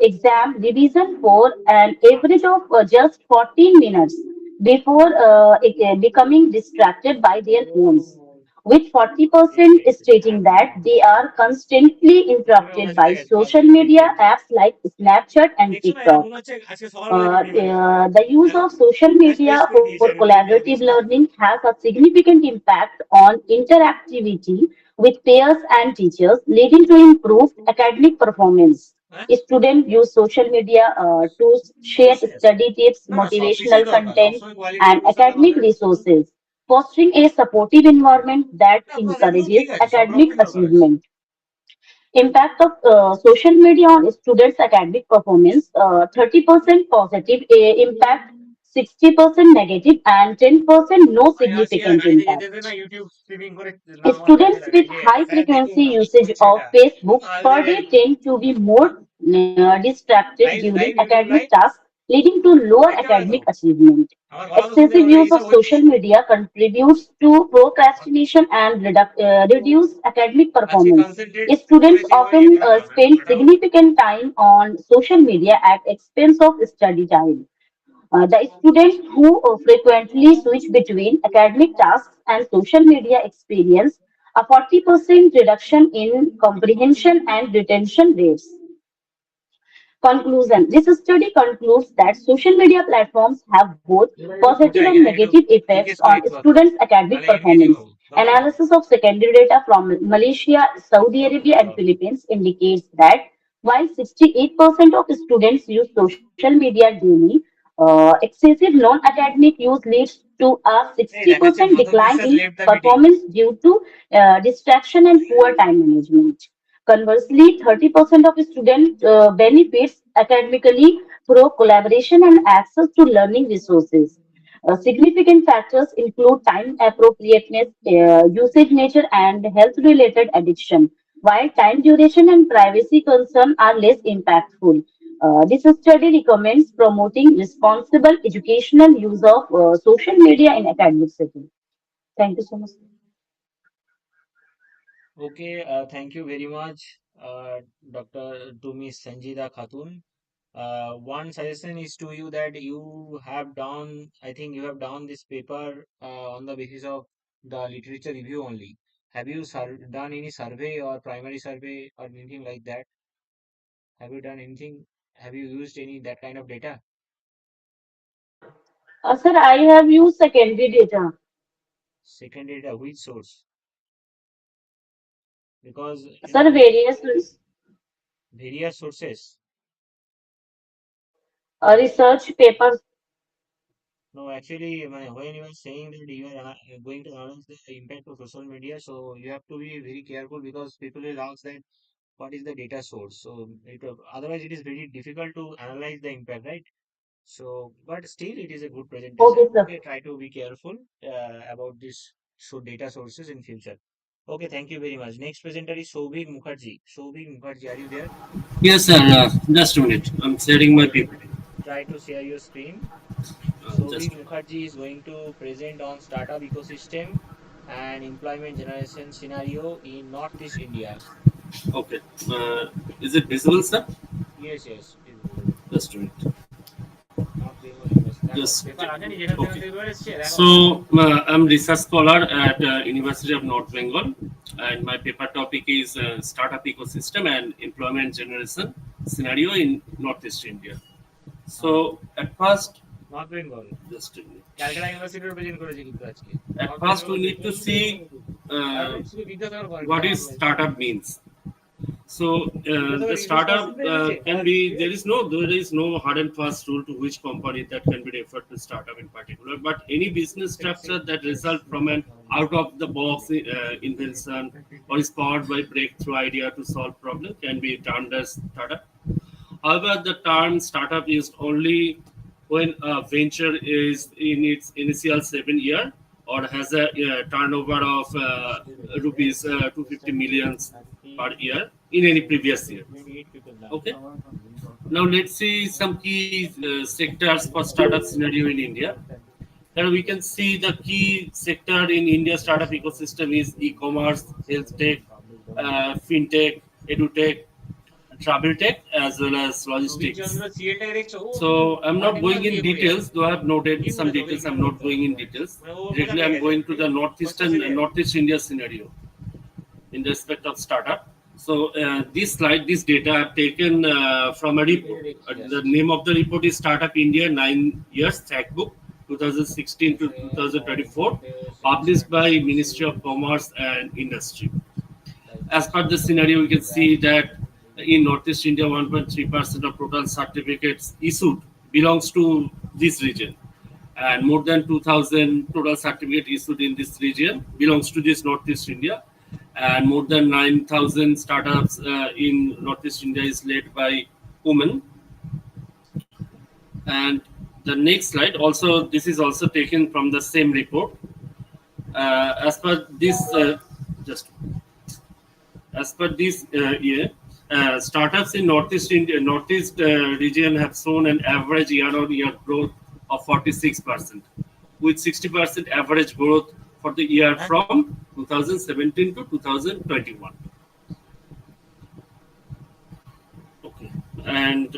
exam revision for an average of just 14 minutes before becoming distracted by their phones, with 40% stating that they are constantly ওরা interrupted ওখানে by চলে গেছে পাস social করে media apps like Snapchat and দেখছো না এরা TikTok. মনে হচ্ছে আজকে সকালবেলা ভিডিও বানিয়েছে The use হ্যাঁ of social এরা media স্পেস করে for দিয়েছে এর মধ্যে দিয়ে collaborative দিয়েছে learning has a significant impact on interactivity with peers and teachers, leading to improved academic performance. হ্যাঁ Students use social media to share অবশ্যই আছে study tips, না সব motivational কিছুই দরকার content, সবসময় কোয়ালিটি and এগুলো থাকলে academic হবে resources, fostering a supportive environment that না প্রবলেম encourages ঠিক আছে সব academic রকমই দরকার আছে achievement. Impact of social media on students' academic performance: 30% positive impact, 60% negative, and 10% no আমি ভাবছি এরা significant গাড়িতে যেতে impact. যেতে না ইউটিউব স্ট্রিমিং করে নামার প্ল্যান Students with লাগাই যে high স্যার দেখুন frequency আমি কি usage করছি of এটা Facebook আরে per day tend to be more distracted live during live YouTube academic live tasks, leading to lower লাইভটা বাড়াতো academic achievement. আমার কথা তো শুনতে Excessive পাবে use of এইসব হচ্ছে social media contributes to procrastination and reduced academic আজকে performance. কনসেন্ট্রেট করে Students সেইভাবে ইয়ে often করালাম না spend Pathao significant time on social media at expense of study time. The students who frequently switch between academic tasks and social media experience a 40% reduction in comprehension and retention rates. Conclusion: this study concludes that social media platforms have both positive ওটা and এখানে একটু negative effects জিজ্ঞেস করে on একটু students' academic নাহলে এমনি দিব performance. দরকার নেই Analysis of secondary data from Malaysia, Saudi Arabia, and Philippines indicates that while 68% of students use social media daily, excessive non-academic use leads to a এই দেখাচ্ছে 60% মদন decline বিশ্বাস in left the meeting performance due to distraction and poor time management. Conversely, 30% of students benefits academically through collaboration and access to learning resources. Significant factors include time appropriateness, usage nature, and health-related addiction, while time duration and privacy concern are less impactful. This study recommends promoting responsible educational use of social media in academic setting. Thank you so much. Okay, thank you very much, Dr. to Miss Sanjida Khatun. One suggestion is to you that you have done, I think you have done this paper on the basis of the literature review only. Have you done any survey or primary survey or anything like that? Have you done anything? Have you used any that kind of data? Sir, I have used secondary data. Second data, which source? Because you Sir, know various sources. research papers. No, actually, when you are saying that you are going to analyze the impact of social media, so you have to be very careful because people will ask that what is the data source. So otherwise, it is very difficult to analyze the impact, right? So, but still, it is a good Okay, presentation. sir. Okay, try to be careful about this data sources in future. Okay, thank you very much. Next presenter is Soubhik Mukherjee. Soubhik Mukherjee, are you there? Yes, sir. Just a minute. I'm sharing my Okay, PPT. try to share your screen. Just Soubhik Mukherjee is going to present on startup ecosystem and employment generation scenario in Northeast India. okay. Is it visible, sir? Yes, yes, it is visible. Just a minute. North Bengal University. দেখো Just paper আছে নি যেখান থেকে okay. Paper এসছে দেখো So I'm research scholar at University of North Bengal, and my paper topic is startup ecosystem and employment generation scenario in Northeast India. So at first, north Bengal just a minute. Calcutta ইউনিভার্সিটির present করেছে কিন্তু আজকে At north first, Bengal we need to see শুধু বিদ্যাসাগর করেনি what আমার is startup means. So the Vidyasagar English startup course এসেছে can be there is no hard and fast rule to which company that can be referred to startup in particular, but any business structure that result from an out of the box invention or is powered by breakthrough idea to solve problem can be termed as startup. However, the term startup is only when a venture is in its initial 7 year or has a turnover of rupees 250 millions per year in any previous year. Okay. Now let's see some key sectors for startup scenario in India. Here we can see the key sector in India startup ecosystem is e-commerce, health tech, fintech, edutech, travel tech, as well as logistics. Ravichandra সিএটাকে দেখছো ও So I'm not মাঠে going মাঠ in দিয়ে ঘুরে details, যাচ্ছে though I have noted কি some বলেছো details. ইগনোর I'm not করতে going হবে in details. মানে ও কোথা Directly, থেকে I'm গেছে going to the হচ্ছে যে Northeast India scenario in respect of startup. So this slide, this data I've taken from a report. The name of the report is Startup India 9 Years Fact Book 2016 to 2024, published by Ministry of Commerce and Industry. As per the scenario, we can see that in Northeast India, 1.3% of total certificates issued belongs to this region, and more than 2,000 total certificate issued in this region belongs to this Northeast India, and more than 9,000 startups in Northeast India is led by women. And the next slide, also this is also taken from the same report. As per this, just as per this year, startups in Northeast India, Northeast region have shown an average year-on-year growth of 46%, with 60% average growth for the year from 2017 to 2021. Okay, and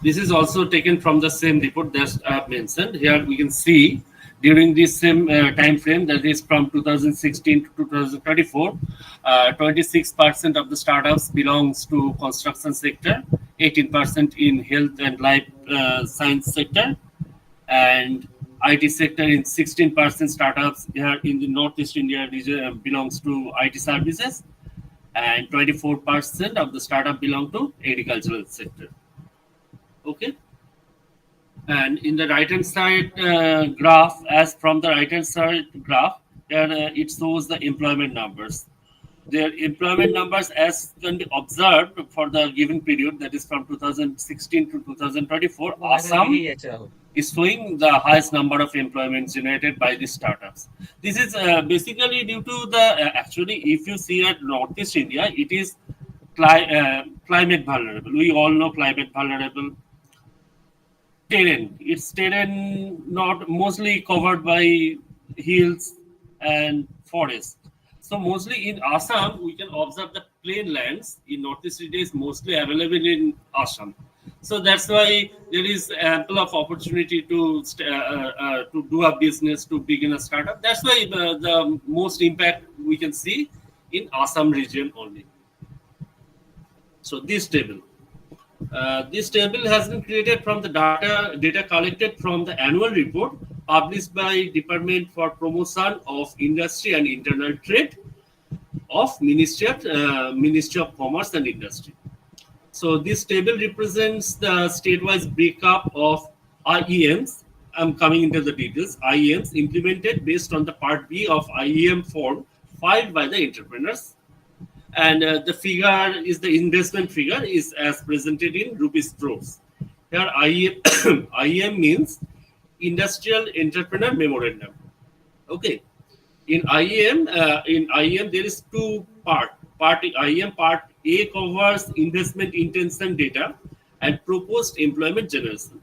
this is also taken from the same report that I have mentioned. Here we can see during this same time frame, that is from 2016 to 2024, 26% of the startups belongs to construction sector, 18% in health and life science sector, and IT sector in 16% startups here in the Northeast India region belongs to IT services, and 24% of the startup belong to agricultural sector. Okay. And in the right hand side graph, as from the right hand side graph, there it shows the employment numbers. Their employment numbers, as can be observed for the given period, that is from 2016 to 2024, Assam is showing the highest number of employment generated by the startups. This is basically due to the actually, if you see at Northeast India, it is climate vulnerable. We all know climate vulnerable. Terrain. It's terrain not mostly covered by hills and forests. So mostly in Assam, we can observe the plain lands in Northeast India is mostly available in Assam. So that's why there is ample of opportunity to do a business, to begin a startup. That's why the most impact we can see in Assam region only. So this table. This table has been created from the data collected from the annual report published by Department for Promotion of Industry and Internal Trade of Ministry of Commerce and Industry. So this table represents the state-wise breakup of IEMs I'm coming into the details. IEMs implemented based on the Part B of IEM form filed by the entrepreneurs, and the figure is the investment figure is as presented in rupees crores. Here IEM IEM means Industrial Entrepreneur Memorandum. Okay. In IEM there is two part. Part IEM part A covers investment intention data and proposed employment generation,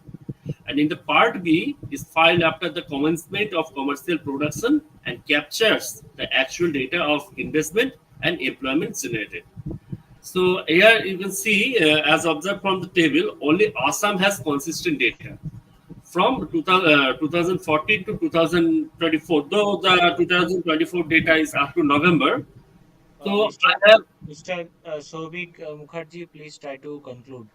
and in the part B is filed after the commencement of commercial production and captures the actual data of investment and employment generated. So here you can see, as observed from the table, only Assam has consistent data from 2014 to 2024. Though the 2024 data is up to November, so Mr. I have. Mr. Sobik Mukherjee, please try to conclude.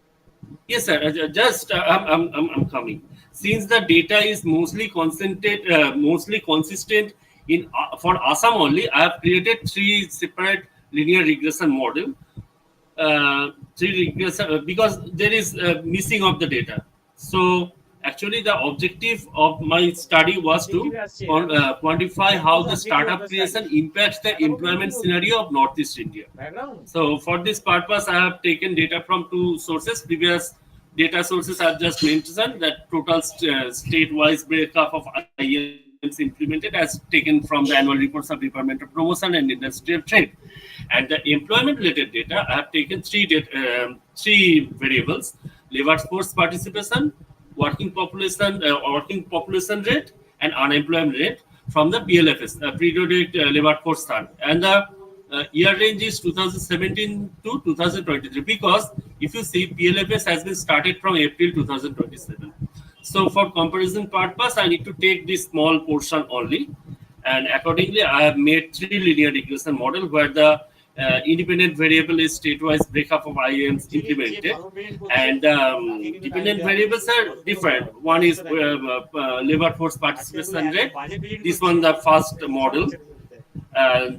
Yes, sir. Just I'm coming. Since the data is mostly concentrated, mostly consistent in for Assam only, I have created three separate linear regression model. Three regression because there is missing of the data. So actually, the objective of my study was to quantify how the startup creation impacts the employment scenario of Northeast India. So for this purpose, I have taken data from two sources. Previous data sources I have just mentioned that total state-wise breakup of IEMs implemented as taken from the annual reports of Department of Promotion and Industrial Trade. And the employment-related data, I have taken three variables: labor force participation, working population rate, and unemployment rate from the PLFS, periodic labor force survey, and the year range is 2017 to 2023, because if you see PLFS has been started from April 2027. So for comparison purpose, I need to take this small portion only, and accordingly I have made three linear regression model where the independent variable is state-wise breakup of IAMs implemented, and dependent variables are different. One is labor force participation rate. This one the first model.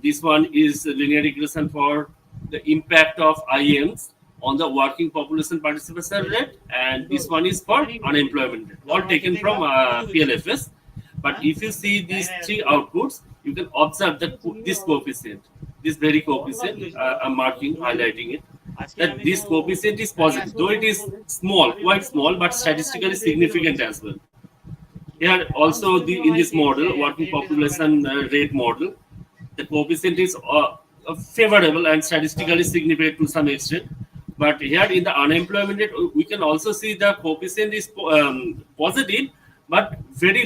This one is linear regression for the impact of IAMs on the working population participation rate, and this one is for unemployment rate, all taken from PLFS. But if you see these three outputs, you can observe that this coefficient, this very coefficient, I'm marking, highlighting it, that this coefficient is positive, though it is small, quite small, but statistically significant as well. Here also in this model, working population rate model, the coefficient is favorable and statistically significant to some extent. But here in the unemployment rate, we can also see the coefficient is positive, but very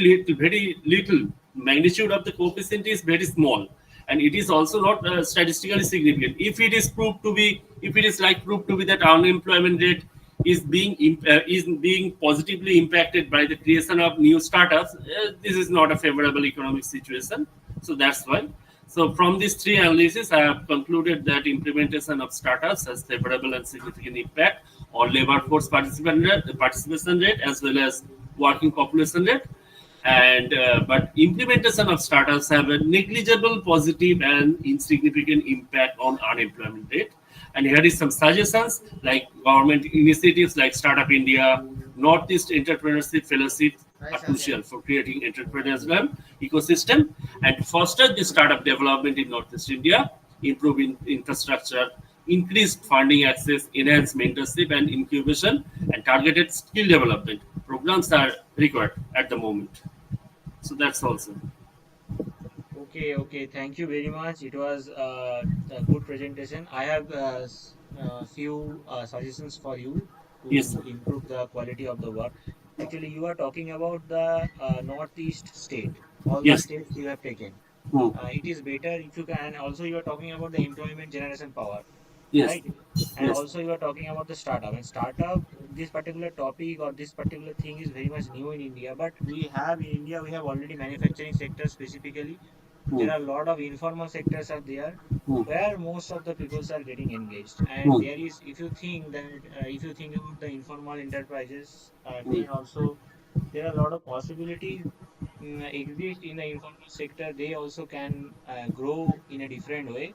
little. Magnitude of the coefficient is very small, and it is also not statistically significant. If it is proved to be, if it is like proved to be that unemployment rate is being positively impacted by the creation of new startups, this is not a favorable economic situation. So that's why. So from these three analyses, I have concluded that implementation of startups has favorable and significant impact on labor force participation rate as well as working population rate. And but implementation of startups have a negligible positive and insignificant impact on unemployment rate. And here is some suggestions like government initiatives like Startup India, Northeast Entrepreneurship Fellowship are crucial for creating entrepreneurial ecosystem and to foster the startup development in Northeast India, improving infrastructure, increased funding access, enhanced mentorship and incubation, and targeted skill development programs are required at the moment. So that's also. Okay, okay. Thank you very much. It was a good presentation. I have few suggestions for you Yes, to sir. improve the quality of the work. Actually, you are talking about the Northeast state, all the Yes. states you have taken. Hmm. It is better if you can. Also, you are talking about the employment generation power, Yes. right? And Yes. also, you are talking about the startup. And startup, this particular topic or this particular thing is very much new in India. But we have in India, we have already manufacturing sector specifically. Hmm. There are a lot of informal sectors are there Hmm. where most of the peoples are getting engaged. And Hmm. there is, if you think that, if you think about the informal enterprises, Hmm. then also there are a lot of possibilities exist in the informal sector. They also can grow in a different way.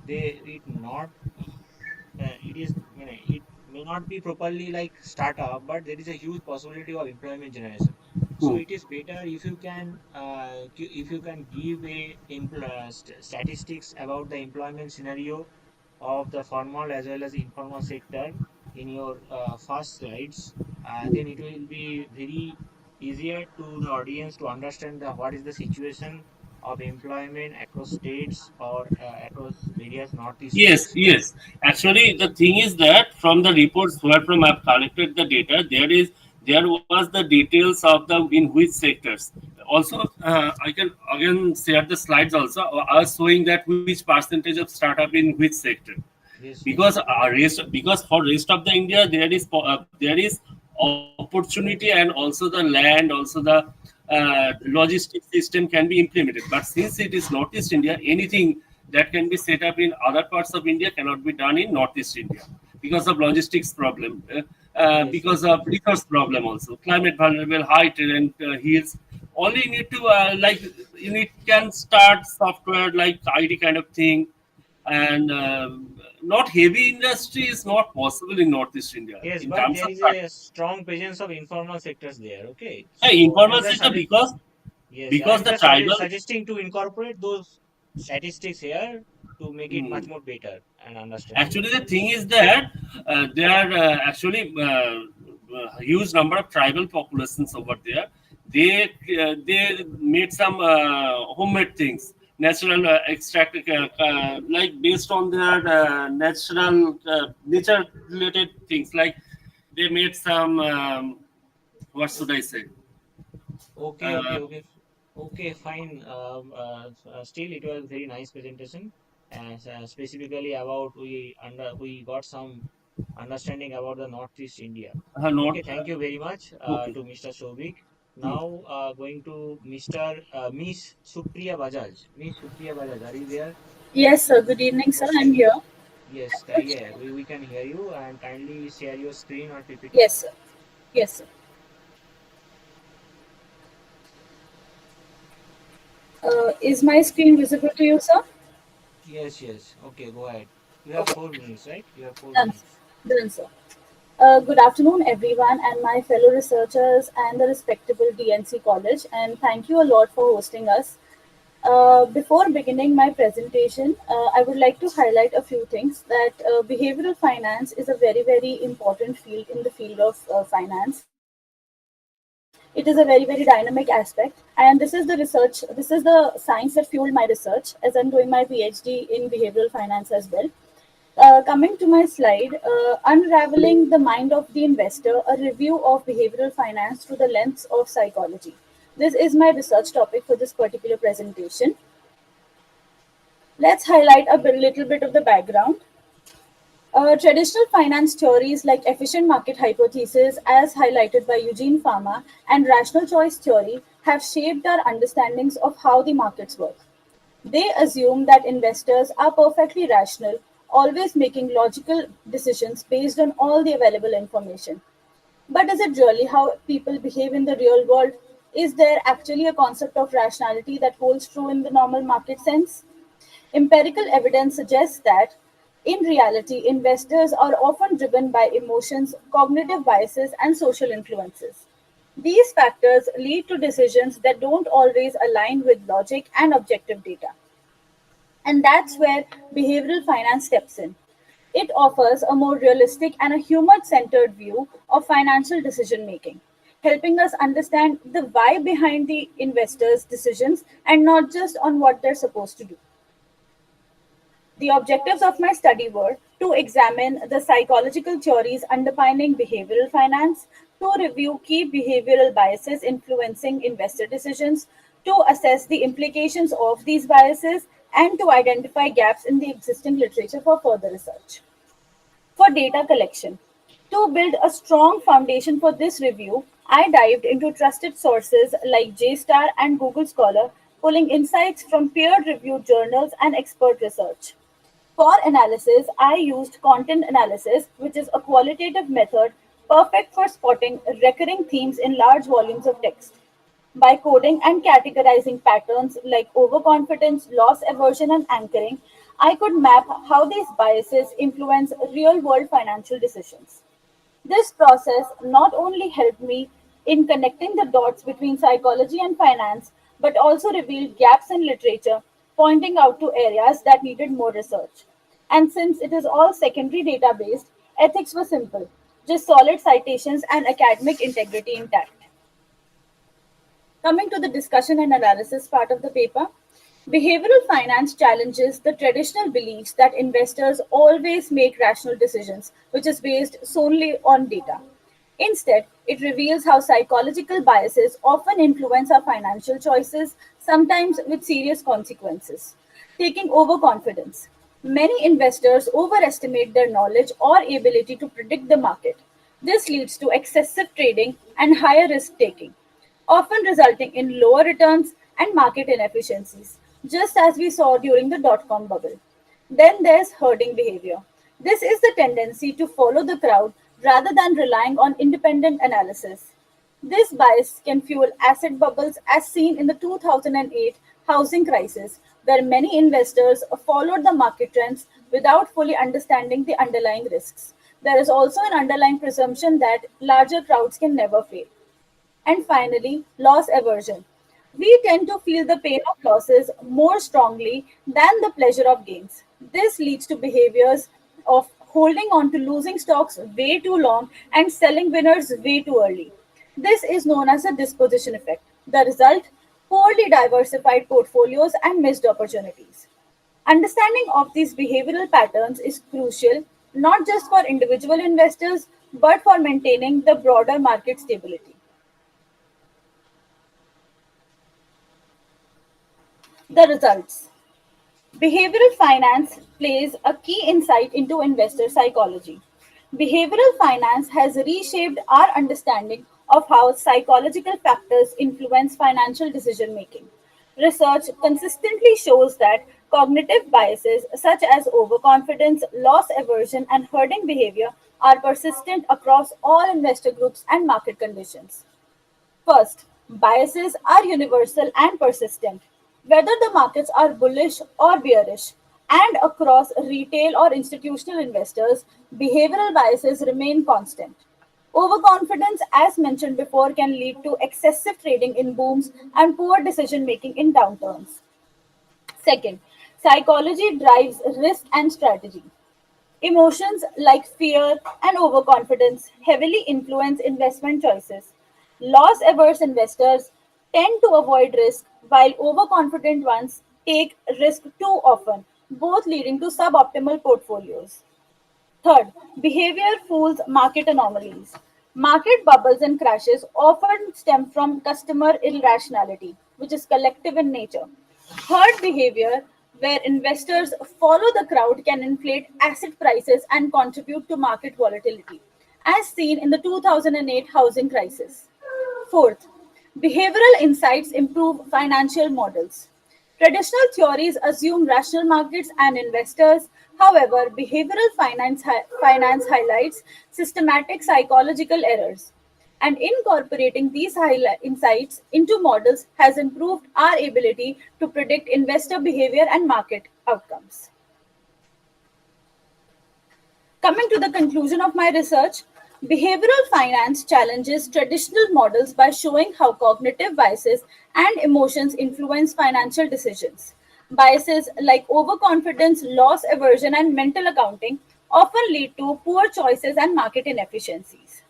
They it not it is it may not be properly like startup, but there is a huge possibility of employment generation. So it is better if you can if you can give a statistics about the employment scenario of the formal as well as informal sector in your first slides, then it will be very easier to the audience to understand what is the situation of employment across states or across various northeast Yes, states. yes. Actually, the thing is that from the reports where from I've collected the data, there was the details of the in which sectors. Also, I can again share the slides also. I was showing that which percentage of startup in which sector, Yes, because yes. because for rest of the India there is opportunity, and also the land, also the logistic system can be implemented. But since it is Northeast India, anything that can be set up in other parts of India cannot be done in Northeast India because of logistics problem, Yes, because yes, of yes. resource problem, also climate vulnerable, high terrain hills. Only you need to like you need can start software like IT kind of thing, and not heavy industry is not possible in Northeast India Yes, in but terms there of is a strong presence of informal sectors there. Okay, so I am informal just sector, suggest. because Yes, I am the just tribal. suggesting to incorporate those statistics here to make it much Hmm. more better and understandable. Actually, the thing is that there are actually huge number of tribal populations over there. They made some homemade things, natural extract, like based on their natural nature related things. Like they made some what should I say? Okay, Uh, okay, okay, okay, fine. Still, it was very nice presentation, and specifically about we got some understanding about the Northeast India. not Okay, thank you very much okay. to Mr. Shobik. Hmm. Now going to Mr. Miss Supriya Bajaj. Miss Supriya Bajaj, are you there? Yes, sir. Good evening, sir. I'm here. Yes, yeah, we can hear you and kindly share your screen or PPT. Yes, sir. Yes, sir. Is my screen visible to you, sir? Yes, yes. Okay, go ahead. You have Okay. 4 minutes, right? You have four Done, minutes. done, sir. Good afternoon, everyone, and my fellow researchers and the respectable D.N.C College, and thank you a lot for hosting us. Before beginning my presentation, I would like to highlight a few things that behavioral finance is a very, very important field in the field of finance. It is a very, very dynamic aspect, and this is the research, this is the science that fueled my research as I'm doing my PhD in behavioral finance as well. Coming to my slide, unraveling the mind of the investor, a review of behavioral finance through the lens of psychology. This is my research topic for this particular presentation. Let's highlight a little bit of the background. Traditional finance theories like efficient market hypothesis, as highlighted by Eugene Fama, and rational choice theory have shaped our understandings of how the markets work. They assume that investors are perfectly rational, always making logical decisions based on all the available information. But is it really how people behave in the real world? Is there actually a concept of rationality that holds true in the normal market sense? Empirical evidence suggests that, in reality, investors are often driven by emotions, cognitive biases, and social influences. These factors lead to decisions that don't always align with logic and objective data. And that's where behavioral finance steps in. It offers a more realistic and a human centered view of financial decision making, helping us understand the why behind the investors' decisions and not just on what they're supposed to do. The objectives of my study were to examine the psychological theories underpinning behavioral finance, to review key behavioral biases influencing investor decisions, to assess the implications of these biases, and to identify gaps in the existing literature for further research. For data collection, to build a strong foundation for this review, I dived into trusted sources like JSTAR and Google Scholar, pulling insights from peer reviewed journals and expert research. For analysis, I used content analysis, which is a qualitative method perfect for spotting recurring themes in large volumes of text. By coding and categorizing patterns like overconfidence, loss aversion, and anchoring, I could map how these biases influence real world financial decisions. This process not only helped me in connecting the dots between psychology and finance, but also revealed gaps in literature, pointing out to areas that needed more research. And since it is all secondary data based, ethics were simple, just solid citations and academic integrity intact. Coming to the discussion and analysis part of the paper, behavioral finance challenges the traditional beliefs that investors always make rational decisions, which is based solely on data. Instead, it reveals how psychological biases often influence our financial choices, sometimes with serious consequences. Taking overconfidence. Many investors overestimate their knowledge or ability to predict the market. This leads to excessive trading and higher risk taking, often resulting in lower returns and market inefficiencies, just as we saw during the dot-com bubble. Then there's herding behavior. This is the tendency to follow the crowd rather than relying on independent analysis. This bias can fuel asset bubbles as seen in the 2008 housing crisis, where many investors followed the market trends without fully understanding the underlying risks. There is also an underlying presumption that larger crowds can never fail. And finally, loss aversion. We tend to feel the pain of losses more strongly than the pleasure of gains. This leads to behaviors of holding on to losing stocks way too long and selling winners way too early. This is known as a disposition effect. The result, poorly diversified portfolios and missed opportunities. Understanding of these behavioral patterns is crucial not just for individual investors but for maintaining the broader market stability. The results. Behavioral finance plays a key insight into investor psychology. Behavioral finance has reshaped our understanding of how psychological factors influence financial decision making. Research consistently shows that cognitive biases such as overconfidence, loss aversion, and herding behavior are persistent across all investor groups and market conditions. First, biases are universal and persistent, whether the markets are bullish or bearish. And across retail or institutional investors, behavioral biases remain constant. Overconfidence, as mentioned before, can lead to excessive trading in booms and poor decision making in downturns. Second, psychology drives risk and strategy. Emotions like fear and overconfidence heavily influence investment choices. Loss averse investors tend to avoid risk, while overconfident ones take risk too often, both leading to suboptimal portfolios. Third, behavior fools market anomalies. Market bubbles and crashes often stem from customer irrationality, which is collective in nature. Herd behavior, where investors follow the crowd, can inflate asset prices and contribute to market volatility, as seen in the 2008 housing crisis. Fourth, behavioral insights improve financial models. Traditional theories assume rational markets and investors. However, behavioral finance highlights systematic psychological errors. And incorporating these insights into models has improved our ability to predict investor behavior and market outcomes. Coming to the conclusion of my research, behavioral finance challenges traditional models by showing how cognitive biases and emotions influence financial decisions. Biases like overconfidence, loss aversion, and mental accounting often lead to poor choices and market inefficiencies.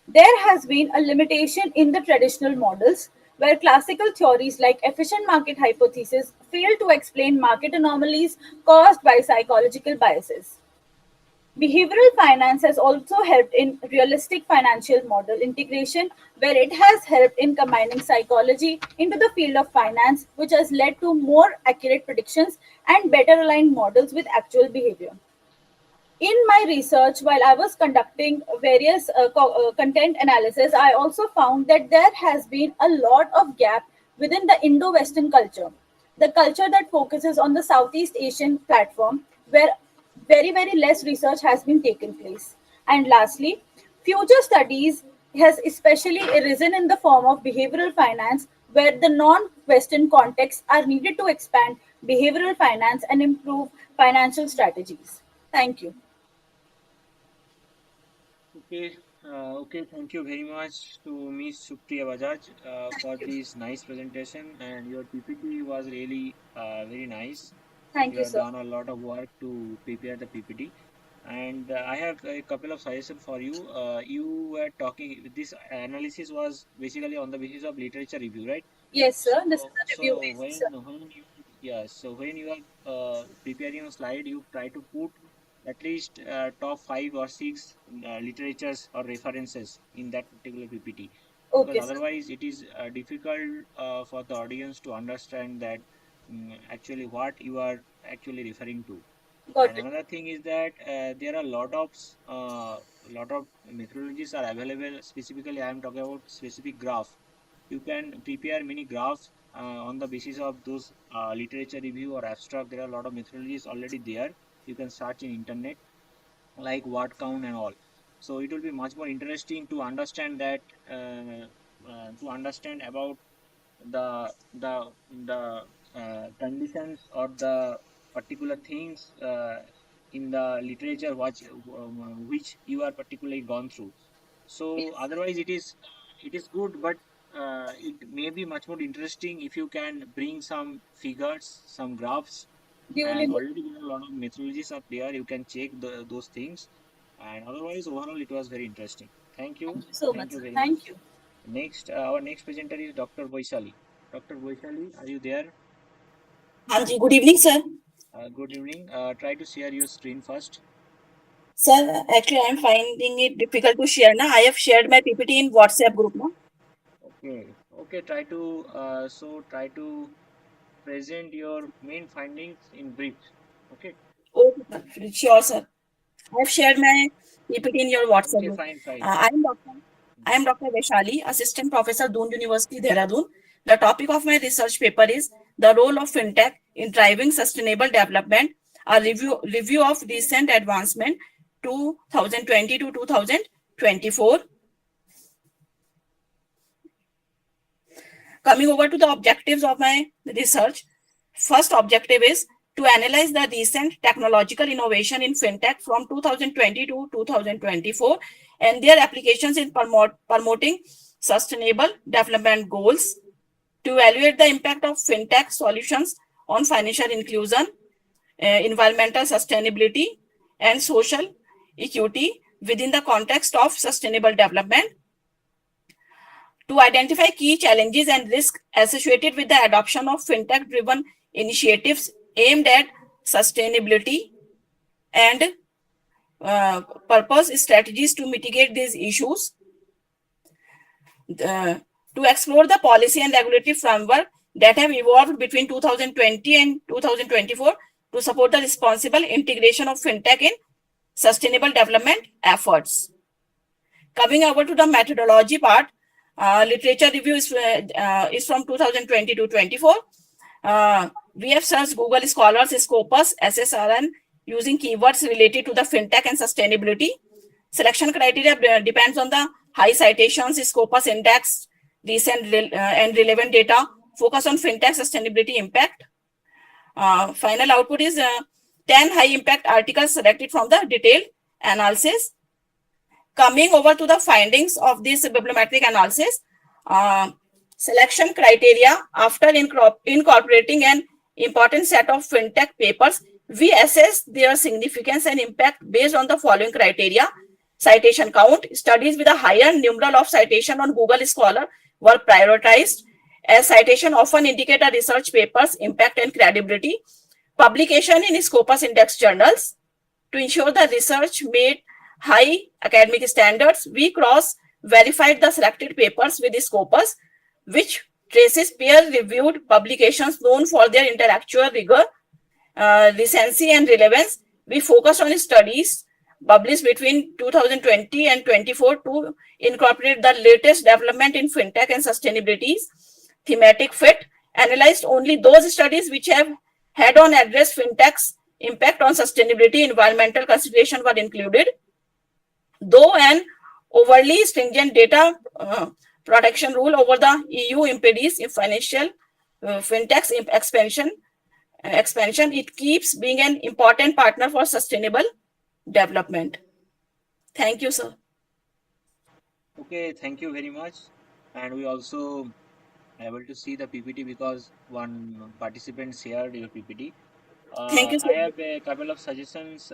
There has been a limitation in the traditional models where classical theories like efficient market hypothesis fail to explain market anomalies caused by psychological biases. Behavioral finance has also helped in realistic financial model integration, where it has helped in combining psychology into the field of finance, which has led to more accurate predictions and better aligned models with actual behavior. In my research, while I was conducting various content analysis, I also found that there has been a lot of gap within the Indo-Western culture, the culture that focuses on the Southeast Asian platform, where very less research has been taken place. And lastly, future studies has especially arisen in the form of behavioral finance, where the non-Western contexts are needed to expand behavioral finance and improve financial strategies. Thank you. Okay, Okay, thank you very much to Ms. Supriya Bajaj for this nice presentation, and your PPT was really very nice. Thank You you, have sir. done a lot of work to prepare the PPT, and I have a couple of suggestions for you. You were talking, this analysis was basically on the basis of literature review, right? Yes, sir. This is So, a review so based, sir. when you, yeah, so when you are preparing a slide, you try to put at least top five or six literatures or references in that particular PPT, because Okay, sir. otherwise it is difficult for the audience to understand that actually what you are actually referring to. Got And it. another thing is that there are lot of methodologies are available. Specifically, I am talking about specific graph. You can prepare many graphs on the basis of those literature review or abstract. There are a lot of methodologies already there. You can search in internet like word count and all. So it will be much more interesting to understand that to understand about the conditions or the particular things in the literature which you are particularly gone through. So Yes. otherwise it is good, but it may be much more interesting if you can bring some figures, some graphs, Duly and noted. already there are a lot of methodologies up there. You can check those things, and otherwise overall it was very interesting. Thank you so much, Thank you sir. very much. Thank you. Next, our next presenter is Dr. Vaishali. Dr. Vaishali, are you there? Hanji, good evening, sir. Good evening. Try to share your screen first. Sir, actually, I'm finding it difficult to share now. I have shared my PPT in WhatsApp group now. Okay. Okay. Try to present your main findings in brief. Okay. Okay, sir. Sure, sir. I have shared my PPT in your WhatsApp Okay. group. Fine. Fine. I am Dr. Vaishali, Assistant Professor, Doon University, Dehradun. The topic of my research paper is the role of fintech in driving sustainable development, a review of recent advancement 2020 to 2024. Coming over to the objectives of my research, first objective is to analyze the recent technological innovation in fintech from 2020 to 2024 and their applications in promoting sustainable development goals, to evaluate the impact of fintech solutions on financial inclusion, environmental sustainability, and social equity within the context of sustainable development, to identify key challenges and risks associated with the adoption of fintech driven initiatives aimed at sustainability, and purpose strategies to mitigate these issues, uh, to explore the policy and regulatory framework that have evolved between 2020 and 2024 to support the responsible integration of fintech in sustainable development efforts. Coming over to the methodology part, literature review is from 2020 to 24. We have searched Google Scholars, Scopus, SSRN using keywords related to the fintech and sustainability. Selection criteria depends on the high citations, Scopus index, recent and relevant data, focus on fintech sustainability impact. Final output is 10 high impact articles selected from the detailed analysis. Coming over to the findings of this bibliometric analysis, uh, selection criteria after incorporating an important set of fintech papers, we assess their significance and impact based on the following criteria. Citation count, studies with a higher numeral of citation on Google Scholar were prioritized, as citation often indicate a research paper's impact and credibility. Publication in Scopus Index journals, to ensure the research made high academic standards, we cross-verified the selected papers with Scopus, which traces peer-reviewed publications known for their intellectual rigor, recency, and relevance. We focused on studies published between 2020 and 24 to incorporate the latest development in fintech and sustainabilities. Thematic fit, analyzed only those studies which have head-on addressed fintech's impact on sustainability. Environmental consideration were included, though an overly stringent data protection rule over the EU impedes financial fintech's expansion. It keeps being an important partner for sustainable development. Thank you, sir. Okay, thank you very much. And we also able to see the PPT because one participant shared your PPT. Thank you so I much. have a couple of suggestions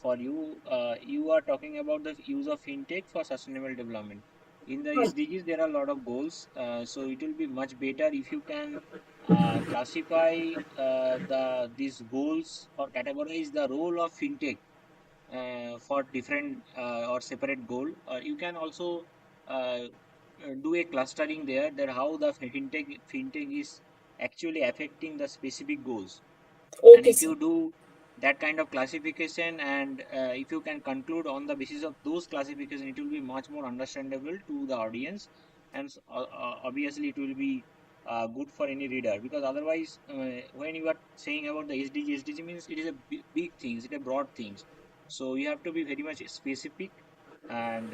for you. You are talking about the use of fintech for sustainable development. In the SDGs, there are a lot of goals, so it will be much better if you can classify these goals or categorize the role of fintech for different or separate goal. You can also uh, do a clustering there that how the fintech is actually affecting the specific goals. And Okay, if sir. you do that kind of classification and if you can conclude on the basis of those classification, it will be much more understandable to the audience, and obviously it will be good for any reader, because otherwise when you are saying about the SDG means it is a big things, it is a broad things, so you have to be very much specific, and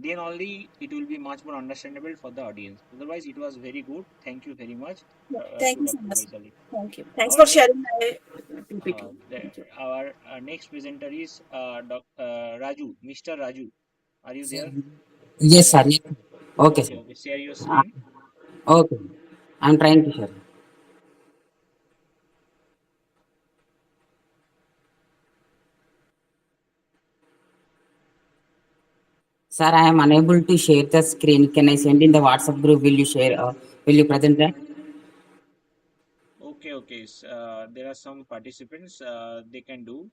then only it will be much more understandable for the audience. Otherwise it was very good. Thank you very much Thank to you so Dr. much. Vaishali. Thank you. Thanks Our for next sharing my PPT. Thank you. our next presenter is Raju, Mr. Raju. Are you there? Yes, sir. Uh, Yes. Okay, okay, sir. okay. Share your Uh, screen. okay. I'm trying to share. Sir, I am unable to share the screen. Can I send in the WhatsApp group? Will you share? Will you present that? Okay, okay. There are some participants. They can do.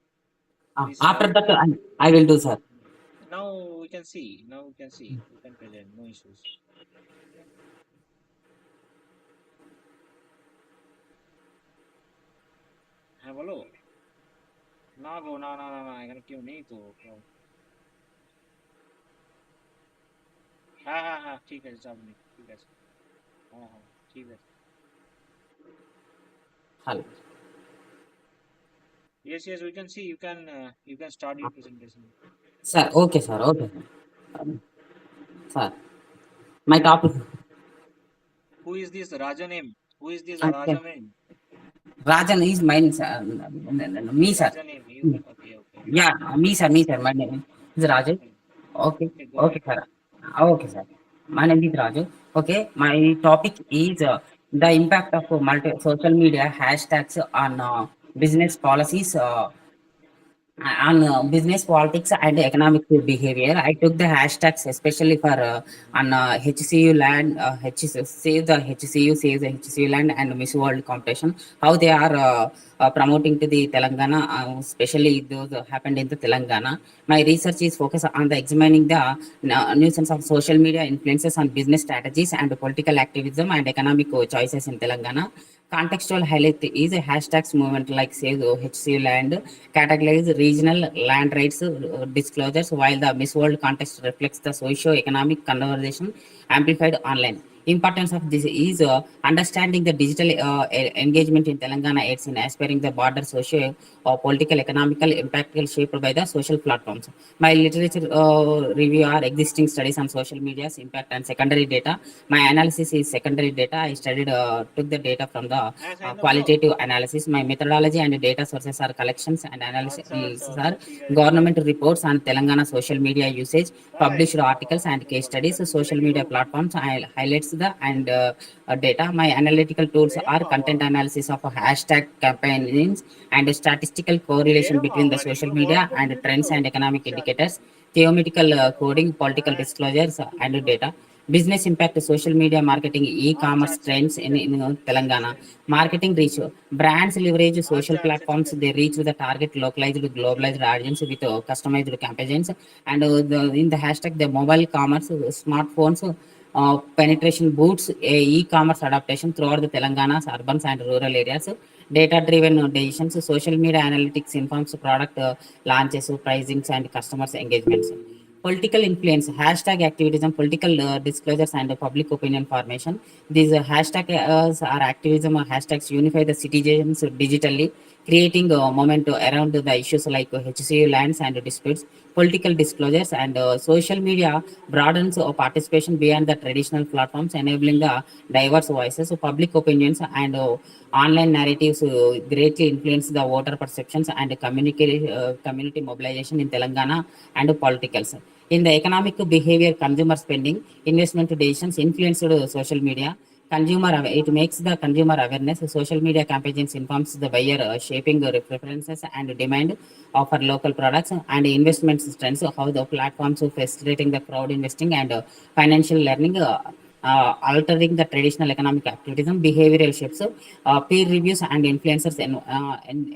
Please After share. that, I will do, sir. Now we can see. Now we can see. We can present. No issues. হ্যাঁ বলো না গো না না না না এখানে কেউ নেই তো হ্যাঁ হ্যাঁ হ্যাঁ ঠিক আছে চাপ নেই ঠিক আছে হ্যাঁ হ্যাঁ ঠিক আছে Hello. yes yes we can see you can start your presentation. Sir, okay, sir. Okay. Sir, my topic. Who is this Rajan M? Who is this Okay. Rajan M? Rajan is mine, sir. Me, sir. Rajan M, you okay, okay. Yeah, me, sir. Me, sir. My name is Rajan. Okay, Okay. okay, go Okay, ahead. sir. Okay, sir. My name is Raju. Okay. My topic is the impact of social media hashtags on business policies. On business politics and economic behavior. I took the hashtags especially for on HCU land, save the HCU, save the HCU land, and Miss World competition. How they are promoting to the Telangana, especially those happened in the Telangana. My research is focused on the examining the nuisance of social media influences on business strategies and political activism and economic choices in Telangana. Contextual highlight is a hashtags movement like Save the HCU land, categorize regional land rights disclosures, while the Miss World context reflects the socio-economic conversation amplified online. Importance of this is understanding the digital engagement in Telangana aids in aspiring the broader socio political economical impact shaped by the social platforms. My literature review are existing studies on social media's impact and secondary data. My analysis is secondary data. I studied took the data from the হ্যাঁ sign বলো qualitative analysis. My methodology and data sources are collections and analysis আচ্ছা আচ্ছা আচ্ছা are ঠিক আছে ঠিক আছে government reports on Telangana social media usage, তাই published বাবা articles and তো case পড়াশোনা studies. একটু করে Social নিব media platforms highlights the and data. My analytical tools ওরে are বাবা content analysis of hashtag campaigns and statistical ওরে correlation between the বাবা রে social পুরো media গল্প and বুঝে দিল trends and economic শালা indicators, theoretical coding, political disclosures and data. Business impact social media marketing, আচ্ছা e-commerce আচ্ছা trends ঠিক in আছে ঠিক Telangana. আছে Marketing reach. Brands leverage social আচ্ছা আচ্ছা ঠিক platforms. আছে They reach the target localized, ঠিক globalized আছে audience with customized campaigns. And in the hashtag, the mobile commerce, smartphones, penetration boosts e-commerce adaptation throughout the Telangana's urban and rural areas. Data-driven decisions. Social media analytics informs product launches, pricings, and customers' engagements. Political influence, hashtag activism, political disclosures, and public opinion formation. These hashtags are activism hashtags unify the citizens digitally, creating a moment around the issues like HCU lands and disputes, political disclosures, and social media broadens participation beyond the traditional platforms, enabling the diverse voices. So public opinions and online narratives greatly influence the voter perceptions and community mobilization in Telangana and politicals. In the economic behavior, consumer spending, investment decisions influenced social media. It makes the consumer awareness. Social media campaigns informs the buyer, shaping the preferences and demand for local products and investment trends. How the platforms are facilitating the crowd investing and financial learning. Altering the traditional economic activism, behavioral shifts, peer reviews and influencers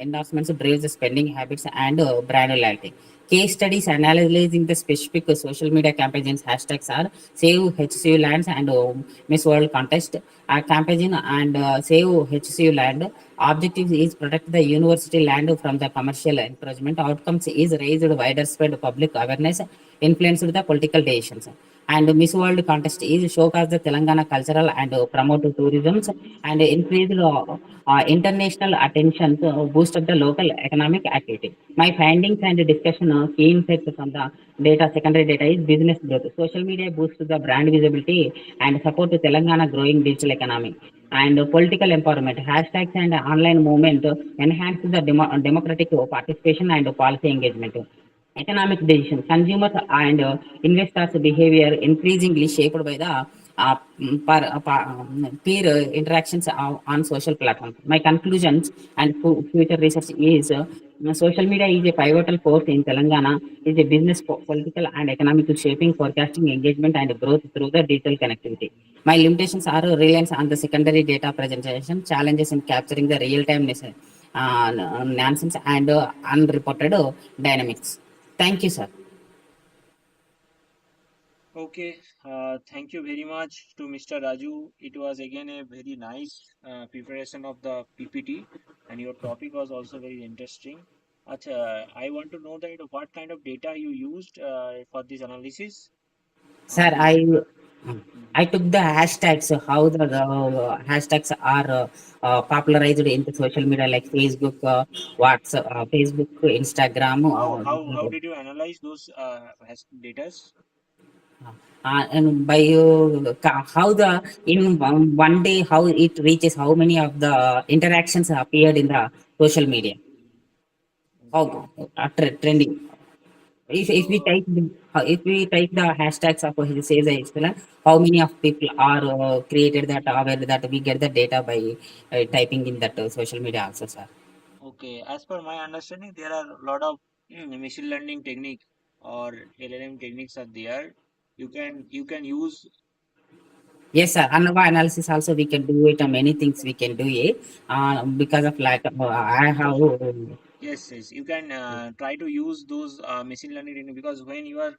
endorsements drives the spending habits and brand loyalty. Case studies analyzing the specific social media campaigns hashtags are Save HCU Lands and Miss World Contest. Campaign and Save HCU Land. Objective is protect the university land from the commercial encroachment. Outcomes is raised widespread public awareness, influenced the political decisions. And Miss World Contest is showcase the Telangana cultural and promote tourism and increase international attention to boost up the local economic activity. My findings and discussion key insights from the data, secondary data is business growth. Social media boosts the brand visibility and support the Telangana growing digital economy. And political empowerment, hashtags and online movement enhance the democratic participation and policy engagement. Economic decision, consumers and investors' behavior increasingly shaped by the peer interactions on social platforms. My conclusions and future research is social media is a pivotal force in Telangana, is a business, political, and economic shaping, forecasting, engagement, and growth through the digital connectivity. My limitations are reliance on the secondary data presentation, challenges in capturing the real-time nonsense and unreported dynamics. Thank you, sir. Okay, thank you very much to Mr. Raju. It was again a very nice preparation of the PPT, and your topic was also very interesting. Acha, I want to know that what kind of data you used for this analysis. Sir, You can. I took the hashtags, how the hashtags are popularized in the social media like Facebook, WhatsApp, Facebook, Instagram. How did you analyze those data? And by how the in one day how it reaches how many of the interactions appeared in the social media. How trending. If we take if we take the hashtags of his says excellent, how many of people are created that aware that we get the data by typing in that social media also, sir. Okay, as per my understanding, there are a lot of machine learning technique or LLM techniques are there. You can use. Yes, sir. ANOVA analysis also we can do it. Many things we can do it. Because of lack of I have. Yes, yes, you can try to use those machine learning technique, because when you are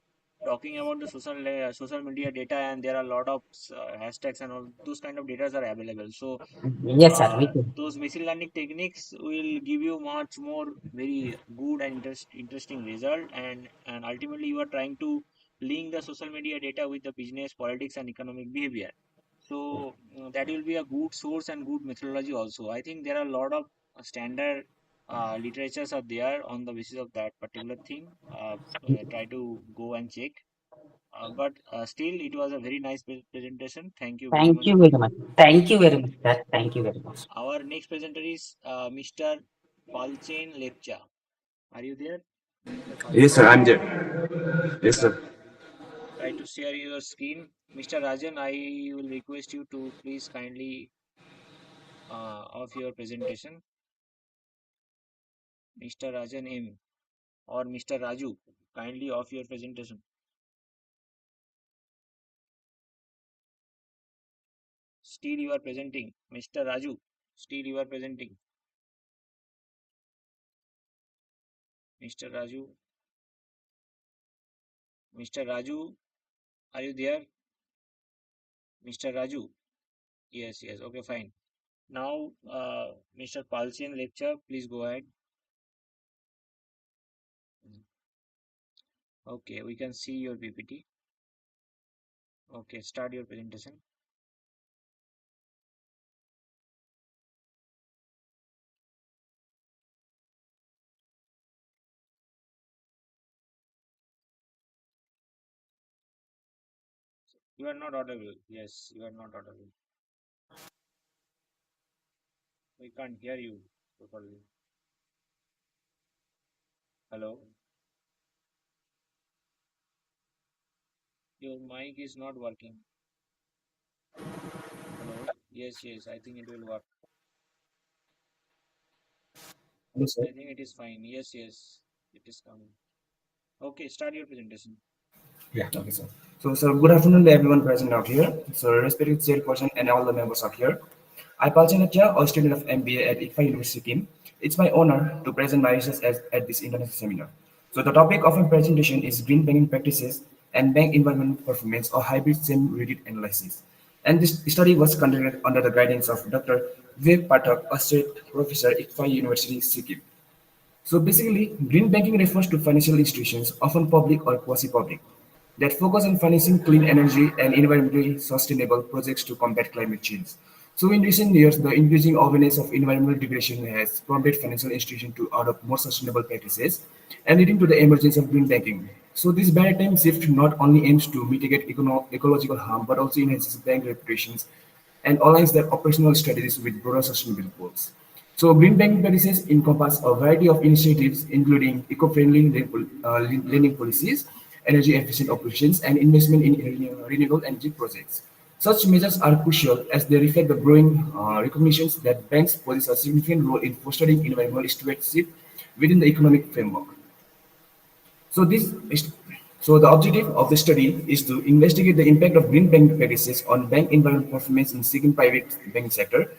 talking about the social media data, and there are a lot of hashtags and all those kind of data are available. So Yes, sir. We can. those machine learning techniques will give you much more very good and interesting result, and ultimately you are trying to link the social media data with the business, politics, and economic behavior. So that will be a good source and good methodology also. I think there are a lot of standard literatures are there on the basis of that particular thing. Try to go and check. But still, it was a very nice presentation. Thank you very Thank much you for very it. much. Thank you very much, sir. Thank you very much. Our next presenter is Mr. Palchain Lepcha. Are you there, Mr. Yes, Palchain? sir. I'm there. Yes, sir. Try to share your screen. Mr. Rajan, I will request you to please kindly off your presentation. Mr. Rajan M or Mr. Raju, kindly off your presentation. Still you are presenting. Mr. Raju, still you are presenting. Mr. Raju, Mr. Raju, are you there? Mr. Raju. Yes, yes. Okay, fine. Now, Mr. Palsian lecture, please go ahead. Okay, we can see your PPT. Okay, start your presentation. You are not audible. Yes, you are not audible. We can't hear you properly. Hello. Your mic is not working. Hello. Yes, yes. I think it will work. Hello, sir. I think it is fine. Yes, yes. It is coming. Okay, start your presentation. Yeah, okay, sir. So, sir, good afternoon to everyone present out here. So, respected chairperson and all the members out here. I, Palchanatya, a student of MBA at ICFA University team. It's my honor to present my research at this international seminar. So, the topic of my presentation is green banking practices and bank environment performance or hybrid same Reddit analysis. And this study was conducted under the guidance of Dr. Vivek Pathak, a state professor at ICFA University, Sikkim. So basically, green banking refers to financial institutions, often public or quasi-public, that focus on financing clean energy and environmentally sustainable projects to combat climate change. So in recent years, the increasing awareness of environmental degradation has prompted financial institutions to adopt more sustainable practices and leading to the emergence of green banking. So this paradigm shift not only aims to mitigate ecological harm, but also enhances bank reputations and aligns their operational strategies with broader sustainability goals. So green banking practices encompass a variety of initiatives, including eco-friendly lending policies, energy-efficient operations, and investment in renewable energy projects. Such measures are crucial as they reflect the growing recognitions that banks possess a significant role in fostering environmental stewardship within the economic framework. So this is, so the objective of the study is to investigate the impact of green banking practices on bank environment performance in Sikkim private banking sector,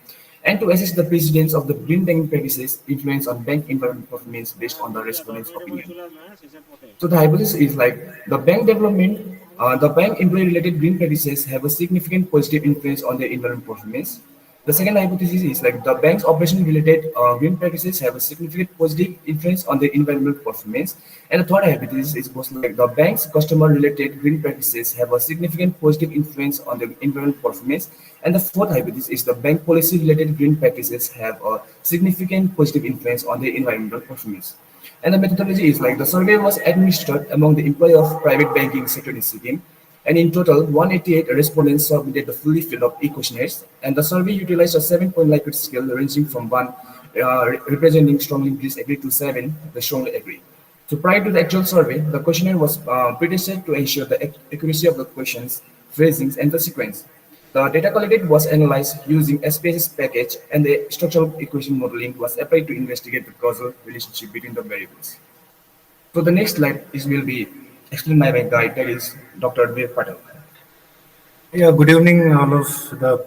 and to assess the precedence of the green banking practices influence on bank environment performance based on the respondents' opinion. So the hypothesis is like the bank employee-related green practices have a significant positive influence on their environment performance. The second hypothesis is like the bank's operation-related green practices have a significant positive influence on their environmental performance. And the third hypothesis is was like the bank's customer-related green practices have a significant positive influence on the environmental performance. And the fourth hypothesis is the bank policy-related green practices have a significant positive influence on their environmental performance. And the methodology is like the survey was administered among the employee of private banking sector in Sikkim. And in total, 188 respondents submitted the fully filled up e-questionnaires. And the survey utilized a 7-point Likert scale ranging from 1, representing strongly disagree, to 7, the strongly agree. So prior to the actual survey, the questionnaire was pretested to ensure the accuracy of the questions, phrasings, and the sequence. The data collected was analyzed using SPSS package, and the structural equation modeling was applied to investigate the causal relationship between the variables. So the next slide is will be explained by my guide, that is Dr. Dev Patel. Yeah, good evening, all of the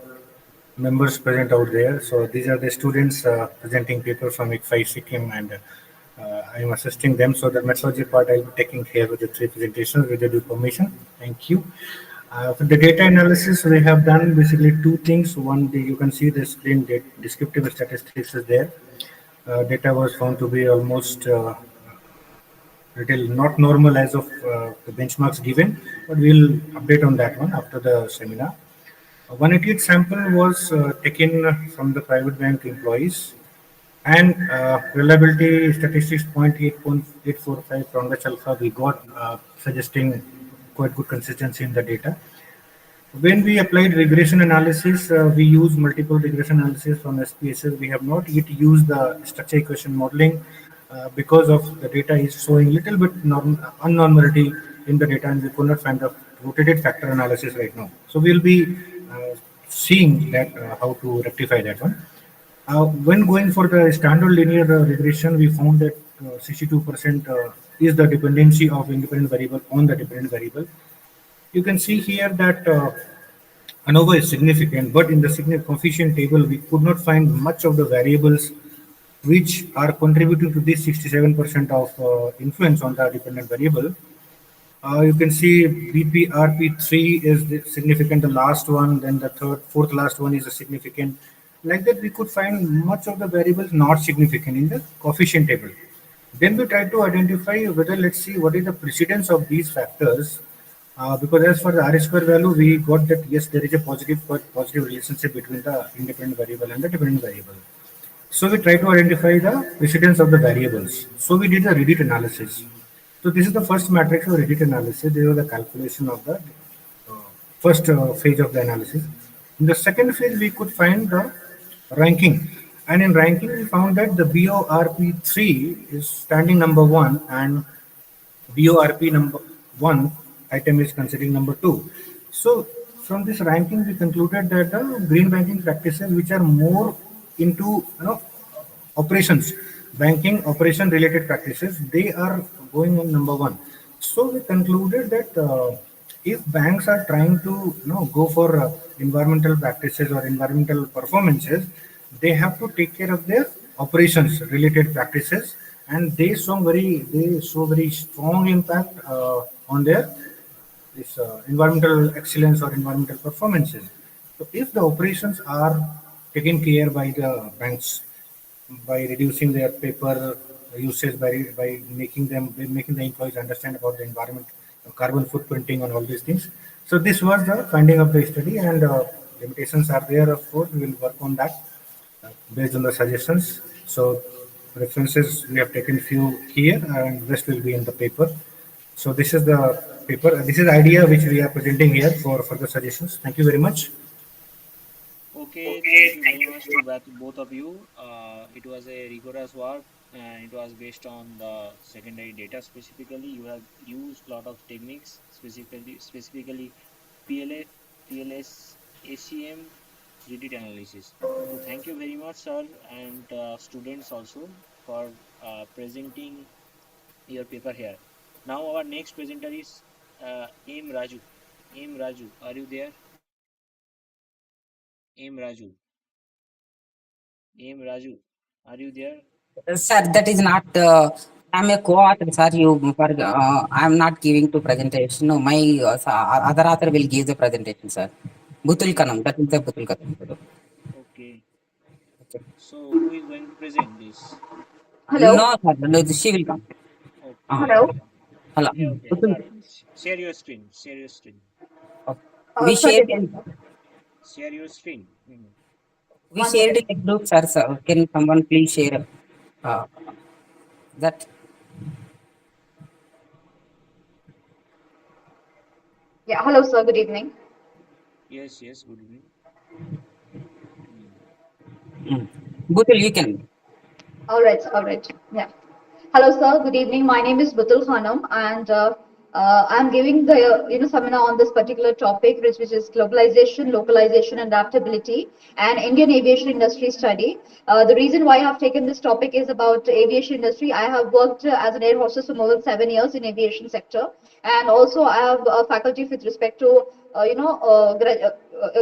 members present out there. So these are the students presenting paper from ICFA Sikkim, and I am assisting them. So the methodology part I'll be taking care of the three presentations with your due permission. Thank you. For the data analysis, we have done basically two things. One, you can see the screen descriptive statistics is there. Data was found to be almost little not normal as of the benchmarks given, but we'll update on that one after the seminar. 188 sample was taken from the private bank employees, and reliability statistics 0.845 from which alpha we got, suggesting quite good consistency in the data. When we applied regression analysis, we use multiple regression analysis from SPSS. We have not yet used the structure equation modeling because of the data is showing little bit unnormality in the data, and we could not find the rotated factor analysis right now. So we'll be seeing that how to rectify that one. When going for the standard linear regression, we found that 62% is the dependency of independent variable on the dependent variable. You can see here that ANOVA is significant, but in the significant coefficient table, we could not find much of the variables which are contributing to this 67% of influence on the dependent variable. You can see BPRP3 is significant, the last one, then the fourth last one is a significant. Like that, we could find much of the variables not significant in the coefficient table. Then we try to identify whether, let's see, what is the precedence of these factors. Because as for the R square value, we got that yes, there is a positive relationship between the independent variable and the dependent variable. So we try to identify the precedence of the variables. So we did a Reddit analysis. So this is the first matrix of Reddit analysis. This was the calculation of the first phase of the analysis. In the second phase, we could find the ranking. And in ranking, we found that the BORP3 is standing number 1, and BORP number 1 item is considering number 2. So from this ranking, we concluded that the green banking practices, which are more into operations, banking operation related practices, they are going in number 1. So we concluded that if banks are trying to go for environmental practices or environmental performances, they have to take care of their operations related practices, and they show very strong impact on their this environmental excellence or environmental performances. So if the operations are taken care by the banks by reducing their paper usage, by making the employees understand about the environment, carbon footprinting, and all these things. So this was the finding of the study, and limitations are there. Of course, we will work on that based on the suggestions. So references we have taken few here, and rest will be in the paper. So this is the paper. This is the idea which we are presenting here for further suggestions. Thank you very much. Okay, thank you very much to both of you. It was a rigorous work and it was based on the secondary data specifically. You have used a lot of techniques, specifically PLA, PLS, ACM, Reddit analysis. So thank you very much, sir, and students also for presenting your paper here. Now our next presenter is M. Raju. M. Raju, are you there? M. Raju. M. Raju, are you there? Sir, that is not. I'm a co-author, sir. I'm not giving to presentation. No, my other author will give the presentation, sir. Butul Okay. Kanam. That is the Butul Kanam. Okay. So who is going to present this? No, sir. No, she will come. Okay. Hello. Hello. Okay. Okay. Butul. Got it. Share your screen. Share your screen. We shared. Share your screen. Mhm. We shared in a group, sir. Can someone please share uh, that? Yeah, hello, sir. Good evening. Yes. Yes. Good evening. Mm. Butul, you can. All right, all right. Yeah. Hello, sir. Good evening. My name is Butul Khanam, and I'm giving the seminar on this particular topic, which is globalization, localization, and adaptability, and Indian aviation industry study. The reason why I have taken this topic is about aviation industry. I have worked as an air hostess for more than 7 years in aviation sector, and also I have a faculty with respect to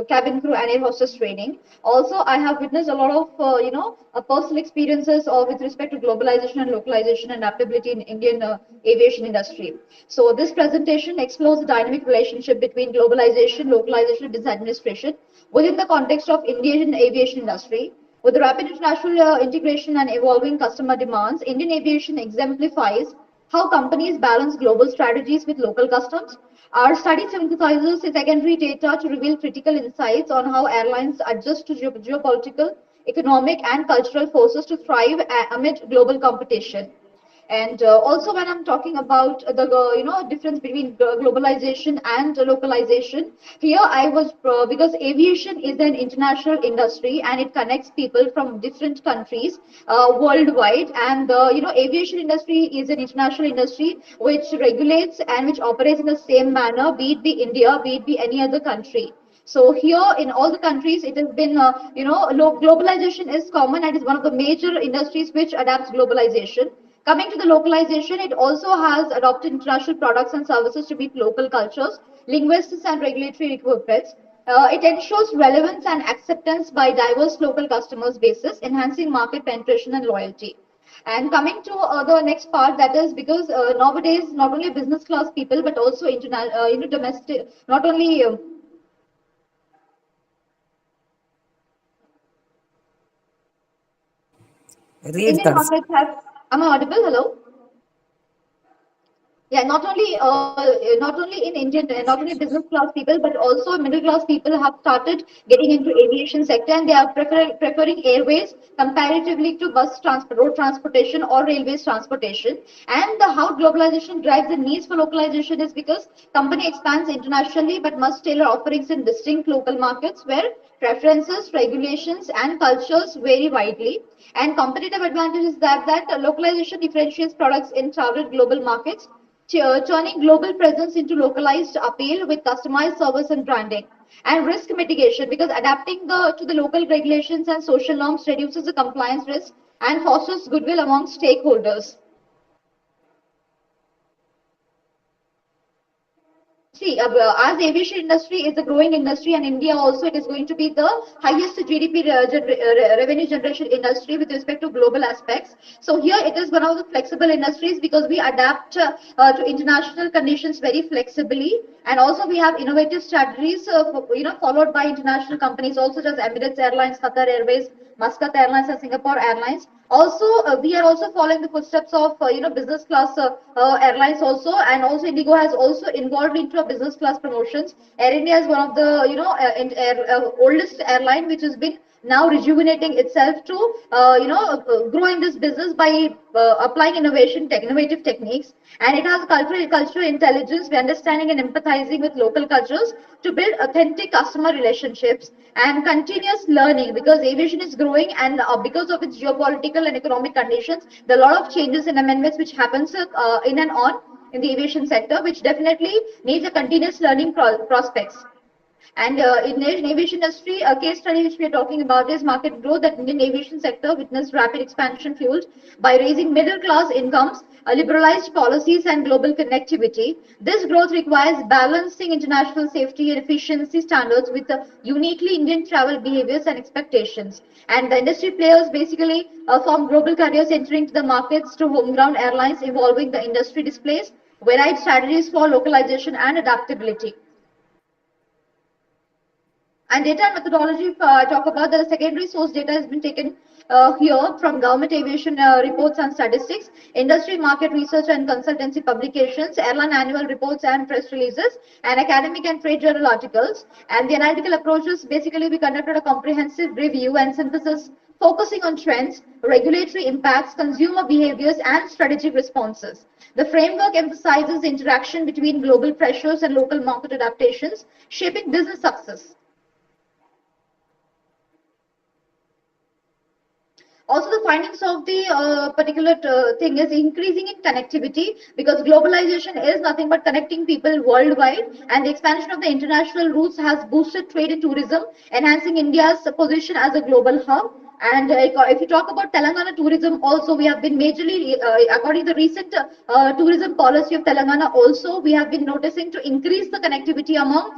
cabin crew and air hostess training. Also, I have witnessed a lot of personal experiences with respect to globalization and localization and adaptability in Indian aviation industry. So this presentation explores the dynamic relationship between globalization, localization, and business administration within the context of Indian aviation industry. With the rapid international integration and evolving customer demands, Indian aviation exemplifies how companies balance global strategies with local customs. Our study synthesizes secondary data to reveal critical insights on how airlines adjust to geopolitical, economic, and cultural forces to thrive amid global competition. And also, when I'm talking about the difference between globalization and localization, here I was because aviation is an international industry and it connects people from different countries worldwide. And the aviation industry is an international industry which regulates and which operates in the same manner, be it be India, be it be any other country. So here in all the countries, it has been, globalization is common and is one of the major industries which adapts globalization. Coming to the localization, it also has adopted international products and services to meet local cultures, linguistics, and regulatory requirements. It ensures relevance and acceptance by diverse local customers bases, enhancing market penetration and loyalty. And coming to the next part, that is because nowadays not only business class people but also domestic, not only Read Indian that. markets have. Am I audible? Hello. Yeah, not only in Indian, not only business class people, but also middle class people have started getting into aviation sector, and they are preferring airways comparatively to bus transport, road transportation, or railways transportation. And how globalization drives the needs for localization is because company expands internationally, but must tailor offerings in distinct local markets where preferences, regulations, and cultures vary widely. And competitive advantage is that localization differentiates products in crowded global markets turning global presence into localized appeal with customized service and branding. And risk mitigation, because adapting to the local regulations and social norms reduces the compliance risk and fosters goodwill among stakeholders. See, as aviation industry is a growing industry, and India also it is going to be the highest GDP revenue generation industry with respect to global aspects. So here it is one of the flexible industries because we adapt to international conditions very flexibly, and also we have innovative strategies, followed by international companies also, such as Emirates Airlines, Qatar Airways, Muscat Airlines, and Singapore Airlines. Also, we are also following the footsteps of business class airlines also, and also Indigo has also involved into a business class promotions. Air India is one of the oldest airline which has been now rejuvenating itself to grow in this business by applying innovative techniques, and it has cultural intelligence by understanding and empathizing with local cultures to build authentic customer relationships and continuous learning, because aviation is growing, and because of its geopolitical and economic conditions, there are a lot of changes and amendments which happens in and on in the aviation sector, which definitely needs a continuous learning prospects. And in the aviation industry, a case study which we are talking about is market growth. That Indian aviation sector witnessed rapid expansion fueled by raising middle class incomes, liberalized policies, and global connectivity. This growth requires balancing international safety and efficiency standards with uniquely Indian travel behaviors and expectations. And the industry players basically form global carriers entering the markets to home ground airlines, evolving the industry displays varied strategies for localization and adaptability. And data and methodology, if I talk about, the secondary source data has been taken here from government aviation reports and statistics, industry market research and consultancy publications, airline annual reports and press releases, and academic and trade journal articles. And the analytical approaches, basically we conducted a comprehensive review and synthesis focusing on trends, regulatory impacts, consumer behaviors, and strategic responses. The framework emphasizes the interaction between global pressures and local market adaptations, shaping business success. Also, the findings of the particular thing is increasing in connectivity, because globalization is nothing but connecting people worldwide, and the expansion of the international routes has boosted trade and tourism, enhancing India's position as a global hub. And if you talk about Telangana tourism, also we have been majorly, according to the recent tourism policy of Telangana, also we have been noticing to increase the connectivity among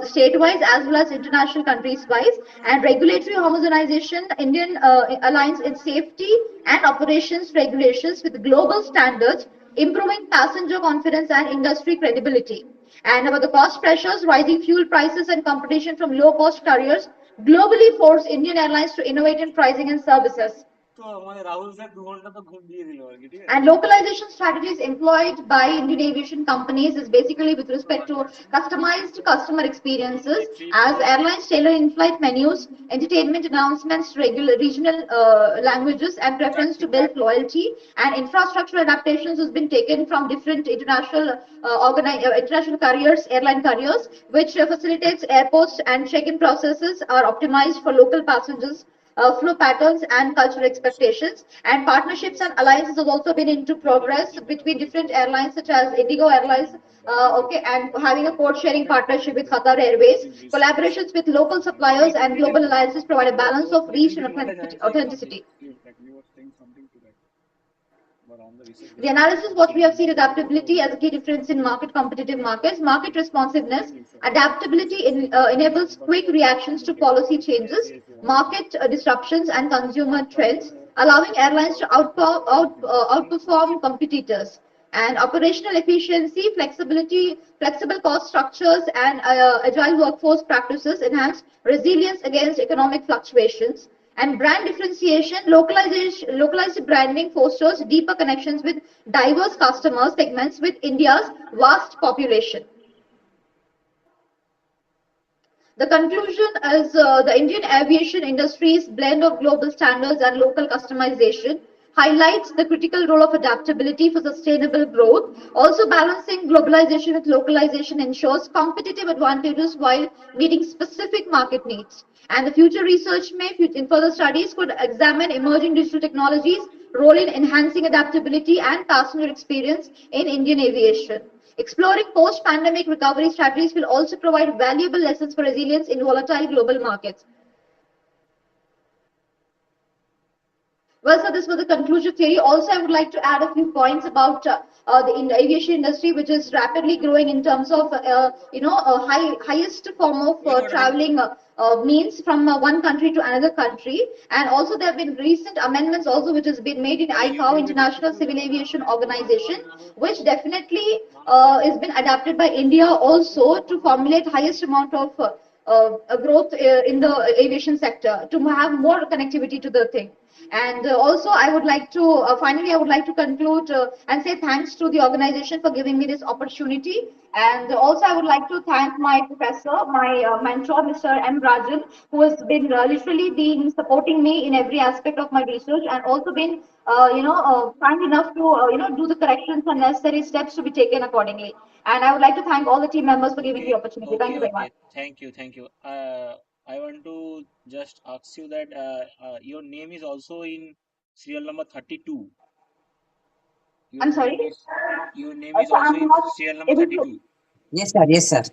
state-wise as well as international countries-wise, and regulatory homogenization. Indian aligns in safety and operations regulations with global standards, improving passenger confidence and industry credibility. And about the cost pressures, rising fuel prices and competition from low-cost carriers globally force Indian airlines to innovate in pricing and services. And localization strategies employed by Indian aviation companies is basically with respect to customized customer experiences, as airlines tailor in-flight menus, entertainment announcements to regional languages, and preference to build loyalty. And infrastructure adaptations has been taken from different international carriers, airline carriers, which facilitates airports, and check-in processes are optimized for local passengers, flow patterns, and cultural expectations. And partnerships and alliances have also been into progress between different airlines such as Indigo Airlines, and having a code sharing partnership with Qatar Airways. Collaborations with local suppliers and global alliances provide a balance of reach and authenticity. The analysis, what we have seen, adaptability as a key difference in competitive markets, market responsiveness, adaptability enables quick reactions to policy changes, market disruptions, and consumer trends, allowing airlines to outperform competitors. And operational efficiency, flexible cost structures, and agile workforce practices enhance resilience against economic fluctuations. And brand differentiation, localized branding fosters deeper connections with diverse customer segments with India's vast population. The conclusion is the Indian aviation industry's blend of global standards and local customization highlights the critical role of adaptability for sustainable growth. Also, balancing globalization with localization ensures competitive advantages while meeting specific market needs. And the future research in further studies could examine emerging digital technologies, role in enhancing adaptability and passenger experience in Indian aviation. Exploring post-pandemic recovery strategies will also provide valuable lessons for resilience in volatile global markets. Well, so this was the conclusive theory. Also, I would like to add a few points about the aviation industry, which is rapidly growing in terms of, highest form of traveling means from one country to another country. And also, there have been recent amendments also, which has been made in ICAO, International Civil Aviation Organization, which definitely is been adapted by India also to formulate highest amount of growth in the aviation sector to have more connectivity to the thing. And also, I would like to finally, I would like to conclude and say thanks to the organization for giving me this opportunity. And also, I would like to thank my professor, my mentor, Mr. M. Rajan, who has been literally been supporting me in every aspect of my research, and also been, kind enough to, do the corrections and necessary steps to be taken accordingly. And I would like to thank all the team members for giving the Okay, opportunity. Thank okay, you very much. okay. Thank you, thank you. I want to just ask you that your name is also in serial number 32. Your I'm name sorry. is your name is So also I'm in not serial number able to. 32. Yes, sir. Yes, sir.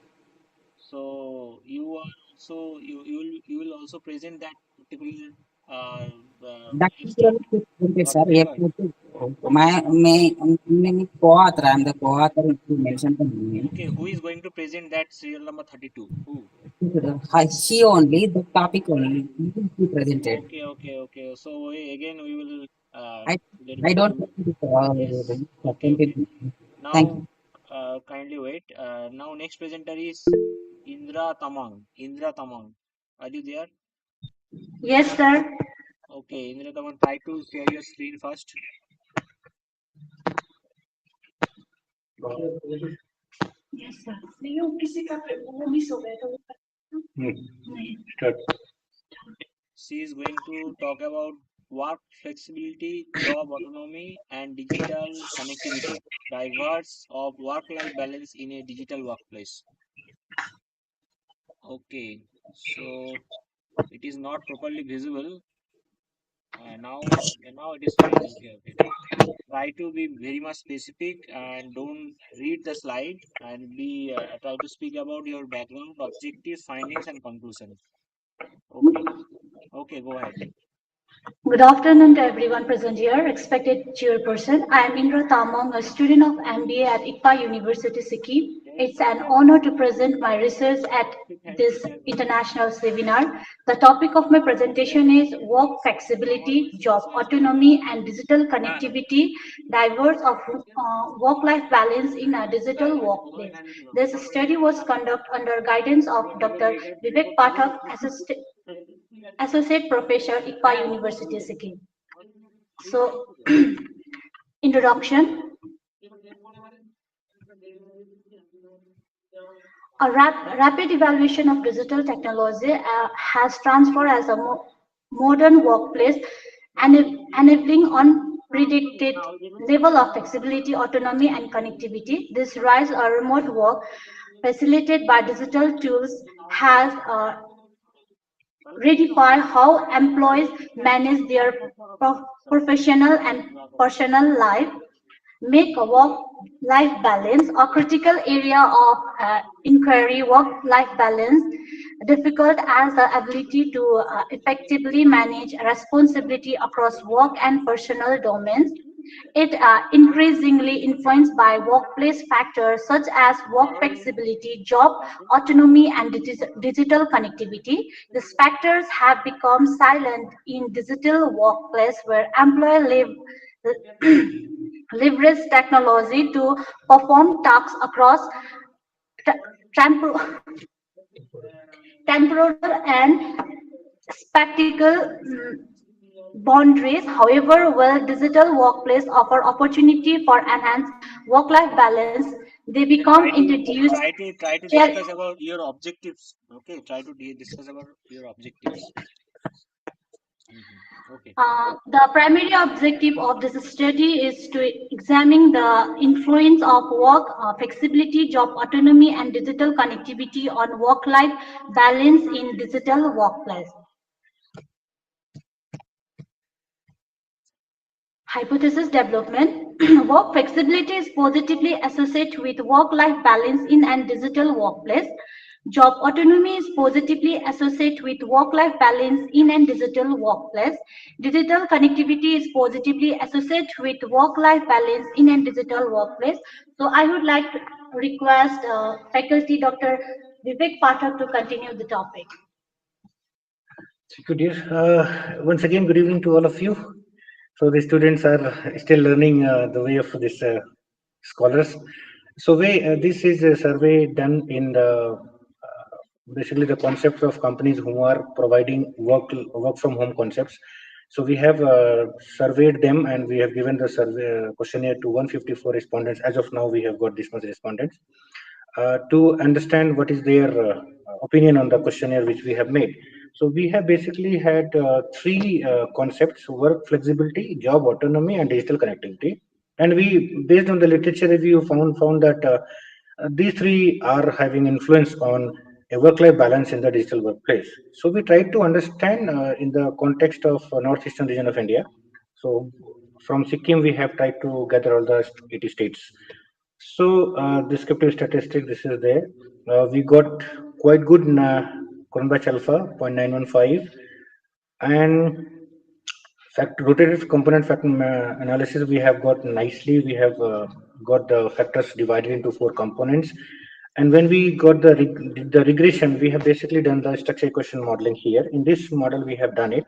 So you are also you will also present that particular uh, That is abstract presented, or sir. the We have paper. my co-author. I am the co-author. If you mention the name, Okay, who is going to present that serial number 32? Who? she only the topic only he will be presented. Okay, okay, okay. So again we will I let I go don't to want to yes. Okay, okay. continue. Thank Now you. kindly wait. Now next presenter is Indra Tamang. Indra Tamang. Are you there? Yes, sir. Okay, Indra Tamang, try to share your screen first. Yes, sir. नहीं वो किसी का वो miss हो गया था वो नहीं Start. She is going to talk about work flexibility, job autonomy, and digital connectivity. Drivers of work-life balance in a digital workplace. Okay, so it is not properly visible. Now it is fine. Okay, okay. Try to be very much specific and don't read the slide and be try to speak about your background, objectives, findings, and conclusions. Okay, okay, go ahead. Good afternoon to everyone present here. Respected chairperson, I am Indra Tamang, a student of MBA at ICPA University, Sikkim. It's an honor to present my research at this international seminar. The topic of my presentation is work flexibility, job autonomy, and digital connectivity, diverse of work-life balance in a digital workplace. This study was conducted under guidance of Dr. Vivek Pathak, Associate Professor, ICPA University, Sikkim. So, introduction. A rapid evaluation of digital technology has transformed as a modern workplace and enabling unpredicted level of flexibility, autonomy, and connectivity. This rise of remote work facilitated by digital tools has redefine how employees manage their professional and personal life, make a work-life balance a critical area of inquiry. Work-life balance difficult as the ability to effectively manage responsibility across work and personal domains. It increasingly influenced by workplace factors such as work flexibility, job autonomy, and digital connectivity. These factors have become silent in digital workplace where employees leverage technology to perform tasks across t- temporal temporal and spectacle boundaries. However, while digital workplace offer opportunity for enhanced work-life balance, they Okay, become introduced. try to discuss about your objectives. Okay, try to discuss about your objectives. Okay. The primary objective of this study is to examine the influence of work flexibility, job autonomy, and digital connectivity on work-life balance in digital workplace. Hypothesis development. Work flexibility is positively associated with work-life balance in and digital workplace. Job autonomy is positively associated with work-life balance in and digital workplace. Digital connectivity is positively associated with work-life balance in and digital workplace. So I would like to request faculty Dr. Vivek Pathak to continue the topic. Thank you, dear. Once again, good evening to all of you. So the students are still learning the way of this scholars. So this is a survey done in the basically the concepts of companies who are providing work from home concepts. So we have surveyed them and we have given the survey questionnaire to 154 respondents. As of now, we have got this much respondents to understand what is their opinion on the questionnaire which we have made. So we have basically had three concepts: work flexibility, job autonomy, and digital connectivity. And we, based on the literature review, found that these three are having influence on a work-life balance in the digital workplace. So we tried to understand in the context of northeastern region of India. So from Sikkim, we have tried to gather all the 80 states. So descriptive statistic, this is there. We got quite good Cronbach alpha 0.915, and fact rotated component factor analysis we have got nicely. We have got the factors divided into four components, and when we got the regression, we have basically done the structure equation modeling here. In this model, we have done it,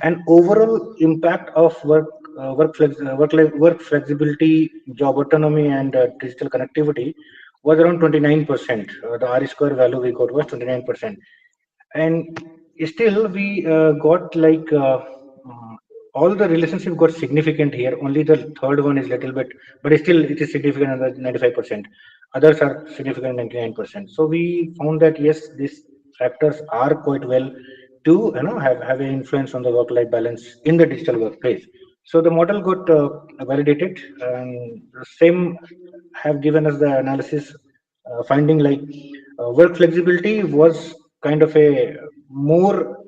and overall impact of work flexibility, job autonomy, and digital connectivity was around 29%. The R square value we got was 29%, and still we got like all the relationship got significant here. Only the third one is little bit, but still it is significant on the 95%. Others are significant 99%. So we found that yes, these factors are quite well to have an influence on the work-life balance in the digital workplace. So the model got validated, and the same have given us the analysis finding like work flexibility was kind of a more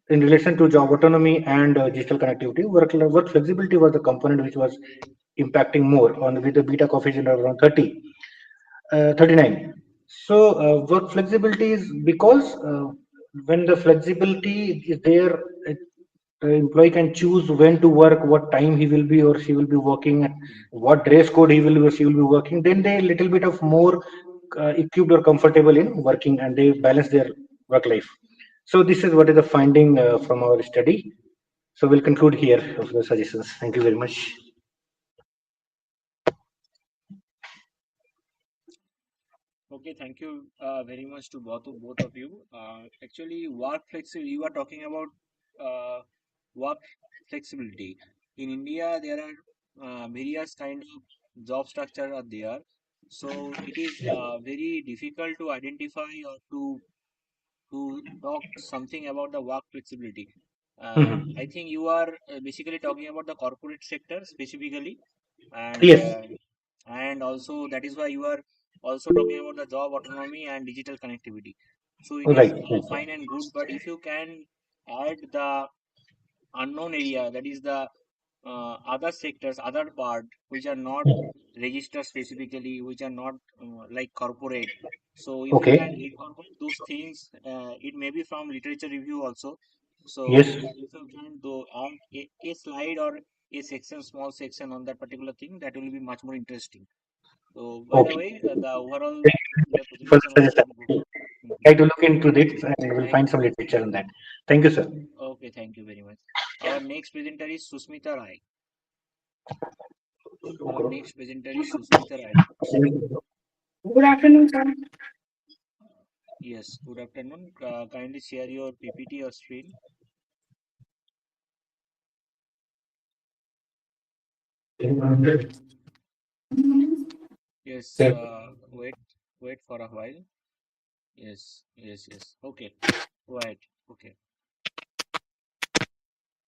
in relation to job autonomy and digital connectivity. Work flexibility was the component which was impacting more on with the beta coefficient of around 39. So work flexibility is because when the flexibility is there, the employee can choose when to work, what time he will be or she will be working, and what dress code he will or she will be working. Then they little bit of more equipped or comfortable in working, and they balance their work life. So this is what is the finding from our study. So we'll conclude here of the suggestions. Thank you very much. Okay, thank you very much to both of you. Actually, work flexibility. You are talking about work flexibility. In India, there are various kind of job structure are there. So it is very difficult to identify or to talk something about the work flexibility. I think you are basically talking about the corporate sector specifically, and Yes. uh, and also that is why you are also talking about the job autonomy and digital connectivity. So it is Right. fine and good, but if you can add the unknown area, that is the other sectors, other part which are not registered specifically, which are not like corporate. So if you can Okay. incorporate those things, it may be from literature review also. So Yes. if you can do add a slide or a section, small section on that particular thing, that will be much more interesting. So by the Okay. way, the overall Thank you very your much for the presentation was suggestion. very good. Try Mhm. to look into this and we'll Thank find some literature on that. Thank you, sir. Okay, thank you very much. Our next presenter is Susmita Rai. Our next presenter is Susmita Rai. Good afternoon, sir. Yes, good afternoon. Kindly share your PPT or screen. Yes, wait for a while. Yes. Okay, go ahead. Okay.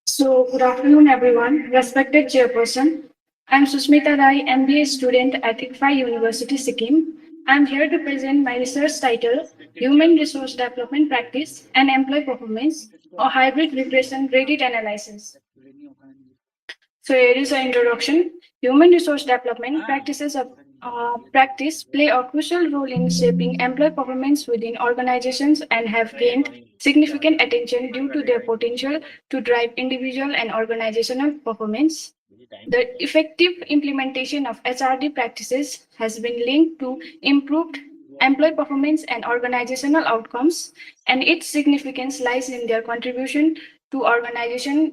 So, good afternoon, everyone. Respected Chairperson, I'm Susmita Rai, MBA student at ICFI University, Sikkim. I'm here to present my research title, Human Resource Development Practice and Employee Performance, or Hybrid Regression Graded Analysis. So here is an introduction. Human resource development practice play a crucial role in shaping employee performance within organizations and have gained significant attention due to their potential to drive individual and organizational performance. The effective implementation of HRD practices has been linked to improved employee performance and organizational outcomes, and its significance lies in their contribution to organizational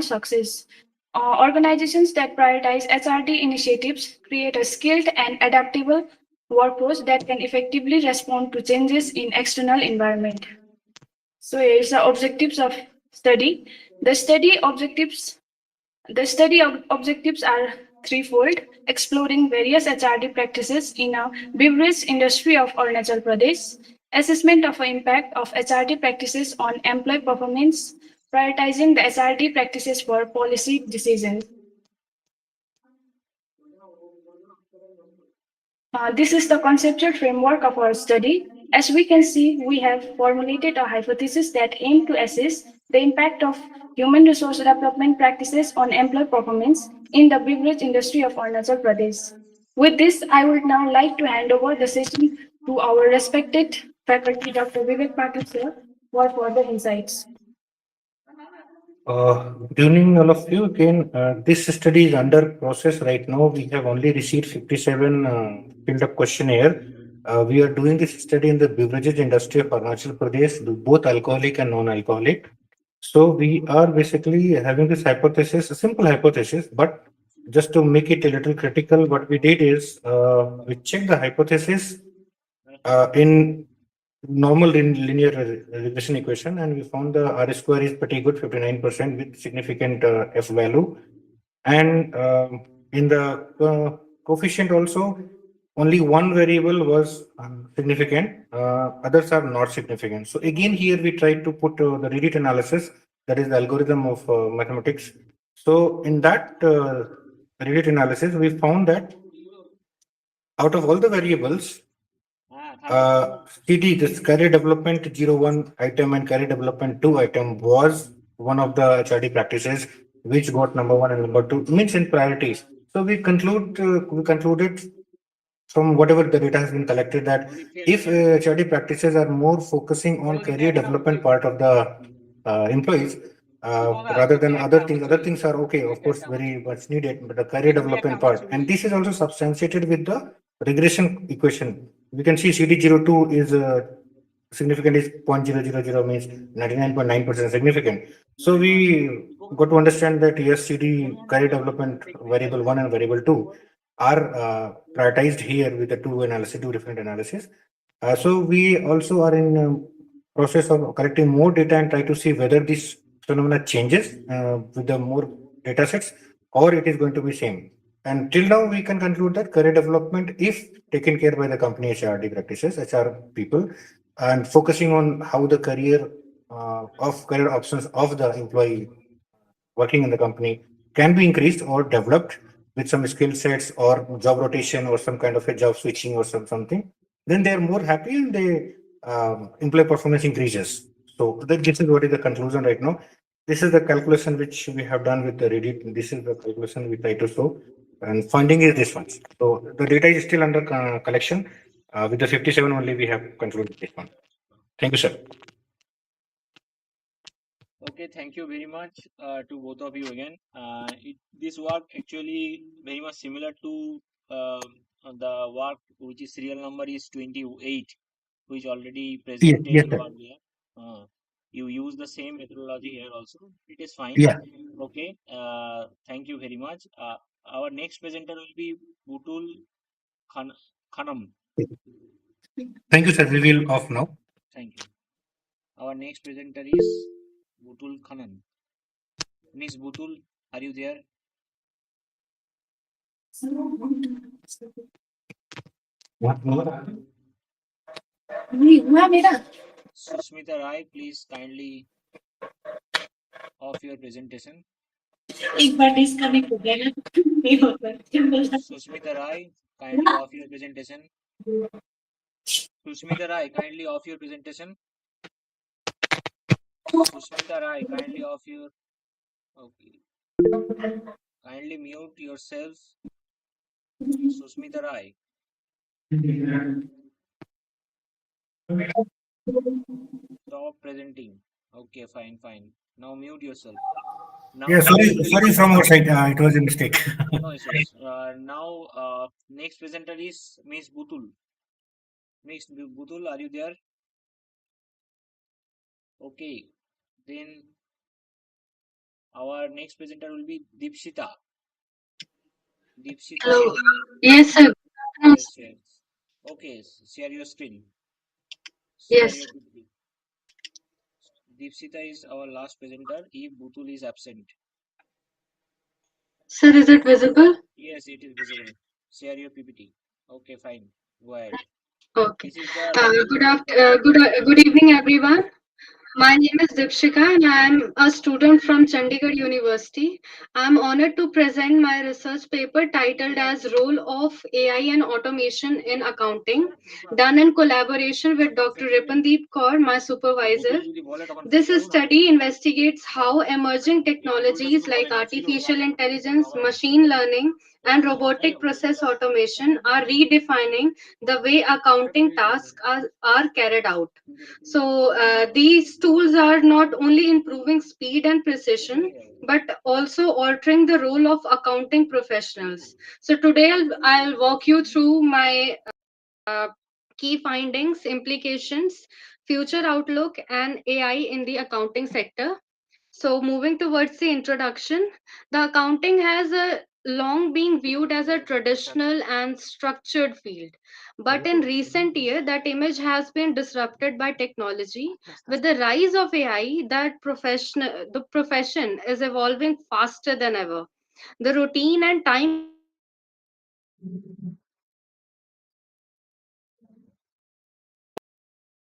success. Organizations that prioritize HRD initiatives create a skilled and adaptable workforce that can effectively respond to changes in external environment. So here is the objectives of study. The study objectives are threefold: exploring various HRD practices in a beverage industry of Arunachal Pradesh, assessment of the impact of HRD practices on employee performance, prioritizing the HRD practices for policy decisions. This is the conceptual framework of our study. As we can see, we have formulated a hypothesis that aim to assess the impact of human resource development practices on employee performance in the beverage industry of Arunachal Pradesh. With this, I would now like to hand over the session to our respected faculty, Dr. Vivek Patil sir, for further insights. Good evening, all of you. Again, this study is under process right now. We have only received 57 filled up questionnaire. We are doing this study in the beverages industry of Arunachal Pradesh, both alcoholic and non-alcoholic. So we are basically having this hypothesis, a simple hypothesis, but just to make it a little critical, what we did is we checked the hypothesis in normal linear regression equation, and we found the R square is pretty good, 59% with significant F value. And in the coefficient also, only one variable was significant, others are not significant. So again, here we tried to put the Reddit analysis, that is the algorithm of mathematics. So in that Reddit analysis, we found that out of all the variables, CD, this career development 01 item and career development 2 item was one of the HRD practices which got number 1 and number 2, means in priorities. So we concluded from whatever the data has been collected that if HRD practices are more focusing on career development part of the employees rather than other things are okay, of course, very much needed, but the career development part, and this is also substantiated with the regression equation. We can see CD02 is significant is 0.000 means 99.9% significant. So we got to understand that yes, CD career development variable 1 and variable 2 are prioritized here with the two different analysis. So we also are in process of collecting more data and try to see whether this phenomena changes with the more data sets or it is going to be same. And till now, we can conclude that career development, if taken care by the company HRD practices, HR people, and focusing on how the career options of the employee working in the company can be increased or developed with some skill sets or job rotation or some kind of a job switching or something, then they are more happy and they employee performance increases. So this is what is the conclusion right now. This is the calculation which we have done with the Reddit. This is the calculation we try to show, and finding is this one. So the data is still under collection. With the 57 only, we have concluded this one. Thank you, sir. Okay, thank you very much to both of you again. This work actually very much similar to the work which is serial number is 28, which already presented Yes, you sir. earlier. You use the same methodology here also. It is fine. Yeah. Okay. Thank you very much. Our next presenter will be Butul Khanam. Thank you, sir. We will off now. Thank you. Our next presenter is Butul Khanam. Miss Butul, are you there? Susmita Rai, please kindly off your presentation. Susmita Rai, kindly off your presentation. Susmita Rai, kindly off your presentation. Susmita Rai, kindly off your. Okay. Kindly mute yourself, Susmita Rai. Stop presenting. Okay, fine, fine. Now mute yourself. Yeah, Now next sorry presenter. from our side. It was a mistake. No issues. Now next presenter is Miss Butul. Miss Butul, are you there? Okay. Then our next presenter will be Deepshita. Deepshita. Hello. Yes, sir. Good afternoon, Yes, sir. yes. Okay, share your screen. Share Yes, your PPT. Deepshita is our last presenter if Butul is absent. sir. Is it visible? Yes, it is visible. Share your PPT. Okay, fine. Go ahead. Okay. This is the learning method for Good evening, everyone. My name is Dipshika and I am a student from Chandigarh University. I am honored to present my research paper titled as Role of AI and Automation in Accounting, done in collaboration with Dr. Ripandeep Kaur, my supervisor. This study investigates how emerging technologies like artificial intelligence, machine learning, and robotic process automation are redefining the way accounting tasks are carried out. So, these tools are not only improving speed and precision, but also altering the role of accounting professionals. So, today I'll walk you through my uh, key findings, implications, future outlook, and AI in the accounting sector. So, moving towards the introduction, the accounting has long been viewed as a traditional and structured field. But in recent years, that image has been disrupted by technology. With the rise of AI, the profession is evolving faster than ever. The routine and time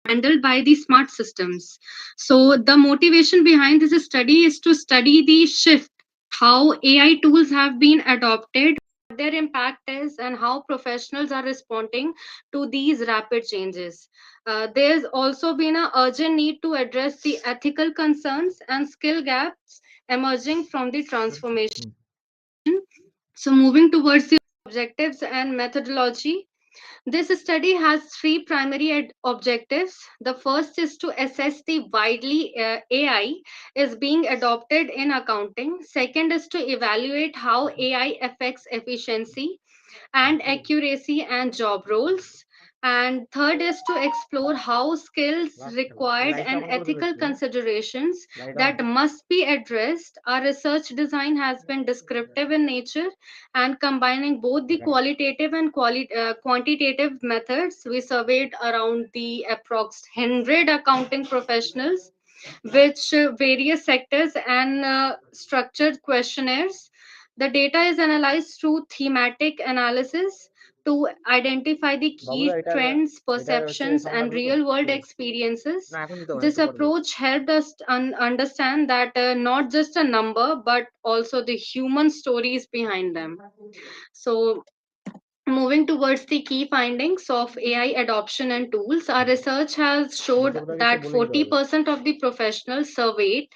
handled by the smart systems. So, the motivation behind this study is to study the shift, how AI tools have been adopted, what their impact is, and how professionals are responding to these rapid changes. There's also been an urgent need to address the ethical concerns and skill gaps emerging from the transformation. So, moving towards the objectives and methodology, this study has three primary objectives. The first is to assess the widely AI is being adopted in accounting. Second is to evaluate how AI affects efficiency and accuracy and job roles. And third is to explore how skills required and ethical considerations that must be addressed. Our research design has been descriptive in nature and combining both the qualitative and quantitative methods. We surveyed around the approx 100 accounting professionals, which various sectors and structured questionnaires. The data is analyzed through thematic analysis to identify the key trends, perceptions, and real world experiences. This approach helped us understand that not just a number, but also the human stories behind them. So, moving towards the key findings of AI adoption and tools, our research has showed that 40% of the professionals surveyed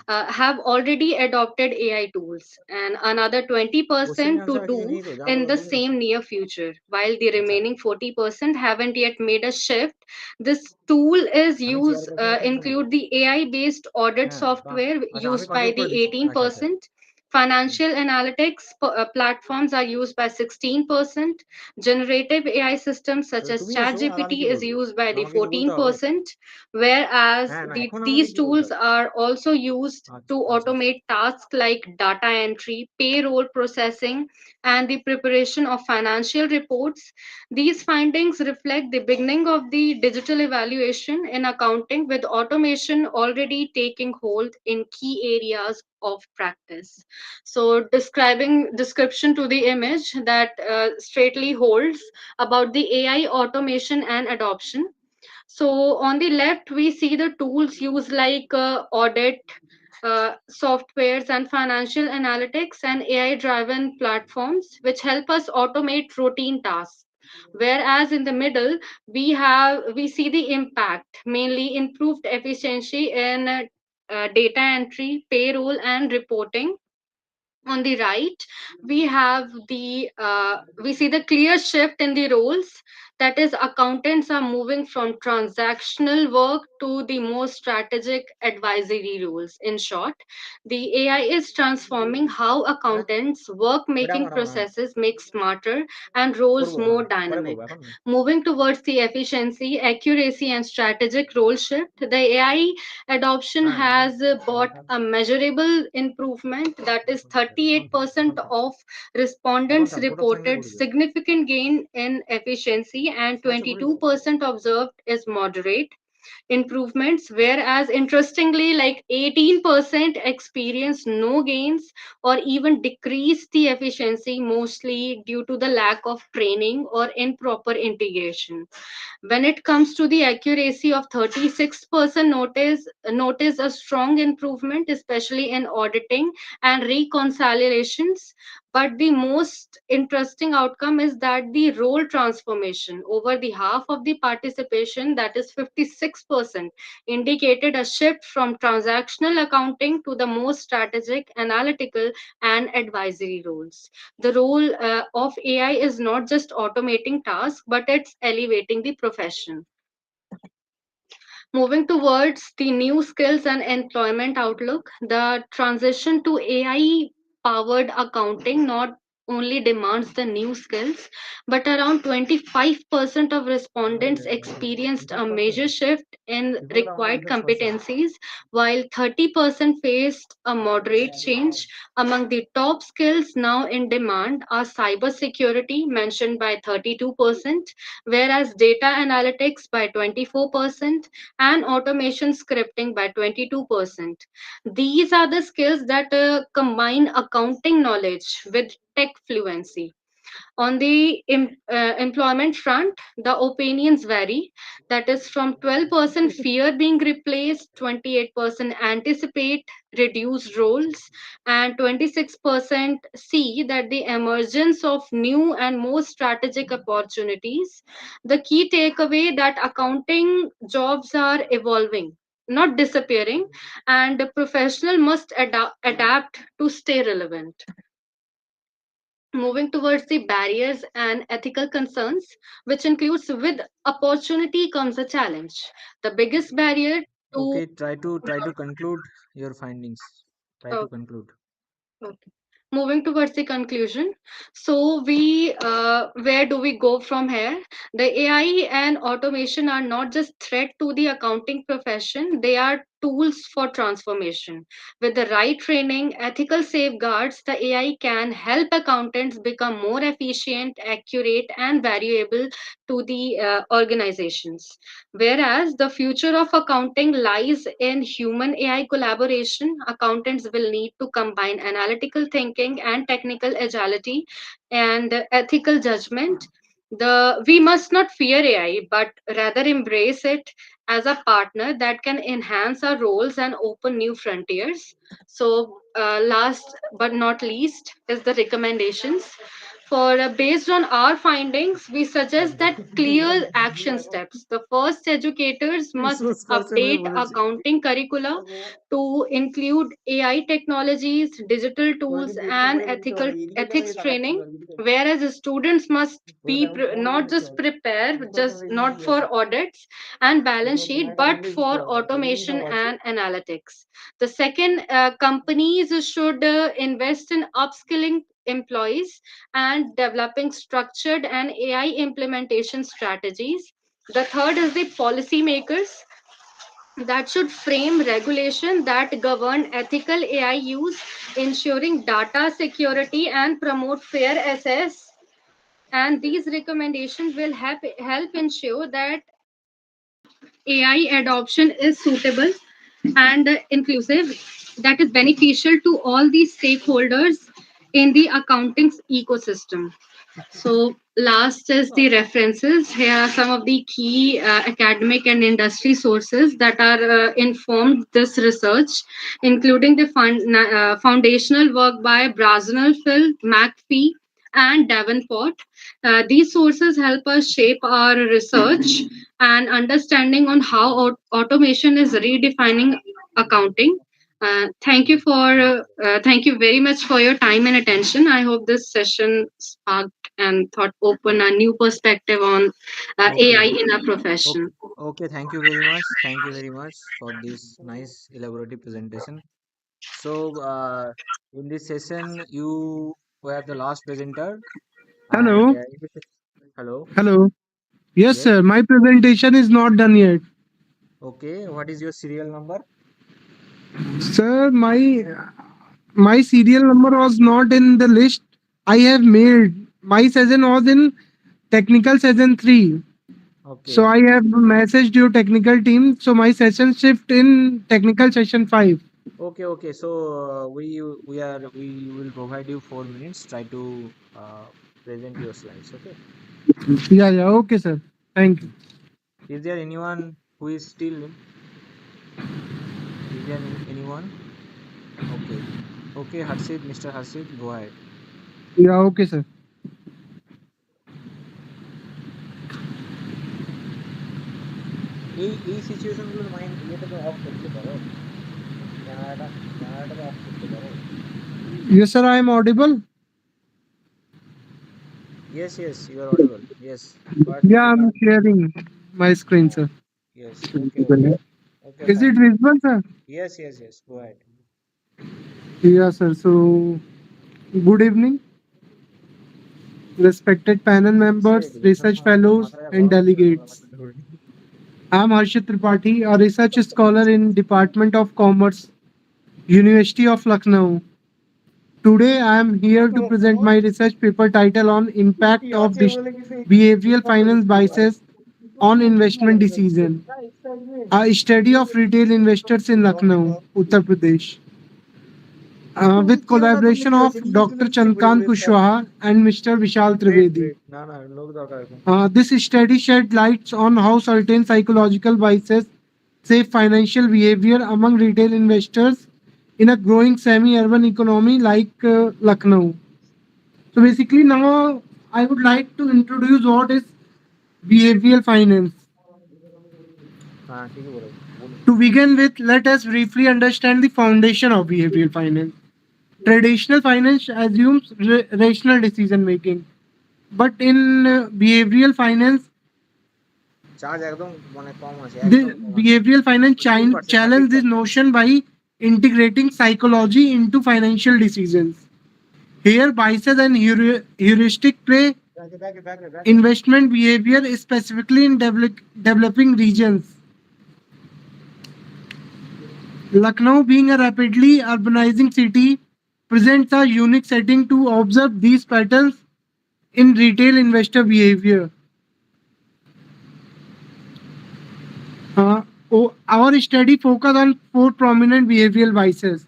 have already adopted AI tools, and another 20% to do in the same near future, while the remaining 40% haven't yet made a shift. This tool is used include the AI based audit software used by the 18%. Financial analytics platforms are used by 16%. Generative AI systems such as ChatGPT is used by the 14%, whereas these tools are also used to automate tasks like data entry, payroll processing, and the preparation of financial reports. These findings reflect the beginning of the digital evaluation in accounting, with automation already taking hold in key areas of practice. So, describing description to the image that straightly holds about the AI automation and adoption. So, on the left, we see the tools used like audit softwares and financial analytics and AI driven platforms, which help us automate routine tasks. Whereas in the middle, we see the impact, mainly improved efficiency in data entry, payroll, and reporting. On the right, we see the clear shift in the roles. That is, accountants are moving from transactional work to the more strategic advisory roles. In short, the AI is transforming how accountants work, making processes make smarter and roles more dynamic. Moving towards the efficiency, accuracy, and strategic role shift, the AI adoption has brought a measurable improvement. That is, 38% of respondents reported significant gain in efficiency, and 22% observed is moderate improvements, whereas interestingly, like 18% experienced no gains or even decreased the efficiency, mostly due to the lack of training or improper integration. When it comes to the accuracy of 36%, notice a strong improvement, especially in auditing and reconciliations. But the most interesting outcome is that the role transformation over the half of the participation, that is 56%, indicated a shift from transactional accounting to the more strategic, analytical, and advisory roles. The role of AI is not just automating tasks, but it's elevating the profession. Moving towards the new skills and employment outlook, the transition to AI powered accounting not only demands the new skills, but around 25% of respondents experienced a major shift in required competencies, while 30% faced a moderate change. Among the top skills now in demand are cybersecurity, mentioned by 32%, whereas data analytics by 24%, and automation scripting by 22%. These are the skills that combine accounting knowledge with tech fluency. On the employment front, the opinions vary. That is, from 12% fear being replaced, 28% anticipate reduced roles, and 26% see that the emergence of new and more strategic opportunities. The key takeaway that accounting jobs are evolving, not disappearing, and the professional must adapt to stay relevant. Moving towards the barriers and ethical concerns, which includes with opportunity comes a challenge. The biggest barrier to Okay, try to conclude your findings. Try to uh, conclude. okay. Moving towards the conclusion. So where do we go from here? The AI and automation are not just threat to the accounting profession; they are tools for transformation. With the right training, ethical safeguards, the AI can help accountants become more efficient, accurate, and valuable to the organizations. Whereas the future of accounting lies in human AI collaboration, accountants will need to combine analytical thinking and technical agility and ethical judgment. We must not fear AI, but rather embrace it as a partner that can enhance our roles and open new frontiers. So, last but not least, is the recommendations. For based on our findings, we suggest that clear action steps. The first, educators must उस person में update बोले accounting curricula to include AI technologies, digital कोई tools, नहीं देख के and बोले मुझे ethical वाला ये नहीं करना ये ethics साला training. कर Whereas students must बोले be टाइम फोन not में just क्या prepare, ये just person not ये for audits and balance तो sheet, तुम्हारा but बंदे for क्या ये नहीं automation था बात and analytics. The second, companies should invest in upskilling employees and developing structured and AI implementation strategies. The third is the policymakers that should frame regulation that govern ethical AI use, ensuring data security and promote fair access. And these recommendations will help ensure that AI adoption is suitable and inclusive, that is beneficial to all the stakeholders in the accounting ecosystem. So, last is the references. Here are some of the key academic and industry sources that are informed this research, including the foundational work by Braznell, Phil, McPhee, and Davenport. These sources help us shape our research and understanding on how automation is redefining accounting. Thank you very much for your time and attention. I hope this session sparked and thought open a new perspective on AI Okay. in our profession. Okay, thank you very much. Thank you very much for this nice elaborative presentation. So, in this session, you were the last presenter, and Hello. hello. Hello. Yes, Yes. sir. My presentation is not done yet. Okay, what is your serial number? Sir, my serial number was not in the list I have made. My session was in technical session 3. So Okay. I have messaged your technical team. So my session shift in technical session 5. Okay. So, we will provide you 4 minutes. Try to present your slides. Okay. Yeah. Okay, sir. Thank you. Is there anyone who is still in? Is there anyone? Okay. Okay, Harshit, Mr. Harshit, go ahead. Yeah, okay, sir. এই situation গুলোর mind ইয়েটাকে of করতে পারো, ক্যামেরাটাকে of করতে পারো। Yes, sir. I am audible. Yes, you are audible. Yes, but Yeah, you I'm can't. sharing my screen, sir. Yes. Okay, Is it fine. visible, sir? Yes, go ahead. Yeah, sir. So, good evening, respected panel কিসের members, relation research fellows, মাথাটা and গরম ছিল না delegates. ব্যাপারটা ধরে নি। I'm Harshit Tripathi, a research scholar in Department of Commerce, University of Lucknow. Today, I am here to present my research paper title on impact of behavioral finance biases on investment decision. A study of retail investors in Lucknow, Uttar Pradesh. With collaboration of Dr. Chandkant Kushwaha and Mr. Vishal Trivedi. না লোক দরকার এখন। This study shed lights on how certain psychological biases shape financial behavior among retail investors in a growing semi-urban economy like Lucknow. So basically now I would like to introduce what is behavioral finance. হ্যাঁ ঠিকই বলেছো, বলুন। To begin with, let us briefly understand the foundation of behavioral finance. Traditional finance assumes rational decision making, but in behavioral finance, charge একদম মানে কম আছে, the একদম কম আছে। behavioral finance 15%, challenge this 30%। notion by integrating psychology into financial decisions. Here, biases and heuristic play ব্যাকে। investment behavior, specifically in developing regions. Lucknow, being a rapidly urbanizing city, presents a unique setting to observe these patterns in retail investor behavior. Our study focused on four prominent behavioral biases: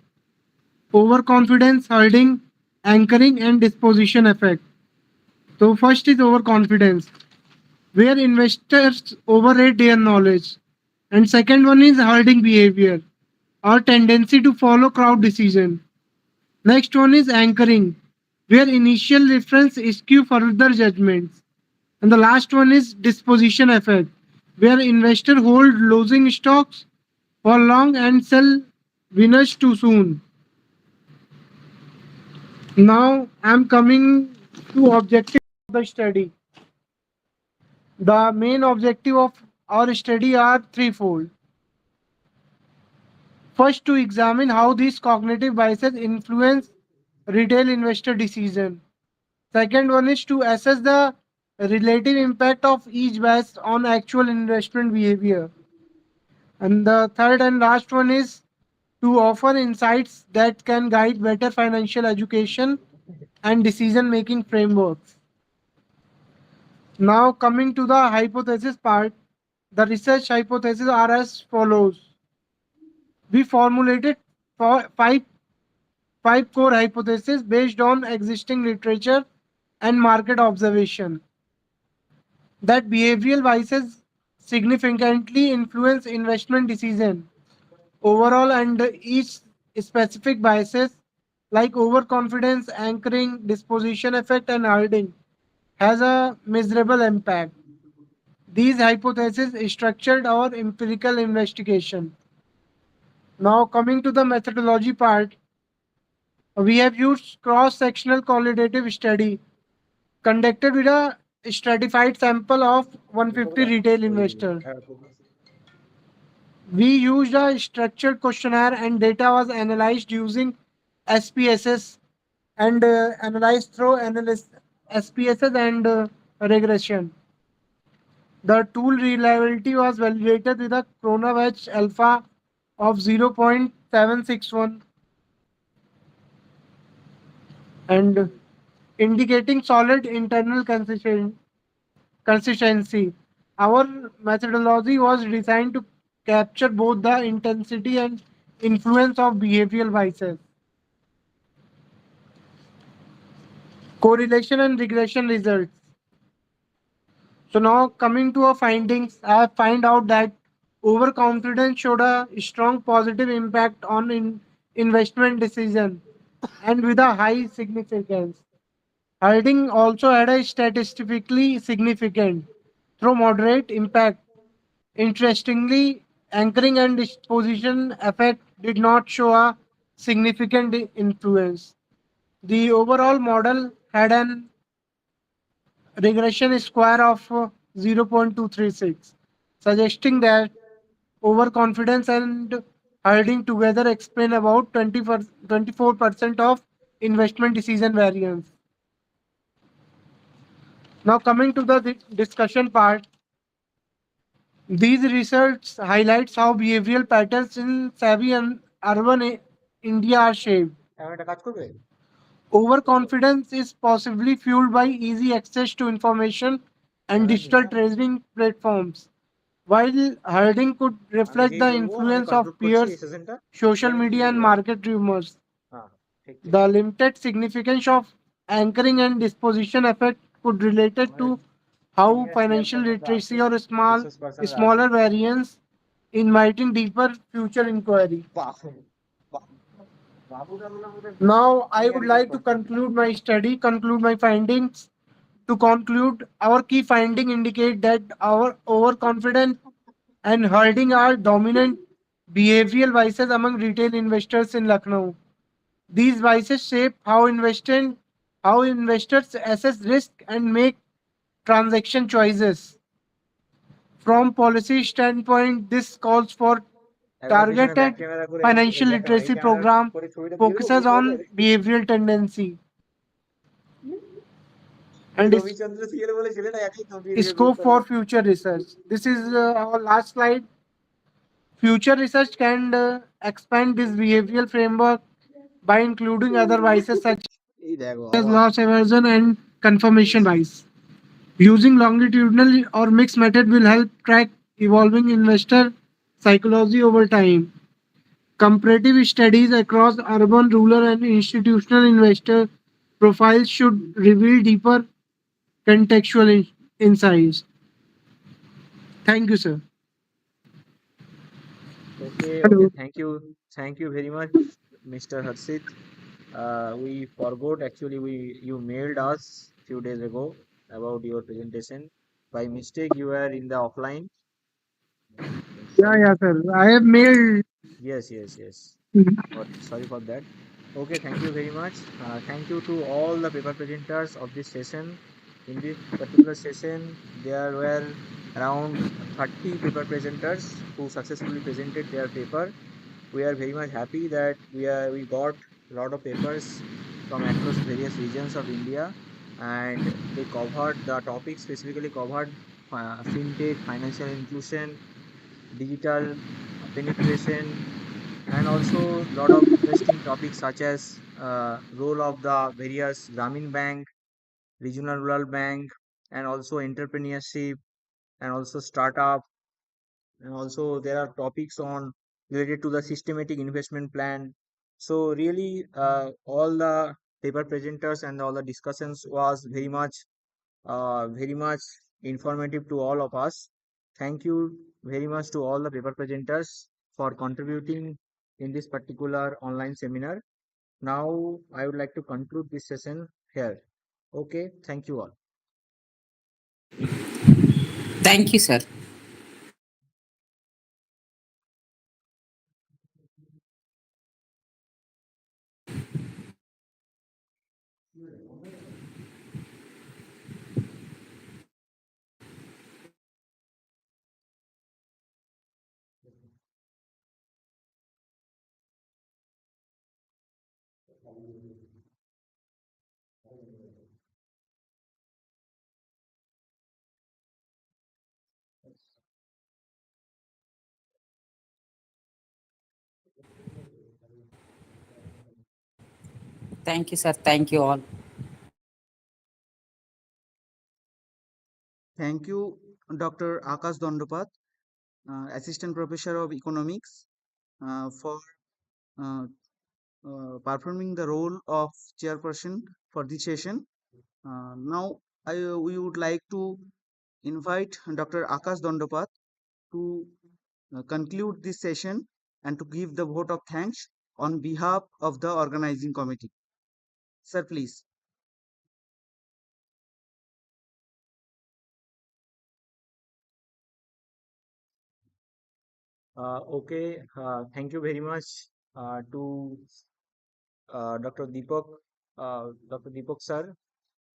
overconfidence, herding, anchoring, and disposition effect. So, first is overconfidence, where investors overrate their knowledge. And second one is herding behavior, our tendency to follow crowd decision. Next one is anchoring, where initial reference skew further judgments. And the last one is disposition effect, where investors hold losing stocks for long and sell winners too soon. Now I'm coming to objective of the study. The main objective of our study are threefold. First, to examine how these cognitive biases influence retail investor decision. Second one is to assess the relative impact of each bias on actual investment behavior. And the third and last one is to offer insights that can guide better financial education and decision making frameworks. Now, coming to the hypothesis part, the research hypotheses are as follows. We formulated five core hypotheses based on existing literature and market observation that behavioral biases significantly influence investment decision overall, and each specific biases like overconfidence, anchoring, disposition effect, and holding has a measurable impact. These hypotheses structured our empirical investigation. Now, coming to the methodology part, we have used cross-sectional qualitative study conducted with a stratified sample of 150 retail investors. We used a structured questionnaire and data was analyzed using SPSS and analyzed through SPSS and regression. The tool reliability was validated with a Chronovatch alpha of 0.761 and indicating solid internal consistency. Our methodology was designed to capture both the intensity and influence of behavioral biases. Correlation and regression results. So now coming to our findings, I have find out that overconfidence showed a strong positive impact on investment decision and with a high significance. Holding also had a statistically significant through moderate impact. Interestingly, anchoring and disposition effect did not show a significant influence. The overall model had an regression square of 0.236, suggesting that overconfidence and holding together explain about 24% of investment decision variance. Now coming to the discussion part, these research highlights how behavioral patterns in savvy and urban India are shaped. Overconfidence is possibly fueled by easy access to information and digital trading platforms, while herding could reflect the influence of peers, social media, and market rumors. The limited significance of anchoring and disposition effect could related to how financial literacy or smaller variance inviting deeper future inquiry. Now, I would like to conclude my findings. To conclude, our key finding indicate that our overconfidence and holding are dominant behavioral vices among retail investors in Lucknow. These vices shape how investors assess risk and make transaction choices. From policy standpoint, this calls for targeted financial literacy program focuses on behavioral tendency and scope for future research. This is our last slide. Future research can expand this behavioral framework by including other biases such as loss aversion and confirmation bias. Using longitudinal or mixed method will help track evolving investor psychology over time. Comparative studies across urban, rural, and institutional investor profiles should reveal deeper contextual insights. Thank you, sir. Okay, okay. Hello. Thank you very much, Mr. Harshit. We forgot actually you mailed us few days ago about your presentation. By mistake, you were in the offline. Yeah, Sorry. yeah, sir. I have mailed. Yes, yes, yes. Mhm. Sorry for that. Okay, thank you very much. Thank you to all the paper presenters of this session. In this particular session, there were around 30 paper presenters who successfully presented their paper. We are very much happy that we got a lot of papers from across various regions of India, and they covered the topics specifically covered fintech, financial inclusion, digital penetration, and also a lot of interesting topics such as role of the various Grameen Bank, regional rural bank, and also entrepreneurship, and also startup, and also there are topics on related to the systematic investment plan. So really, all the paper presenters and all the discussions was very much informative to all of us. Thank you very much to all the paper presenters for contributing in this particular online seminar. Now, I would like to conclude this session here. Okay, thank you all. Thank you, sir. Thank you, sir. Thank you all. Thank you, Dr. Akash Dondopat, Assistant Professor of Economics, for uh, performing the role of chairperson for this session. Now, we would like to invite Dr. Akash Dondopat to conclude this session and to give the vote of thanks on behalf of the organizing committee. Sir, please. Okay, thank you very much to Dr. Deepak sir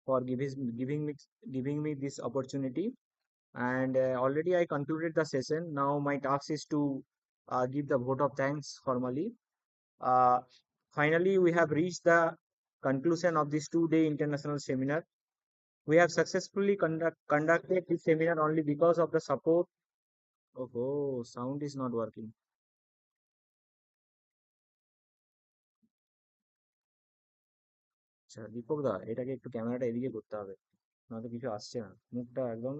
for giving me this opportunity. And already I concluded the session. Now my task is to give the vote of thanks formally. Uh, Finally, we have reached the conclusion of this two-day international seminar. We have successfully conducted this seminar only because of the support. Oh, sound is not working. আচ্ছা দীপক দা এটাকে একটু ক্যামেরাটা এদিকে করতে হবে, নয়তো কিছু আসছে না, মুখটা একদম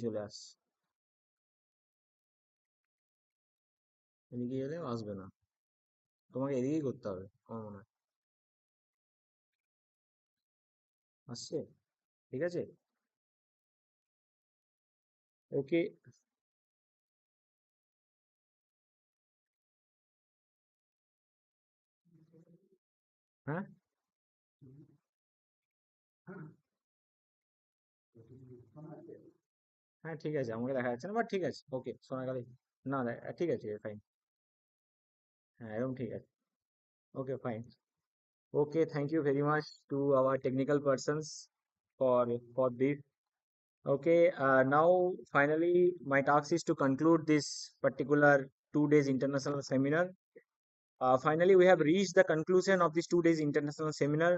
চলে আসছে, এদিকে এলে আসবে না, তোমাকে এদিকেই করতে হবে আমার মনে হয়। আসছে? ঠিক আছে, ওকে। হ্যাঁ হ্যাঁ ঠিক আছে, আমাকে দেখা যাচ্ছে না, বাট ঠিক আছে, ওকে শোনা গেলে। না ঠিক আছে, ফাইন। হ্যাঁ এরকম ঠিক আছে, okay fine. Okay, thank you very much to our technical persons for this. Okay, now finally my task is to conclude this particular 2 days international seminar. Finally, we have reached the conclusion of this 2 days international seminar.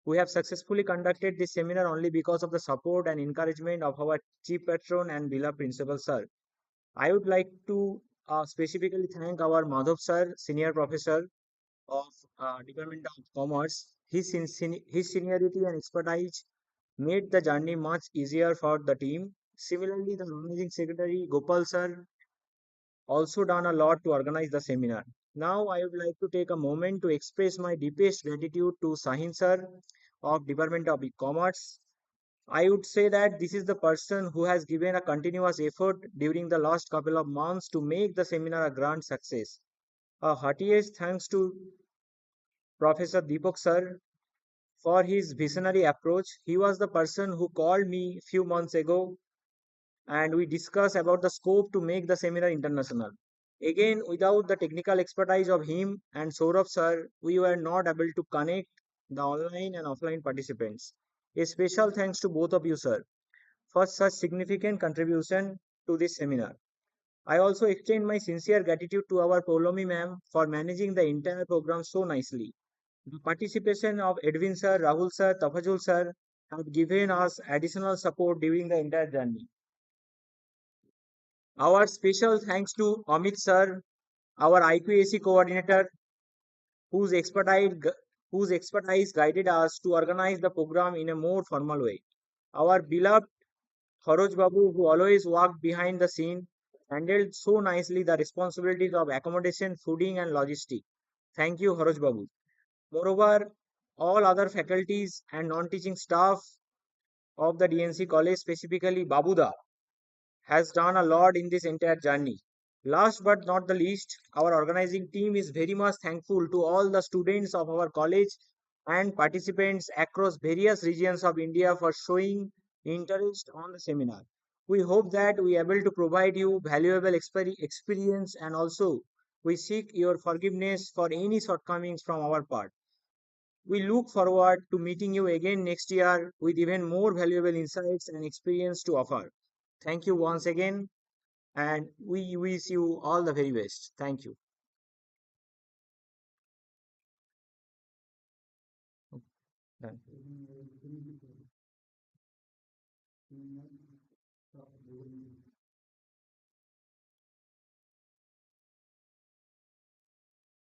We have successfully conducted this seminar only because of the support and encouragement of our chief patron and beloved principal sir. I would like to specifically thank our Madhav sir, senior professor of Department of Commerce. His seniority and expertise made the journey much easier for the team. Similarly, the managing secretary Gopal sir also done a lot to organize the seminar. Now, I would like to take a moment to express my deepest gratitude to Sahin sir of Department of Commerce. I would say that this is the person who has given a continuous effort during the last couple of months to make the seminar a grand success. A heartiest thanks to Professor Deepak sir for his visionary approach. He was the person who called me few months ago and we discussed about the scope to make the seminar international. Again, without the technical expertise of him and Saurabh sir, we were not able to connect the online and offline participants. A special thanks to both of you, sir, for such significant contribution to this seminar. I also extend my sincere gratitude to our Polomi ma'am for managing the entire program so nicely. The participation of Edwin sir, Rahul sir, Tafajul sir have given us additional support during the entire journey. Our special thanks to Amit sir, our IQAC coordinator, whose expertise, whose expertise guided us to organize the program in a more formal way. Our beloved Haroj Babu, who always walked behind the scene, handled so nicely the responsibilities of accommodation, fooding, and logistics. Thank you, Haroj Babu. Moreover, all other faculties and non-teaching staff of the D.N.C college, specifically Babuda, has done a lot in this entire journey. Last but not the least, our organizing team is very much thankful to all the students of our college and participants across various regions of India for showing interest on the seminar. We hope that we are able to provide you valuable experience, and also we seek your forgiveness for any shortcomings from our part. We look forward to meeting you again next year with even more valuable insights and experience to offer. Thank you once again, and we wish you all the very best. Thank you. Done.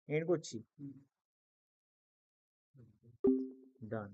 End করছি। ডান।